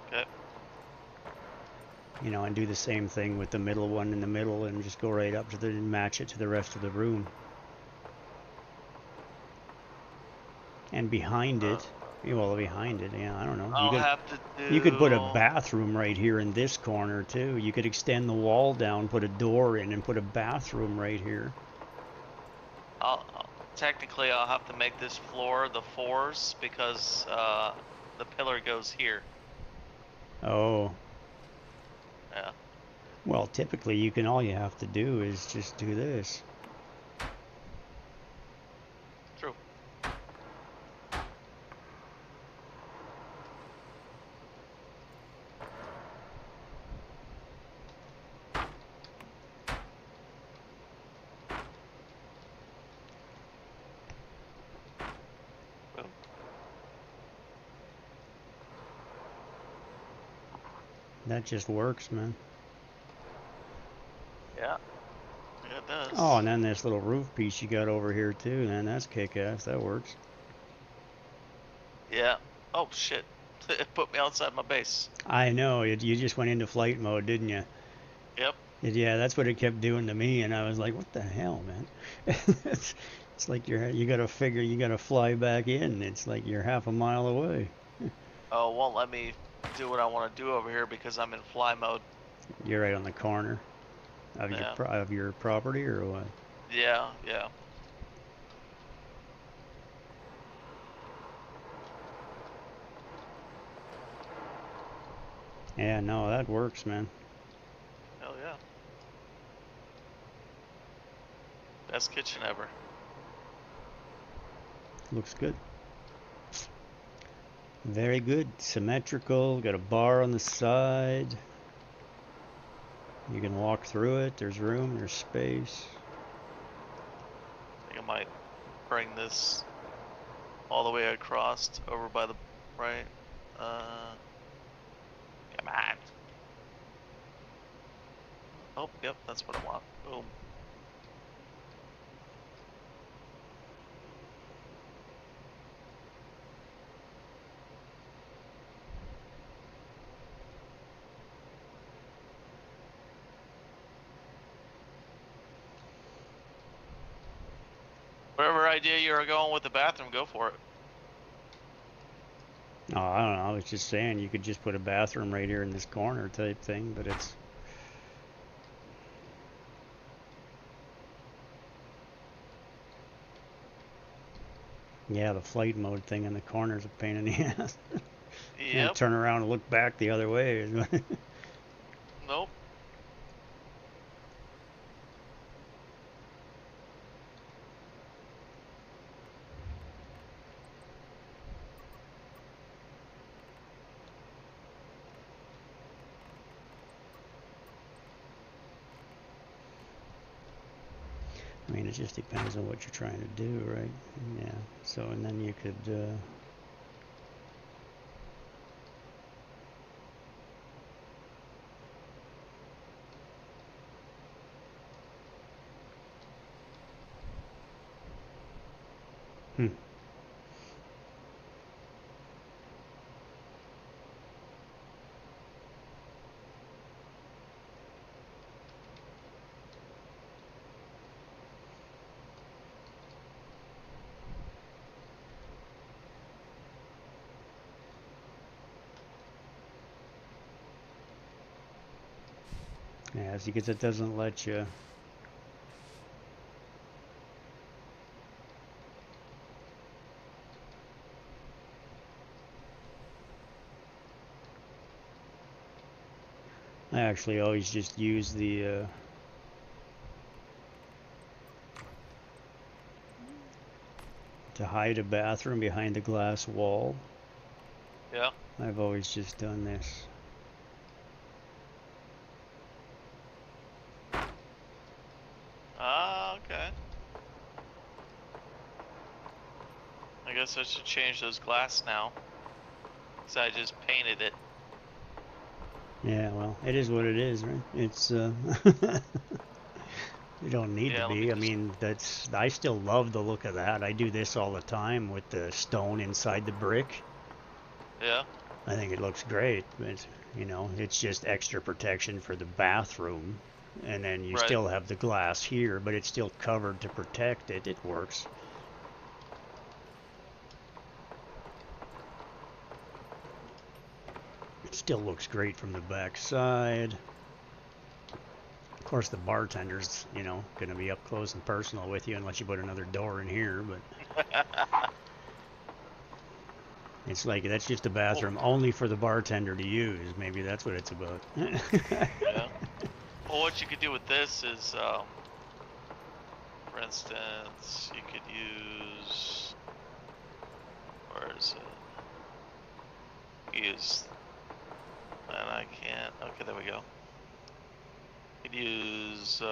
Okay. You know, and do the same thing with the middle one in the middle, and just go right up to the, match it to the rest of the room. And behind it, well, behind it, yeah, I don't know. You could put a bathroom right here in this corner too. You could extend the wall down, put a door in, and put a bathroom right here. I'll technically I'll have to make this floor the 4s because the pillar goes here. Oh. Yeah. Well, typically you can, all you have to do is just do this. True. That just works, man. Yeah. Yeah, it does. Oh, and then this little roof piece you got over here too, man. That's kick-ass. That works. Yeah. Oh, shit. It put me outside my base. I know. You just went into flight mode, didn't you? Yep. Yeah, that's what it kept doing to me, and I was like, what the hell, man? It's like you gotta figure, you gotta fly back in. It's like you're half a mile away. Oh, it won't let me do what I want to do over here because I'm in fly mode. You're right on the corner of your property, or what? Yeah, yeah. Yeah, no, that works, man. Hell yeah. Best kitchen ever. Looks good. Very good. Symmetrical. Got a bar on the side. You can walk through it. There's room. There's space. I think I might bring this all the way across over by the right. Come on. Oh, yep, that's what I want. Boom. Whatever idea you were going with the bathroom, go for it. Oh, I don't know. I was just saying you could just put a bathroom right here in this corner type thing, but it's... Yeah, the flight mode thing in the corner is a pain in the ass. Yep. Turn around and look back the other way. Nope. I mean, it just depends on what you're trying to do, right? Yeah. So, and then you could... Yeah, see, because it doesn't let you... I actually always just use the... to hide a bathroom behind a glass wall. Yeah. I've always just done this. Ah, okay. I guess I should change those glass now. Because I just painted it. Yeah, well, it is what it is, right? It's, you don't need to be. I mean, I still love the look of that. I do this all the time with the stone inside the brick. Yeah. I think it looks great, but, you know, it's just extra protection for the bathroom. And then you still have the glass here, but it's still covered to protect it. It works. It still looks great from the back side. course, the bartender's, you know, going to be up close and personal with you unless you put another door in here, but it's like that's just a bathroom only for the bartender to use. Maybe that's what it's about. Yeah. Well, what you could do with this is, for instance, you could use, where is it? Use, and I can't. Okay, there we go. You could use,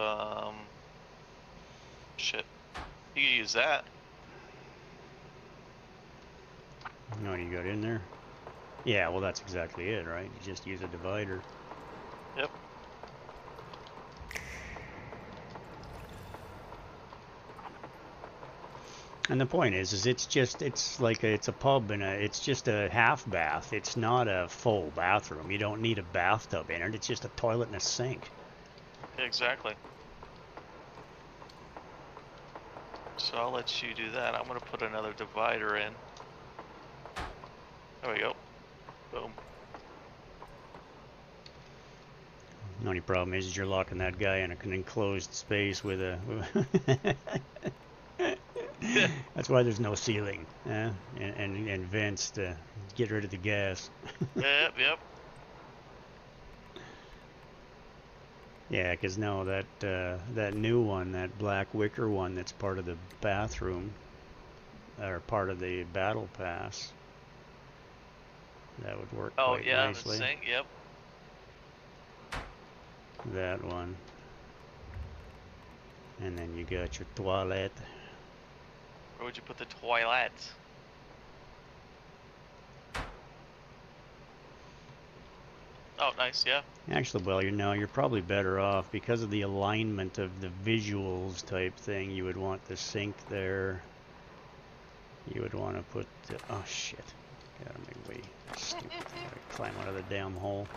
shit. You could use that. You know what you got in there? Yeah, well, that's exactly it, right? You just use a divider. Yep. And the point is it's like it's a pub and it's just a half bath. It's not a full bathroom. You don't need a bathtub in it. It's just a toilet and a sink. Exactly. So I'll let you do that. I'm gonna put another divider in. There we go. Boom. The only problem is you're locking that guy in an enclosed space with a... That's why there's no ceiling, and vents to get rid of the gas. Yep. Yeah, because no, that new one, that black wicker one that's part of the bathroom, or part of the battle pass, that would work quite nicely. The sink, yep. That one. And then you got your toilet. Where would you put the toilet? Oh, nice, yeah. Actually, well, you're probably better off because of the alignment of the visuals type thing. You would want the sink there. You would want to put the, oh shit, gotta make way. Stupid. Gotta climb out of the damn hole.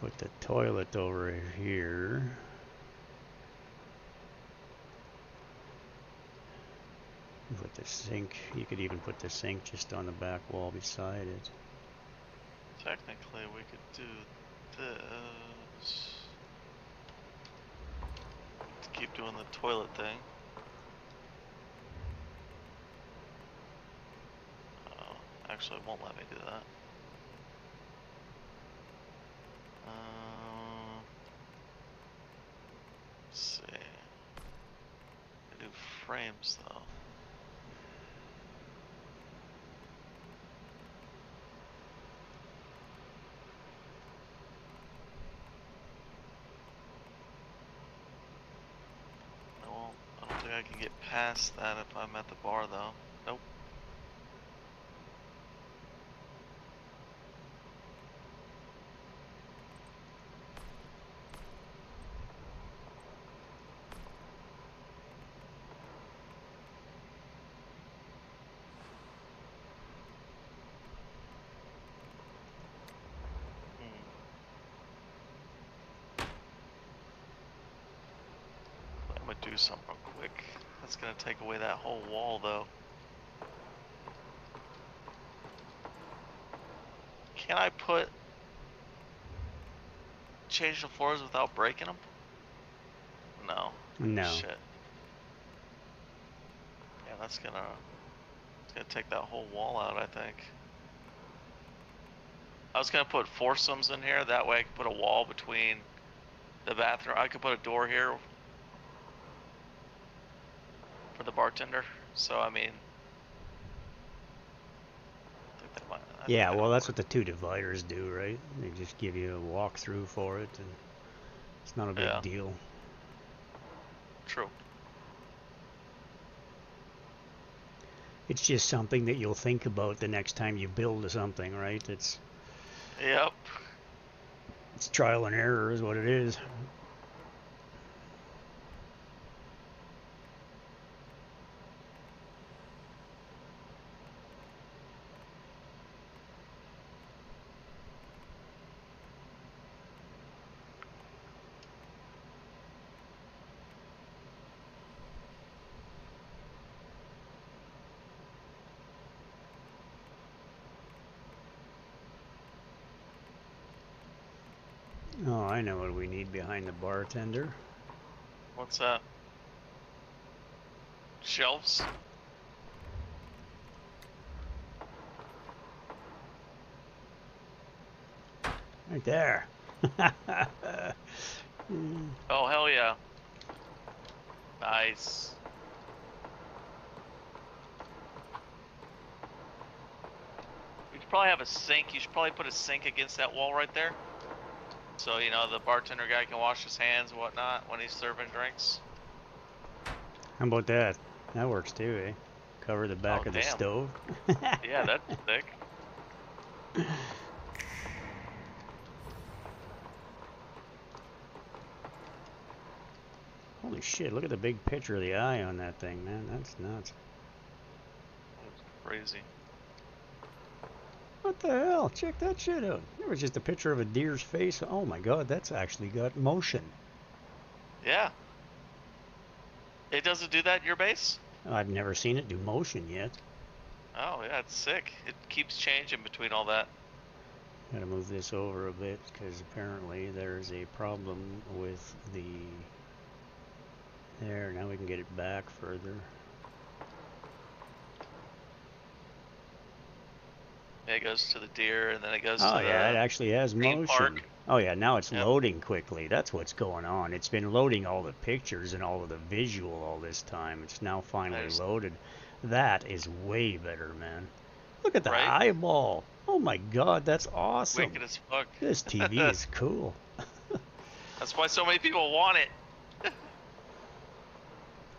Put the toilet over here. Put the sink, you could even put the sink just on the back wall beside it. Technically, we could do this. Let's keep doing the toilet thing. Actually, it won't let me do that. Let's see. I do frames though. Well, I don't think I can get past that if I'm at the bar though. Nope. I'm gonna do something real quick. That's gonna take away that whole wall though. Can I change the floors without breaking them? No. No. Shit. Yeah, it's gonna take that whole wall out, I think. I was gonna put foursomes in here, that way I could put a wall between the bathroom. I could put a door here for the bartender. So I mean, yeah, well, that's what the two dividers do, right? They just give you a walkthrough for it, and it's not a big deal. True. It's just something that you'll think about the next time you build something, right? It's trial and error is what it is. Oh, I know what we need behind the bartender. What's that? Shelves? Right there. Oh, hell yeah. Nice. You should probably have a sink. You should probably put a sink against that wall right there. So, you know, the bartender guy can wash his hands and whatnot when he's serving drinks. How about that? That works too, eh? Cover the back of the stove. Yeah, that's sick. Holy shit, look at the big picture of the eye on that thing, man. That's nuts. That's crazy. What the hell? Check that shit out. It was just a picture of a deer's face. Oh my god, that's actually got motion. Yeah. It doesn't do that in your base? I've never seen it do motion yet. Oh, yeah, it's sick. It keeps changing between all that. Gotta move this over a bit, because apparently there's a problem with the... There, now we can get it back further. Yeah, it goes to the deer, and then it goes to the... Oh yeah, it actually has motion. Park. Oh yeah, now it's loading quickly. That's what's going on. It's been loading all the pictures and all of the visual all this time. It's now finally loaded. That is way better, man. Look at the eyeball. Oh my god, that's awesome. Wicked as fuck. This TV is cool. That's why so many people want it.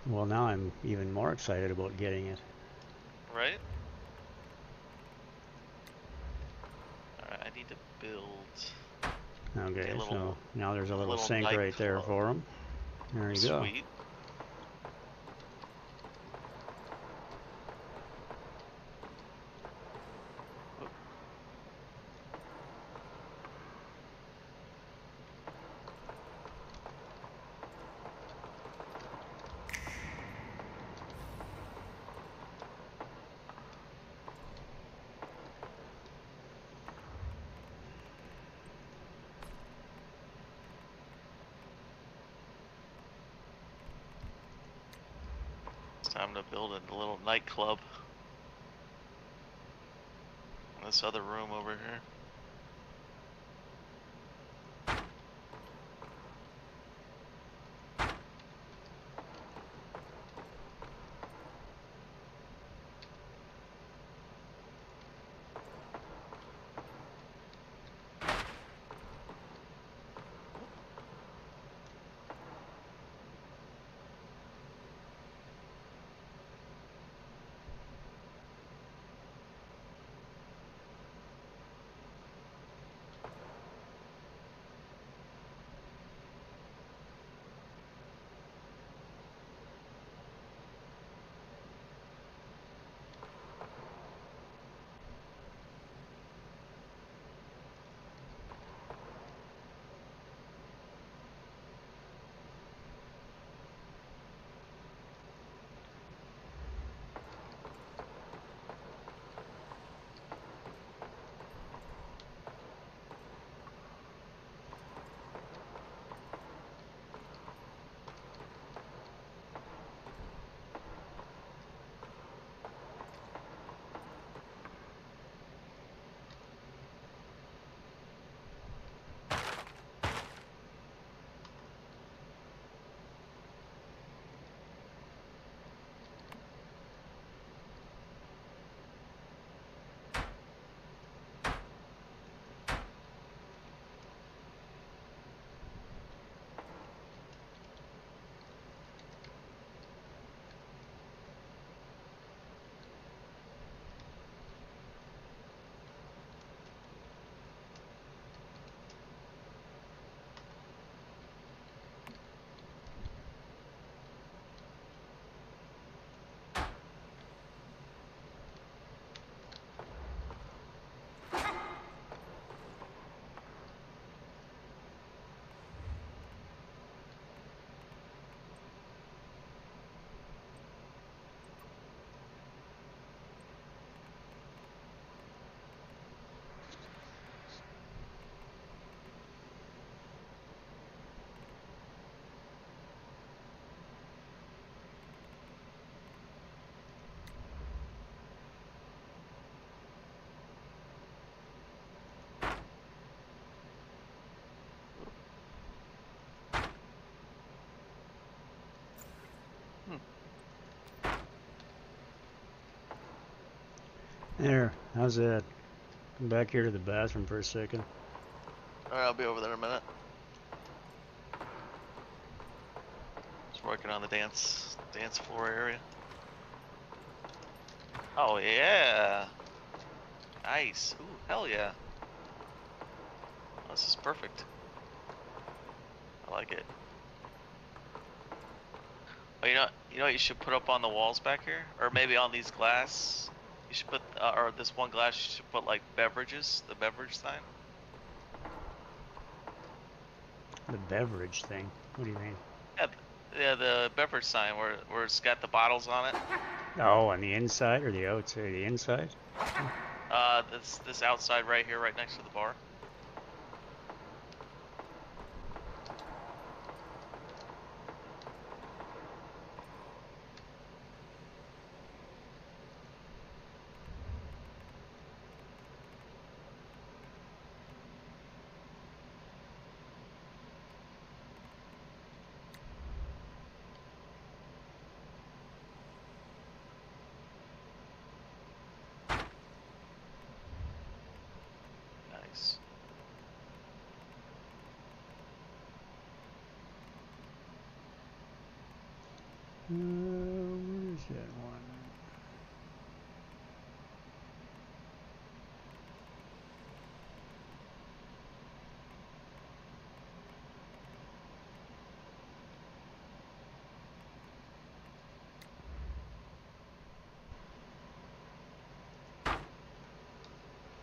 Well, now I'm even more excited about getting it. Right? Alright, I need to build... Okay, so now there's a little sink right there for him. There you go. Sweet. Time to build a little nightclub in this other room over here. There, how's that? Come back here to the bathroom for a second. Alright, I'll be over there in a minute. Just working on the dance floor area. Oh yeah. Nice. Ooh, hell yeah. Oh, this is perfect. I like it. Oh, you know what you should put up on the walls back here? Or maybe on these glass? You should put, or this one glass, you should put like beverages, the beverage sign. The beverage thing? What do you mean? Yeah, the beverage sign where it's got the bottles on it. Oh, on the inside or the outside? The inside? This outside right here, right next to the bar. Nice. Where is that one?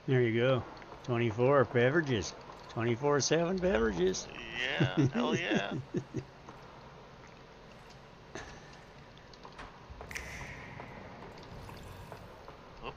There you go. 24 beverages. 24/7 beverages. Yeah, hell yeah. Oh.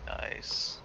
Nice.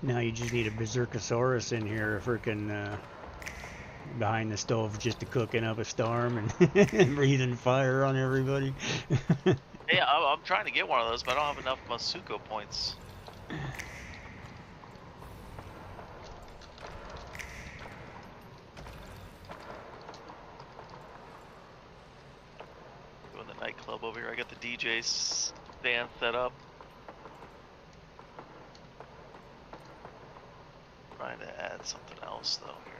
Now you just need a Berserkosaurus in here, freaking behind the stove, just to cooking up a storm and breathing fire on everybody. Hey, I'm trying to get one of those, but I don't have enough Masuko points. Go in the nightclub over here. I got the DJ stand set up. Trying to add something else though here.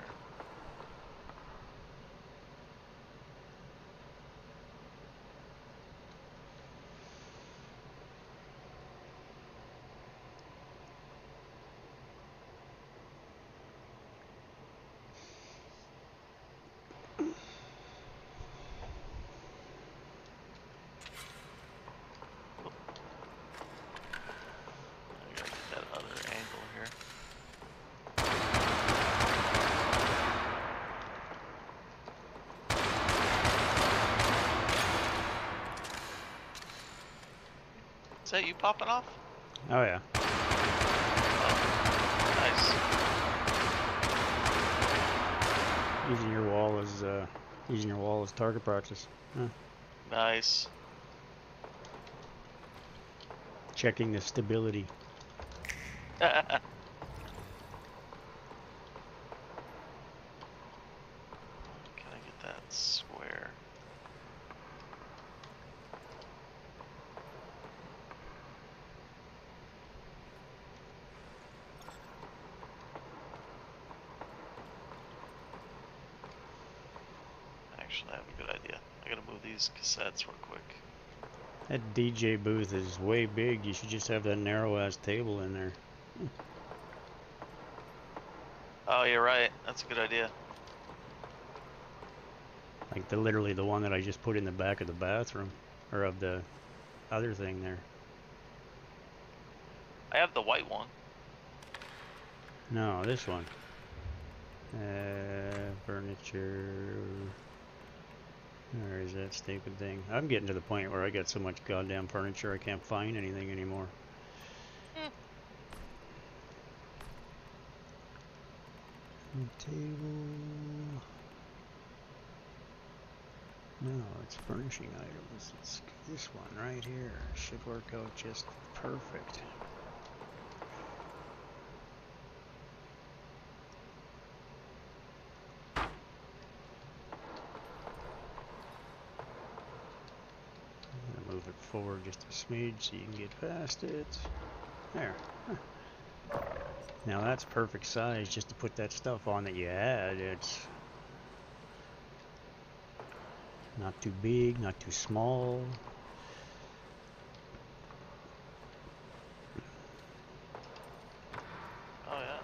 Is that you popping off? Oh yeah. Oh, nice. Using your wall as target practice. Huh. Nice. Checking the stability. Can I get that square? Actually, I have a good idea. I gotta move these cassettes real quick. That DJ booth is way big. You should just have that narrow-ass table in there. Oh, you're right. That's a good idea. Like literally the one that I just put in the back of the bathroom, or of the other thing there. I have the white one. No, this one. Furniture. Where is that stupid thing? I'm getting to the point where I got so much goddamn furniture I can't find anything anymore. Table. No, it's furnishing items. It's this one right here. Should work out just perfect. Move it forward just a smidge so you can get past it. There. Huh. Now that's perfect size just to put that stuff on that you had. It's not too big, not too small. Oh yeah.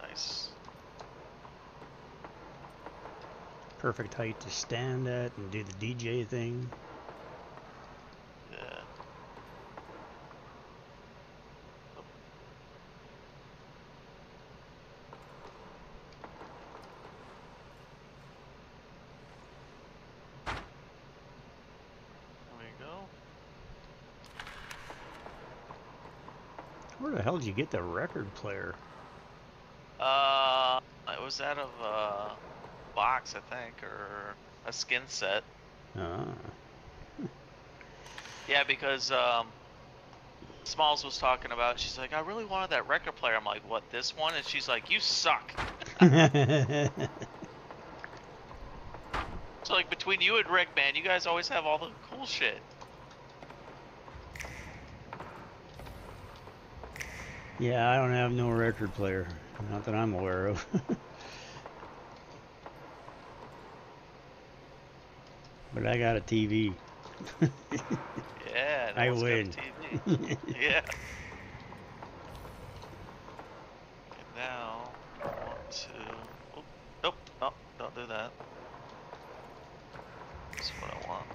Nice. Perfect height to stand at and do the DJ thing. Yeah. There we go. Where the hell did you get the record player? It was out of a box, I think, or a skin set. Ah. Yeah, because Smalls was talking about it. She's like, I really wanted that record player. I'm like, what, this one? And she's like, you suck. So like between you and Rick, man, you guys always have all the cool shit. Yeah, I don't have no record player. Not that I'm aware of. But I got a TV. Yeah, I win. Got a TV. Yeah. And now I want to. Oh, nope. Oh, don't do that. That's what I want.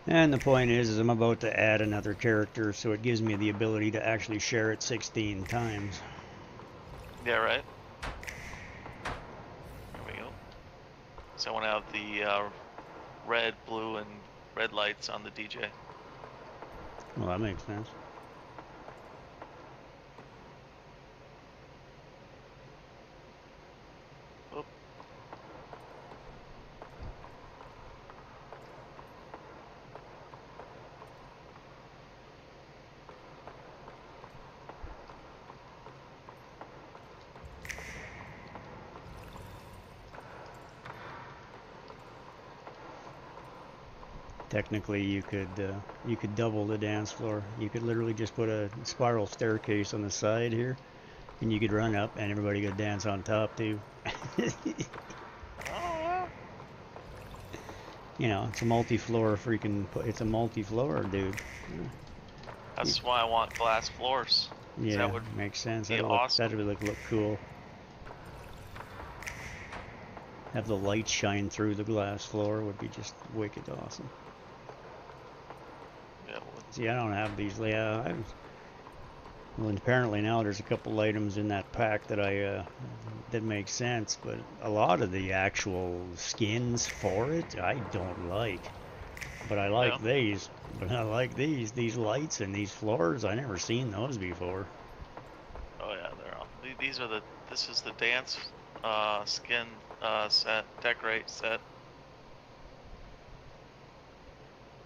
And the point is I'm about to add another character, so it gives me the ability to actually share it 16 times. Yeah, right. There we go. So I want to have the red, blue, and red lights on the DJ. Well, that makes sense. Oop. Technically, you could double the dance floor. You could literally just put a spiral staircase on the side here, and you could run up, and everybody could dance on top too. Oh, You know, it's a multi-floor freaking. It's a multi-floor, dude. that's why I want glass floors. Yeah, that would makes sense. be That'd awesome. look cool. Have the light shine through the glass floor would be just wicked awesome. Yeah, See, I don't have these. Yeah, well, apparently now there's a couple items in that pack that that make sense, but a lot of the actual skins for it I don't like. But I like these. But I like these lights and these floors. I never seen those before. Oh yeah, they're all. These are the. This is the dance, skin, set, decorate set.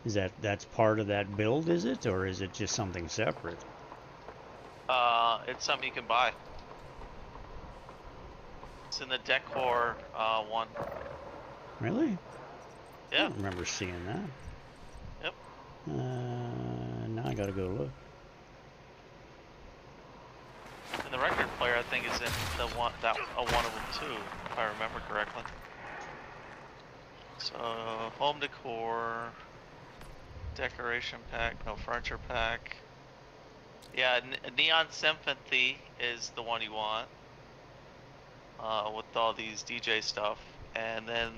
Is that's part of that build? Is it, or is it just something separate? It's something you can buy. It's in the decor one. Really? Yeah. I don't remember seeing that. Yep. Now I gotta go look. And the record player, I think, is in the one that one of them too, if I remember correctly. So home decor, decoration pack, no furniture pack. Yeah, Neon Symphony is the one you want. With all these DJ stuff, and then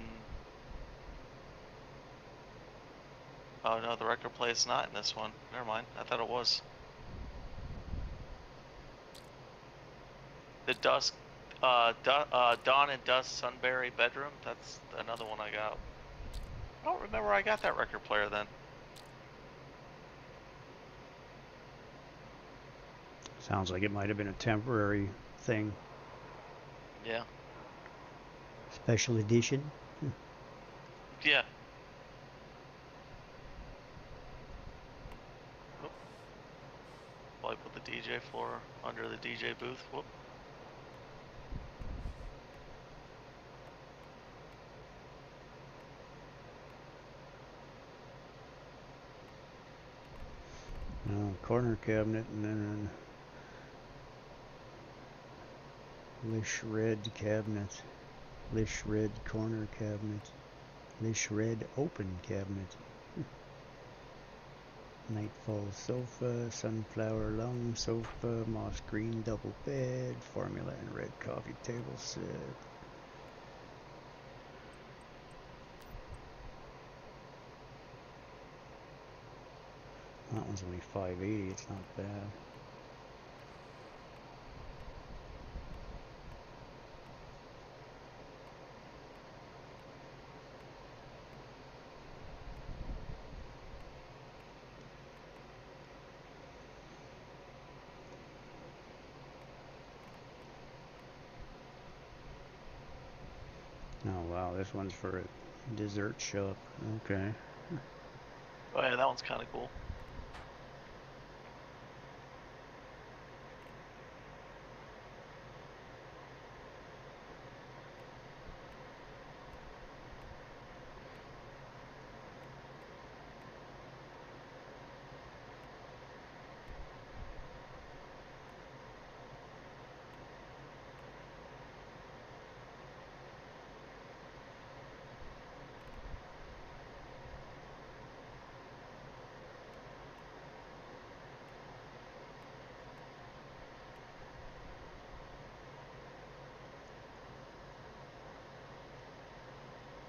oh no, the record player is not in this one. Never mind. I thought it was. The Dusk, Dawn and Dusk Sunbury bedroom. That's another one I got. I don't remember I got that record player then. Sounds like it might have been a temporary thing. Yeah. Special edition. Yeah. Whoop. Well, I put the DJ floor under the DJ booth. Whoop. No, corner cabinet, and then Lish red cabinet, Lish red corner cabinet, Lish red open cabinet, Nightfall sofa, sunflower long sofa, moss green double bed, formula and red coffee table set. That one's only $5.80, it's not bad. Oh wow, this one's for a dessert shop. Okay. Oh yeah, that one's kind of cool.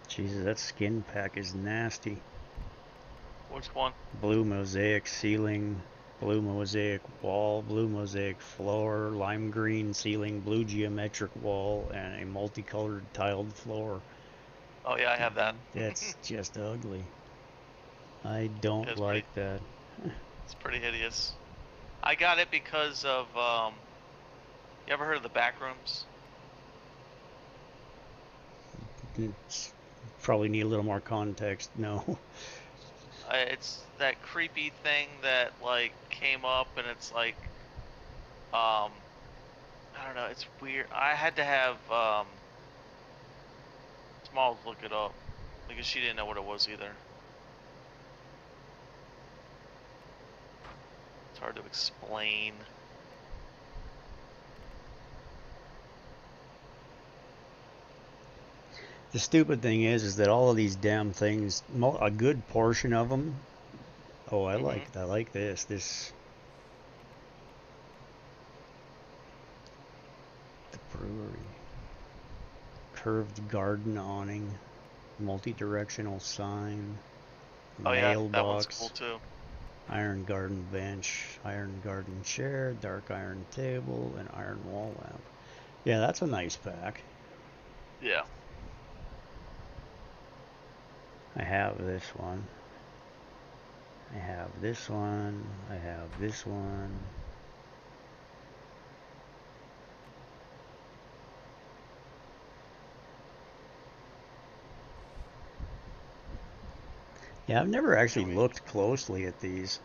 Jesus, that skin pack is nasty. Which one? Blue mosaic ceiling, blue mosaic wall, blue mosaic floor, lime green ceiling, blue geometric wall, and a multicolored tiled floor. Oh yeah, I have that. That's just ugly. I don't like that. It's pretty hideous. I got it because of, you ever heard of the back rooms? It's probably need a little more context. No. It's that creepy thing that like came up, and it's like, I don't know. It's weird. I had to have Smalls look it up because she didn't know what it was either. It's hard to explain. The stupid thing is that all of these damn things, a good portion of them. Oh, I like this. The brewery, curved garden awning, multi-directional sign, mailbox, that one's cool too. Iron garden bench, iron garden chair, dark iron table, and iron wall lamp. Yeah, that's a nice pack. Yeah. I have this one. I have this one. I have this one. Yeah, I've never actually looked closely at these.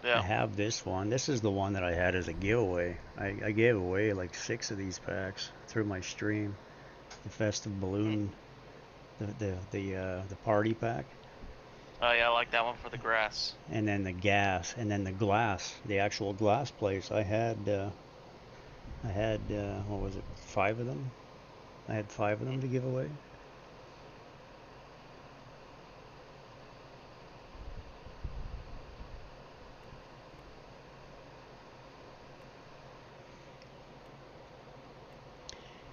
Yeah. I have this one. This is the one that I had as a giveaway. I gave away like 6 of these packs through my stream. The Festive Balloon, the party pack. Oh yeah, I like that one for the grass. And then the gas, and then the glass, the actual glass plates. I had what was it, 5 of them? I had 5 of them to give away.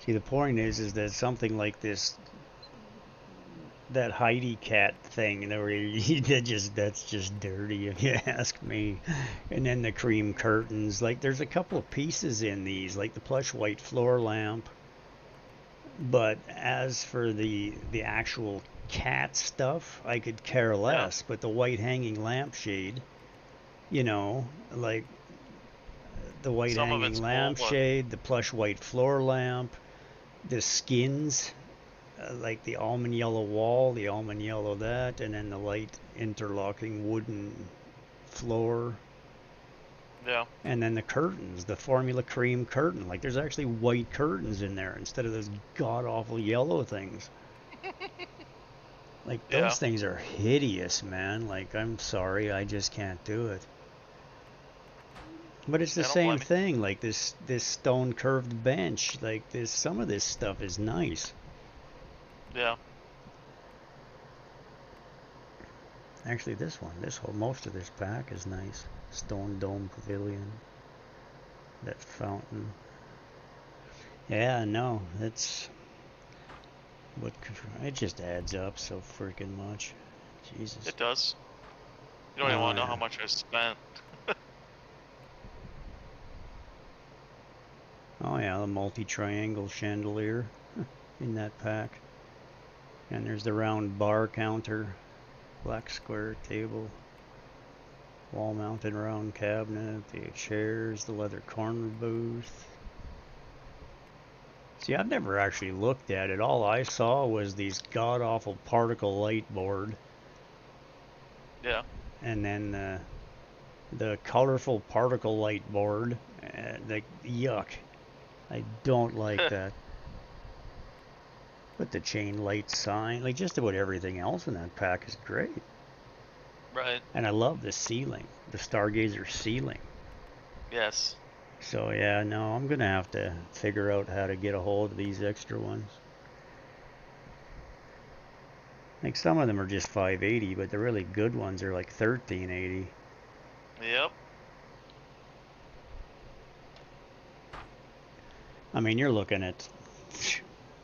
See, the point is that something like this, that Heidi cat thing, that's just dirty if you ask me. And then the cream curtains, like there's a couple of pieces in these, like the plush white floor lamp. But as for the actual cat stuff, I could care less. Yeah. But the white hanging lampshade, you know, like the white hanging lampshade, the plush white floor lamp, the skins, like the almond yellow wall, the almond yellow that, and then the light interlocking wooden floor. Yeah. And then the curtains, the formula cream curtain. Like there's actually white curtains in there instead of those god awful yellow things. Like those things are hideous, man. Like I'm sorry, I just can't do it. But it's the same thing, like this stone curved bench, like some of this stuff is nice. Yeah. Actually most of this pack is nice. Stone dome pavilion. That fountain. Yeah, no, it just adds up so freaking much. Jesus. It does. You don't even want to know how much I spent. Oh yeah, the multi-triangle chandelier in that pack. And there's the round bar counter, black square table, wall-mounted round cabinet, the chairs, the leather corner booth. See, I've never actually looked at it. All I saw was these god-awful particle light board. Yeah. And then the colorful particle light board. Like, yuck. I don't like that. But the chain light sign, like just about everything else in that pack is great. Right. And I love the ceiling, the Stargazer ceiling. Yes. So yeah, no, I'm gonna have to figure out how to get a hold of these extra ones. Like some of them are just $5.80, but the really good ones are like $13.80. Yep. I mean, I'm looking at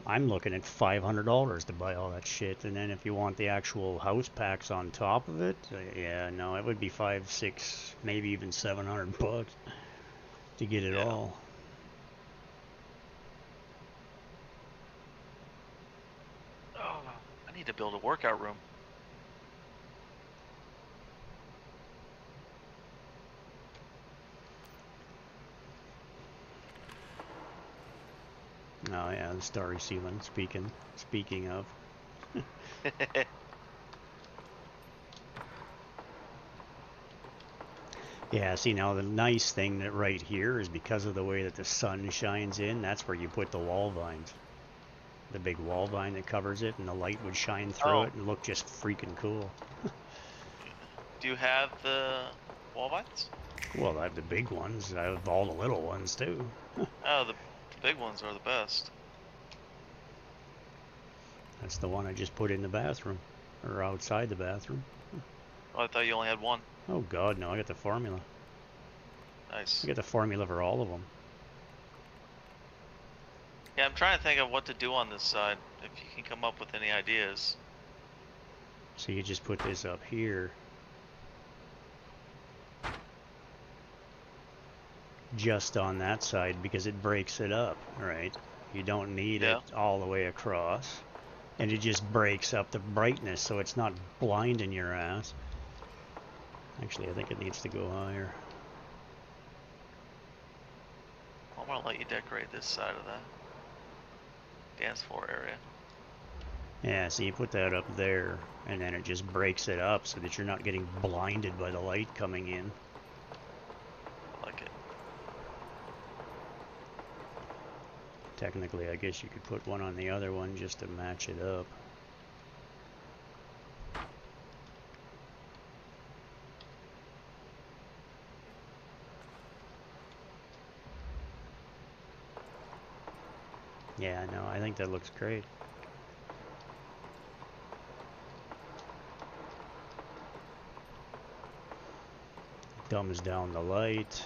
$500 to buy all that shit, and then if you want the actual house packs on top of it, yeah, no, it would be $500, $600, maybe even $700 to get it all. Oh, I need to build a workout room. Oh yeah, the starry ceiling. Speaking of. Yeah, see now the nice thing that right here is because of the way that the sun shines in, that's where you put the wall vines. The big wall vine that covers it, and the light would shine through it and look just freaking cool. Do you have the wall vines? Well, I have the big ones. I have all the little ones too. Oh, the big ones are the best. That's the one I just put in the bathroom, or outside the bathroom. Oh, I thought you only had one. Oh God, no! I got the formula. Nice. I got the formula for all of them. Yeah, I'm trying to think of what to do on this side. If you can come up with any ideas. So you just put this up here. Just on that side because it breaks it up, right? You don't need it all the way across. And it just breaks up the brightness so it's not blinding your ass. Actually, I think it needs to go higher. I'm gonna let you decorate this side of the dance floor area. Yeah, so you put that up there, and then it just breaks it up so that you're not getting blinded by the light coming in. I like it. Technically, I guess you could put one on the other one just to match it up. Yeah, no, I think that looks great. Dumbs down the light.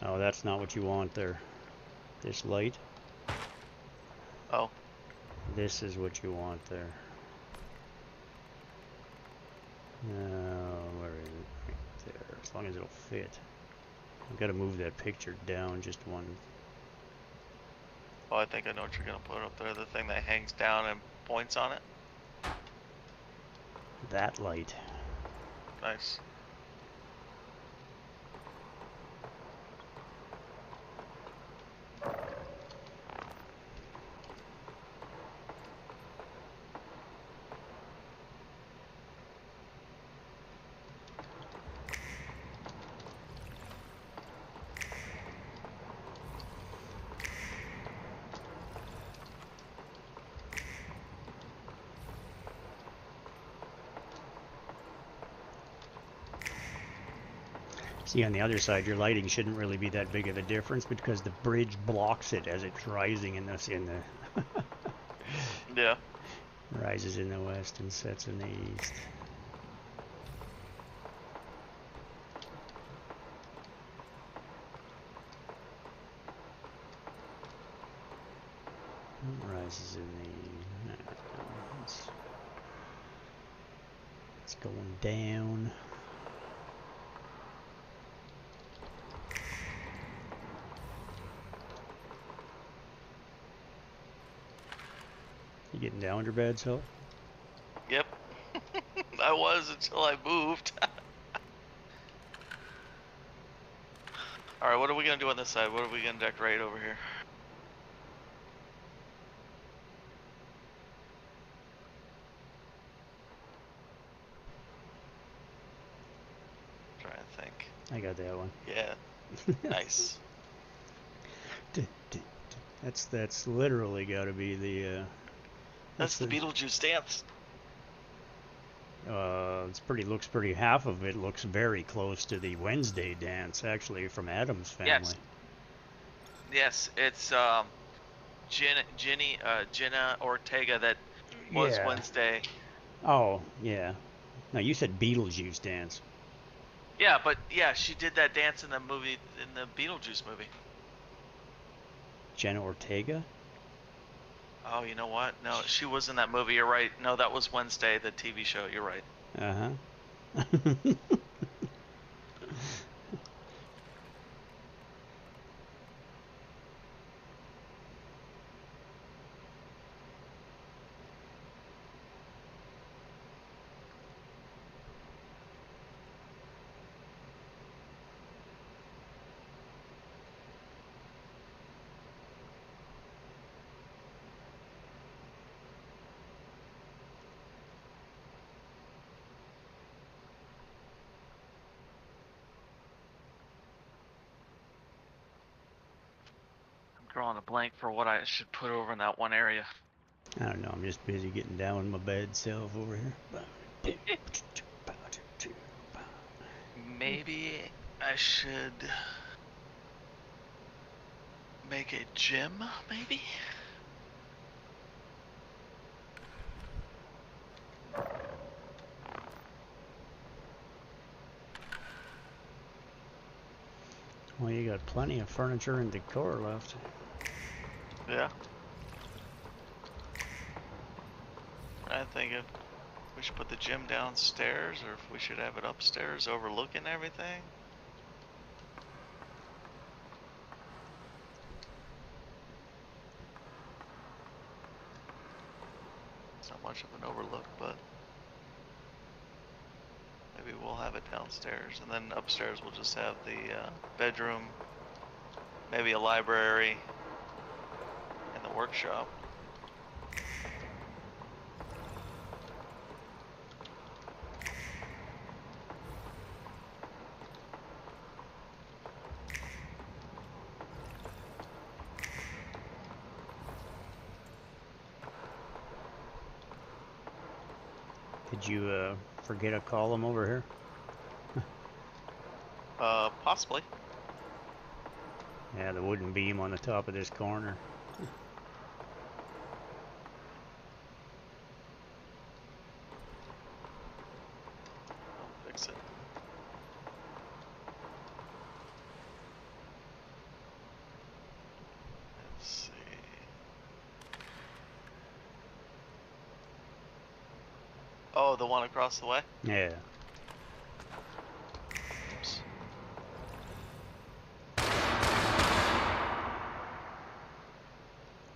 Oh, that's not what you want there. This light. Oh. This is what you want there. Where is it? Right there. As long as it'll fit. I've got to move that picture down just one. Oh, I think I know what you're gonna put up there. The thing that hangs down and points on it. That light. Nice. See, on the other side, your lighting shouldn't really be that big of a difference because the bridge blocks it as it's rising in the Yeah. rises in the west and sets in the east. Rises in the... it's going down. You getting down with your bed, so? Yep. I was until I moved. Alright, what are we gonna do on this side? What are we gonna decorate over here? I'm trying to think. I got that one. Yeah. Nice. That's literally got to be the. That's the Beetlejuice dance. Looks pretty. Half of it looks very close to the Wednesday dance, actually, from Adam's family. Yes, it's Jenna Ortega that was Wednesday. Oh yeah. No, you said Beetlejuice dance. Yeah, but yeah, she did that dance in the movie, in the Beetlejuice movie. Jenna Ortega? Oh, you know what? No, she was in that movie. You're right. No, that was Wednesday, the TV show. You're right. Uh-huh. Drawing a blank for what I should put over in that one area. I don't know. I'm just busy getting down with my bed self over here. Maybe I should make a gym, maybe? Well, you got plenty of furniture and decor left. Yeah. I think if we should put the gym downstairs, or if we should have it upstairs overlooking everything. It's not much of an overlook, but maybe we'll have it downstairs, and then upstairs we'll just have the bedroom, maybe a library, and the workshop. Did you forget a column over here? Possibly. Yeah, the wooden beam on the top of this corner. I'll fix it. Let's see. Oh, the one across the way? Yeah. Oops.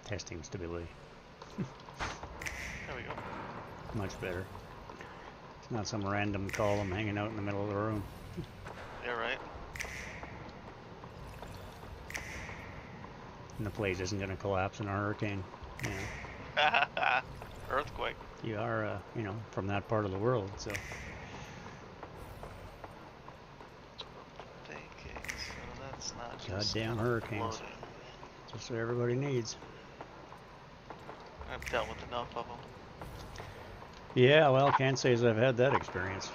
Testing stability. There we go. Much better. It's not some random column hanging out in the middle of the room. Yeah, right. And the place isn't going to collapse in a hurricane. Yeah. Earthquake. You are, you know, from that part of the world, so. Thinking, so that's not just Goddamn hurricanes. floating. Just what everybody needs. I've dealt with enough of them. Yeah, well, can't say as I've had that experience.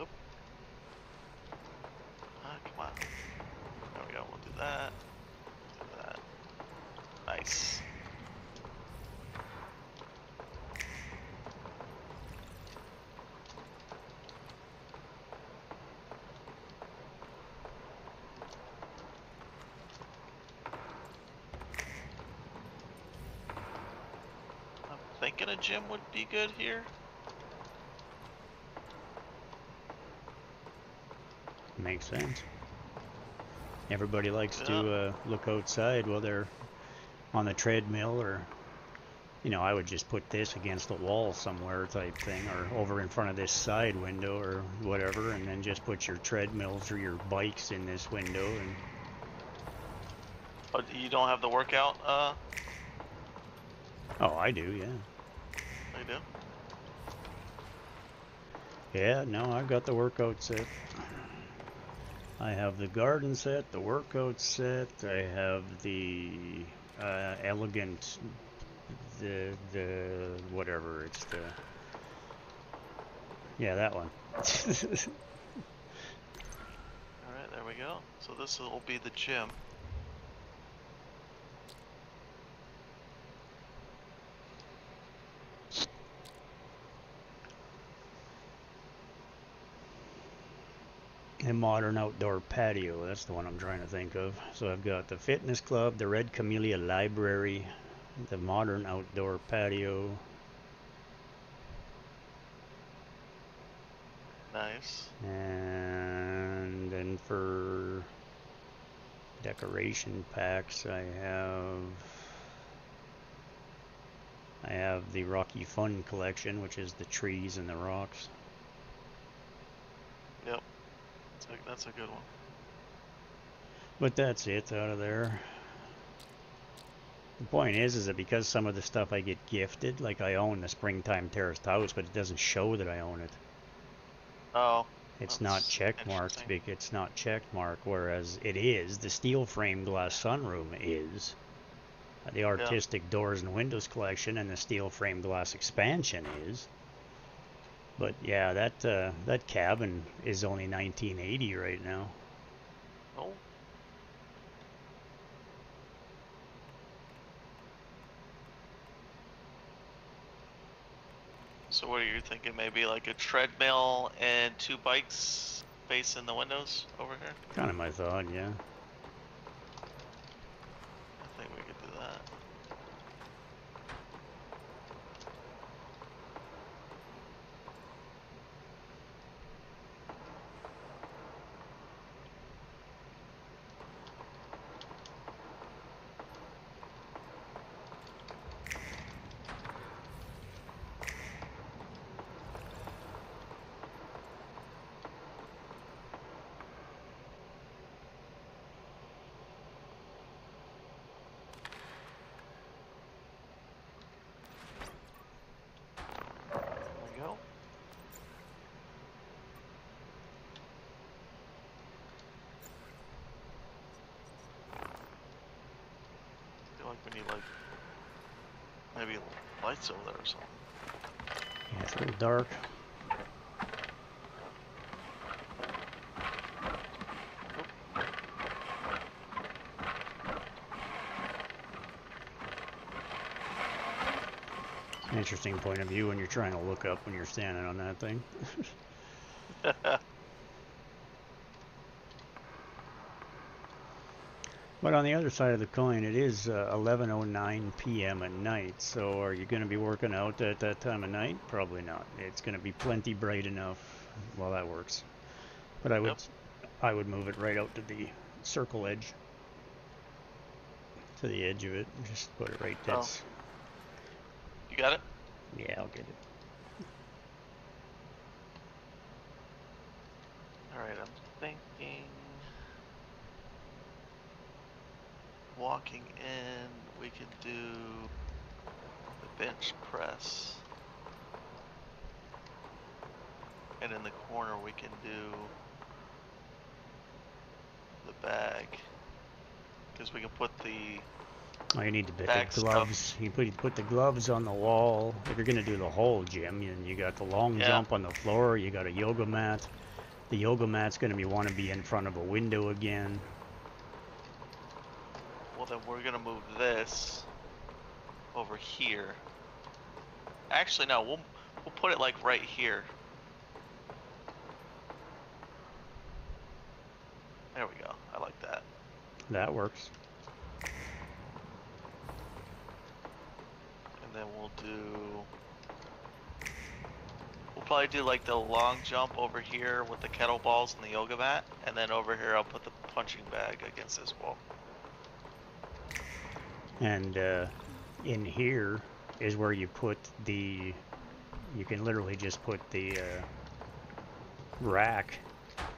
Oop. Come on. There we go. We'll do that. Do that. Nice. Thinking a gym would be good here. Makes sense. Everybody likes to look outside while they're on the treadmill, or, you know, I would just put this against the wall somewhere type thing, or over in front of this side window or whatever, and then just put your treadmills or your bikes in this window. And Oh, you don't have the workout? oh, I do, yeah. I do. Yeah, no, I've got the workout set. I have the garden set, the workout set. I have the elegant, the whatever, it's the, yeah, that one. Alright, there we go. So this will be the gym. A modern outdoor patio, that's the one I'm trying to think of. So I've got the fitness club, the Red Camellia Library, the modern outdoor patio. Nice. And then for decoration packs, I have the Rocky Fun collection, which is the trees and the rocks. Yep. That's a good one. But that's it out of there. The point is that because some of the stuff I get gifted, like I own the Springtime Terraced House, but it doesn't show that I own it. Oh. It's not checkmarked. It's not checkmarked, whereas it is. The steel frame glass sunroom is. The artistic doors and windows collection and the steel frame glass expansion is. But yeah, that cabin is only 1980 right now. Oh. So what are you thinking? Maybe like a treadmill and 2 bikes facing the windows over here? Kind of my thought, yeah. I think we could do that. like we need like maybe lights over there or something. Yeah, it's a little dark. Interesting point of view when you're trying to look up when you're standing on that thing. But on the other side of the coin, it is 11:09 p.m. at night, so are you going to be working out at that time of night? Probably not. It's going to be plenty bright enough. Well, that works. But I would move it right out to the circle edge. To the edge of it. Just put it right there. Oh. You got it? Yeah, I'll get it. Alright, I'm thinking... Walking in, we can do the bench press. And in the corner we can do the bag. Because we can put the... Oh, you need to put the gloves. You put the gloves on the wall. If you're gonna do the whole gym, and you got the long jump on the floor, you got a yoga mat. The yoga mat's gonna want to be in front of a window again. Well, then we're gonna move this over here. Actually, no, we'll put it like right here. There we go. I like that. That works. And then we'll probably do like the long jump over here with the kettlebells and the yoga mat, and then over here I'll put the punching bag against this wall. And in here is where you put the, you can literally just put the rack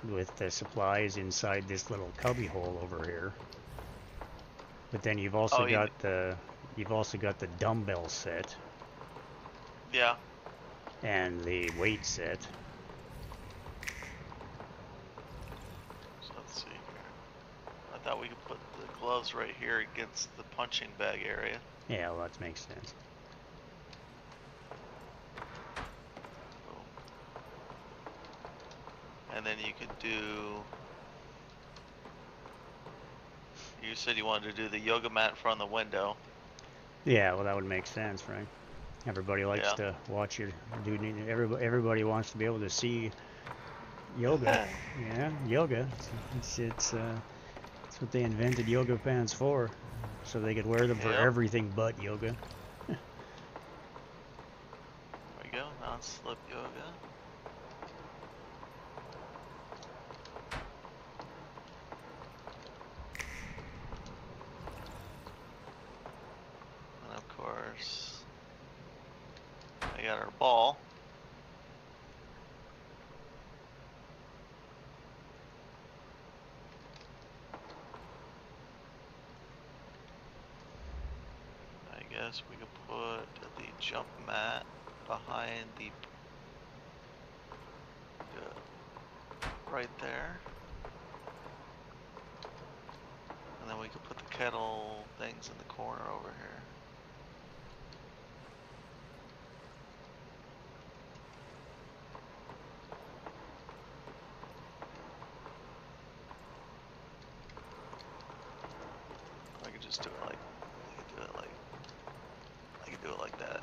with the supplies inside this little cubby hole over here. But then you've also got the dumbbell set. Yeah. And the weight set. So let's see here. I thought we could put the gloves right here against the punching bag area. Yeah, well, that makes sense. And then you could do... You said you wanted to do the yoga mat in front of the window. Yeah, well, that would make sense, right? Everybody likes to watch your dude. Everybody wants to be able to see yoga. Yeah, yoga. It's what they invented yoga pants for, so they could wear them for everything but yoga. There we go, non-slip yoga. And of course, I got our ball. I guess we could put the jump mat behind the right there. And then we could put the kettle things in the corner over here. I could just do it like, I could do it like that.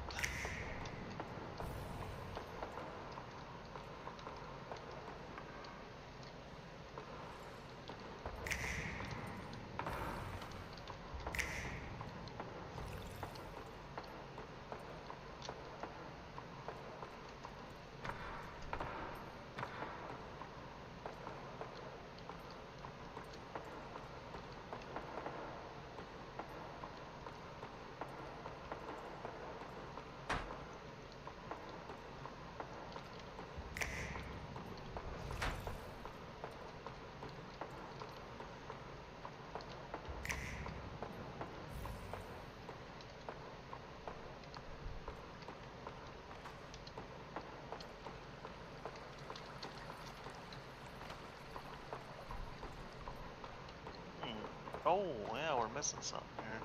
Oh, yeah, we're missing something here.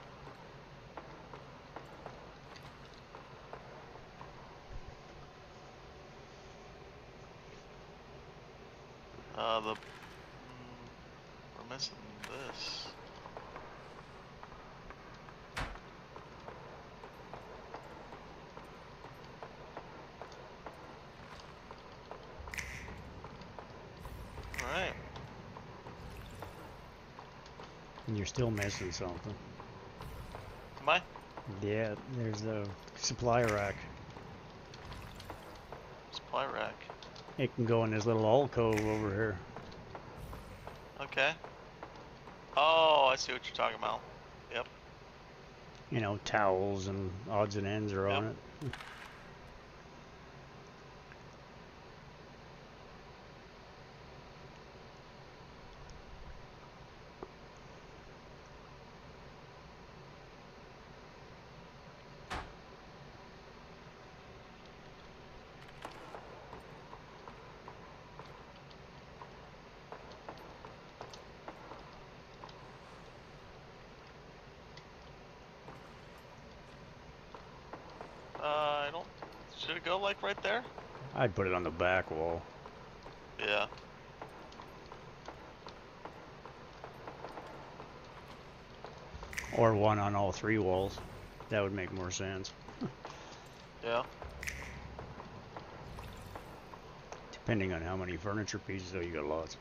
We're missing this. Alright. And you're still missing something. Am I? Yeah, there's a supply rack. Supply rack. It can go in this little alcove over here. Okay. Oh, I see what you're talking about. Yep. You know, towels and odds and ends are on it. I don't... Should it go, like, right there? I'd put it on the back wall. Yeah. Or one on all three walls. That would make more sense. Yeah. Depending on how many furniture pieces, though, you got lots.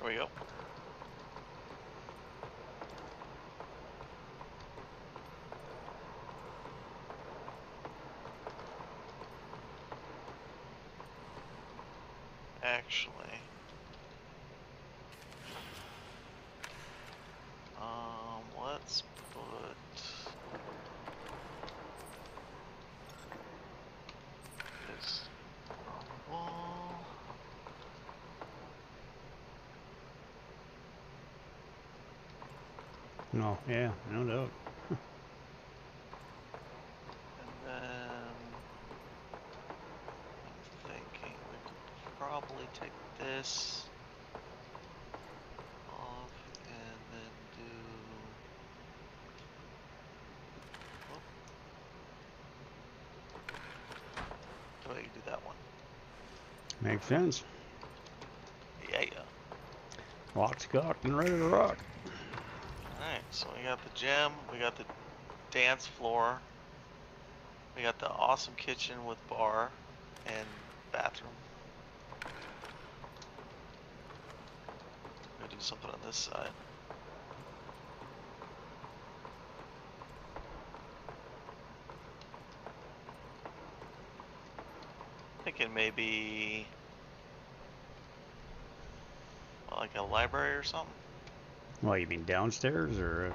There we go. Actually, let's put this on the wall. No, yeah, no doubt. And then I'm thinking we could probably take this off and then do. Oh, you do that one. Makes sense. Yeah. Lock's cocked and ready to rock. Alright, so we got the gym, we got the dance floor, we got the awesome kitchen with bar and bathroom. We're gonna do something on this side. Thinking maybe like a library or something. Well, you mean downstairs or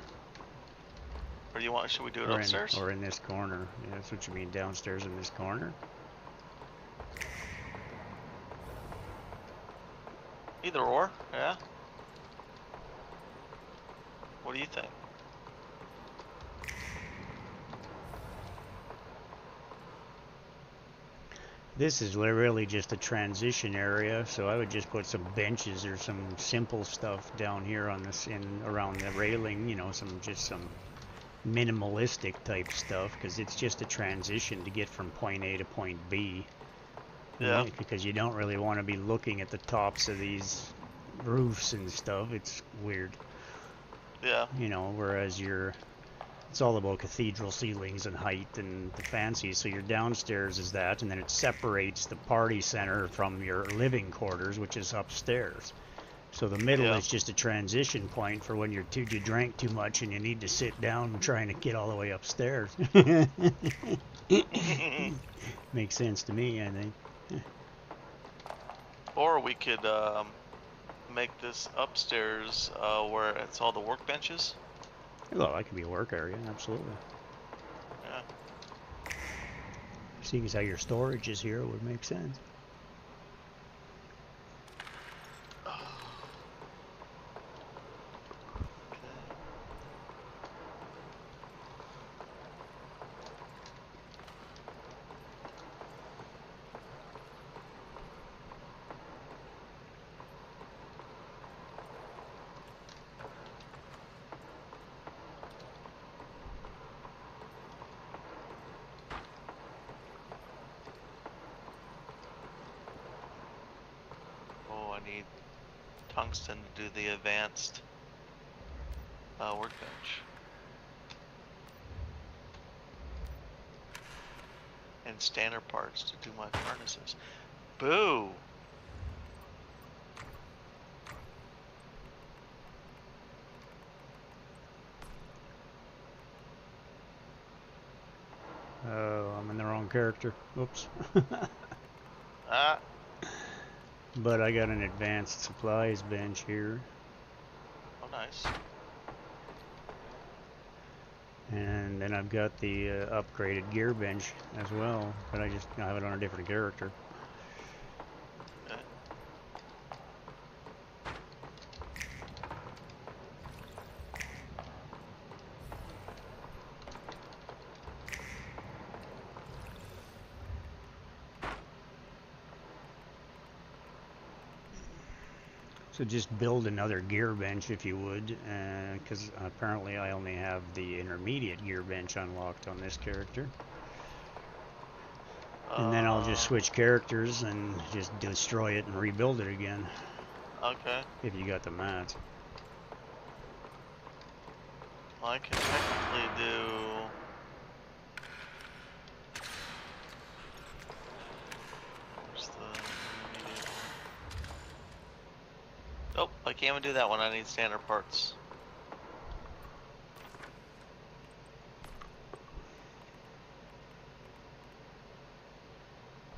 Or do you want? Should we do it upstairs? or in this corner? Yeah, that's what you mean, downstairs in this corner. Either or, yeah. What do you think? This is really just a transition area, so I would just put some benches or some simple stuff down here on this around the railing, you know, some minimalistic type stuff, because it's just a transition to get from point A to point B. Yeah. Right? Because you don't really want to be looking at the tops of these roofs and stuff. It's weird. Yeah. You know, whereas it's all about cathedral ceilings and height and the fancy. So your downstairs is that, and then it separates the party center from your living quarters, which is upstairs. So the middle is just a transition point for when you drank too much and you need to sit down trying to get all the way upstairs. Makes sense to me, I think. Or we could make this upstairs where it's all the workbenches. Well, that could be a work area, absolutely. Yeah. Seeing as how your storage is here, it would make sense. I need tungsten to do the advanced workbench. And standard parts to do my furnaces. Boo! Oh, I'm in the wrong character. Oops. Ah. But I got an advanced supplies bench here. Oh, nice. And then I've got the upgraded gear bench as well, but I have it on a different character. Okay. So just build another gear bench if you would, because apparently I only have the intermediate gear bench unlocked on this character. And then I'll just switch characters and just destroy it and rebuild it again. Okay. If you got the mats. Well, I can technically do... Where's the intermediate one? Nope, I can't even do that one. I need standard parts.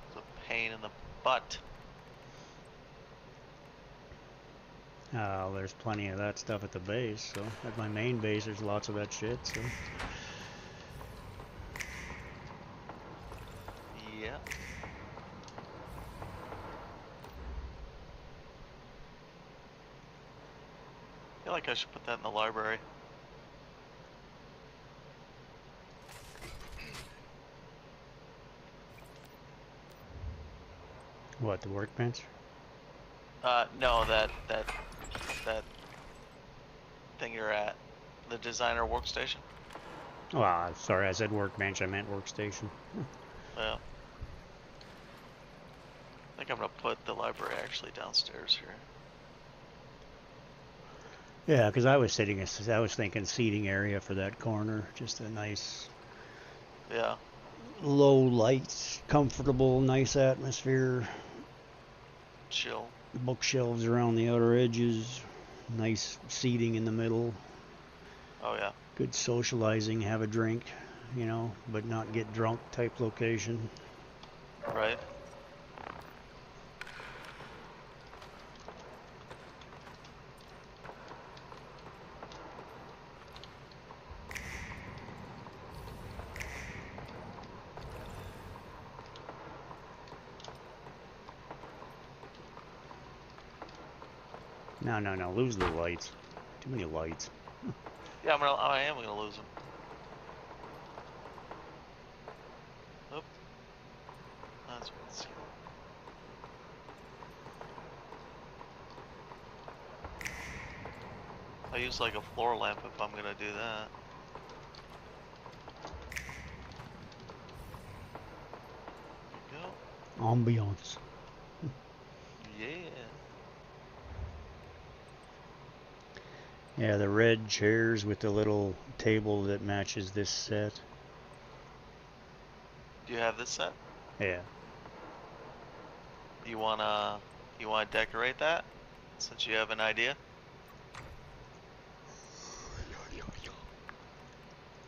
It's a pain in the butt. There's plenty of that stuff at the base, so at my main base there's lots of that shit, so. Yeah. I feel like I should put that in the library. What, the workbench? No, that thing you're at. The designer workstation. Oh, sorry, I said workbench, I meant workstation. Well, I think I'm gonna put the library actually downstairs here. Yeah, because I was thinking seating area for that corner, just a nice, Yeah. low lights, comfortable, nice atmosphere. Chill. Bookshelves around the outer edges, nice seating in the middle. Oh yeah. Good socializing, have a drink, you know, but not get drunk type location. Right. No, lose the lights. Too many lights. Yeah, I am gonna lose them. Oop. That's what's here. I use like a floor lamp if I'm gonna do that. There we go. Ambiance. Yeah. Yeah, the red chairs with the little table that matches this set. Do you have this set? Yeah. You wanna decorate that? Since you have an idea?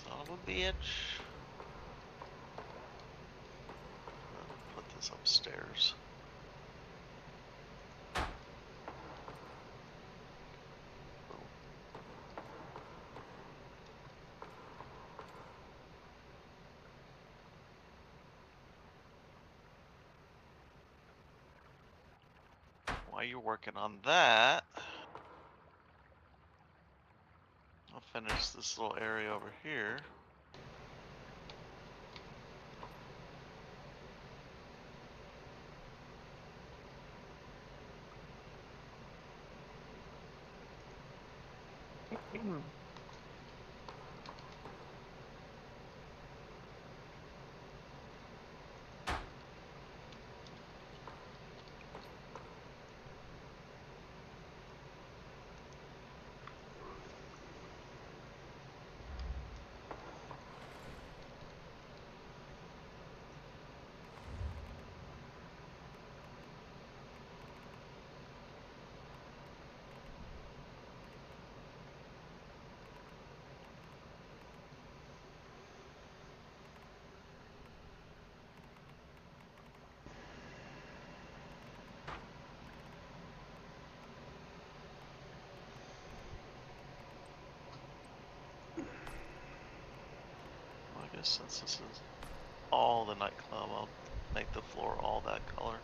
Son of a bitch. Put this upstairs. While you're working on that, I'll finish this little area over here. since this is all the nightclub, I'll make the floor all that color.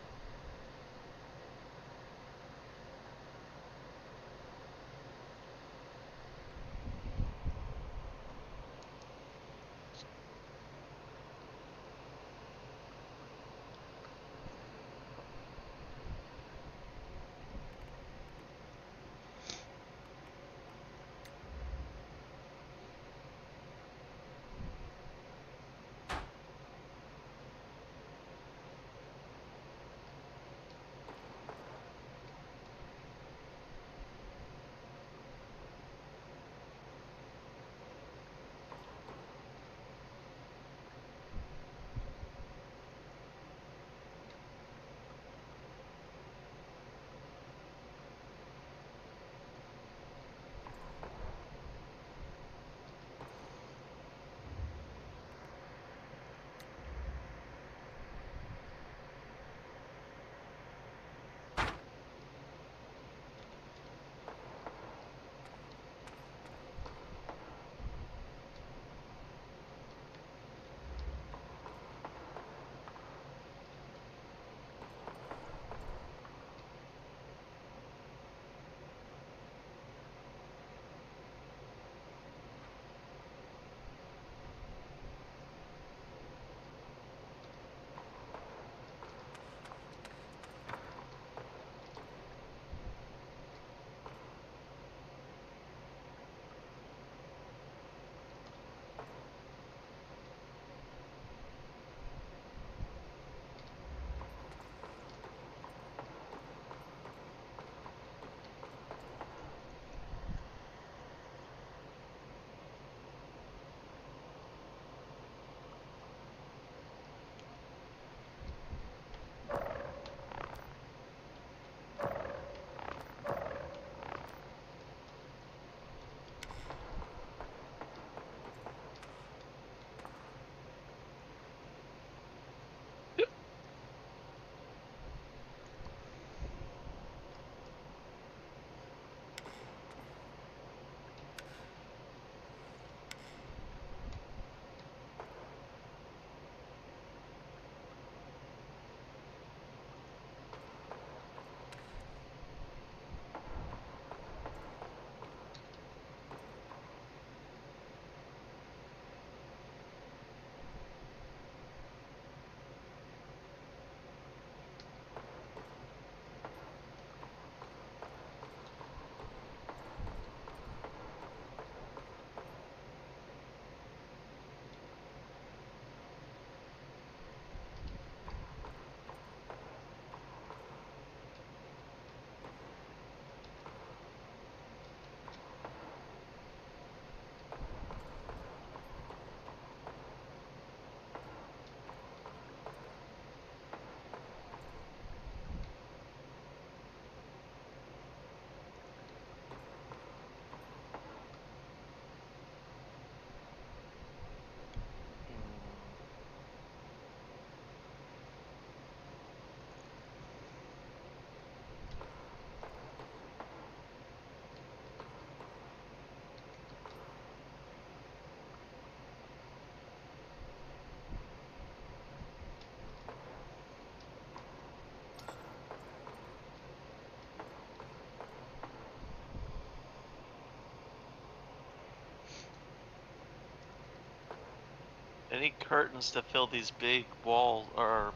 Any curtains to fill these big walls or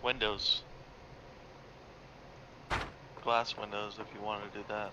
windows? Glass windows if you want to do that.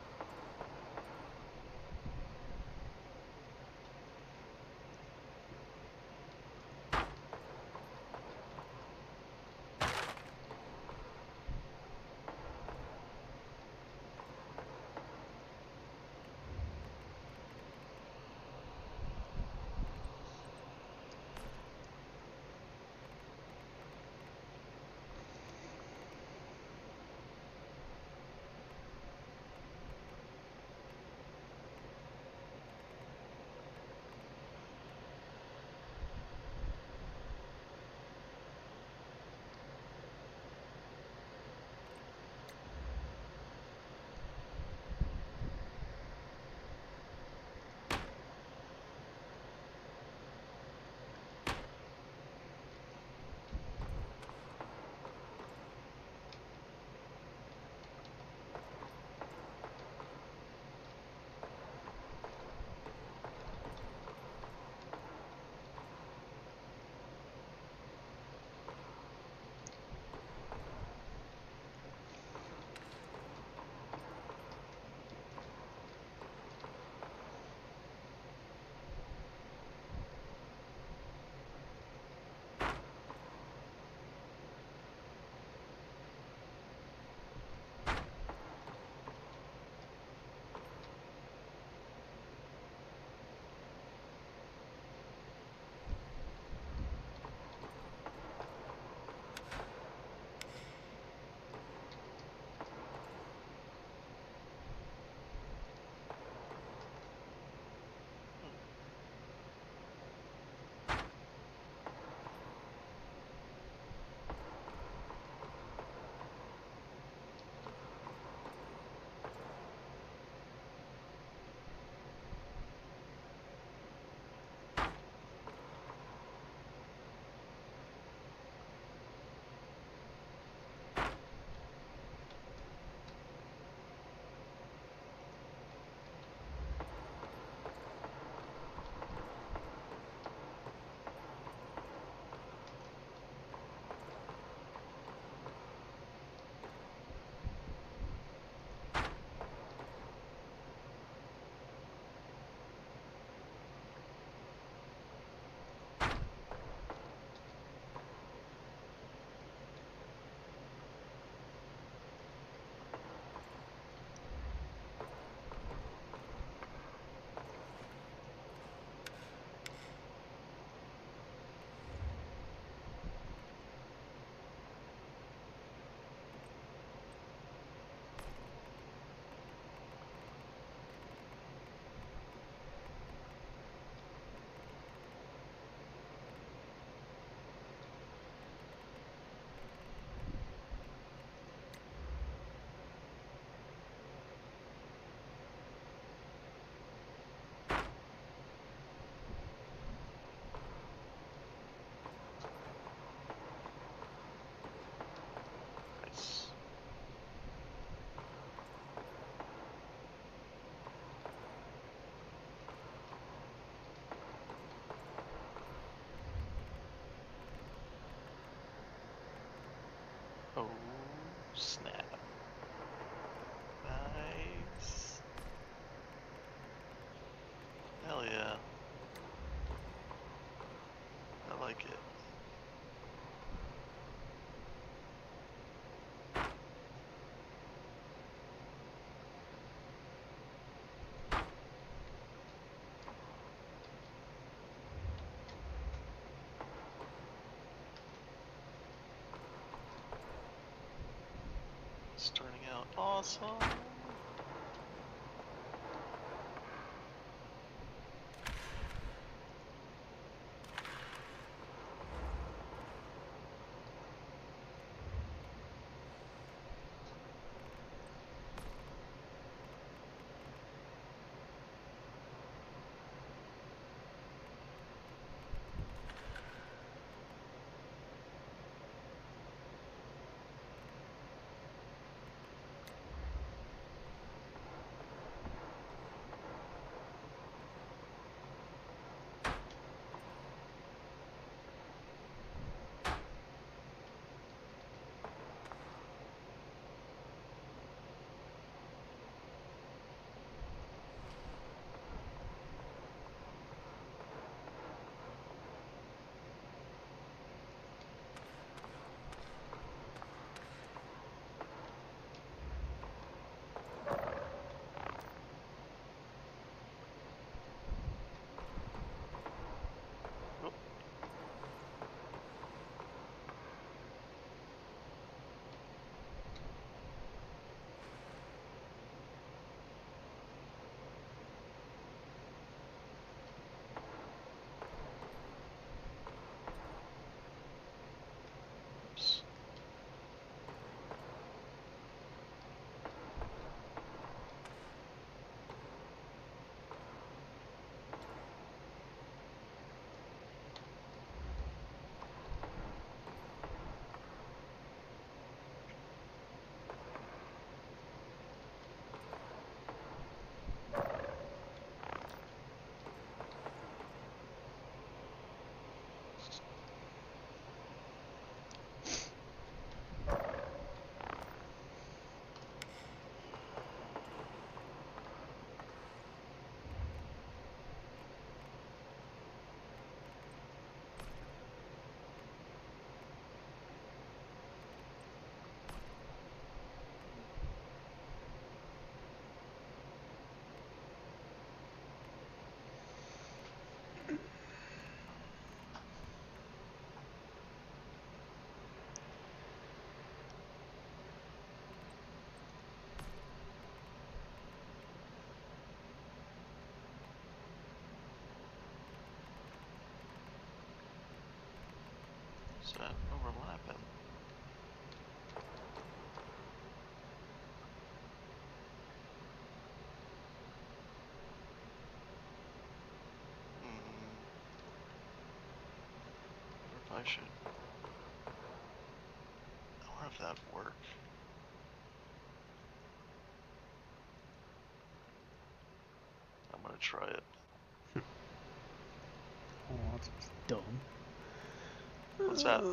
snap. Nice. Hell yeah. I like it. It's turning out awesome. Is that overlapping? I wonder if I should. I wonder if that'd work. I'm gonna try it. Oh, that's dumb. What's that?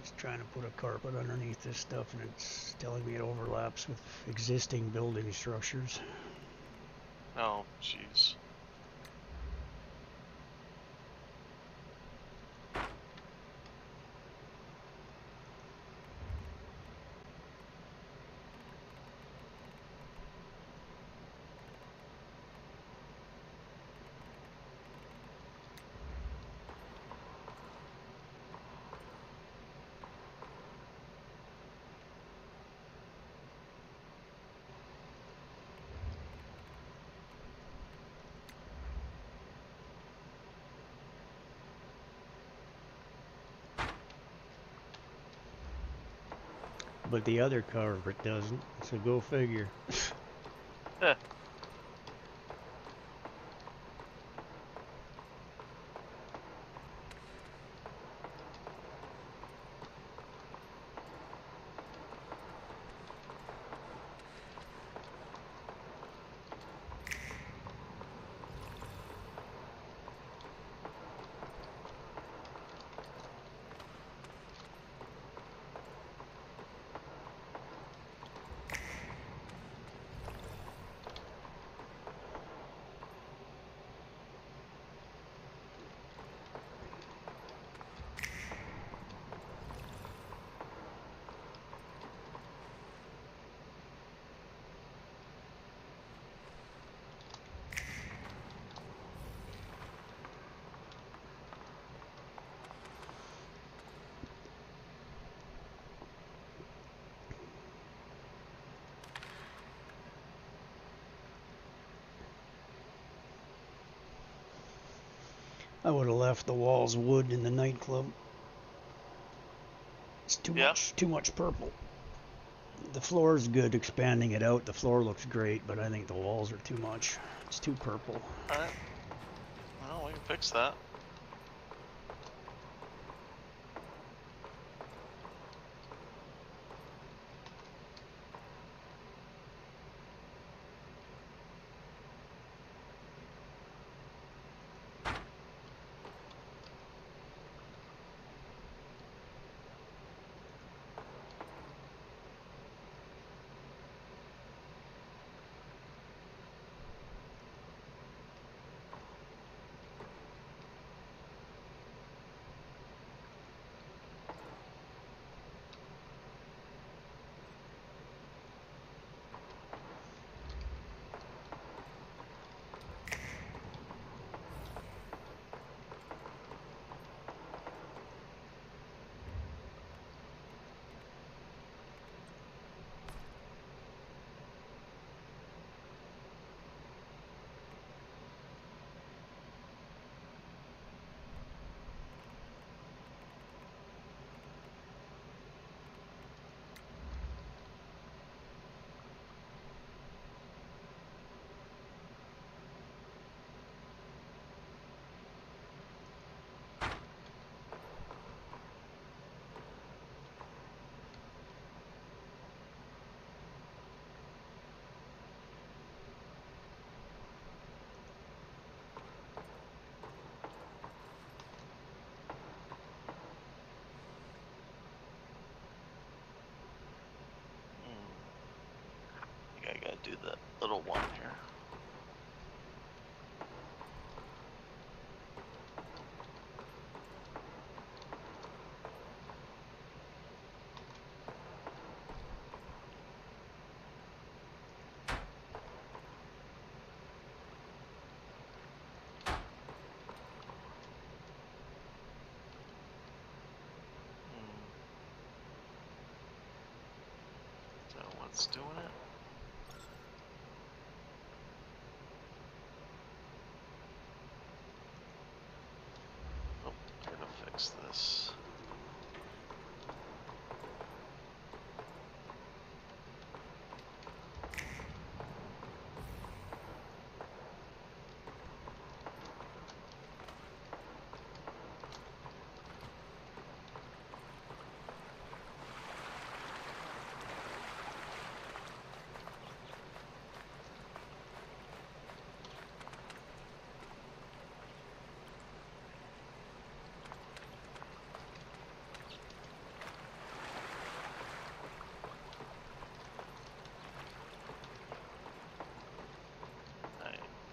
Just trying to put a carpet underneath this stuff, and it's telling me it overlaps with existing building structures. Oh, jeez. But the other carpet doesn't, so go figure. I would have left the walls wood in the nightclub. It's too much purple. The floor's good, expanding it out. The floor looks great, but I think the walls are too much. It's too purple. Alright. Well, we can fix that. I gotta do the little one here. So what's doing it? Oh, I gotta fix this.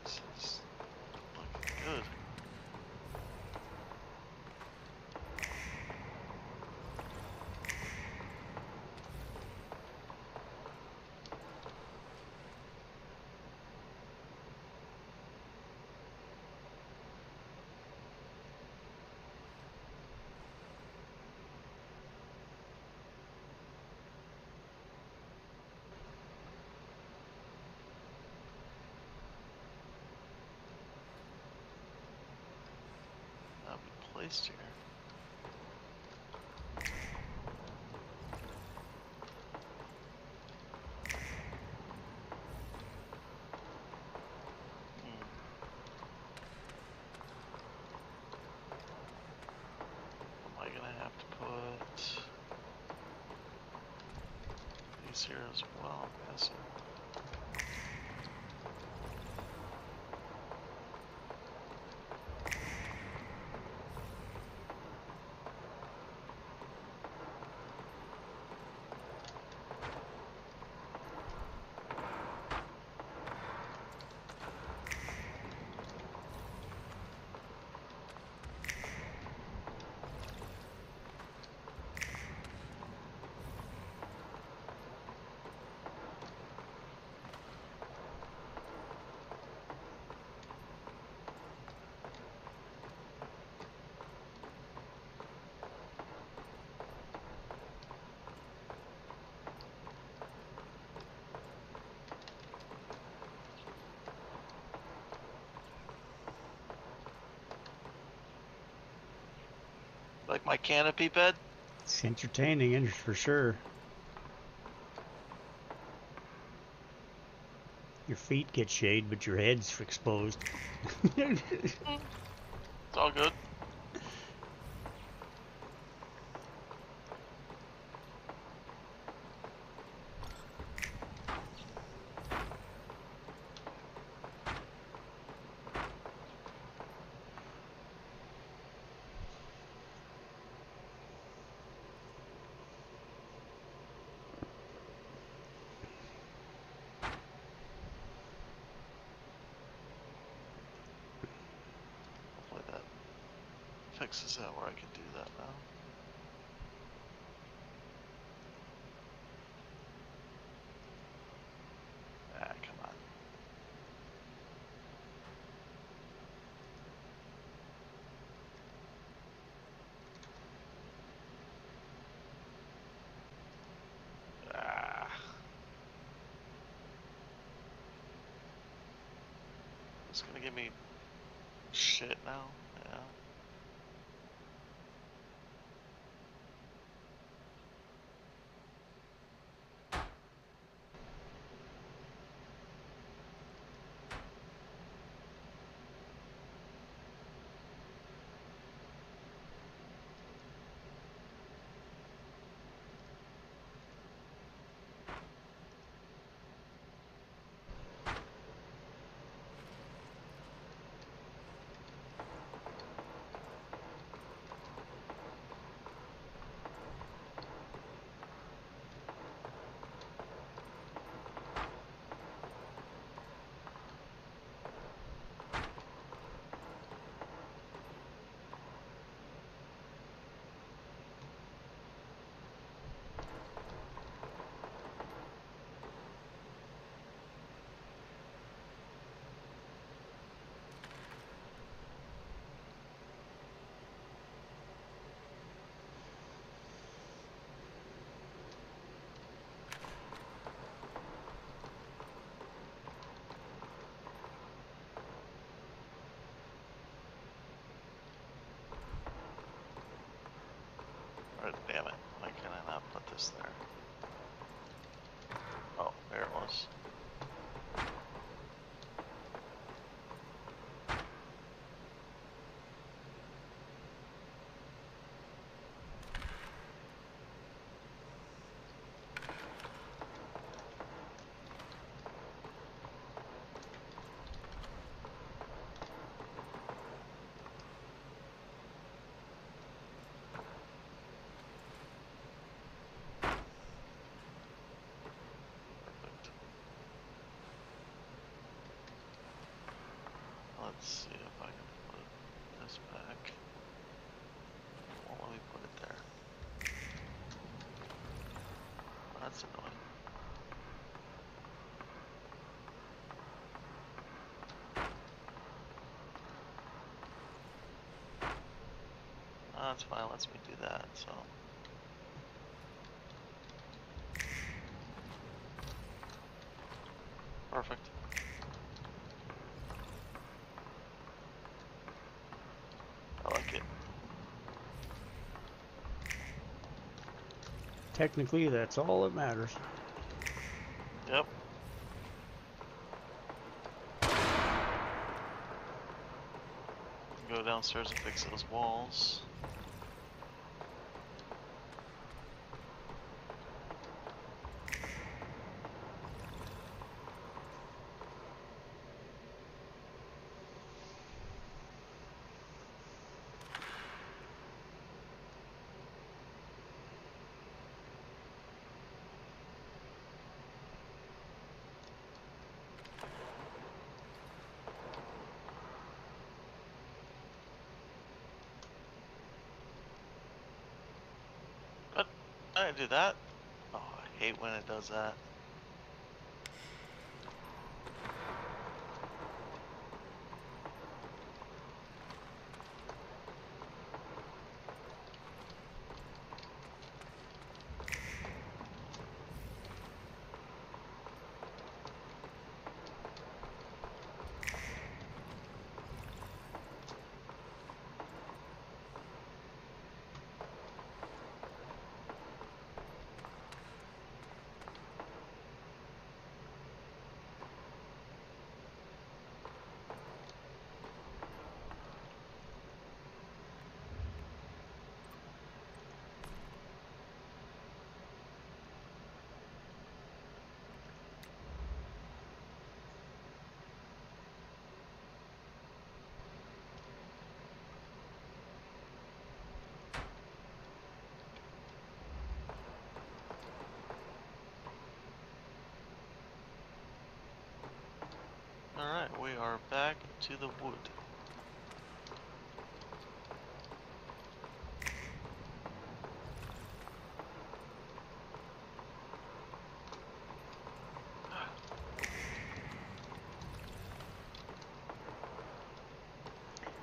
This is looking good. That'll be placed here. Am I gonna have to put these here as well? I'm guessing. Like my canopy bed? It's entertaining, for sure. Your feet get shade, but your head's exposed. It's all good. Fixes that where I can do that now. Ah, come on. Ah. It's gonna give me shit now. Yeah. Damn it, why can I not put this there? Oh, there it was. Let's see if I can put this back. Won't let me put it there. That's annoying. That's fine, lets me do that, so. Perfect. I like it. Technically, that's all that matters. Yep. Go downstairs and fix those walls. But I didn't do that. Oh, I hate when it does that. We are back to the wood.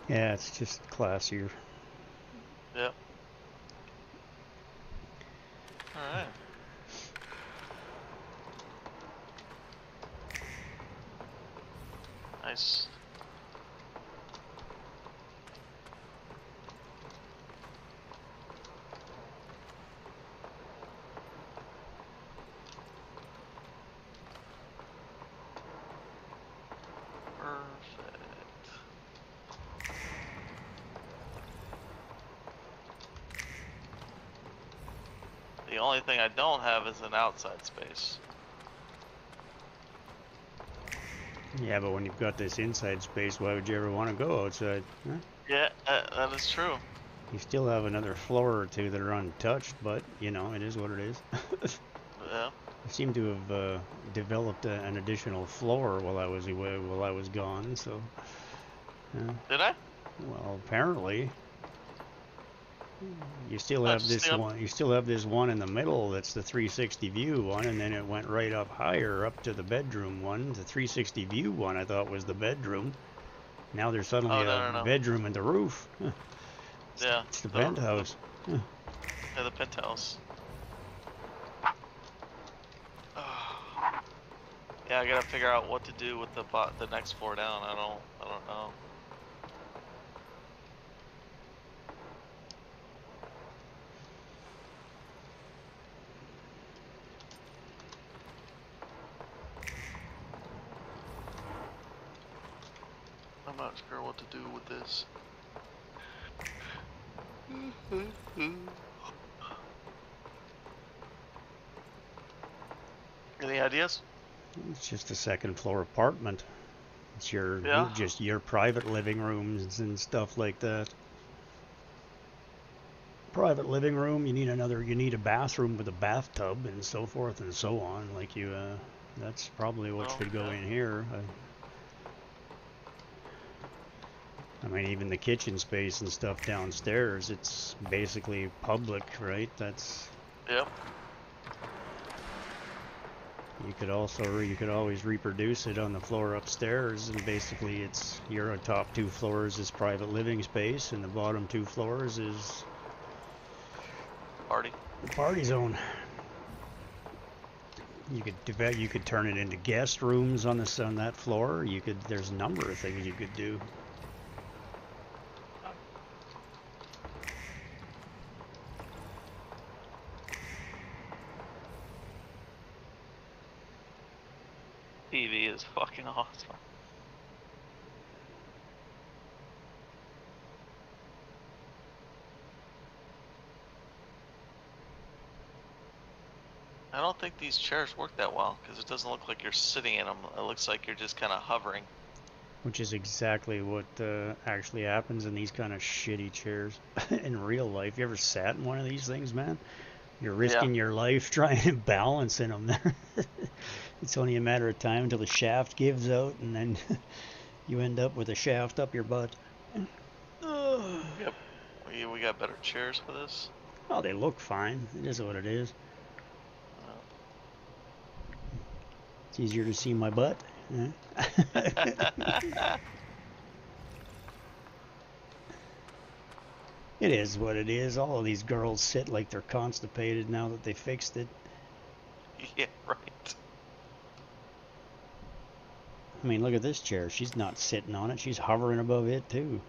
Yeah, it's just classier. Yep. Alright. Nice. The only thing I don't have is an outside space. Yeah, but when you've got this inside space, why would you ever want to go outside? Huh? Yeah, that is true. You still have another floor or two that are untouched, but, you know, it is what it is. Yeah. I seem to have developed an additional floor while I was away, while I was gone, so... Did I? Well, apparently. You still have this one. You still have this one in the middle. That's the 360 view one, and then it went right up higher, up to the bedroom one. The 360 view one I thought was the bedroom. Now there's suddenly a bedroom in the roof. Yeah. It's the penthouse. Yeah, the penthouse. Yeah, I gotta figure out what to do with the next floor down. I don't know. I'm not sure what to do with this. Any ideas? It's just a second floor apartment. It's just your private living rooms and stuff like that. Private living room, you need a bathroom with a bathtub and so forth and so on. Like that's probably what should go in here. I mean, even the kitchen space and stuff downstairs, it's basically public, right? That's... Yep. You could always reproduce it on the floor upstairs, and basically your top 2 floors is private living space, and the bottom 2 floors is... The party zone. You could turn it into guest rooms on that floor. There's a number of things you could do. TV is fucking awesome. I don't think these chairs work that well, because it doesn't look like you're sitting in them. It looks like you're just kind of hovering. Which is exactly what actually happens in these kind of shitty chairs in real life. You ever sat in one of these things, man? You're risking your life trying to balance in them. It's only a matter of time until the shaft gives out, and then you end up with a shaft up your butt. Yep. We got better chairs for this. Oh, they look fine. It is what it is. It's easier to see my butt. It is what it is. All of these girls sit like they're constipated now that they fixed it. Yeah, right. I mean, look at this chair. She's not sitting on it. She's hovering above it, too.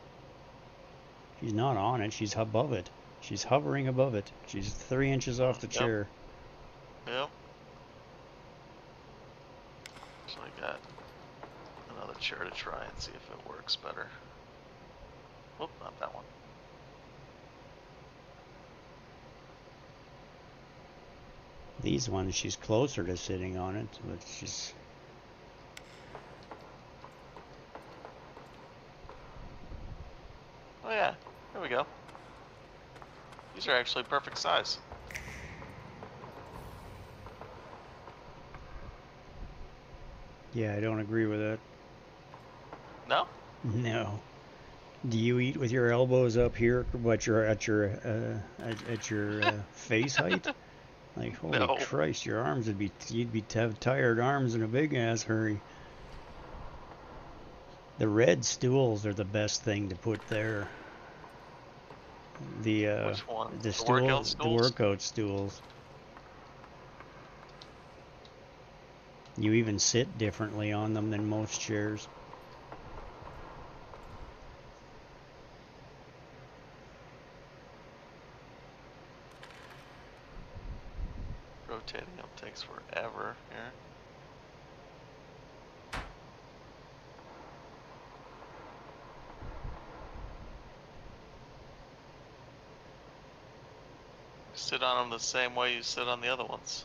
She's not on it. She's above it. She's hovering above it. She's 3 inches off the chair. Yep. So I got another chair to try and see if it works better. Whoop, not that one. These ones, she's closer to sitting on it, but she's... Oh yeah, there we go. These are actually perfect size. Yeah, I don't agree with that. No? No. Do you eat with your elbows up here, at your face height? Like, holy No. Christ, your arms would be, have tired arms and a big ass hurry. The red stools are the best thing to put there. The Which one? the workout stools, stools? the workout stools. You even sit differently on them than most chairs. Rotating up takes forever here. Sit on them the same way you sit on the other ones.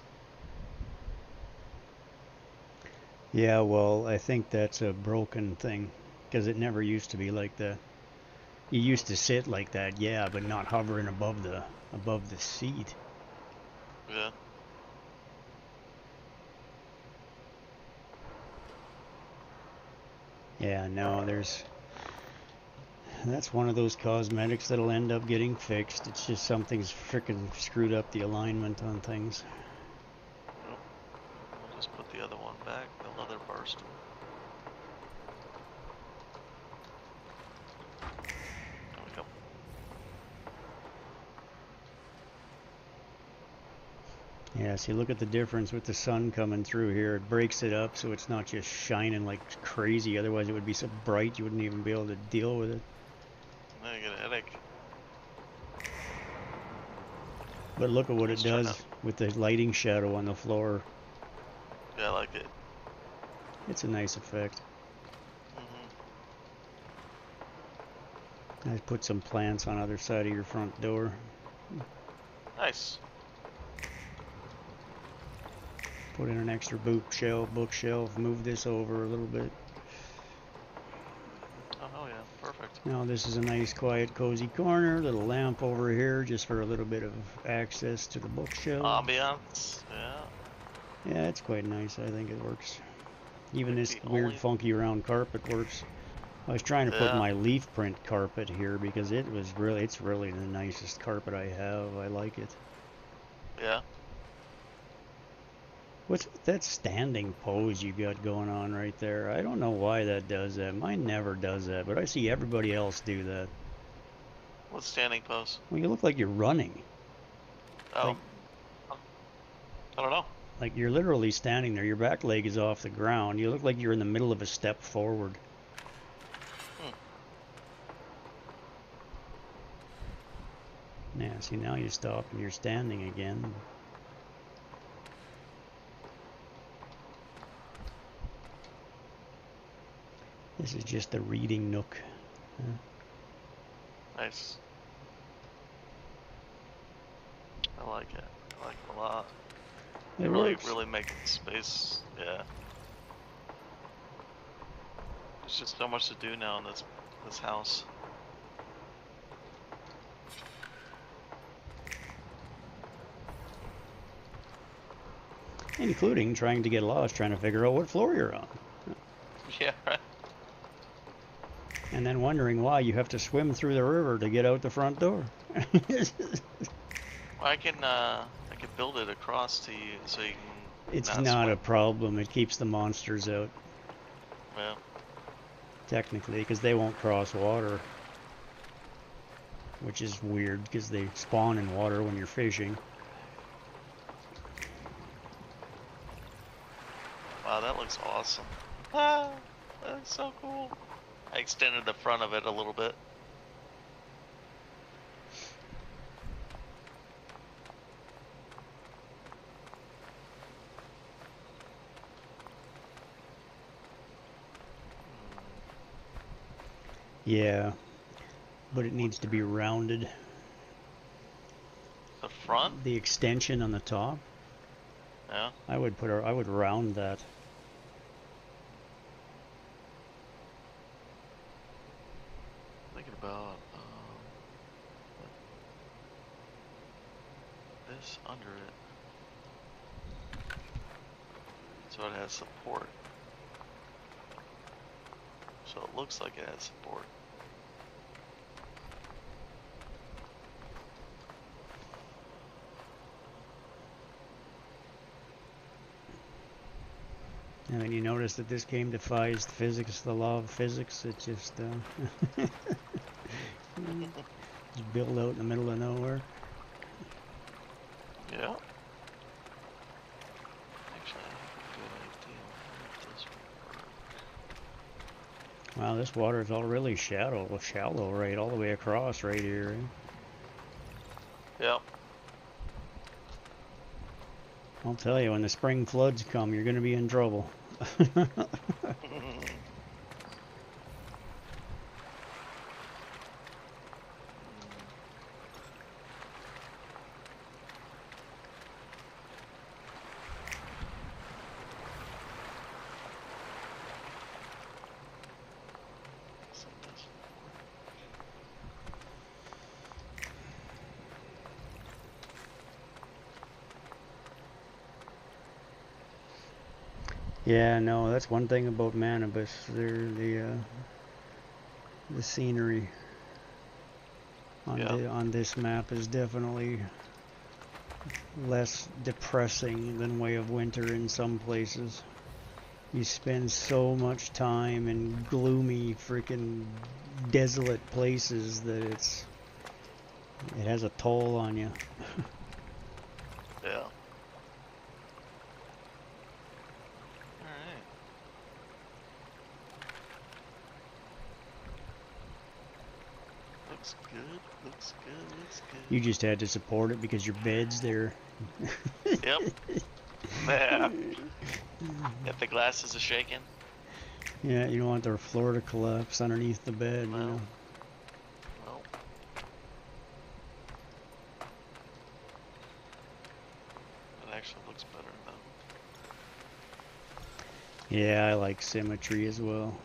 Yeah, well, I think that's a broken thing, because it never used to be like that. You used to sit like that, yeah, but not hovering above the seat. Yeah. Yeah, no, that's one of those cosmetics that'll end up getting fixed. It's just something's frickin' screwed up the alignment on things. Nope. We'll just put the other one back, the leather bar stool. There we go. Yeah, see, look at the difference with the sun coming through here. It breaks it up so it's not just shining like crazy. Otherwise it would be so bright you wouldn't even be able to deal with it. Now you get a headache. But look at what it does with the lighting shadow on the floor. Yeah, I like it. It's a nice effect. I put some plants on other side of your front door. Nice. Put in an extra bookshelf, move this over a little bit. Oh yeah, perfect. Now this is a nice quiet cozy corner, little lamp over here just for a little bit of access to the bookshelf. Ambiance, yeah. Yeah, it's quite nice, I think it works. Even this weird funky round carpet works. I was trying to put my leaf print carpet here because it's really the nicest carpet I have. I like it. Yeah. What's with that standing pose you got going on right there? I don't know why that does that. Mine never does that, but I see everybody else do that. What standing pose? Well, you look like you're running. Oh. Like, I don't know. Like you're literally standing there. Your back leg is off the ground. You look like you're in the middle of a step forward. Yeah, see, now you stop and you're standing again. This is just a reading nook. Nice. I like it. I like it a lot. It really makes space. Yeah. There's just so much to do now in this house. Including trying to get lost, trying to figure out what floor you're on. Yeah, right. And then wondering why you have to swim through the river to get out the front door. I can build it across to you so you can. It's not a problem. It keeps the monsters out. Yeah. Technically, because they won't cross water. Which is weird, because they spawn in water when you're fishing. Wow, that looks awesome. Ah, that looks so cool. I extended the front of it a little bit. Yeah, but it needs to be rounded. The front? The extension on the top? Yeah. I would round that. Thinking about this under it, so it has support. So So it looks like it has support. I mean, you notice that this game defies physics, the law of physics. It just, just build out in the middle of nowhere. Yeah. Actually, I have a good idea if this will work. Wow, this water is all really shallow right all the way across right here. Yep. I'll tell you, when the spring floods come, you're going to be in trouble. Yeah, no, that's one thing about Manibus. The scenery on this map is definitely less depressing than Way of Winter in some places. You spend so much time in gloomy, freaking desolate places that it has a toll on you. Yeah. Looks good, looks good, looks good. You just had to support it because your bed's there. Yep. Yeah. If the glasses are shaking. Yeah, you don't want their floor to collapse underneath the bed, No. you know. No. It actually looks better though. Yeah, I like symmetry as well.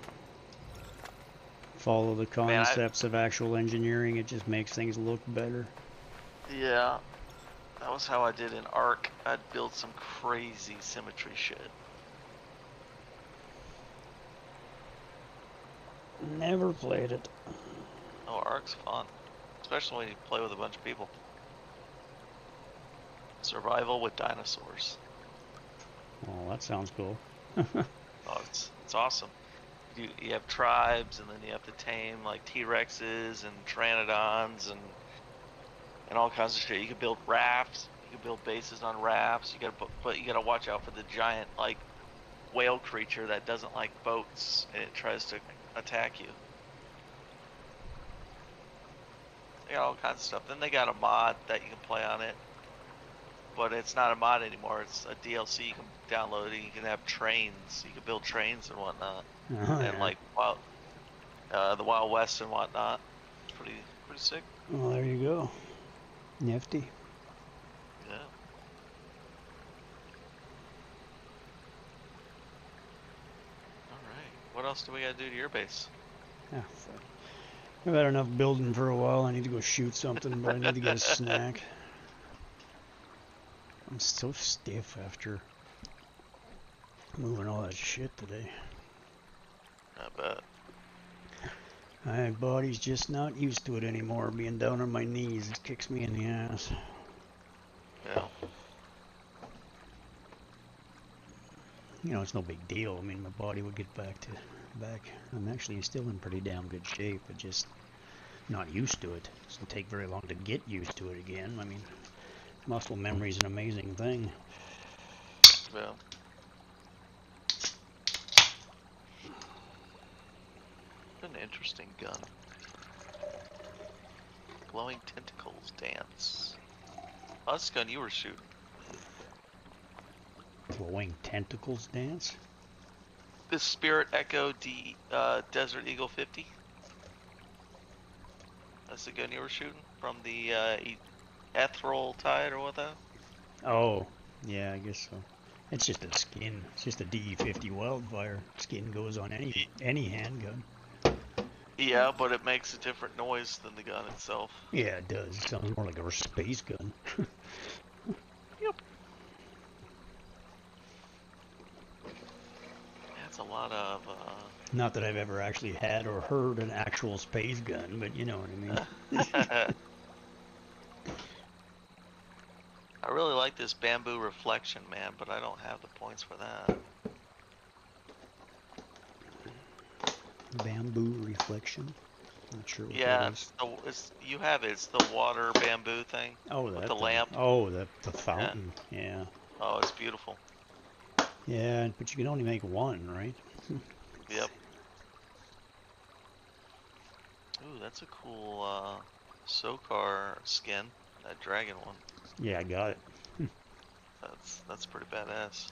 Follow the concepts of actual engineering, it just makes things look better. Yeah, that was how I did in Ark. I'd build some crazy symmetry shit. Never played it. Oh, Ark's fun, especially when you play with a bunch of people. Survival with dinosaurs. Oh, that sounds cool. Oh, it's awesome. You have tribes, and then you have to tame like T-Rexes and Pteranodons and all kinds of shit. You can build rafts. You can build bases on rafts. You gotta watch out for the giant like whale creature that doesn't like boats and it tries to attack you. They got all kinds of stuff. Then they got a mod that you can play on it, but it's not a mod anymore. It's a DLC you can download. And you can have trains. You can build trains and whatnot. Oh, and like the Wild West and whatnot. It's pretty sick. Well, there you go. Nifty. Yeah. Alright. What else do we gotta do to your base? Yeah, I've had enough building for a while. I need to go shoot something, but I need to get a snack. I'm so stiff after moving all that shit today. I bet. My body's just not used to it anymore, being down on my knees. It kicks me in the ass. Yeah. You know, it's no big deal. I mean, my body would get back. I'm actually still in pretty damn good shape, but just not used to it. It doesn't take very long to get used to it again. I mean, muscle memory's an amazing thing. Yeah. An interesting gun. Glowing tentacles dance. Oh, that's the gun you were shooting. Glowing tentacles dance? The Spirit Echo Desert Eagle 50. That's the gun you were shooting from the Ethereal Tide or what that? Oh, yeah, I guess so. It's just a skin. It's just a DE-50 Wildfire. Skin goes on any handgun. Yeah, but it makes a different noise than the gun itself. Yeah, it does. It sounds more like a space gun. Yep. Yeah, it's a lot of. Not that I've ever actually had or heard an actual space gun, but you know what I mean. I really like this bamboo reflection, man, but I don't have the points for that. Bamboo reflection? Not sure what yeah, that is. You have it. It's the water bamboo thing. Oh, with that the thing. lamp. Oh, the fountain. Yeah. Oh, it's beautiful. Yeah, but you can only make one, right? Yep. Ooh, that's a cool Sokar skin. That dragon one. Yeah, I got it. That's pretty badass.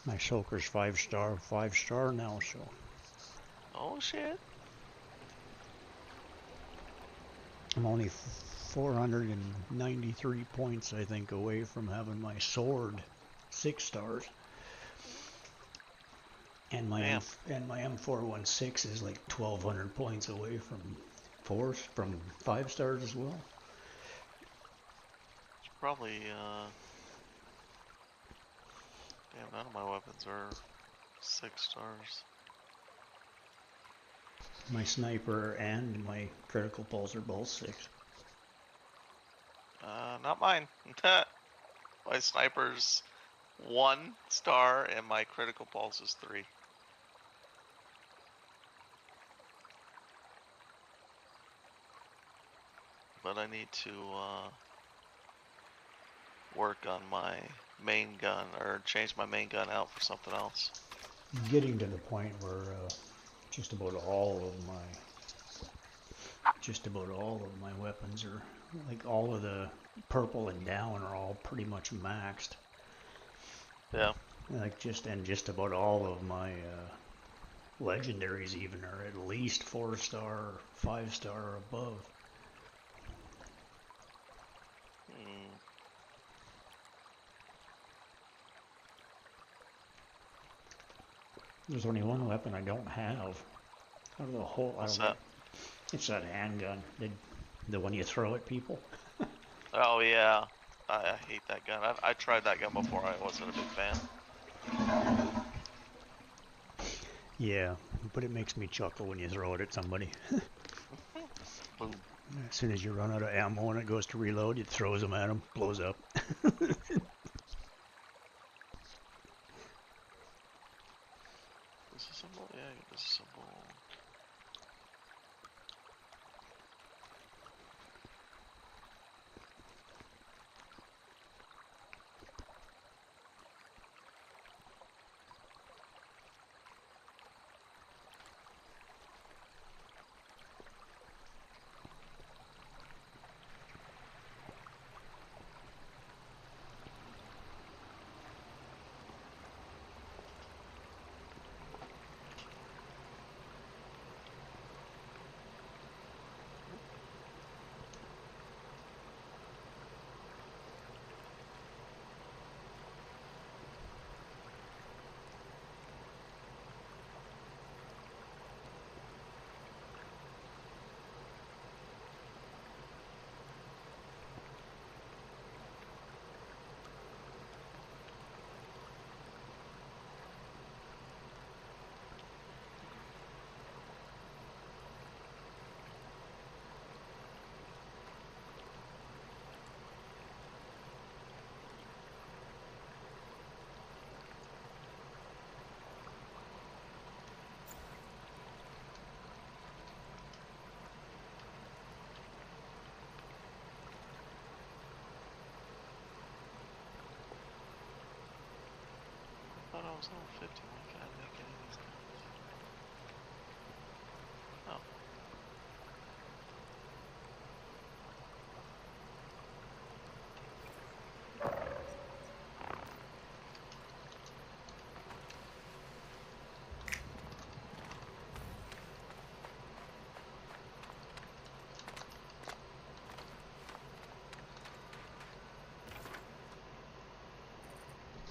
My Sokar's 5-star now, so. Oh shit. I'm only 493 points, I think, away from having my sword 6 stars. And my M416 is like 1,200 points away from 5 stars as well. It's probably damn, none of my weapons are 6 stars. My sniper and my critical pulse are both 6. Not mine. My sniper's 1 star and my critical pulse is 3. But I need to work on my main gun, or change my main gun out for something else. I'm getting to the point where just about all of my weapons are, like, all of the purple and down are all pretty much maxed. Yeah. Like, just about all of my legendaries even are at least 4-star, 5-star or above. There's only one weapon I don't have. Out of the whole, What's that? It's that handgun, the one you throw at people. Oh yeah, I hate that gun. I tried that gun before. I wasn't a big fan. Yeah, but it makes me chuckle when you throw it at somebody. Boom. As soon as you run out of ammo and it goes to reload, it throws them at them, blows up. Disassemble? Yeah, you disassemble. I thought I was level 50. Why can't I make any of these guns? Oh.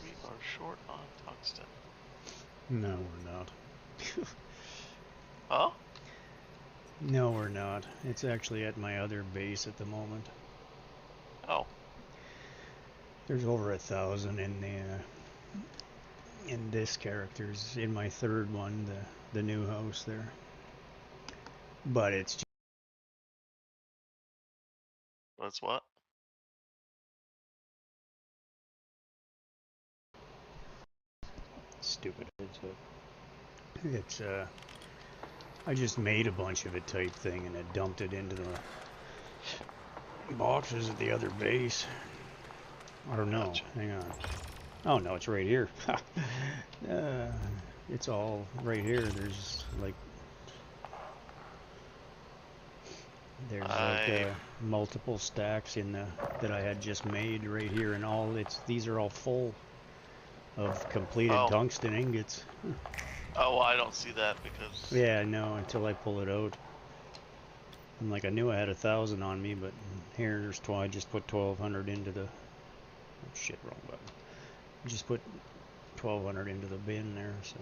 We are short on tungsten. No, we're not. Huh? No, we're not. It's actually at my other base at the moment. Oh. There's over 1,000 in the And this character's in my third one, the new house there. But it's just That's what? stupid. It's I just made a bunch of it type thing and I dumped it into the boxes at the other base. Or no, Gotcha. hang on. Oh no, it's right here. It's all right here. There's like multiple stacks in the that I had just made right here, and all these are all full of completed tungsten ingots. Oh, well, I don't see that because... Yeah, no, until I pull it out. I'm like, I knew I had 1,000 on me, but here's I just put 1,200 into the... Oh shit, wrong button. I just put 1,200 into the bin there, so...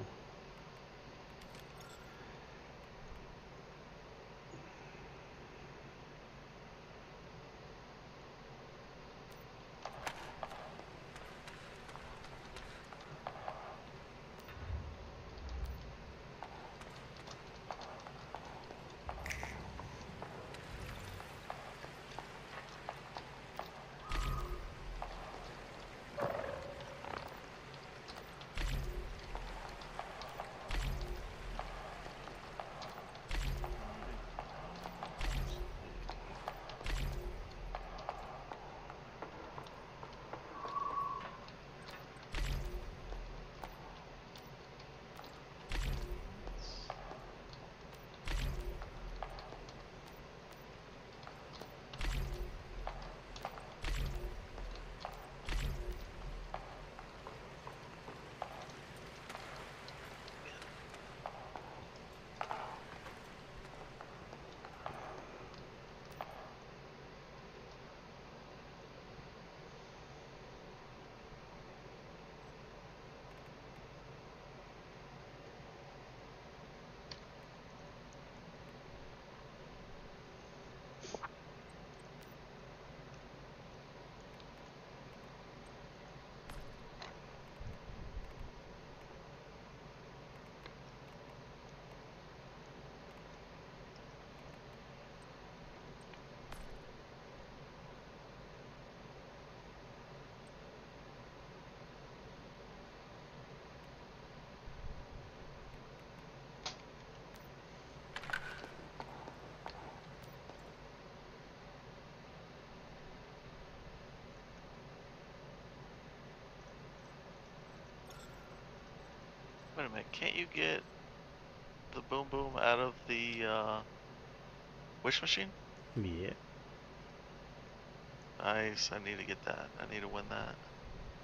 Wait a minute, can't you get the boom boom out of the wish machine? Yeah. Nice, I need to get that. I need to win that.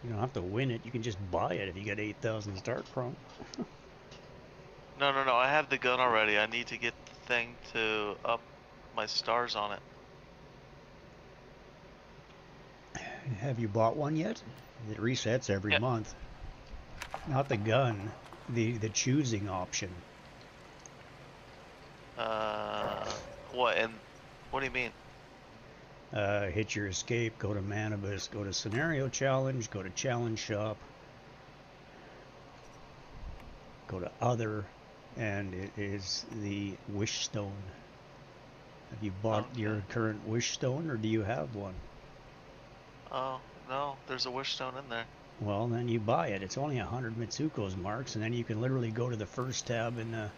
You don't have to win it, you can just buy it if you get 8,000 start chrome. No, I have the gun already. I need to get the thing to up my stars on it. Have you bought one yet? It resets every month. Not the gun, the choosing option. What? And what do you mean? Hit your escape, go to Manibus, go to scenario challenge, go to challenge shop, go to other, and it is the wish stone. Have you bought your current wish stone, or do you have one? Oh, no, there's a wish stone in there. Well, then you buy it. It's only 100 Mitsuko's marks, and then you can literally go to the first tab in the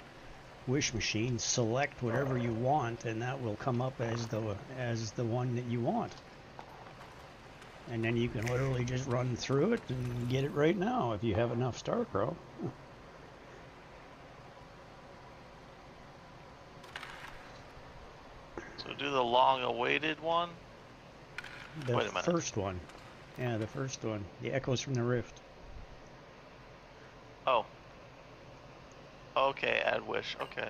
wish machine, select whatever you want, and that will come up as the one that you want. And then you can literally just run through it and get it right now if you have enough Star Crow. So do the long-awaited one? The Wait a minute. First one. Yeah, the first one. The Echoes from the Rift. Oh. Okay, add wish. Okay.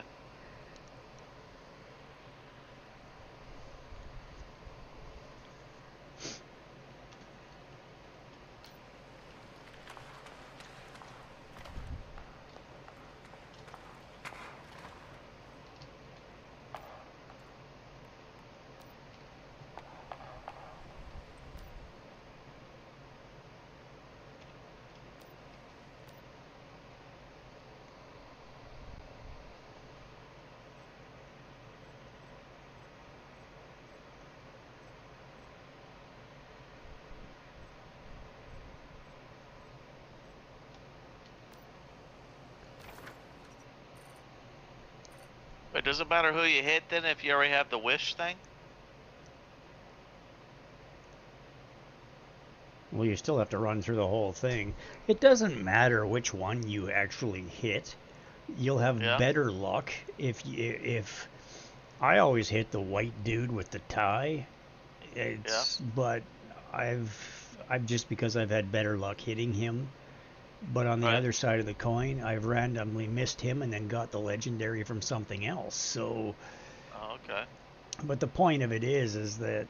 But does it matter who you hit then if you already have the wish thing? Well, you still have to run through the whole thing. It doesn't matter which one you actually hit. You'll have better luck if I always hit the white dude with the tie. But I've just because I've had better luck hitting him. But on the other side of the coin, I've randomly missed him and then got the legendary from something else. So. Oh, okay. But the point of it is that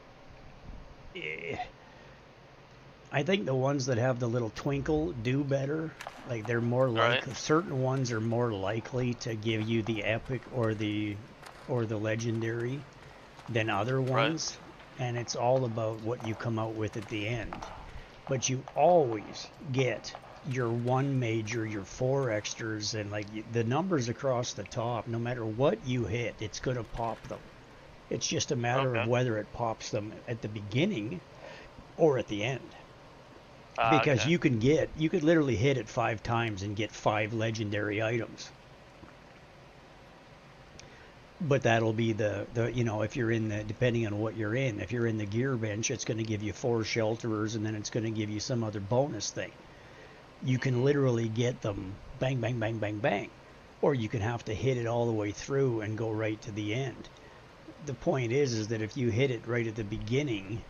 I think the ones that have the little twinkle do better. Like they're more likely. Certain ones are more likely to give you the epic or the legendary than other ones, and it's all about what you come out with at the end. But you always get your one major, your 4 extras, and like the numbers across the top. No matter what you hit, it's gonna pop them. It's just a matter of whether it pops them at the beginning or at the end. Because you could literally hit it 5 times and get 5 legendary items. But that'll be the if you're in the, depending on what you're in, if you're in the gear bench, it's going to give you 4 shelterers and then it's going to give you some other bonus thing. You can literally get them bang, bang, bang, bang, bang. Or you can have to hit it all the way through and go right to the end. The point is that if you hit it right at the beginning,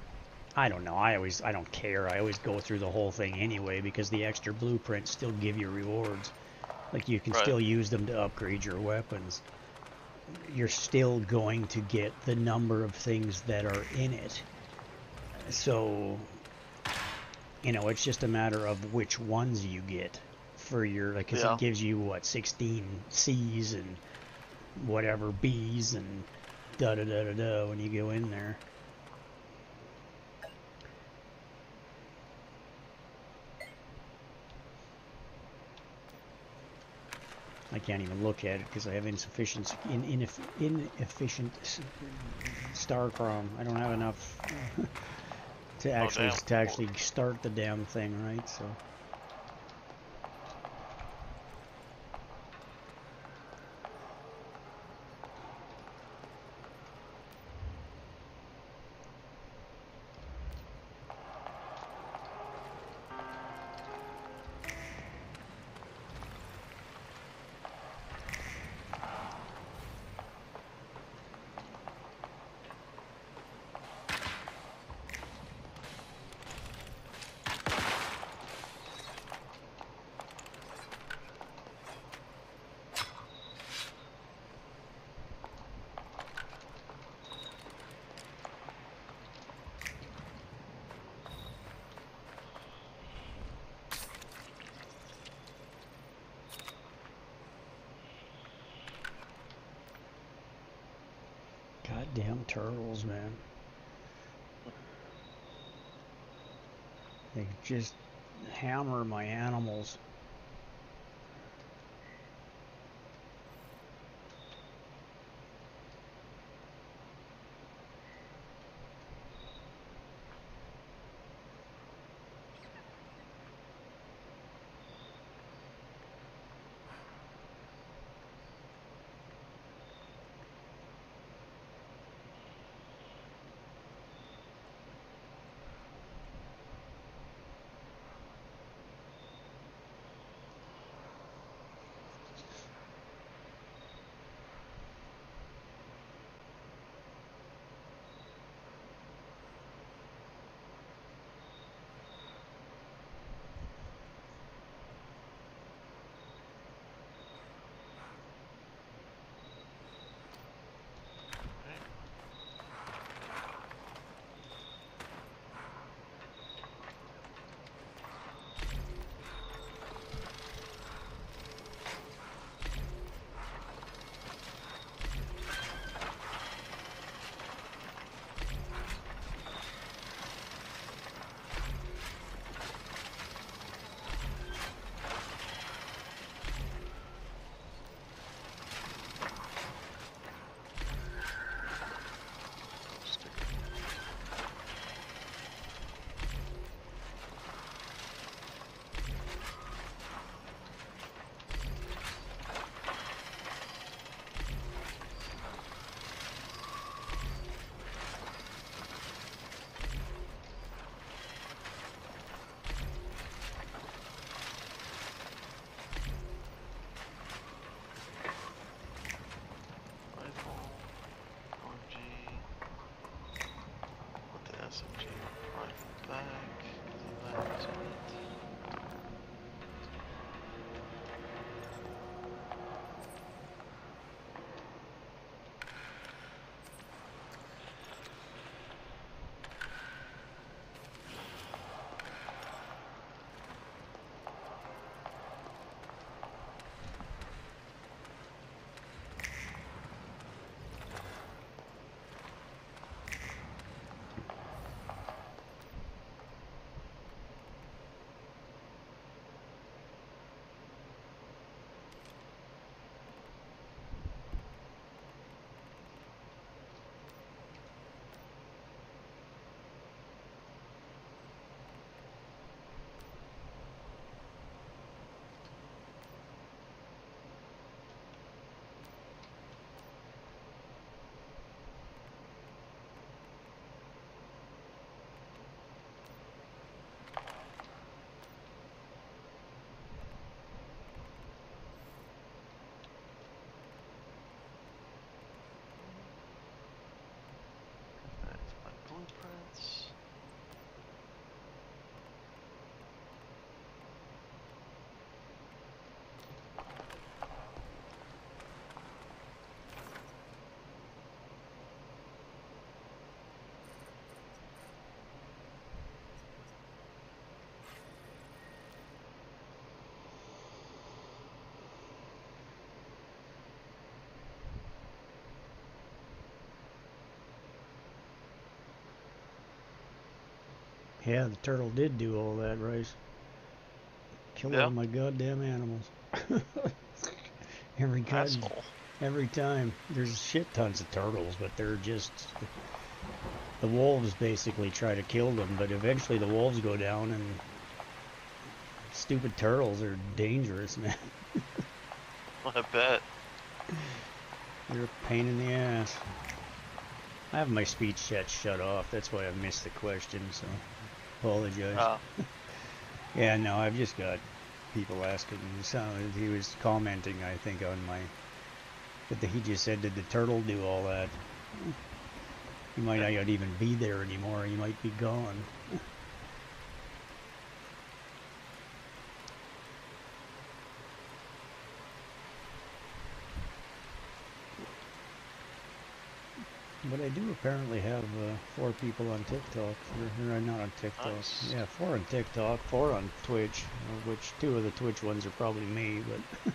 I don't know, I don't care. I always go through the whole thing anyway because the extra blueprints still give you rewards. Like you can still use them to upgrade your weapons. You're still going to get the number of things that are in it. So, it's just a matter of which ones you get for your, like, because it gives you, 16 C's and whatever B's and da-da-da-da-da when you go in there. I can't even look at it because I have inefficient star chrome. I don't have enough to actually start the damn thing, right? So. Goddamn turtles, man. They just hammer my animals. Yeah, the turtle did do all that, Rice. Kill all my goddamn animals. Every time. There's shit tons of turtles, but they're just... The wolves basically try to kill them, but eventually the wolves go down and... Stupid turtles are dangerous, man. I bet. They're a pain in the ass. I have my speech chat shut off, that's why I missed the question, so... Apologize. Yeah, no, I've just got people asking. So he was commenting, I think, on my... But he just said, did the turtle do all that? He might not even be there anymore. He might be gone. But I do apparently have 4 people on TikTok. Or not on TikTok. Nice. Yeah, 4 on TikTok, 4 on Twitch, which 2 of the Twitch ones are probably me, but...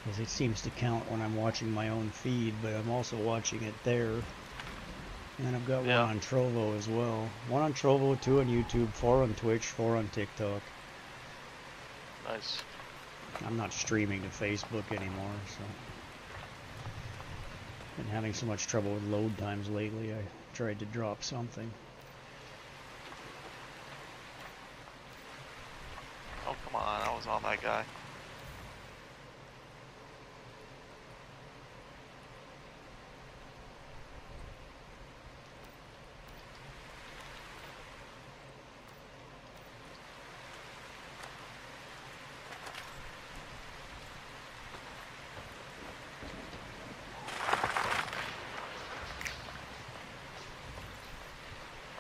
Because it seems to count when I'm watching my own feed, but I'm also watching it there. And then I've got 1 on Trovo as well. 1 on Trovo, 2 on YouTube, 4 on Twitch, 4 on TikTok. Nice. I'm not streaming to Facebook anymore, so... Been having so much trouble with load times lately, I tried to drop something. Oh, come on, I was on that guy.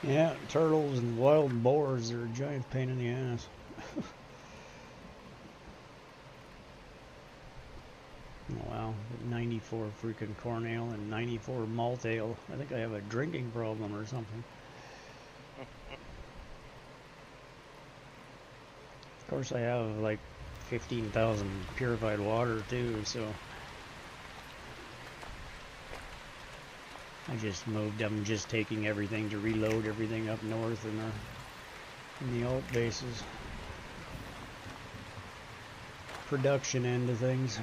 Yeah, turtles and wild boars are a giant pain in the ass. Oh, wow, 94 freaking corn ale and 94 malt ale. I think I have a drinking problem or something. Of course I have like 15,000 purified water too, so... I just moved. I'm just taking everything to reload everything up north in the alt bases. Production end of things.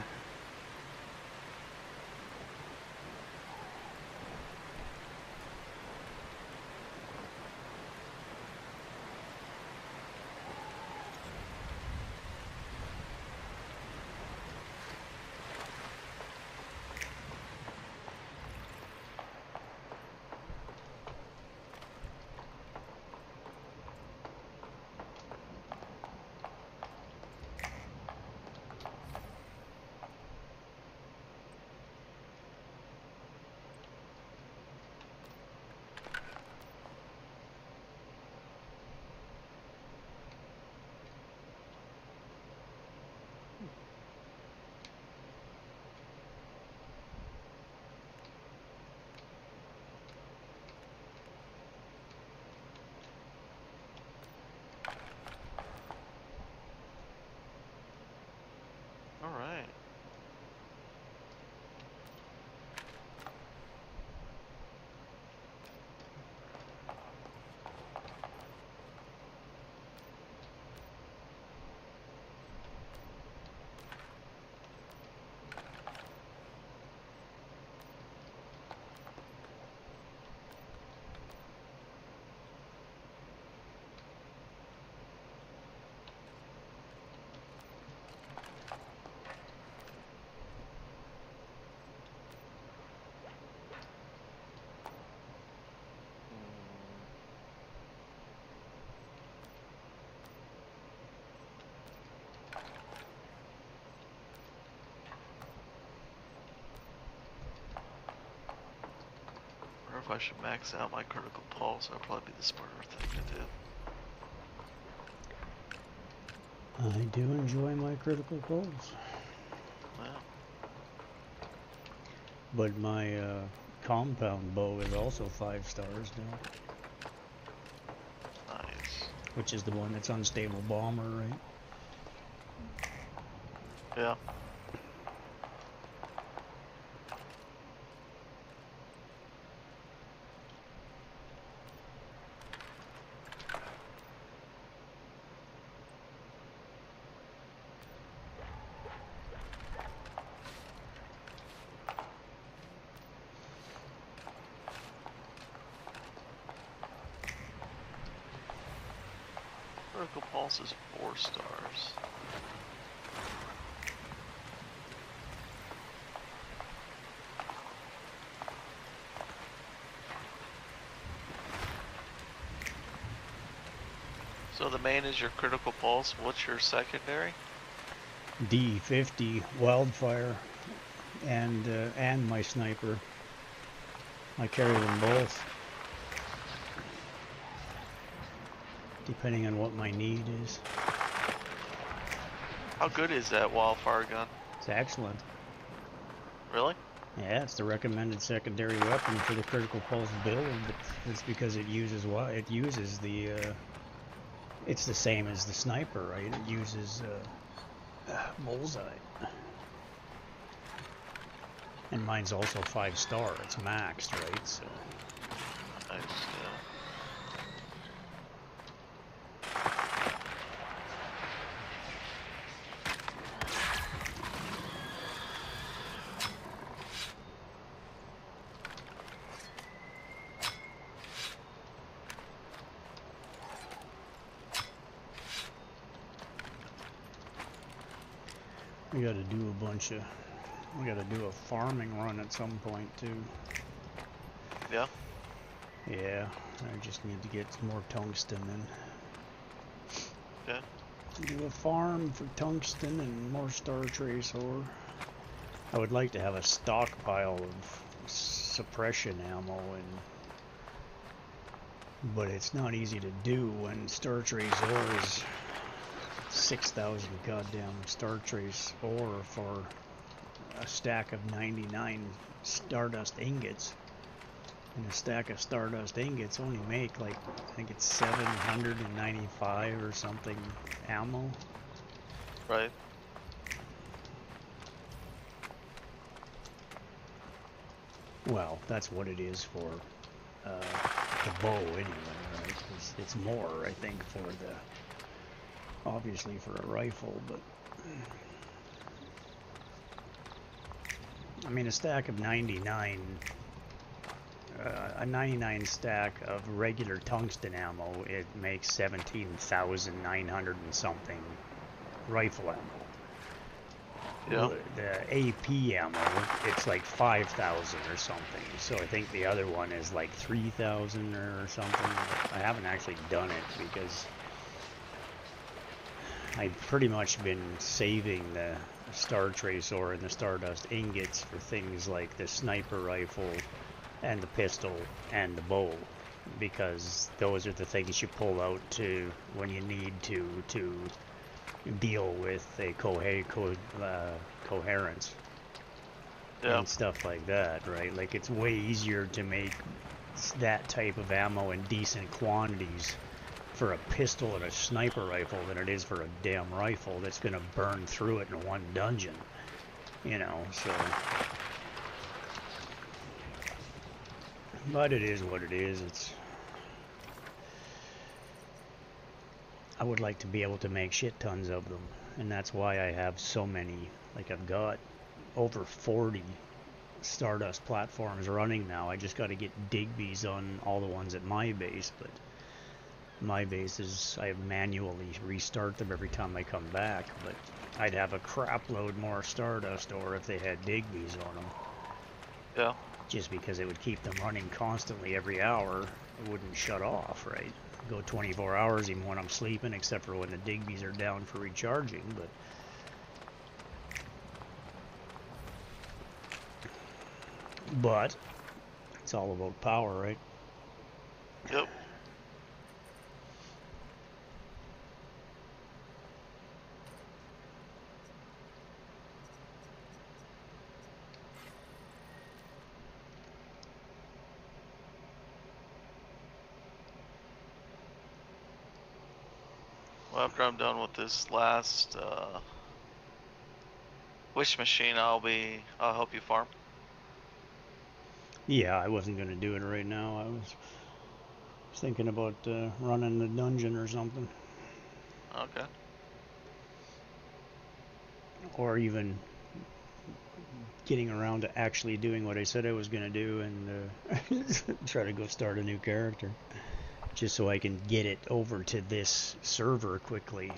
Alright. If I should max out my critical pulse, that'd probably be the smarter thing to do. I do enjoy my critical pulse. Well. But my compound bow is also 5 stars now. Nice. Which is the one that's unstable bomber, right? Yeah. Critical pulse is 4 stars. So the main is your critical pulse. What's your secondary? D50 wildfire and my sniper. I carry them both, depending on what my need is. How good is that wildfire gun? It's excellent. Really? Yeah, it's the recommended secondary weapon for the critical pulse build. It's because it uses what? It uses the. It's the same as the sniper, right? It uses bullseye. And mine's also 5-star. It's maxed, right? So. Nice, yeah. We gotta do a bunch of. We gotta do a farming run at some point too. Yeah? Yeah, I just need to get some more tungsten then. Okay. Do a farm for tungsten and more star trace ore. I would like to have a stockpile of suppression ammo, but it's not easy to do when star trace ore is 6,000 goddamn star trace ore for a stack of 99 stardust ingots. And a stack of stardust ingots only make like, I think it's 795 or something ammo. Right. Well, that's what it is for the bow anyway, right? It's more, I think, for the, obviously for a rifle, but I mean a stack of 99, a 99 stack of regular tungsten ammo, it makes 17,900 and something rifle ammo. Yeah. The AP ammo, it's like 5,000 or something. So I think the other one is like 3,000 or something. I haven't actually done it because I've pretty much been saving the star trace ore and the stardust ingots for things like the sniper rifle and the pistol and the bow, because those are the things you pull out to when you need to deal with a coherence and stuff like that, right? Like it's way easier to make that type of ammo in decent quantities for a pistol and a sniper rifle than it is for a damn rifle that's gonna burn through it in one dungeon, you know. So, but it is what it is. It's, I would like to be able to make shit tons of them, and that's why I have so many. Like I've got over 40 Stardust platforms running now. I just got to get Digby's on all the ones at my base, but my base is, I manually restart them every time I come back, but I'd have a crap load more Stardust ore if they had Digby's on them. Yeah. Just because it would keep them running constantly every hour. It wouldn't shut off, right? Go 24 hours even when I'm sleeping, except for when the Digby's are down for recharging, but it's all about power, right? Yep. Well, after I'm done with this last wish machine, I'll help you farm. Yeah, I wasn't gonna do it right now. I was thinking about running the dungeon or something. Okay. Or even getting around to actually doing what I said I was gonna do and try to go start a new character. just so I can get it over to this server quickly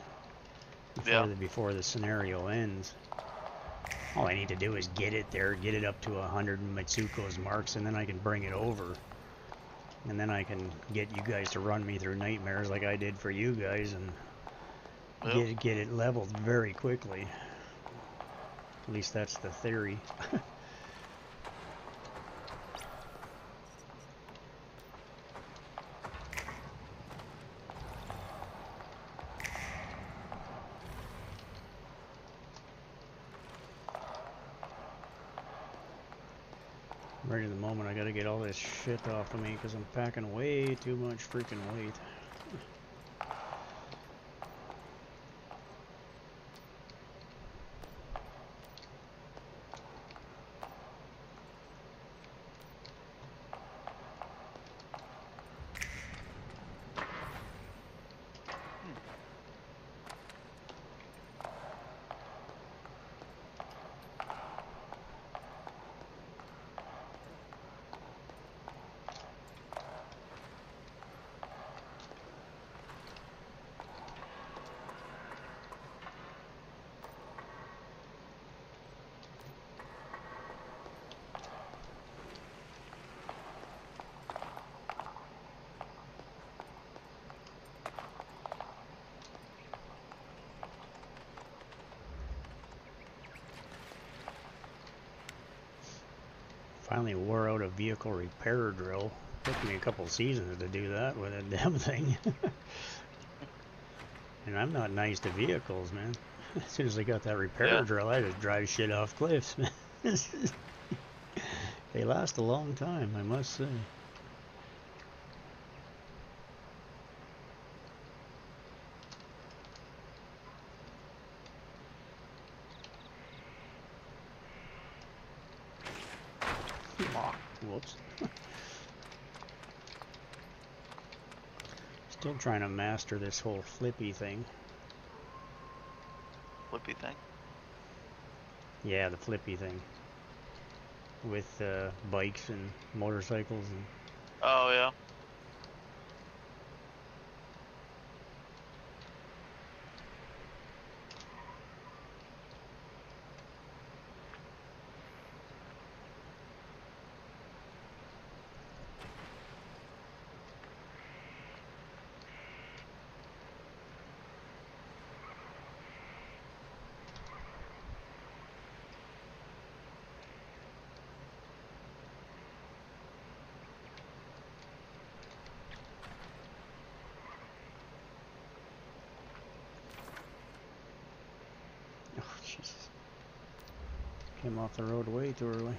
before the scenario ends. All I need to do is get it there, get it up to 100 Mitsuko's marks, and then I can bring it over. And then I can get you guys to run me through nightmares like I did for you guys, and get it leveled very quickly. At least that's the theory. Right at the moment, I gotta get all this shit off of me because I'm packing way too much freaking weight. Finally wore out a vehicle repair drill. Took me a couple seasons to do that with a damn thing. And I'm not nice to vehicles, man. As soon as I got that repair drill, I just drive shit off cliffs, man. They last a long time, I must say. Whoops. Still trying to master this whole flippy thing. Flippy thing? Yeah, the flippy thing. With bikes and motorcycles and... Oh, yeah. Jesus. Came off the road way too early.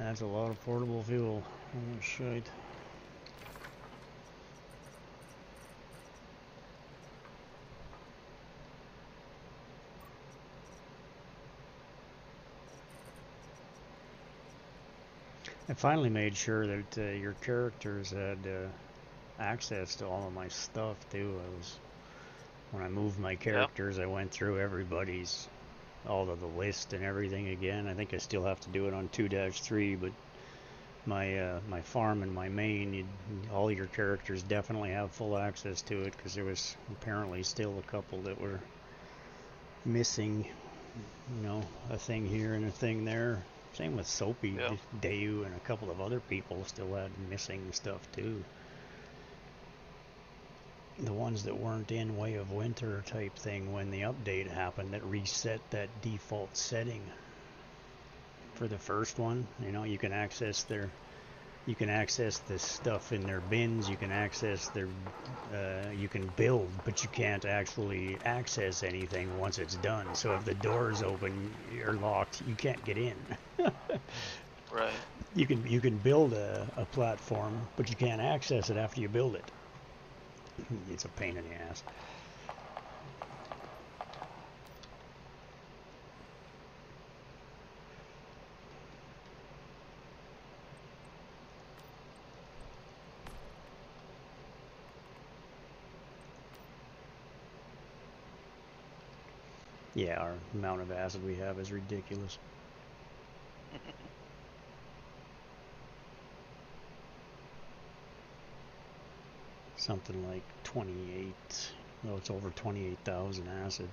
That's a lot of portable fuel. Oh, shite. I finally made sure that your characters had access to all of my stuff too. When I moved my characters, I went through everybody's, all of the list and everything again. I think I still have to do it on 2-3, but my farm and my main, all your characters definitely have full access to it, because there was apparently still a couple that were missing, you know, a thing here and a thing there. Same with Soapy, Dayu, and a couple of other people still had missing stuff too. The ones that weren't in Way of Winter type thing when the update happened that reset that default setting for the first one. You know, you can access the stuff in their bins, you can access their you can build, but you can't actually access anything once it's done. So if the door's open or locked, you can't get in. Right. You can build a platform, but you can't access it after you build it. It's a pain in the ass. Yeah, our amount of acid we have is ridiculous. Something like 28, no, it's over 28,000 acid.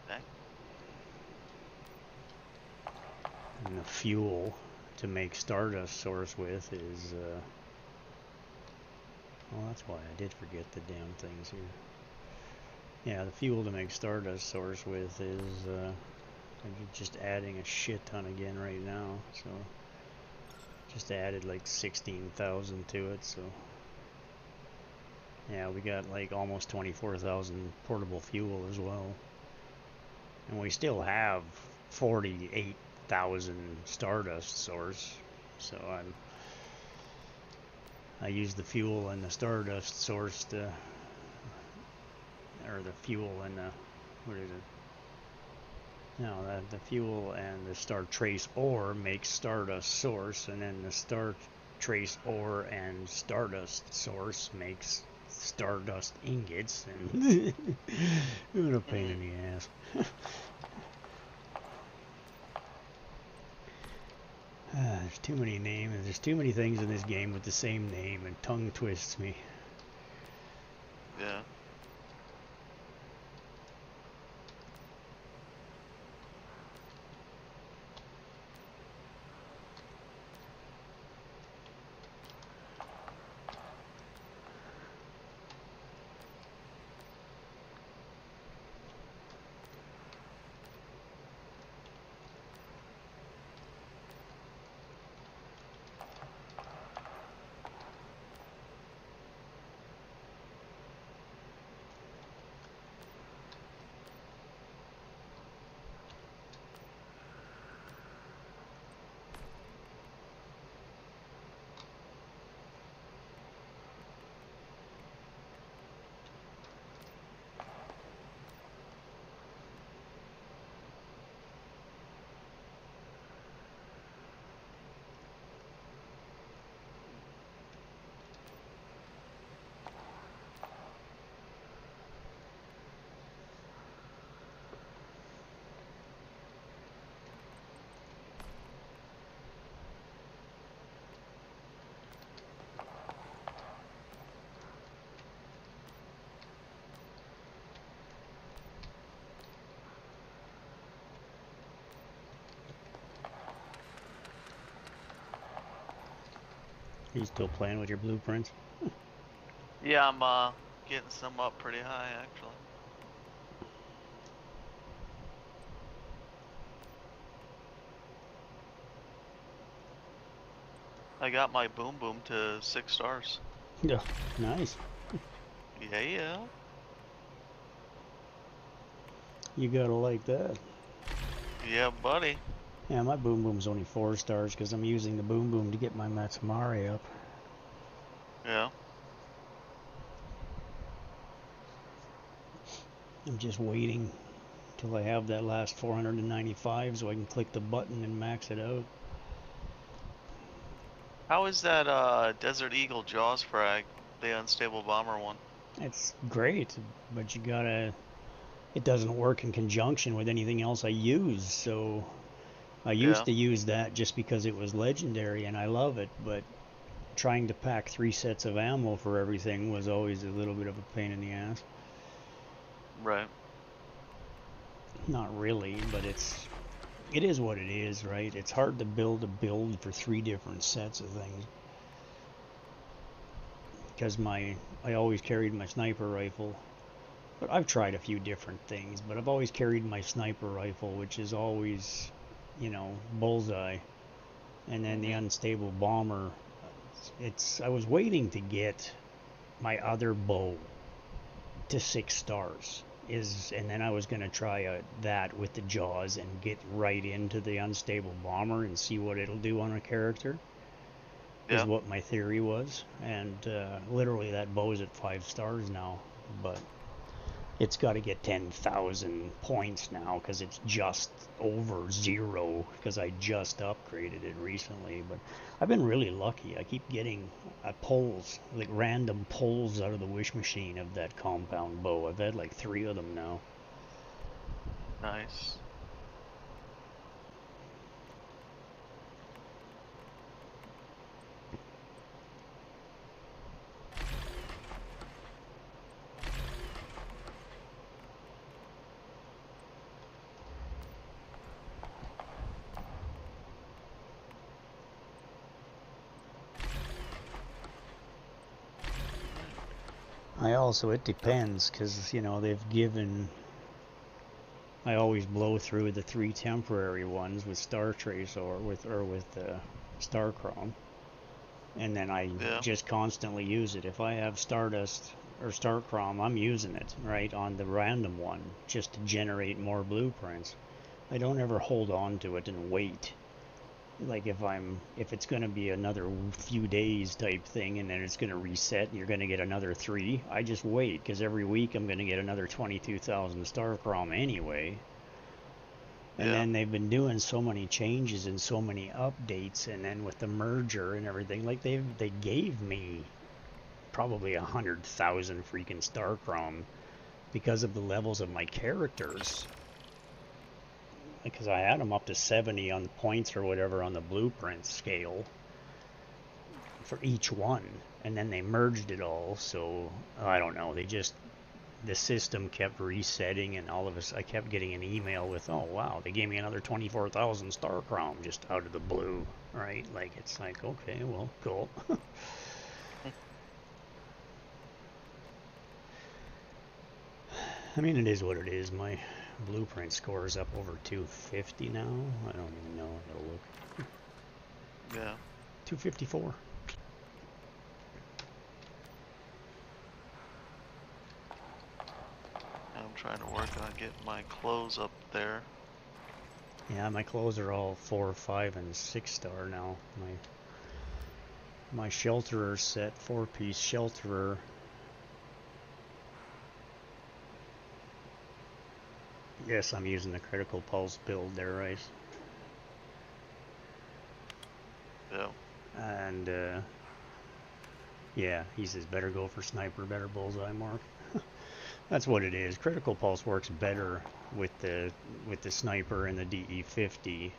Okay. And the fuel to make Stardust source with is, well, that's why I did forget the damn things here. Yeah, the fuel to make Stardust source with is, I'm just adding a shit ton again right now, so just added like 16,000 to it, so yeah, we got like almost 24,000 portable fuel as well, and we still have 48,000 Stardust source, so I use the fuel and the Stardust source to, or the fuel and the, what is it? No, the fuel and the Star Trace ore makes Stardust source, and then the Star Trace ore and Stardust source makes Stardust ingots, and what a pain in the ass. There's too many names, there's too many things in this game with the same name, and tongue twists me. Yeah. Are you still playing with your blueprints? Yeah, I'm getting some up pretty high actually. I got my boom boom to 6 stars. Yeah, nice. Yeah, yeah. You gotta like that. Yeah, buddy. Yeah, my boom boom's only 4 stars because I'm using the boom boom to get my Matsumari up. Yeah. I'm just waiting till I have that last 495 so I can click the button and max it out. How is that Desert Eagle Jaws frag, the unstable bomber one? It's great, but you gotta... It doesn't work in conjunction with anything else I use, so... I used to use that just because it was legendary and I love it, but trying to pack 3 sets of ammo for everything was always a little bit of a pain in the ass. Right. Not really, but it is what it is, right? It's hard to build a build for 3 different sets of things. Because I always carried my sniper rifle. But I've tried a few different things, but I've always carried my sniper rifle, which is always, you know, bullseye. And then the unstable bomber. I was waiting to get my other bow to 6 stars. And then I was going to try that with the Jaws and get right into the unstable bomber and see what it'll do on a character. Is what my theory was. And literally that bow's at 5 stars now. But it's got to get 10,000 points now because it's just over 0 because I just upgraded it recently. But I've been really lucky. I keep getting pulls, like random pulls out of the wish machine of that compound bow. I've had like 3 of them now. Nice. It depends, because, you know, they've given... I always blow through the 3 temporary ones with Star Trace or with Star Chrome. And then I just constantly use it. If I have Stardust or Star Chrome, I'm using it, right, on the random one, just to generate more blueprints. I don't ever hold on to it and wait. Like if it's going to be another few days type thing and then it's going to reset and you're going to get another 3, I just wait, because every week I'm going to get another 22,000 Star Chrome anyway. And then they've been doing so many changes and so many updates, and then with the merger and everything, like they gave me probably 100,000 freaking Star Chrome because of the levels of my characters. Because I had them up to 70 on the points or whatever on the blueprint scale for each one, and then they merged it all, so I don't know, the system kept resetting, and all of us, I kept getting an email with, oh wow, they gave me another 24,000 Star Chrome just out of the blue, right? Like, it's like, okay, well, cool. I mean, it is what it is. My blueprint score is up over 250 now. I don't even know. I gotta look. Yeah. 254. I'm trying to work on getting my clothes up there. Yeah, my clothes are all 4, 5, and 6 star now. My shelterer set, 4-piece shelterer. Yes, I'm using the critical pulse build there, right? Yeah. And yeah, he says better go for sniper, better bullseye mark. That's what it is. Critical pulse works better with the sniper and the DE50.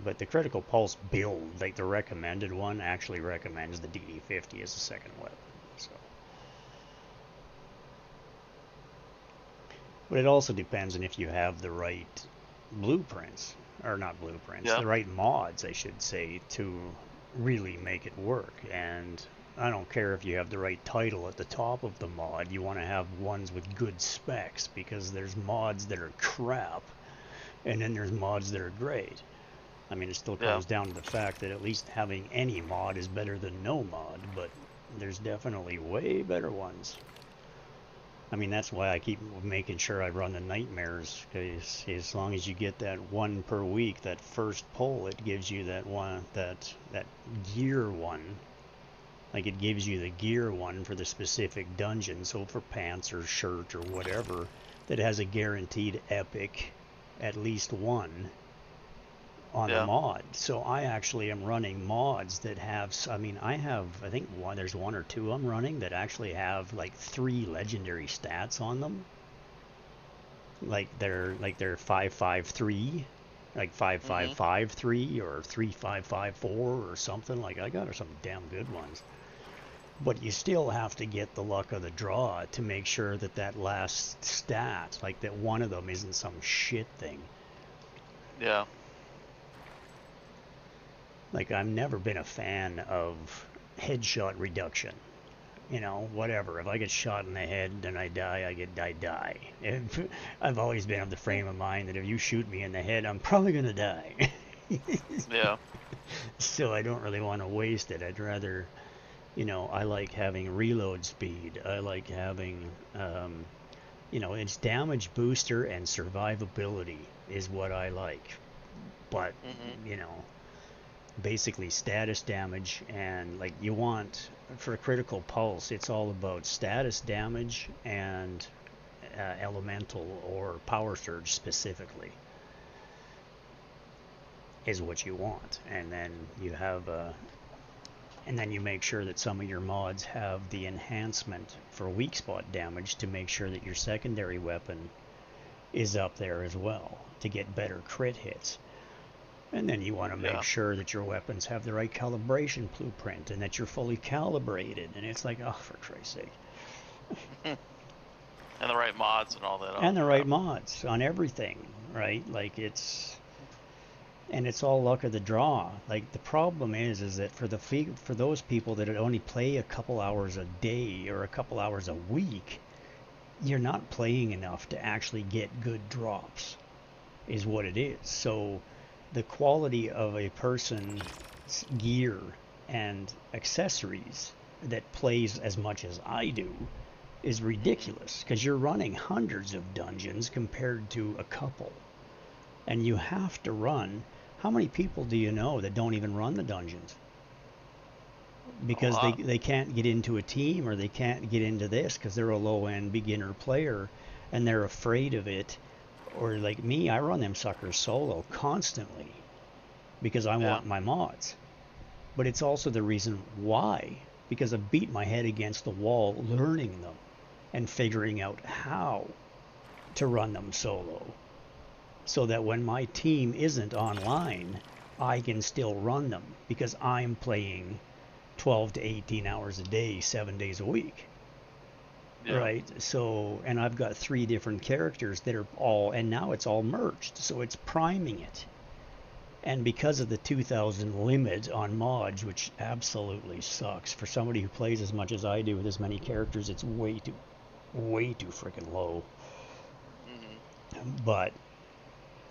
But the critical pulse build, like the recommended one, actually recommends the DE50 as a second weapon. So. But it also depends on if you have the right blueprints, or not blueprints, the right mods, I should say, to really make it work. And I don't care if you have the right title at the top of the mod, you want to have ones with good specs, because there's mods that are crap, and then there's mods that are great. I mean, it still comes down to the fact that at least having any mod is better than no mod, but there's definitely way better ones. I mean, that's why I keep making sure I run the nightmares, because as long as you get that one per week, that first pull, it gives you that one, that gear one. Like, it gives you the gear one for the specific dungeon. So for pants or shirt or whatever, that has a guaranteed epic, at least one, on the mod. So I actually am running mods that have, I mean, I think there's one or two I'm running that actually have like 3 legendary stats on them. Like they're 553, like 5553 or 3554 or something. Like, I got some damn good ones. But you still have to get the luck of the draw to make sure that that last stat, like that one of them isn't some shit thing. Yeah. Like, I've never been a fan of headshot reduction. You know, whatever. If I get shot in the head and I die, I die. I've always been of the frame of mind that if you shoot me in the head, I'm probably going to die. Yeah. So I don't really want to waste it. I'd rather, you know, I like having reload speed. I like having, you know, it's damage booster and survivability is what I like. But, you know, basically status damage, and like you want, for critical pulse, it's all about status damage and elemental or power surge specifically is what you want. And then you have and then you make sure that some of your mods have the enhancement for weak spot damage to make sure that your secondary weapon is up there as well to get better crit hits. And then you want to make sure that your weapons have the right calibration blueprint and that you're fully calibrated. And it's like, oh, for Christ's sake. And the right mods and all that. And the right mods on everything, right? Like, it's all luck of the draw. Like, the problem is that for those people that only play a couple hours a day or a couple hours a week, you're not playing enough to actually get good drops, is what it is. So the quality of a person's gear and accessories that plays as much as I do is ridiculous, because you're running hundreds of dungeons compared to a couple. And you have to run. How many people do you know that don't even run the dungeons? Because they can't get into a team, or they can't get into this because they're a low-end beginner player and they're afraid of it. Or like me, I run them suckers solo constantly because I want my mods. But it's also the reason why, because I beat my head against the wall learning them and figuring out how to run them solo, so that when my team isn't online, I can still run them because I'm playing 12 to 18 hours a day, 7 days a week. Right? So, and I've got 3 different characters that are all, and now it's all merged, so it's priming it. And because of the 2,000 limit on mods, which absolutely sucks for somebody who plays as much as I do with as many characters, it's way too freaking low. But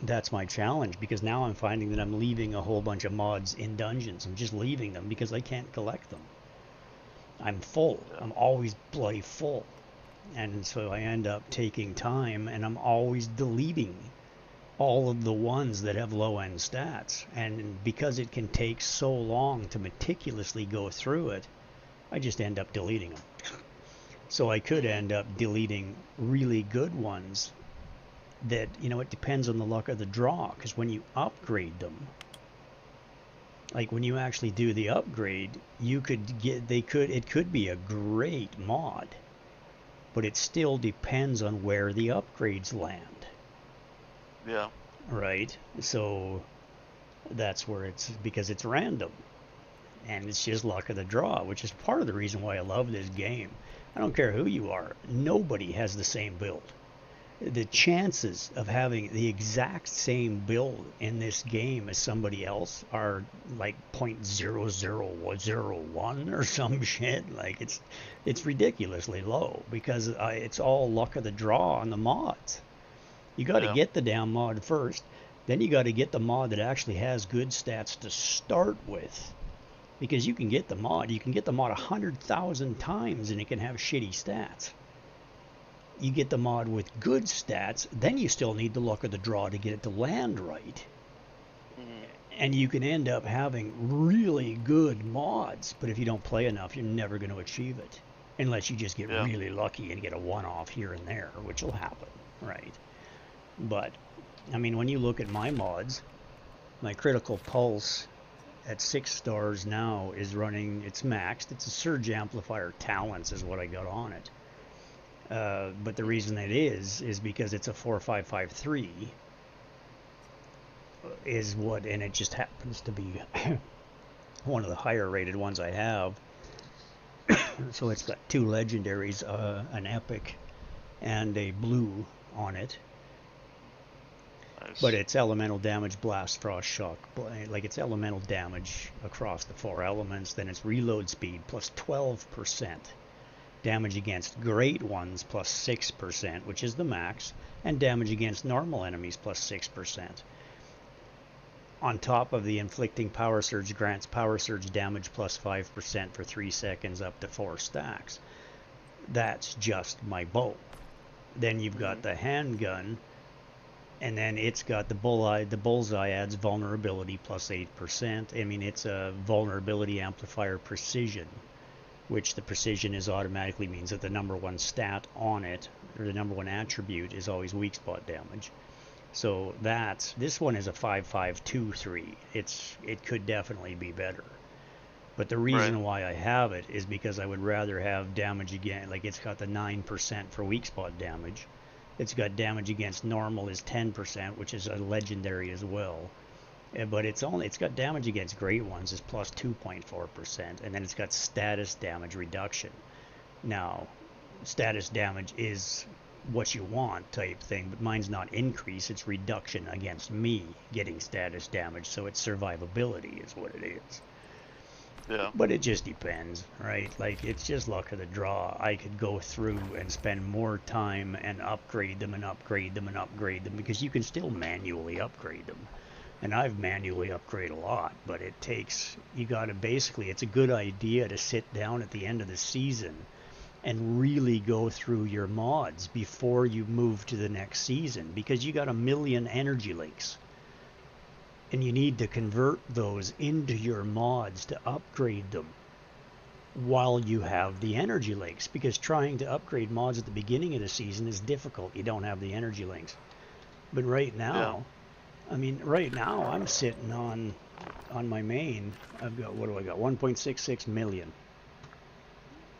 that's my challenge, because now I'm finding that I'm leaving a whole bunch of mods in dungeons. I'm just leaving them because I can't collect them. I'm full. I'm always bloody full. And so I end up taking time, and I'm always deleting all of the ones that have low-end stats. And because it can take so long to meticulously go through it, I just end up deleting them. So I could end up deleting really good ones that, you know, it depends on the luck of the draw. Because when you upgrade them, like when you actually do the upgrade, you could get, it could be a great mod, but it still depends on where the upgrades land. Yeah. Right? So that's where it's, because it's random. And it's just luck of the draw, which is part of the reason why I love this game. I don't care who you are. Nobody has the same build. The chances of having the exact same build in this game as somebody else are like 0.0001 or some shit. Like, it's ridiculously low, because it's all luck of the draw on the mods. You got to get the damn mod first, then you got to get the mod that actually has good stats to start with. Because you can get the mod 100,000 times and it can have shitty stats. you get the mod with good stats, then you still need the luck of the draw to get it to land right. And you can end up having really good mods, but if you don't play enough, you're never going to achieve it. Unless you just get really lucky and get a one-off here and there, which will happen, right? But, I mean, when you look at my mods, my critical pulse at 6 stars now is running, it's maxed. It's a surge amplifier talents is what I got on it. But the reason it is because it's a 4553 is what, and it just happens to be one of the higher rated ones I have. So it's got 2 legendaries, an epic and a blue on it. Nice. But it's elemental damage, blast, frost, shock, like it's elemental damage across the 4 elements. Then it's reload speed plus 12%, damage against great ones plus 6%, which is the max, and damage against normal enemies plus 6%. On top of the inflicting power surge grants power surge damage plus 5% for 3 seconds up to 4 stacks. That's just my bow. Then you've got the handgun, and then it's got the bullseye. The bullseye adds vulnerability plus 8%. I mean, it's a vulnerability amplifier precision, which the precision is automatically means that the number 1 stat on it, or the number 1 attribute, is always weak spot damage. So this one is a 5523. It could definitely be better. But the reason why I have it is because I would rather have damage again, like it's got the 9% for weak spot damage. It's got damage against normal is 10%, which is a legendary as well. But it's got damage against great ones is plus 2.4%, and then it's got status damage reduction. Now, status damage is what you want type thing, but mine's not increase, it's reduction against me getting status damage, so it's survivability is what it is. Yeah. But it just depends, right? Like, it's just luck of the draw. I could go through and spend more time and upgrade them and upgrade them and upgrade them, because you can still manually upgrade them. And I've manually upgraded a lot, but it takes, you gotta basically, it's a good idea to sit down at the end of the season and really go through your mods before you move to the next season, because you got 1 million energy links and you need to convert those into your mods to upgrade them while you have the energy links, because trying to upgrade mods at the beginning of the season is difficult. You don't have the energy links. But right now, I mean, right now I'm sitting on my main, I've got, what do I got, 1.66 million.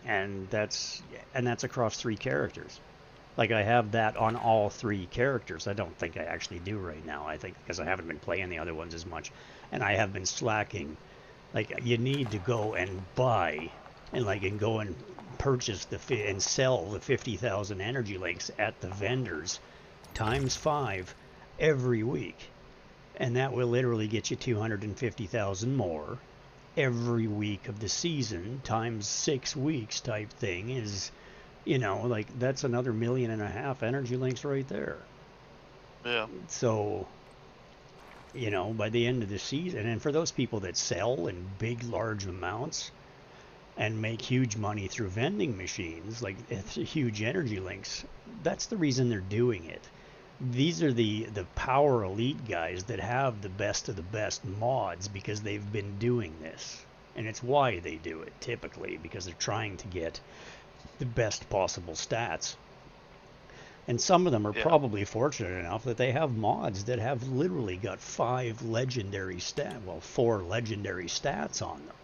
And that's across 3 characters. Like, I have that on all 3 characters. I don't think I actually do right now. I think because I haven't been playing the other ones as much, and I have been slacking. Like, you need to go and buy, and go and purchase and sell the 50,000 energy links at the vendors times 5 every week, and that will literally get you 250,000 more every week of the season times 6 weeks type thing is, like, that's another 1.5 million energy links right there. Yeah. So, by the end of the season, and for those people that sell in big, large amounts and make huge money through vending machines, like huge energy links, that's the reason they're doing it. These are the power elite guys that have the best of the best mods because they've been doing this. And it's why they do it, typically, because they're trying to get the best possible stats. And some of them are probably fortunate enough that they have mods that have literally got 4 legendary stats on them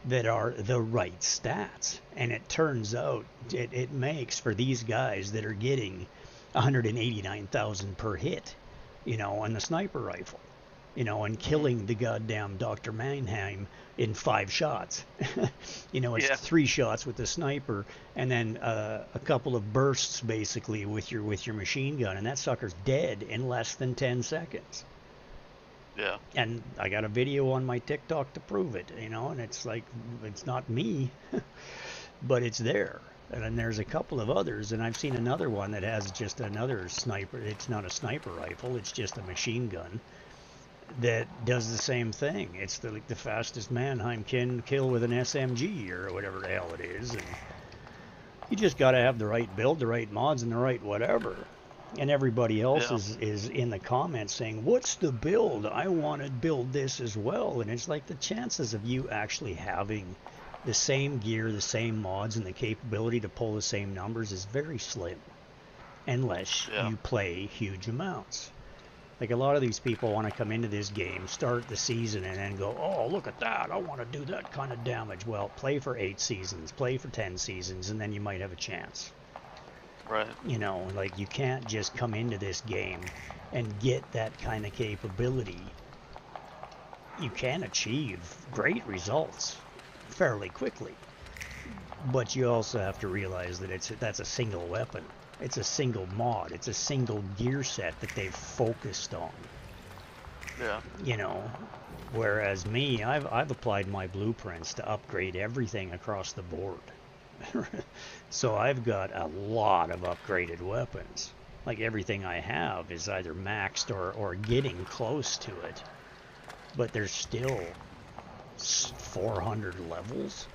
that are the right stats. And it turns out it makes for these guys that are getting 189,000 per hit, on the sniper rifle, and killing the goddamn Dr. Mannheim in 5 shots. It's 3 shots with the sniper, and then a couple of bursts basically with your machine gun, and that sucker's dead in less than 10 seconds. Yeah. And I got a video on my TikTok to prove it, and it's like, it's not me, but it's there. And then there's a couple of others, and I've seen another one that has just another sniper. It's not a sniper rifle, it's just a machine gun that does the same thing. It's the fastest Mannheim kill with an SMG or whatever the hell it is. And You just got to have the right build, the right mods, and the right whatever. And everybody else is in the comments saying, what's the build? I want to build this as well. And it's like the chances of you actually having the same gear, the same mods, and the capability to pull the same numbers is very slim. Unless you play huge amounts. Like a lot of these people want to come into this game, start the season, and then go, oh, look at that, I want to do that kind of damage. Well, play for 8 seasons, play for 10 seasons, and then you might have a chance. Right. You know, like you can't just come into this game and get that kind of capability. You can achieve great results fairly quickly. But you also have to realize that that's a single weapon. It's a single mod. It's a single gear set that they've focused on. Yeah. You know, whereas me, I've applied my blueprints to upgrade everything across the board. So I've got a lot of upgraded weapons. Like everything I have is either maxed or getting close to it. But there's still 400 levels.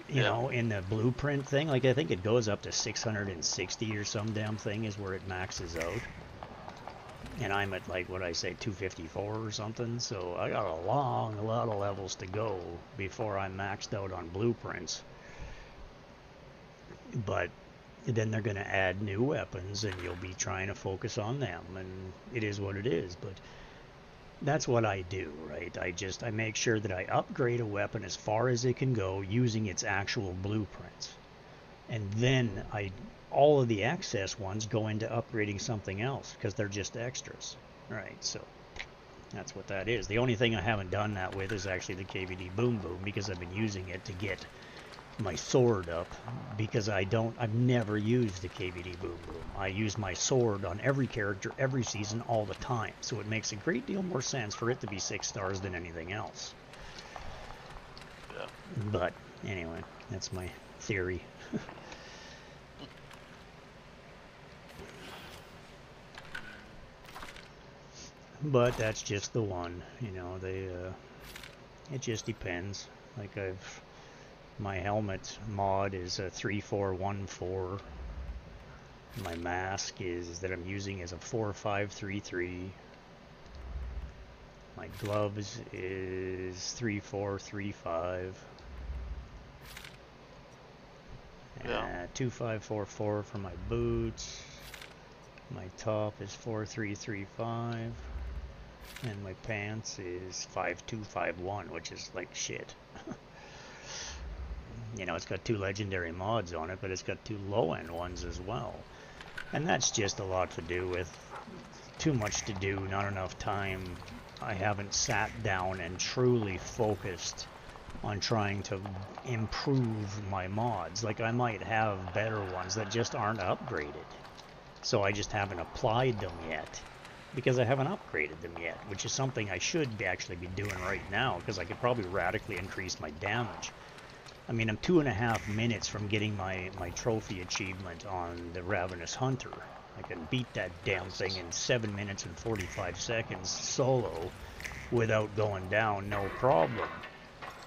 You know, in the blueprint thing, like I think it goes up to 660 or some damn thing is where it maxes out. And I'm at like, what I say, 254 or something. So I got a lot of levels to go before I'm maxed out on blueprints. But then they're going to add new weapons and you'll be trying to focus on them. And it is what it is. But that's what I do, right? I make sure that I upgrade a weapon as far as it can go using its actual blueprints. And then all of the excess ones go into upgrading something else because they're just extras, right? So that's what that is. The only thing I haven't done that with is actually the KVD Boom Boom because I've been using it to get my sword up because I've never used the KVD Boom Boom. I use my sword on every character, every season, all the time. So it makes a great deal more sense for it to be 6 stars than anything else. Yeah. But anyway, that's my theory. But that's just the one, you know, it just depends. Like my helmet mod is a 3414. My mask that I'm using is a 4533. My gloves is 3435. 2544 for my boots. My top is 4335. And my pants is 5251, which is like shit. You know, it's got 2 legendary mods on it, but it's got 2 low-end ones as well. And that's just a lot to do with too much to do, not enough time. I haven't sat down and truly focused on trying to improve my mods. Like, I might have better ones that just aren't upgraded. So I just haven't applied them yet. Because I haven't upgraded them yet, which is something I should actually be doing right now, because I could probably radically increase my damage. I mean, I'm 2.5 minutes from getting my trophy achievement on the Ravenous Hunter. I can beat that damn thing in 7 minutes and 45 seconds solo without going down, no problem.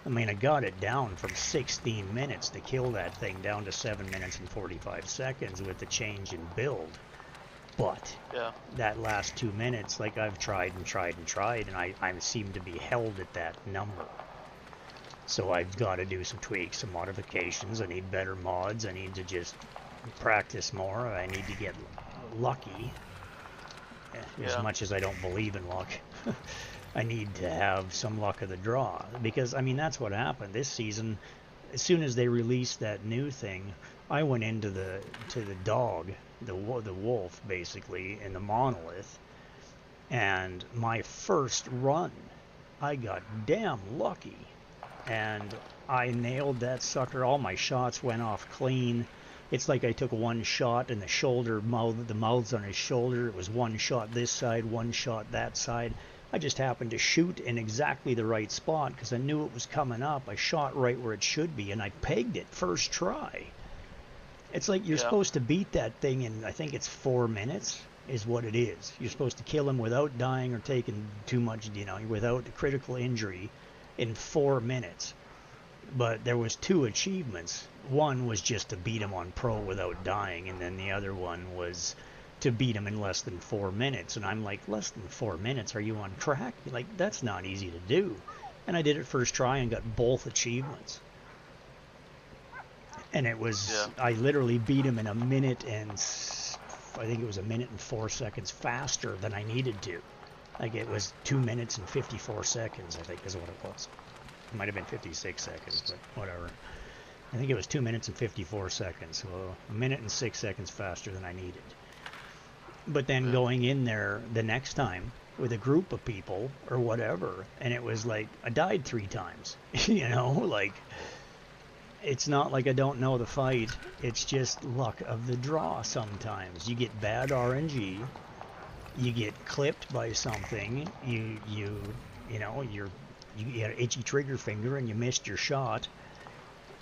I mean, I got it down from 16 minutes to kill that thing down to 7 minutes and 45 seconds with the change in build. But that last 2 minutes, like I've tried, and I seem to be held at that number. So I've got to do some tweaks, some modifications. I need better mods. I need to just practice more. I need to get lucky. As much as I don't believe in luck, I need to have some luck of the draw. Because, I mean, that's what happened this season. As soon as they released that new thing, I went into the dog, the wolf, basically, in the monolith. And my first run, I got damn lucky. And I nailed that sucker. All my shots went off clean. It's like I took one shot in the shoulder, the mouth's on his shoulder. It was one shot this side, one shot that side. I just happened to shoot in exactly the right spot because I knew it was coming up. I shot right where it should be, and I pegged it first try. It's like you're supposed to beat that thing in, I think it's 4 minutes is what it is. You're supposed to kill him without dying or taking too much, without critical injury in 4 minutes. But there was 2 achievements. One was just to beat him on pro without dying, and then the other one was to beat him in less than 4 minutes. And I'm like, less than 4 minutes? Are you on crack? Like, that's not easy to do. And I did it first try and got both achievements. And it was, I literally beat him in a minute and, I think it was a minute and 4 seconds faster than I needed to. Like, it was 2 minutes and 54 seconds, I think is what it was. It might have been 56 seconds, but whatever. I think it was 2 minutes and 54 seconds, so a minute and 6 seconds faster than I needed. But then going in there the next time with a group of people or whatever, and it was like, I died 3 times, you know, like, it's not like I don't know the fight, it's just luck of the draw sometimes. You get bad RNG, you get clipped by something, you know, you had an itchy trigger finger and you missed your shot,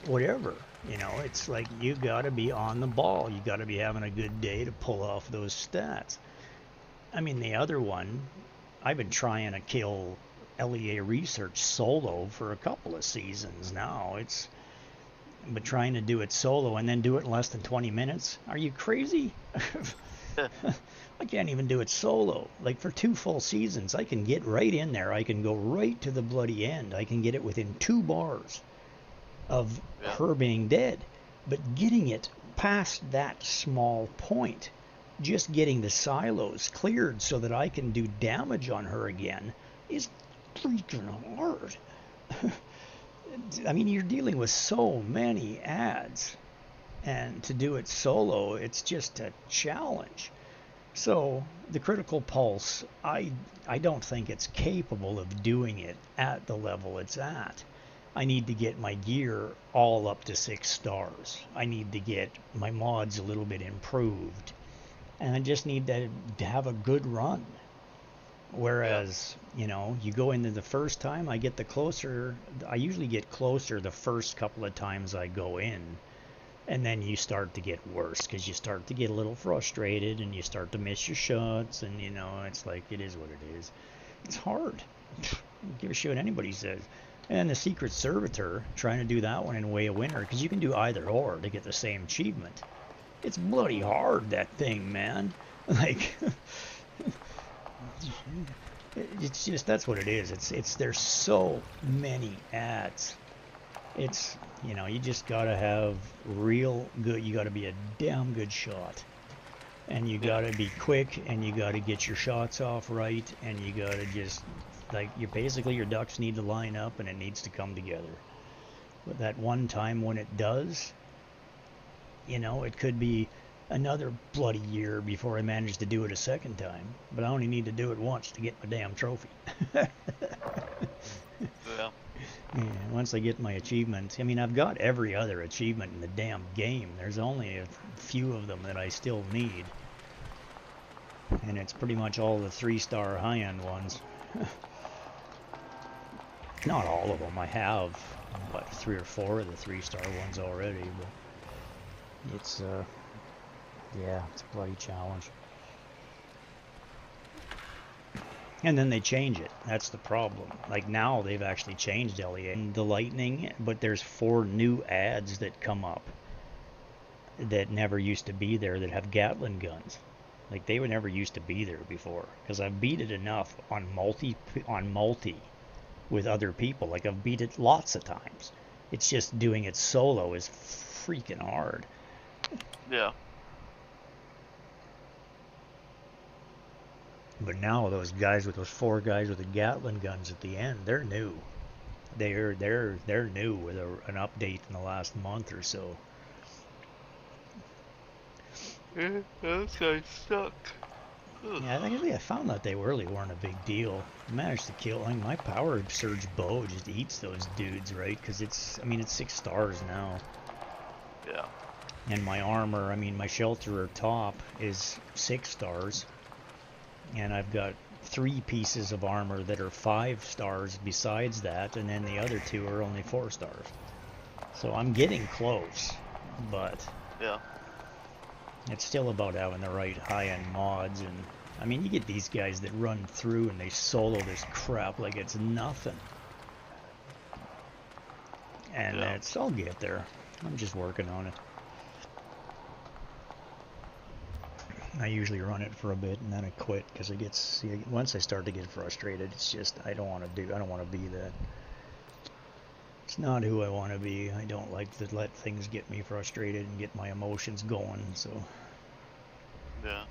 whatever, you know, it's like you gotta be on the ball, you gotta be having a good day to pull off those stats. I mean, the other one, I've been trying to kill LEA Research solo for a couple of seasons now. But trying to do it solo and then do it in less than 20 minutes? Are you crazy? I can't even do it solo. Like, for 2 full seasons, I can get right in there. I can go right to the bloody end. I can get it within 2 bars of her being dead. But getting it past that small point, just getting the silos cleared so that I can do damage on her again, is freaking hard. I mean, you're dealing with so many ads, and to do it solo, it's just a challenge. So the Critical Pulse, I don't think it's capable of doing it at the level it's at. I need to get my gear all up to 6 stars. I need to get my mods a little bit improved, and I just need to have a good run. Whereas, you know, you go into the first time, I usually get closer the first couple of times I go in, and then you start to get worse, because you start to get a little frustrated, and you start to miss your shots, and, you know, it's like, it is what it is. It's hard. I don't give a shit what anybody says. And the Secret Servitor, trying to do that one in Way of Winter, because you can do either or to get the same achievement. It's bloody hard, that thing, man. Like... It's just, that's what it is. It's there's so many ads. It's, you know, you just gotta have real good, you gotta be a damn good shot, and you gotta be quick, and you gotta get your shots off right, and you gotta just, like, your ducks need to line up, and it needs to come together. But that one time when it does, you know, it could be another bloody year before I manage to do it a second time, but I only need to do it once to get my damn trophy. Yeah, once I get my achievement, I mean, I've got every other achievement in the damn game. There's only a few of them that I still need, and it's pretty much all the 3-star high-end ones. Not all of them. I have, what, 3 or 4 of the 3-star ones already, but it's yeah, it's a bloody challenge. And then they change it. That's the problem. Like, now they've actually changed LEA and the lightning, but there's 4 new ads that come up that never used to be there that have Gatling guns. Like, they were never used to be there before, because I've beat it enough on multi with other people. Like, I've beat it lots of times. It's just doing it solo is freaking hard. Yeah. But now those 4 guys with the Gatling guns at the end, they're new. They're new with an update in the last month or so. Yeah, those guys suck. Yeah, actually I found that they really weren't a big deal. I managed to kill, like, my Power Surge bow just eats those dudes, right? Because it's 6 stars now. Yeah. And my armor, I mean, my Shelterer top is 6 stars. And I've got 3 pieces of armor that are 5 stars besides that, and then the other 2 are only 4 stars. So I'm getting close, but yeah, it's still about having the right high-end mods. And I mean, you get these guys that run through and they solo this crap like it's nothing. And I'll get there. I'm just working on it. I usually run it for a bit and then I quit because it gets, once I start to get frustrated, it's just, I don't want to be that. It's not who I want to be. I don't like to let things get me frustrated and get my emotions going, so. Yeah.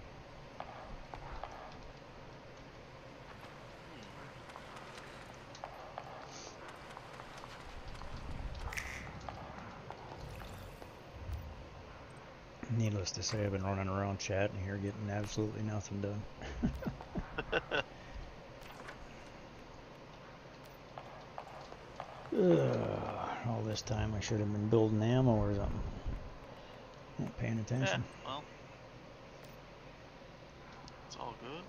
Needless to say, I've been running around chatting here getting absolutely nothing done. All this time I should have been building ammo or something. Not paying attention. Yeah, well. It's all good.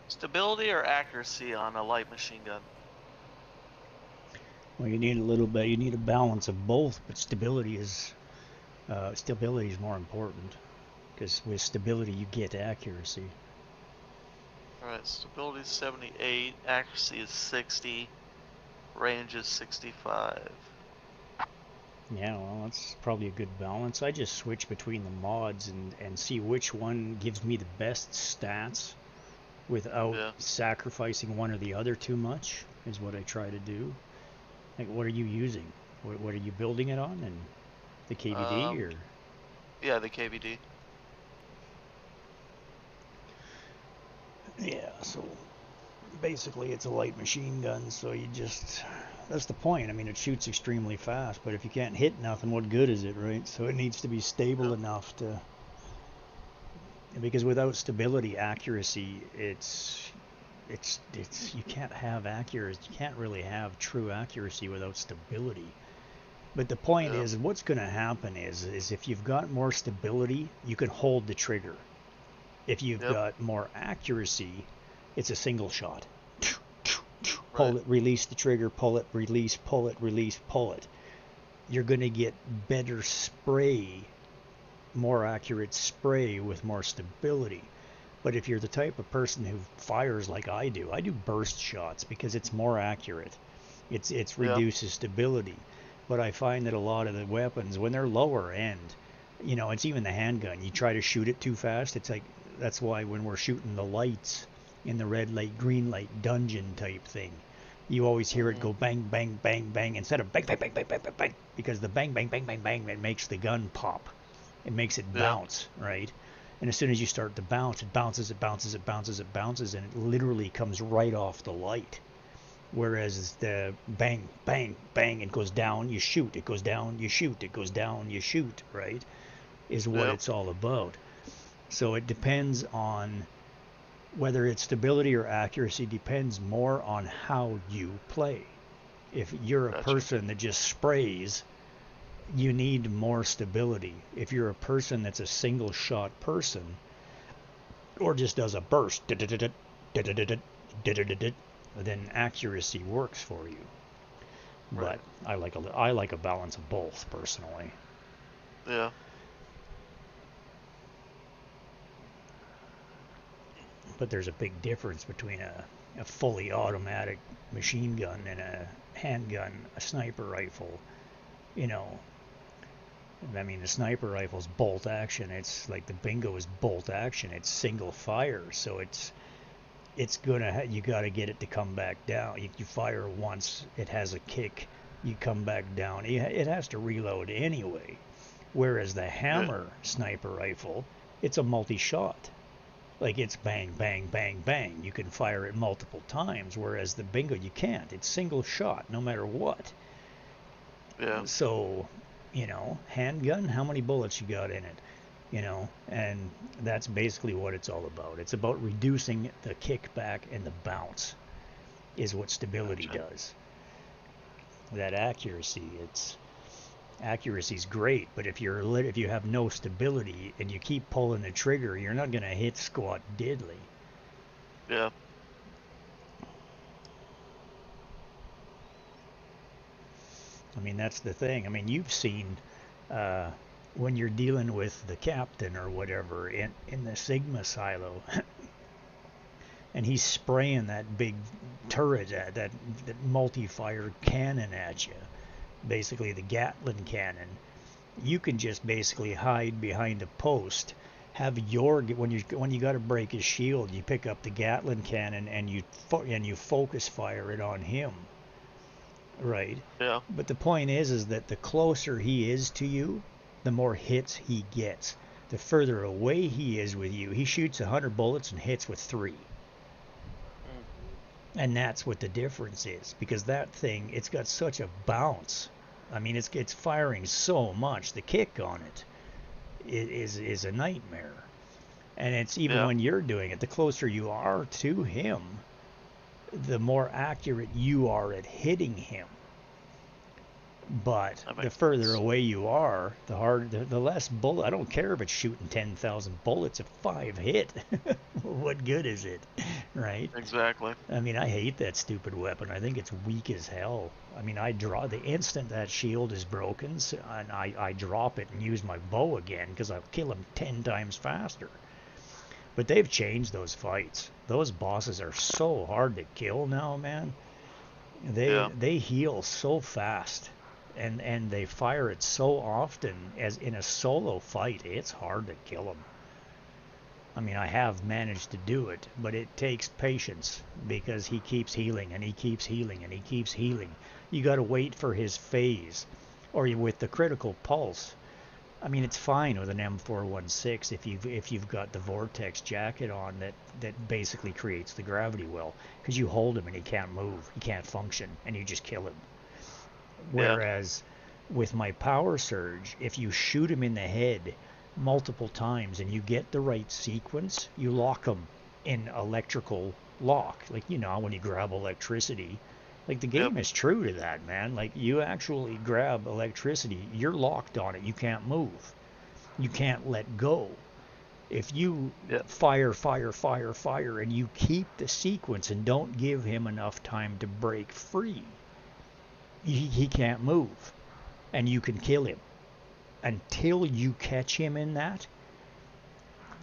Stability or accuracy on a light machine gun? Well, you need a little bit. You need a balance of both, but stability is more important because with stability you get accuracy. All right, stability is 78, accuracy is 60, range is 65. Yeah, well, that's probably a good balance. I just switch between the mods and see which one gives me the best stats without sacrificing one or the other too much, is what I try to do. Like, what are you using? What are you building it on? And the KVD or? Yeah, the KVD. Yeah, so basically it's a light machine gun, so you just, that's the point. I mean, it shoots extremely fast, but if you can't hit nothing, what good is it, right? So it needs to be stable enough to, because without stability, accuracy, it's you can't have accuracy. You can't really have true accuracy without stability. But the point is, what's going to happen is if you've got more stability, you can hold the trigger. If you've got more accuracy, it's a single shot. Pull it, release the trigger, pull it, release, pull it, release, pull it. You're going to get better spray, more accurate spray with more stability. But if you're the type of person who fires like I do burst shots because it's more accurate. It's reduces stability. But I find that a lot of the weapons, when they're lower end, you know, it's even the handgun. You try to shoot it too fast. It's like, that's why when we're shooting the lights in the red light, green light dungeon type thing, you always hear it go bang, bang, bang, bang, instead of bang, bang, bang, bang, bang, bang, bang, because the bang, bang, bang, bang, bang, it makes the gun pop. It makes it bounce, right? And as soon as you start to bounce, it bounces, it bounces, it bounces, it bounces, and it literally comes right off the light. Whereas the bang, bang, bang, it goes down, you shoot, it goes down, you shoot, it goes down, you shoot, right? Is what it's all about. So it depends on whether it's stability or accuracy, depends more on how you play. If you're a person that just sprays, you need more stability. If you're a person that's a single shot person, or just does a burst, then accuracy works for you. But I like a balance of both personally. Yeah. But there's a big difference between a fully automatic machine gun and a handgun, a sniper rifle. You know, I mean, the sniper rifle's bolt action. It's like the bingo is bolt action. It's single fire, so it's gonna you got to get it to come back down. You fire once, it has a kick. You come back down. It has to reload anyway. Whereas the hammer sniper rifle, it's a multi-shot. Like it's bang, bang, bang, bang. You can fire it multiple times, whereas the bingo you can't. It's single shot, no matter what. Yeah. So, you know, handgun, how many bullets you got in it? You know, and that's basically what it's all about. It's about reducing the kickback and the bounce is what stability does. That accuracy, accuracy's great, but if you have no stability and you keep pulling the trigger, you're not going to hit squat diddly. Yeah. I mean, that's the thing. I mean, you've seen when you're dealing with the captain or whatever in the Sigma silo, and he's spraying that big turret, that multi-fire cannon at you, basically the Gatling cannon. You can just basically hide behind a post, have when you got to break his shield, you pick up the Gatling cannon and you focus fire it on him. Right. Yeah. But the point is that the closer he is to you, the more hits he gets. The further away he is with you, he shoots 100 bullets and hits with 3. And that's what the difference is, because that thing, it's got such a bounce. I mean, it's firing so much. The kick on it is a nightmare. And it's even when you're doing it, the closer you are to him, the more accurate you are at hitting him. But the further away you are, the less bullet. I don't care if it's shooting 10,000 bullets. If 5 hit, what good is it, right? Exactly. I mean, I hate that stupid weapon. I think it's weak as hell. I mean, I draw the instant that shield is broken, and I drop it and use my bow again because I'll kill him 10 times faster. But they've changed those fights. Those bosses are so hard to kill now, man. They heal so fast. And they fire it so often, as in a solo fight, it's hard to kill them. I mean, I have managed to do it, but it takes patience because he keeps healing and he keeps healing and he keeps healing. You got to wait for his phase, or with the critical pulse. I mean, it's fine with an M416 if you've got the vortex jacket on that basically creates the gravity well, because you hold him and he can't move, he can't function, and you just kill him. Whereas with my power surge, if you shoot him in the head multiple times and you get the right sequence, you lock him in electrical lock. Like, you know, when you grab electricity Like, the game is true to that, man. Like, you actually grab electricity, you're locked on it. You can't move. You can't let go. If you fire, and you keep the sequence and don't give him enough time to break free, he can't move. And you can kill him. Until you catch him in that,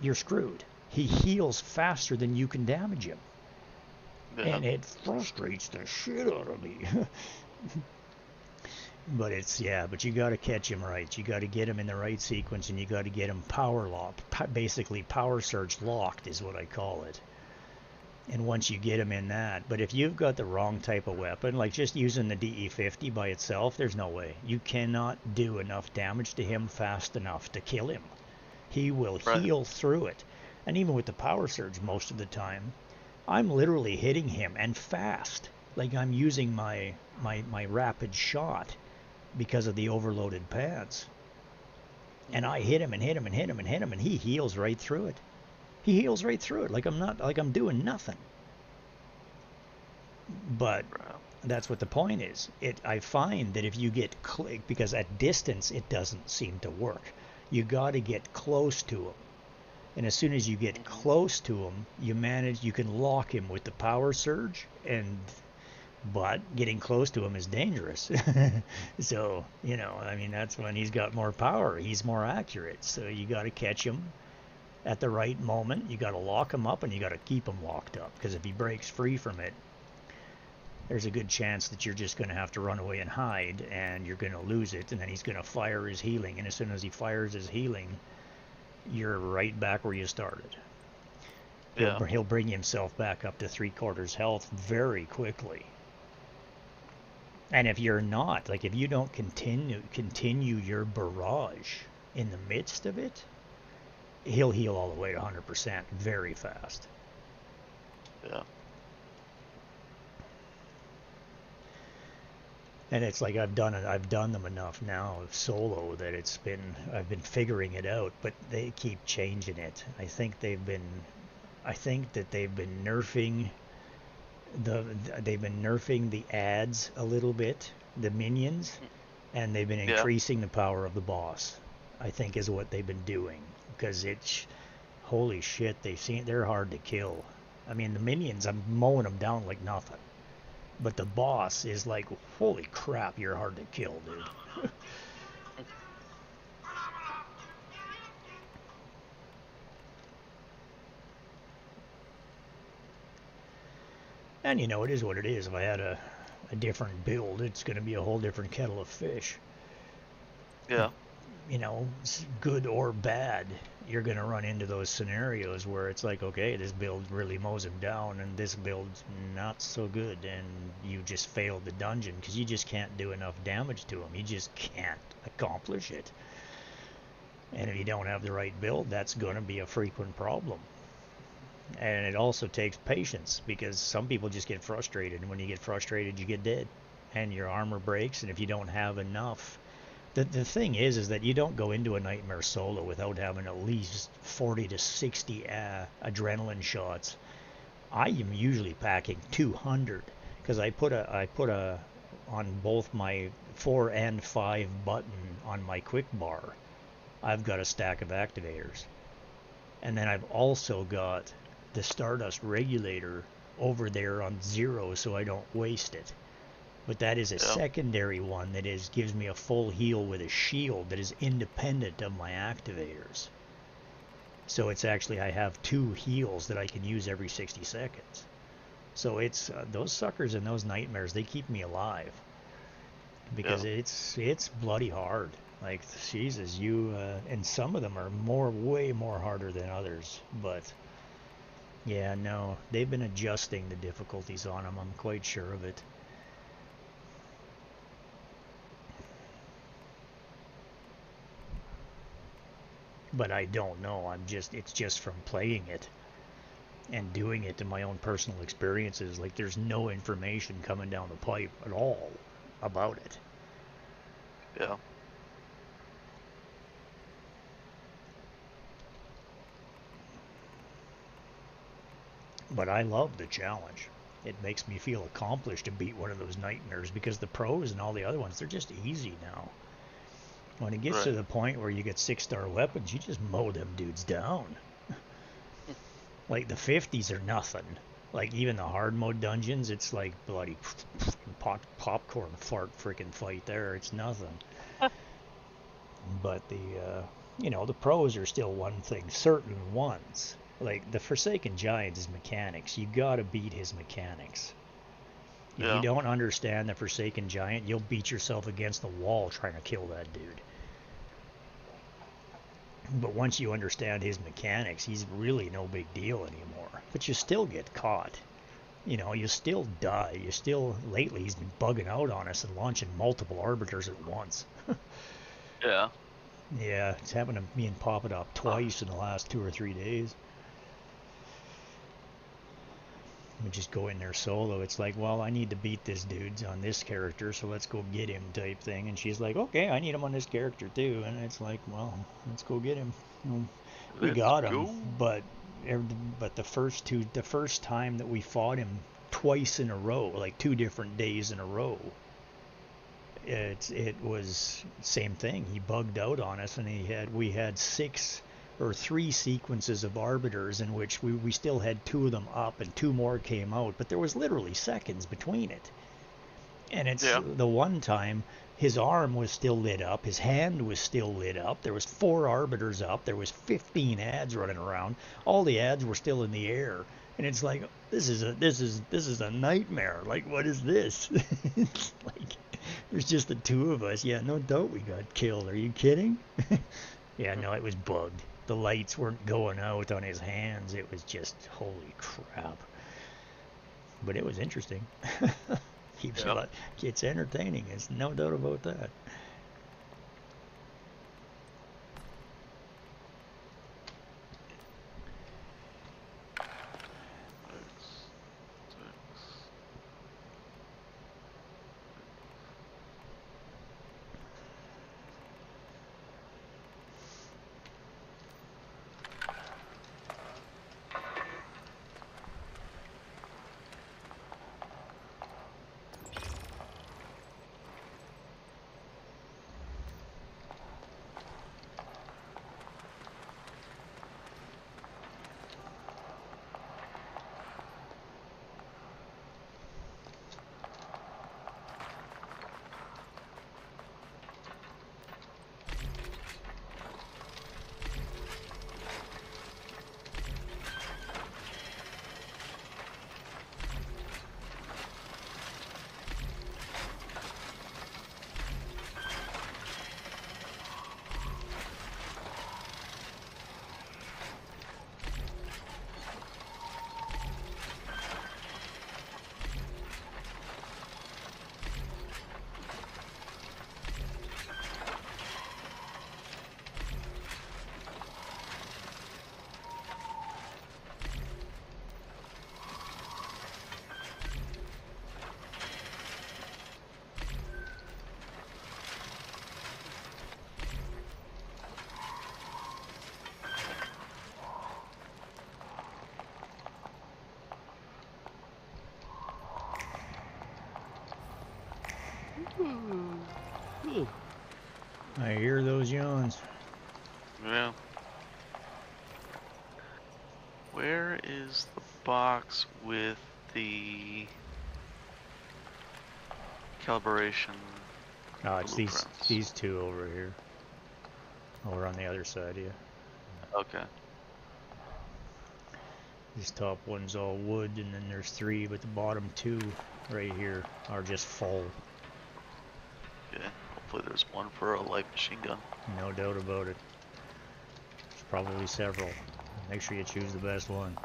you're screwed. He heals faster than you can damage him. Yeah. And it frustrates the shit out of me. But but you got to catch him right. You got to get him in the right sequence, and you got to get him power locked. Basically, power surge locked is what I call it. And once you get him in that, but if you've got the wrong type of weapon, like just using the DE50 by itself, there's no way. You cannot do enough damage to him fast enough to kill him. He will heal through it. And even with the power surge most of the time, I'm literally hitting him, and fast. Like, I'm using my rapid shot because of the overloaded pads. And I hit him and hit him and hit him and hit him, and he heals right through it. He heals right through it, like I'm doing nothing. But that's what the point is. I find that if you get because at distance it doesn't seem to work. You got to get close to him. And as soon as you get close to him, you can lock him with the power surge, but getting close to him is dangerous. So, I mean, that's when he's got more power. He's more accurate. So you got to catch him at the right moment. You got to lock him up, and you got to keep him locked up, because if he breaks free from it, there's a good chance that you're just going to have to run away and hide, and you're going to lose it, and then he's going to fire his healing, and as soon as he fires his healing, you're right back where you started. He'll bring himself back up to 3/4 health very quickly. And if you're not, like, if you don't continue your barrage in the midst of it, he'll heal all the way to 100% very fast. Yeah. And it's like I've done them enough now solo that I've been figuring it out, but they keep changing it. I think that they've been nerfing the ads a little bit, the minions, and they've been increasing the power of the boss, I think, is what they've been doing. Because holy shit, they're hard to kill. I mean, the minions, I'm mowing them down like nothing. But the boss is like, holy crap, you're hard to kill, dude. And it is what it is. If I had a different build, it's going to be a whole different kettle of fish. Yeah. Good or bad, you're going to run into those scenarios where it's like, okay, this build really mows him down, and this build's not so good, and you just failed the dungeon because you just can't do enough damage to him. You just can't accomplish it. And if you don't have the right build, that's going to be a frequent problem. And it also takes patience, because some people just get frustrated, and when you get frustrated, you get dead, and your armor breaks, and if you don't have enough... The thing is that you don't go into a nightmare solo without having at least 40 to 60 adrenaline shots. I am usually packing 200, because I put on both my 4 and 5 button on my quick bar. I've got a stack of activators, and then I've also got the Stardust regulator over there on 0, so I don't waste it. But that is a secondary one that gives me a full heal with a shield that is independent of my activators. So it's actually, I have 2 heals that I can use every 60 seconds. So it's those suckers and those nightmares, they keep me alive. Because it's bloody hard. Like, Jesus, and some of them are way more harder than others. But yeah, no, they've been adjusting the difficulties on them. I'm quite sure of it. But I don't know. It's just from playing it and doing it in my own personal experiences. Like, there's no information coming down the pipe at all about it. Yeah. But I love the challenge. it makes me feel accomplished to beat one of those nightmares, because the pros and all the other ones, they're just easy now. When it gets to the point where you get 6-star weapons, you just mow them dudes down. Like the 50s are nothing. Like even the hard mode dungeons, it's like bloody popcorn fart freaking fight there. It's nothing. But the the pros are still one thing. Certain ones, like the Forsaken Giant's mechanics, you gotta beat his mechanics. If you don't understand the Forsaken Giant, you'll beat yourself against the wall trying to kill that dude. But once you understand his mechanics, he's really no big deal anymore. But you still get caught. You still die. Lately he's been bugging out on us and launching multiple arbiters at once. Yeah. Yeah, it's happened to me and Pop It Up twice in the last 2 or 3 days. We just go in there solo. It's like, well, I need to beat this dude on this character, so let's go get him type thing. And she's like, okay, I need him on this character too. And it's like, well, let's go get him. We got him, but the first time that we fought him twice in a row, like 2 different days in a row, it was same thing. He bugged out on us, and we had 6 or 3 sequences of arbiters in which we still had 2 of them up and 2 more came out, but there was literally seconds between it. And it's the one time his arm was still lit up, his hand was still lit up, there was 4 arbiters up, there was 15 ads running around, all the ads were still in the air, and it's like, this is a nightmare. Like, what is this? It's like, there's just the 2 of us. Yeah, no doubt we got killed. Are you kidding? Yeah, no, it was bugged. The lights weren't going out on his hands. It was just, holy crap. But it was interesting. It's entertaining. There's no doubt about that. I hear those yawns. Yeah. Where is the box with the calibration? Oh, it's these 2 over here. Over on the other side, yeah. Okay. This top one's all wood, and then there's 3, but the bottom 2 right here are just full. Okay. Hopefully there's one for a light machine gun. No doubt about it. There's probably several. Make sure you choose the best one.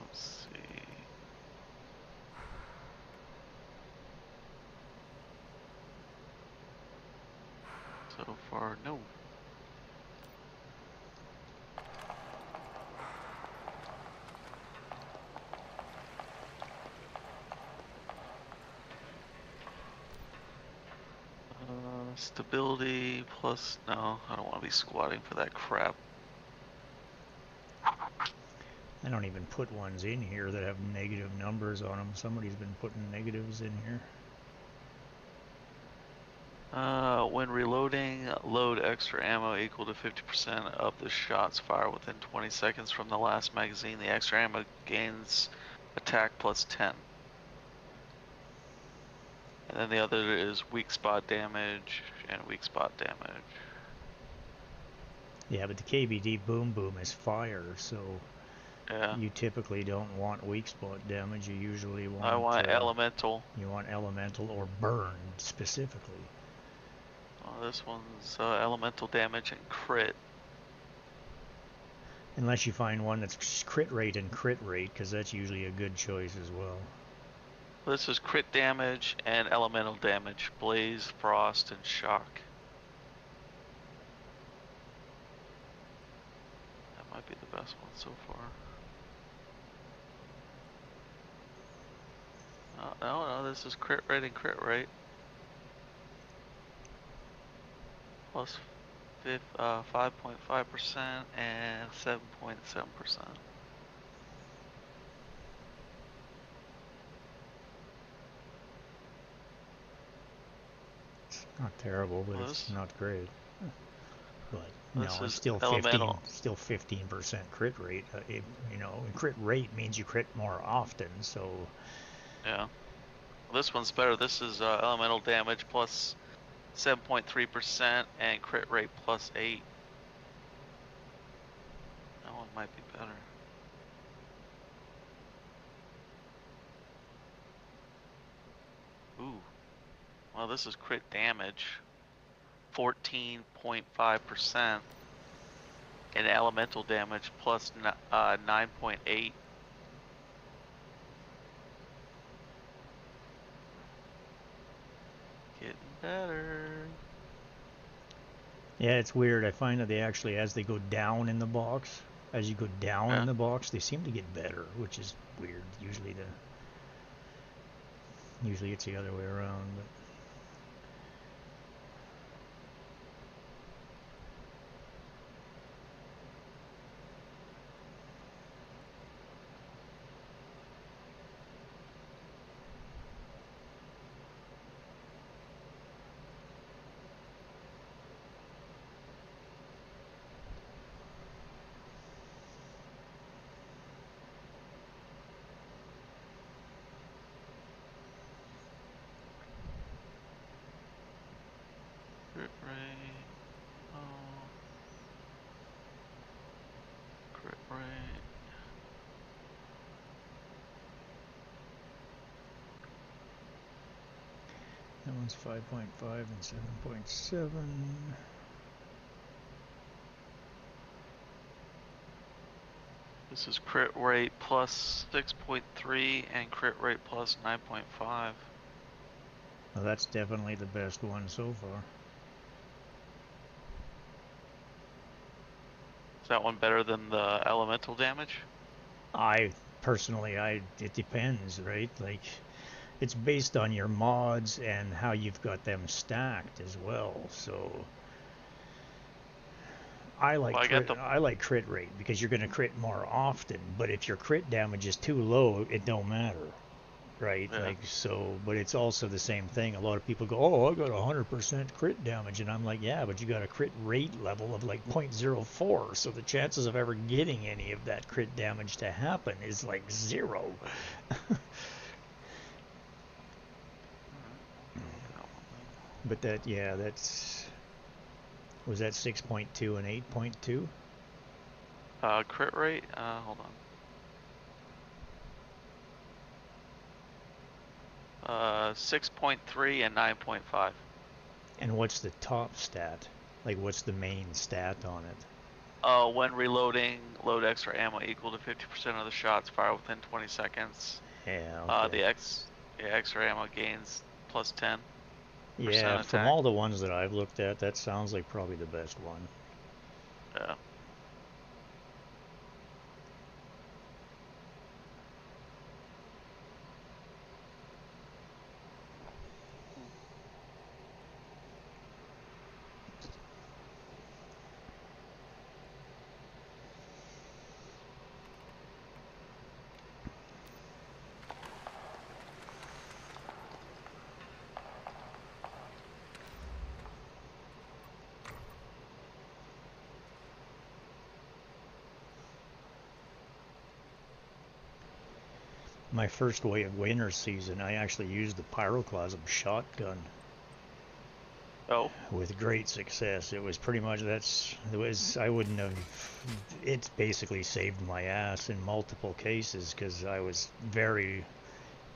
Let's see. So far, no. Stability plus, no, I don't want to be squatting for that crap. I don't even put ones in here that have negative numbers on them. Somebody's been putting negatives in here. When reloading, load extra ammo equal to 50% of the shots fired within 20 seconds from the last magazine. The extra ammo gains attack plus 10. And then the other is weak spot damage and weak spot damage. Yeah, but the KBD boom boom is fire, so yeah. You typically don't want weak spot damage. You usually want... I want elemental. You want elemental or burn specifically. Oh, this one's elemental damage and crit. Unless you find one that's crit rate and crit rate, because that's usually a good choice as well. This is crit damage and elemental damage. Blaze, frost, and shock. That might be the best one so far. No, this is crit rate and crit rate. Plus 5.5% and 7.7%. It's not terrible, but it's not great. But no, it's still elemental. 15% crit rate. You know, crit rate means you crit more often, so... Yeah. This one's better. This is elemental damage plus 7.3% and crit rate plus 8. That one might be better. Ooh. Well, this is crit damage. 14.5% and elemental damage plus 9.8. Getting better. Yeah, it's weird. I find that they actually, as they go down in the box, as you go down in the box, they seem to get better, which is weird. Usually it's the other way around. But Crit rate. Oh. Crit rate. that one's 5.5 and 7.7. This is crit rate plus 6.3 and crit rate plus 9.5. Well, that's definitely the best one so far. Is that one better than the elemental damage? It depends, right? Like, it's based on your mods and how you've got them stacked as well. So I like crit rate because you're going to crit more often. But if your crit damage is too low, it don't matter, right? Yeah. Like, so, but it's also the same thing. A lot of people go, "Oh, I got 100% crit damage," and I'm like, "Yeah, but you got a crit rate level of like 0.04, so the chances of ever getting any of that crit damage to happen is like 0." But was that 6.2 and 8.2? Crit rate? Hold on. 6.3 and 9.5. And what's the top stat? Like, what's the main stat on it? When reloading, load extra ammo equal to 50% of the shots fired within 20 seconds. Yeah, okay. The extra ammo gains plus 10. Yeah, from all the ones that I've looked at, that sounds like probably the best one. Yeah. my first way of winter season, I actually used the pyroclasm shotgun. Oh. With great success. It was pretty much, I wouldn't have, it's basically saved my ass in multiple cases, because I was very,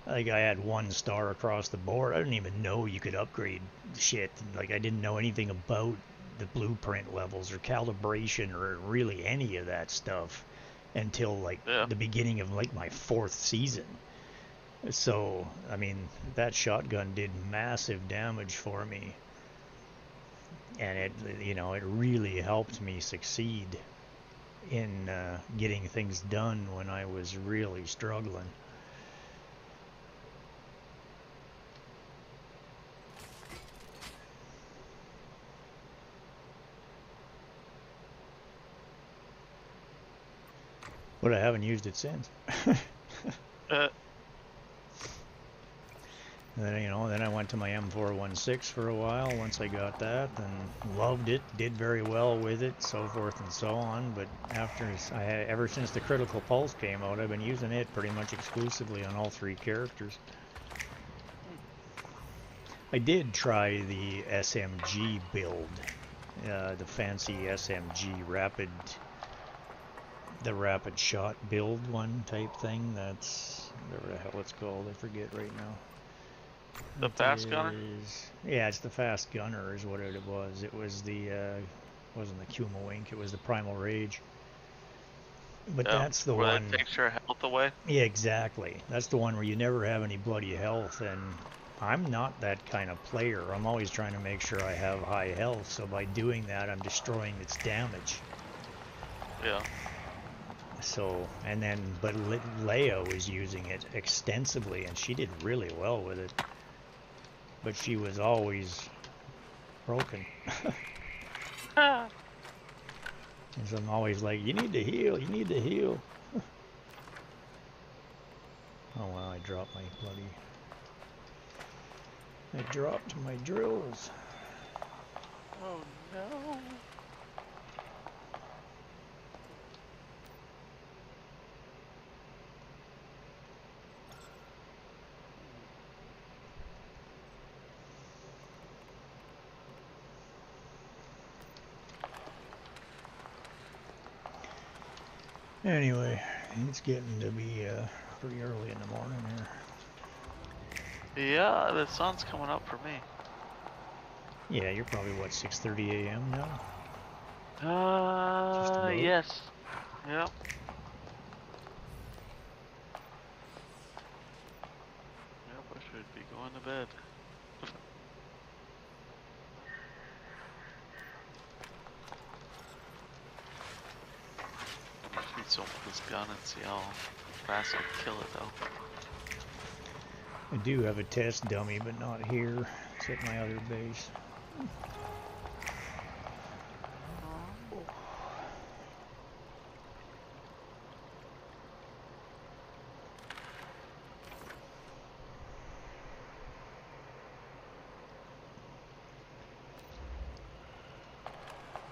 like, I had 1 star across the board. I didn't even know you could upgrade shit. Like, I didn't know anything about the blueprint levels or calibration or really any of that stuff until, like, the beginning of, like, my 4th season. So, I mean, that shotgun did massive damage for me. And it, you know, it really helped me succeed in getting things done when I was really struggling. But I haven't used it since. And then, you know, then I went to my M416 for a while once I got that, and loved it, did very well with it, so forth and so on. But ever since the Critical Pulse came out, I've been using it pretty much exclusively on all 3 characters. I did try the SMG build, the fancy SMG the rapid shot build one type thing. That's whatever the hell it's called, I forget right now. The fast gunner? Yeah, it's the fast gunner is what it was. It was wasn't the Kuma Wink, it was the Primal Rage. But that's the where one... Where it takes your health away? Yeah, exactly. That's the one where you never have any bloody health, and I'm not that kind of player. I'm always trying to make sure I have high health, so by doing that, I'm destroying its damage. Yeah. So, and then, but Leia was using it extensively, and she did really well with it. But she was always broken. And so I'm always like, you need to heal, you need to heal. Oh wow, I dropped my drills. Oh no. Anyway, it's getting to be pretty early in the morning here. Yeah, the sun's coming up for me. Yeah, you're probably, what, 6:30 a.m. now? Yes. Yep. Yep, I should be going to bed. Shoot someone with this gun and see how fast I can kill it though. I do have a test dummy, but not here. It's at my other base.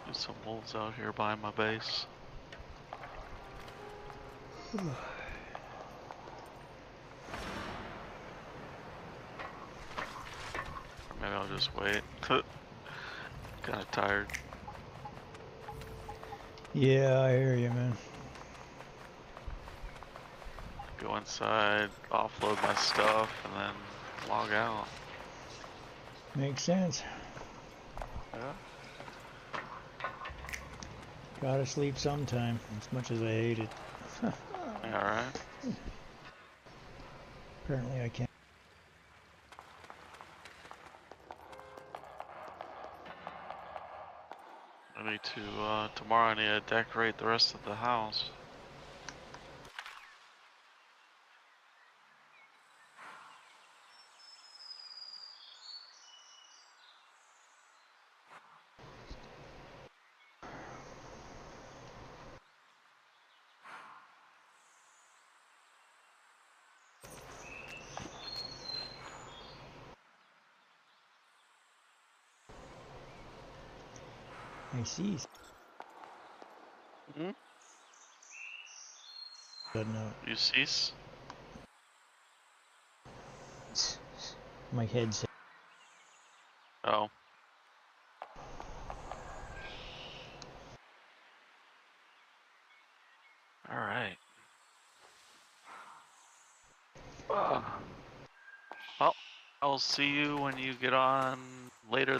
There's some wolves out here by my base. Maybe I'll just wait. Kinda tired. Yeah, I hear you, man. Go inside, offload my stuff, and then log out. Makes sense. Yeah. Gotta sleep sometime, as much as I hate it. Alright. Apparently I can't. I need to, tomorrow I need to decorate the rest of the house. I see. Hmm? But no. You cease? My headset. Oh. All right. Well, I'll see you when you get on later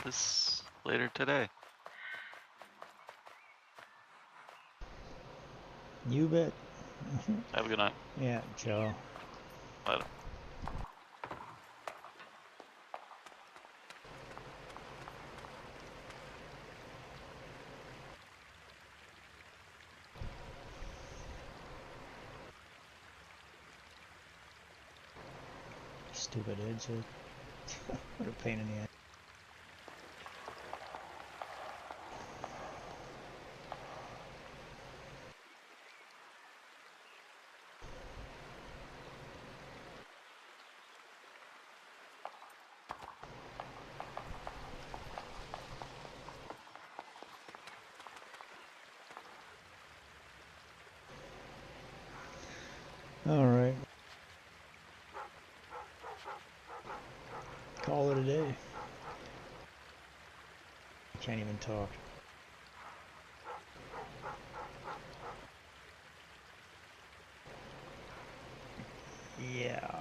today. You bet. Have a good night. Yeah, ciao. Later. Stupid headset. What a pain in the ass. All right. Call it a day. Can't even talk. Yeah.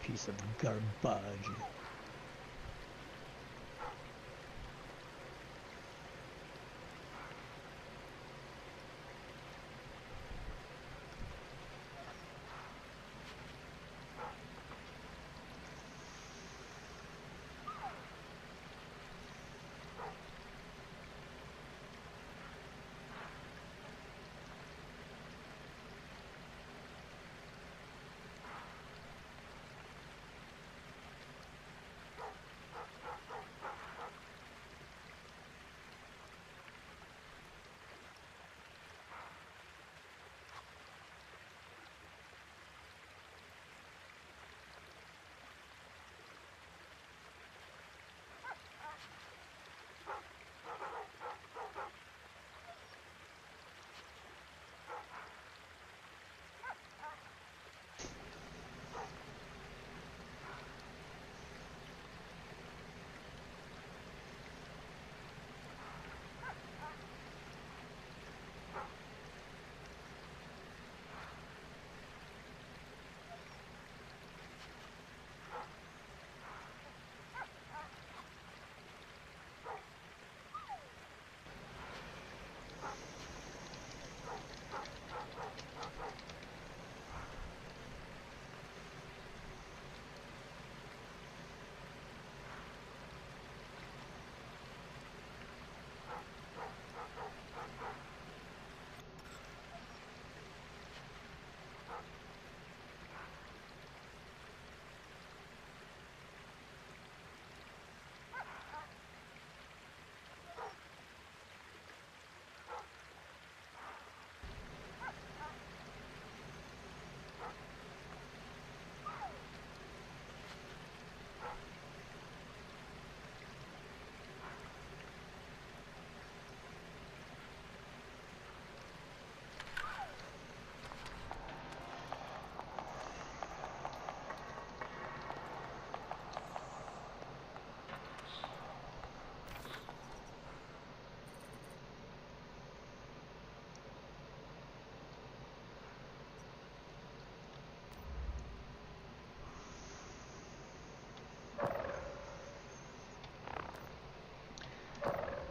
Piece of garbage.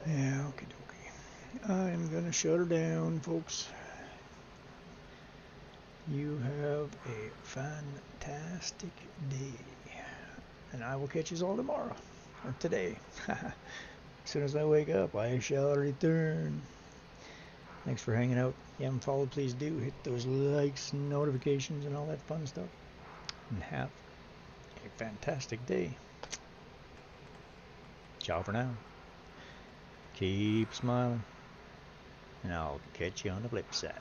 Yeah, okie dokie. I'm gonna shut her down, folks. You have a fantastic day. And I will catch you all tomorrow. Or today. As soon as I wake up, I shall return. Thanks for hanging out. If you haven't followed, please do. Hit those likes, notifications, and all that fun stuff. And have a fantastic day. Ciao for now. Keep smiling. And I'll catch you on the flip side.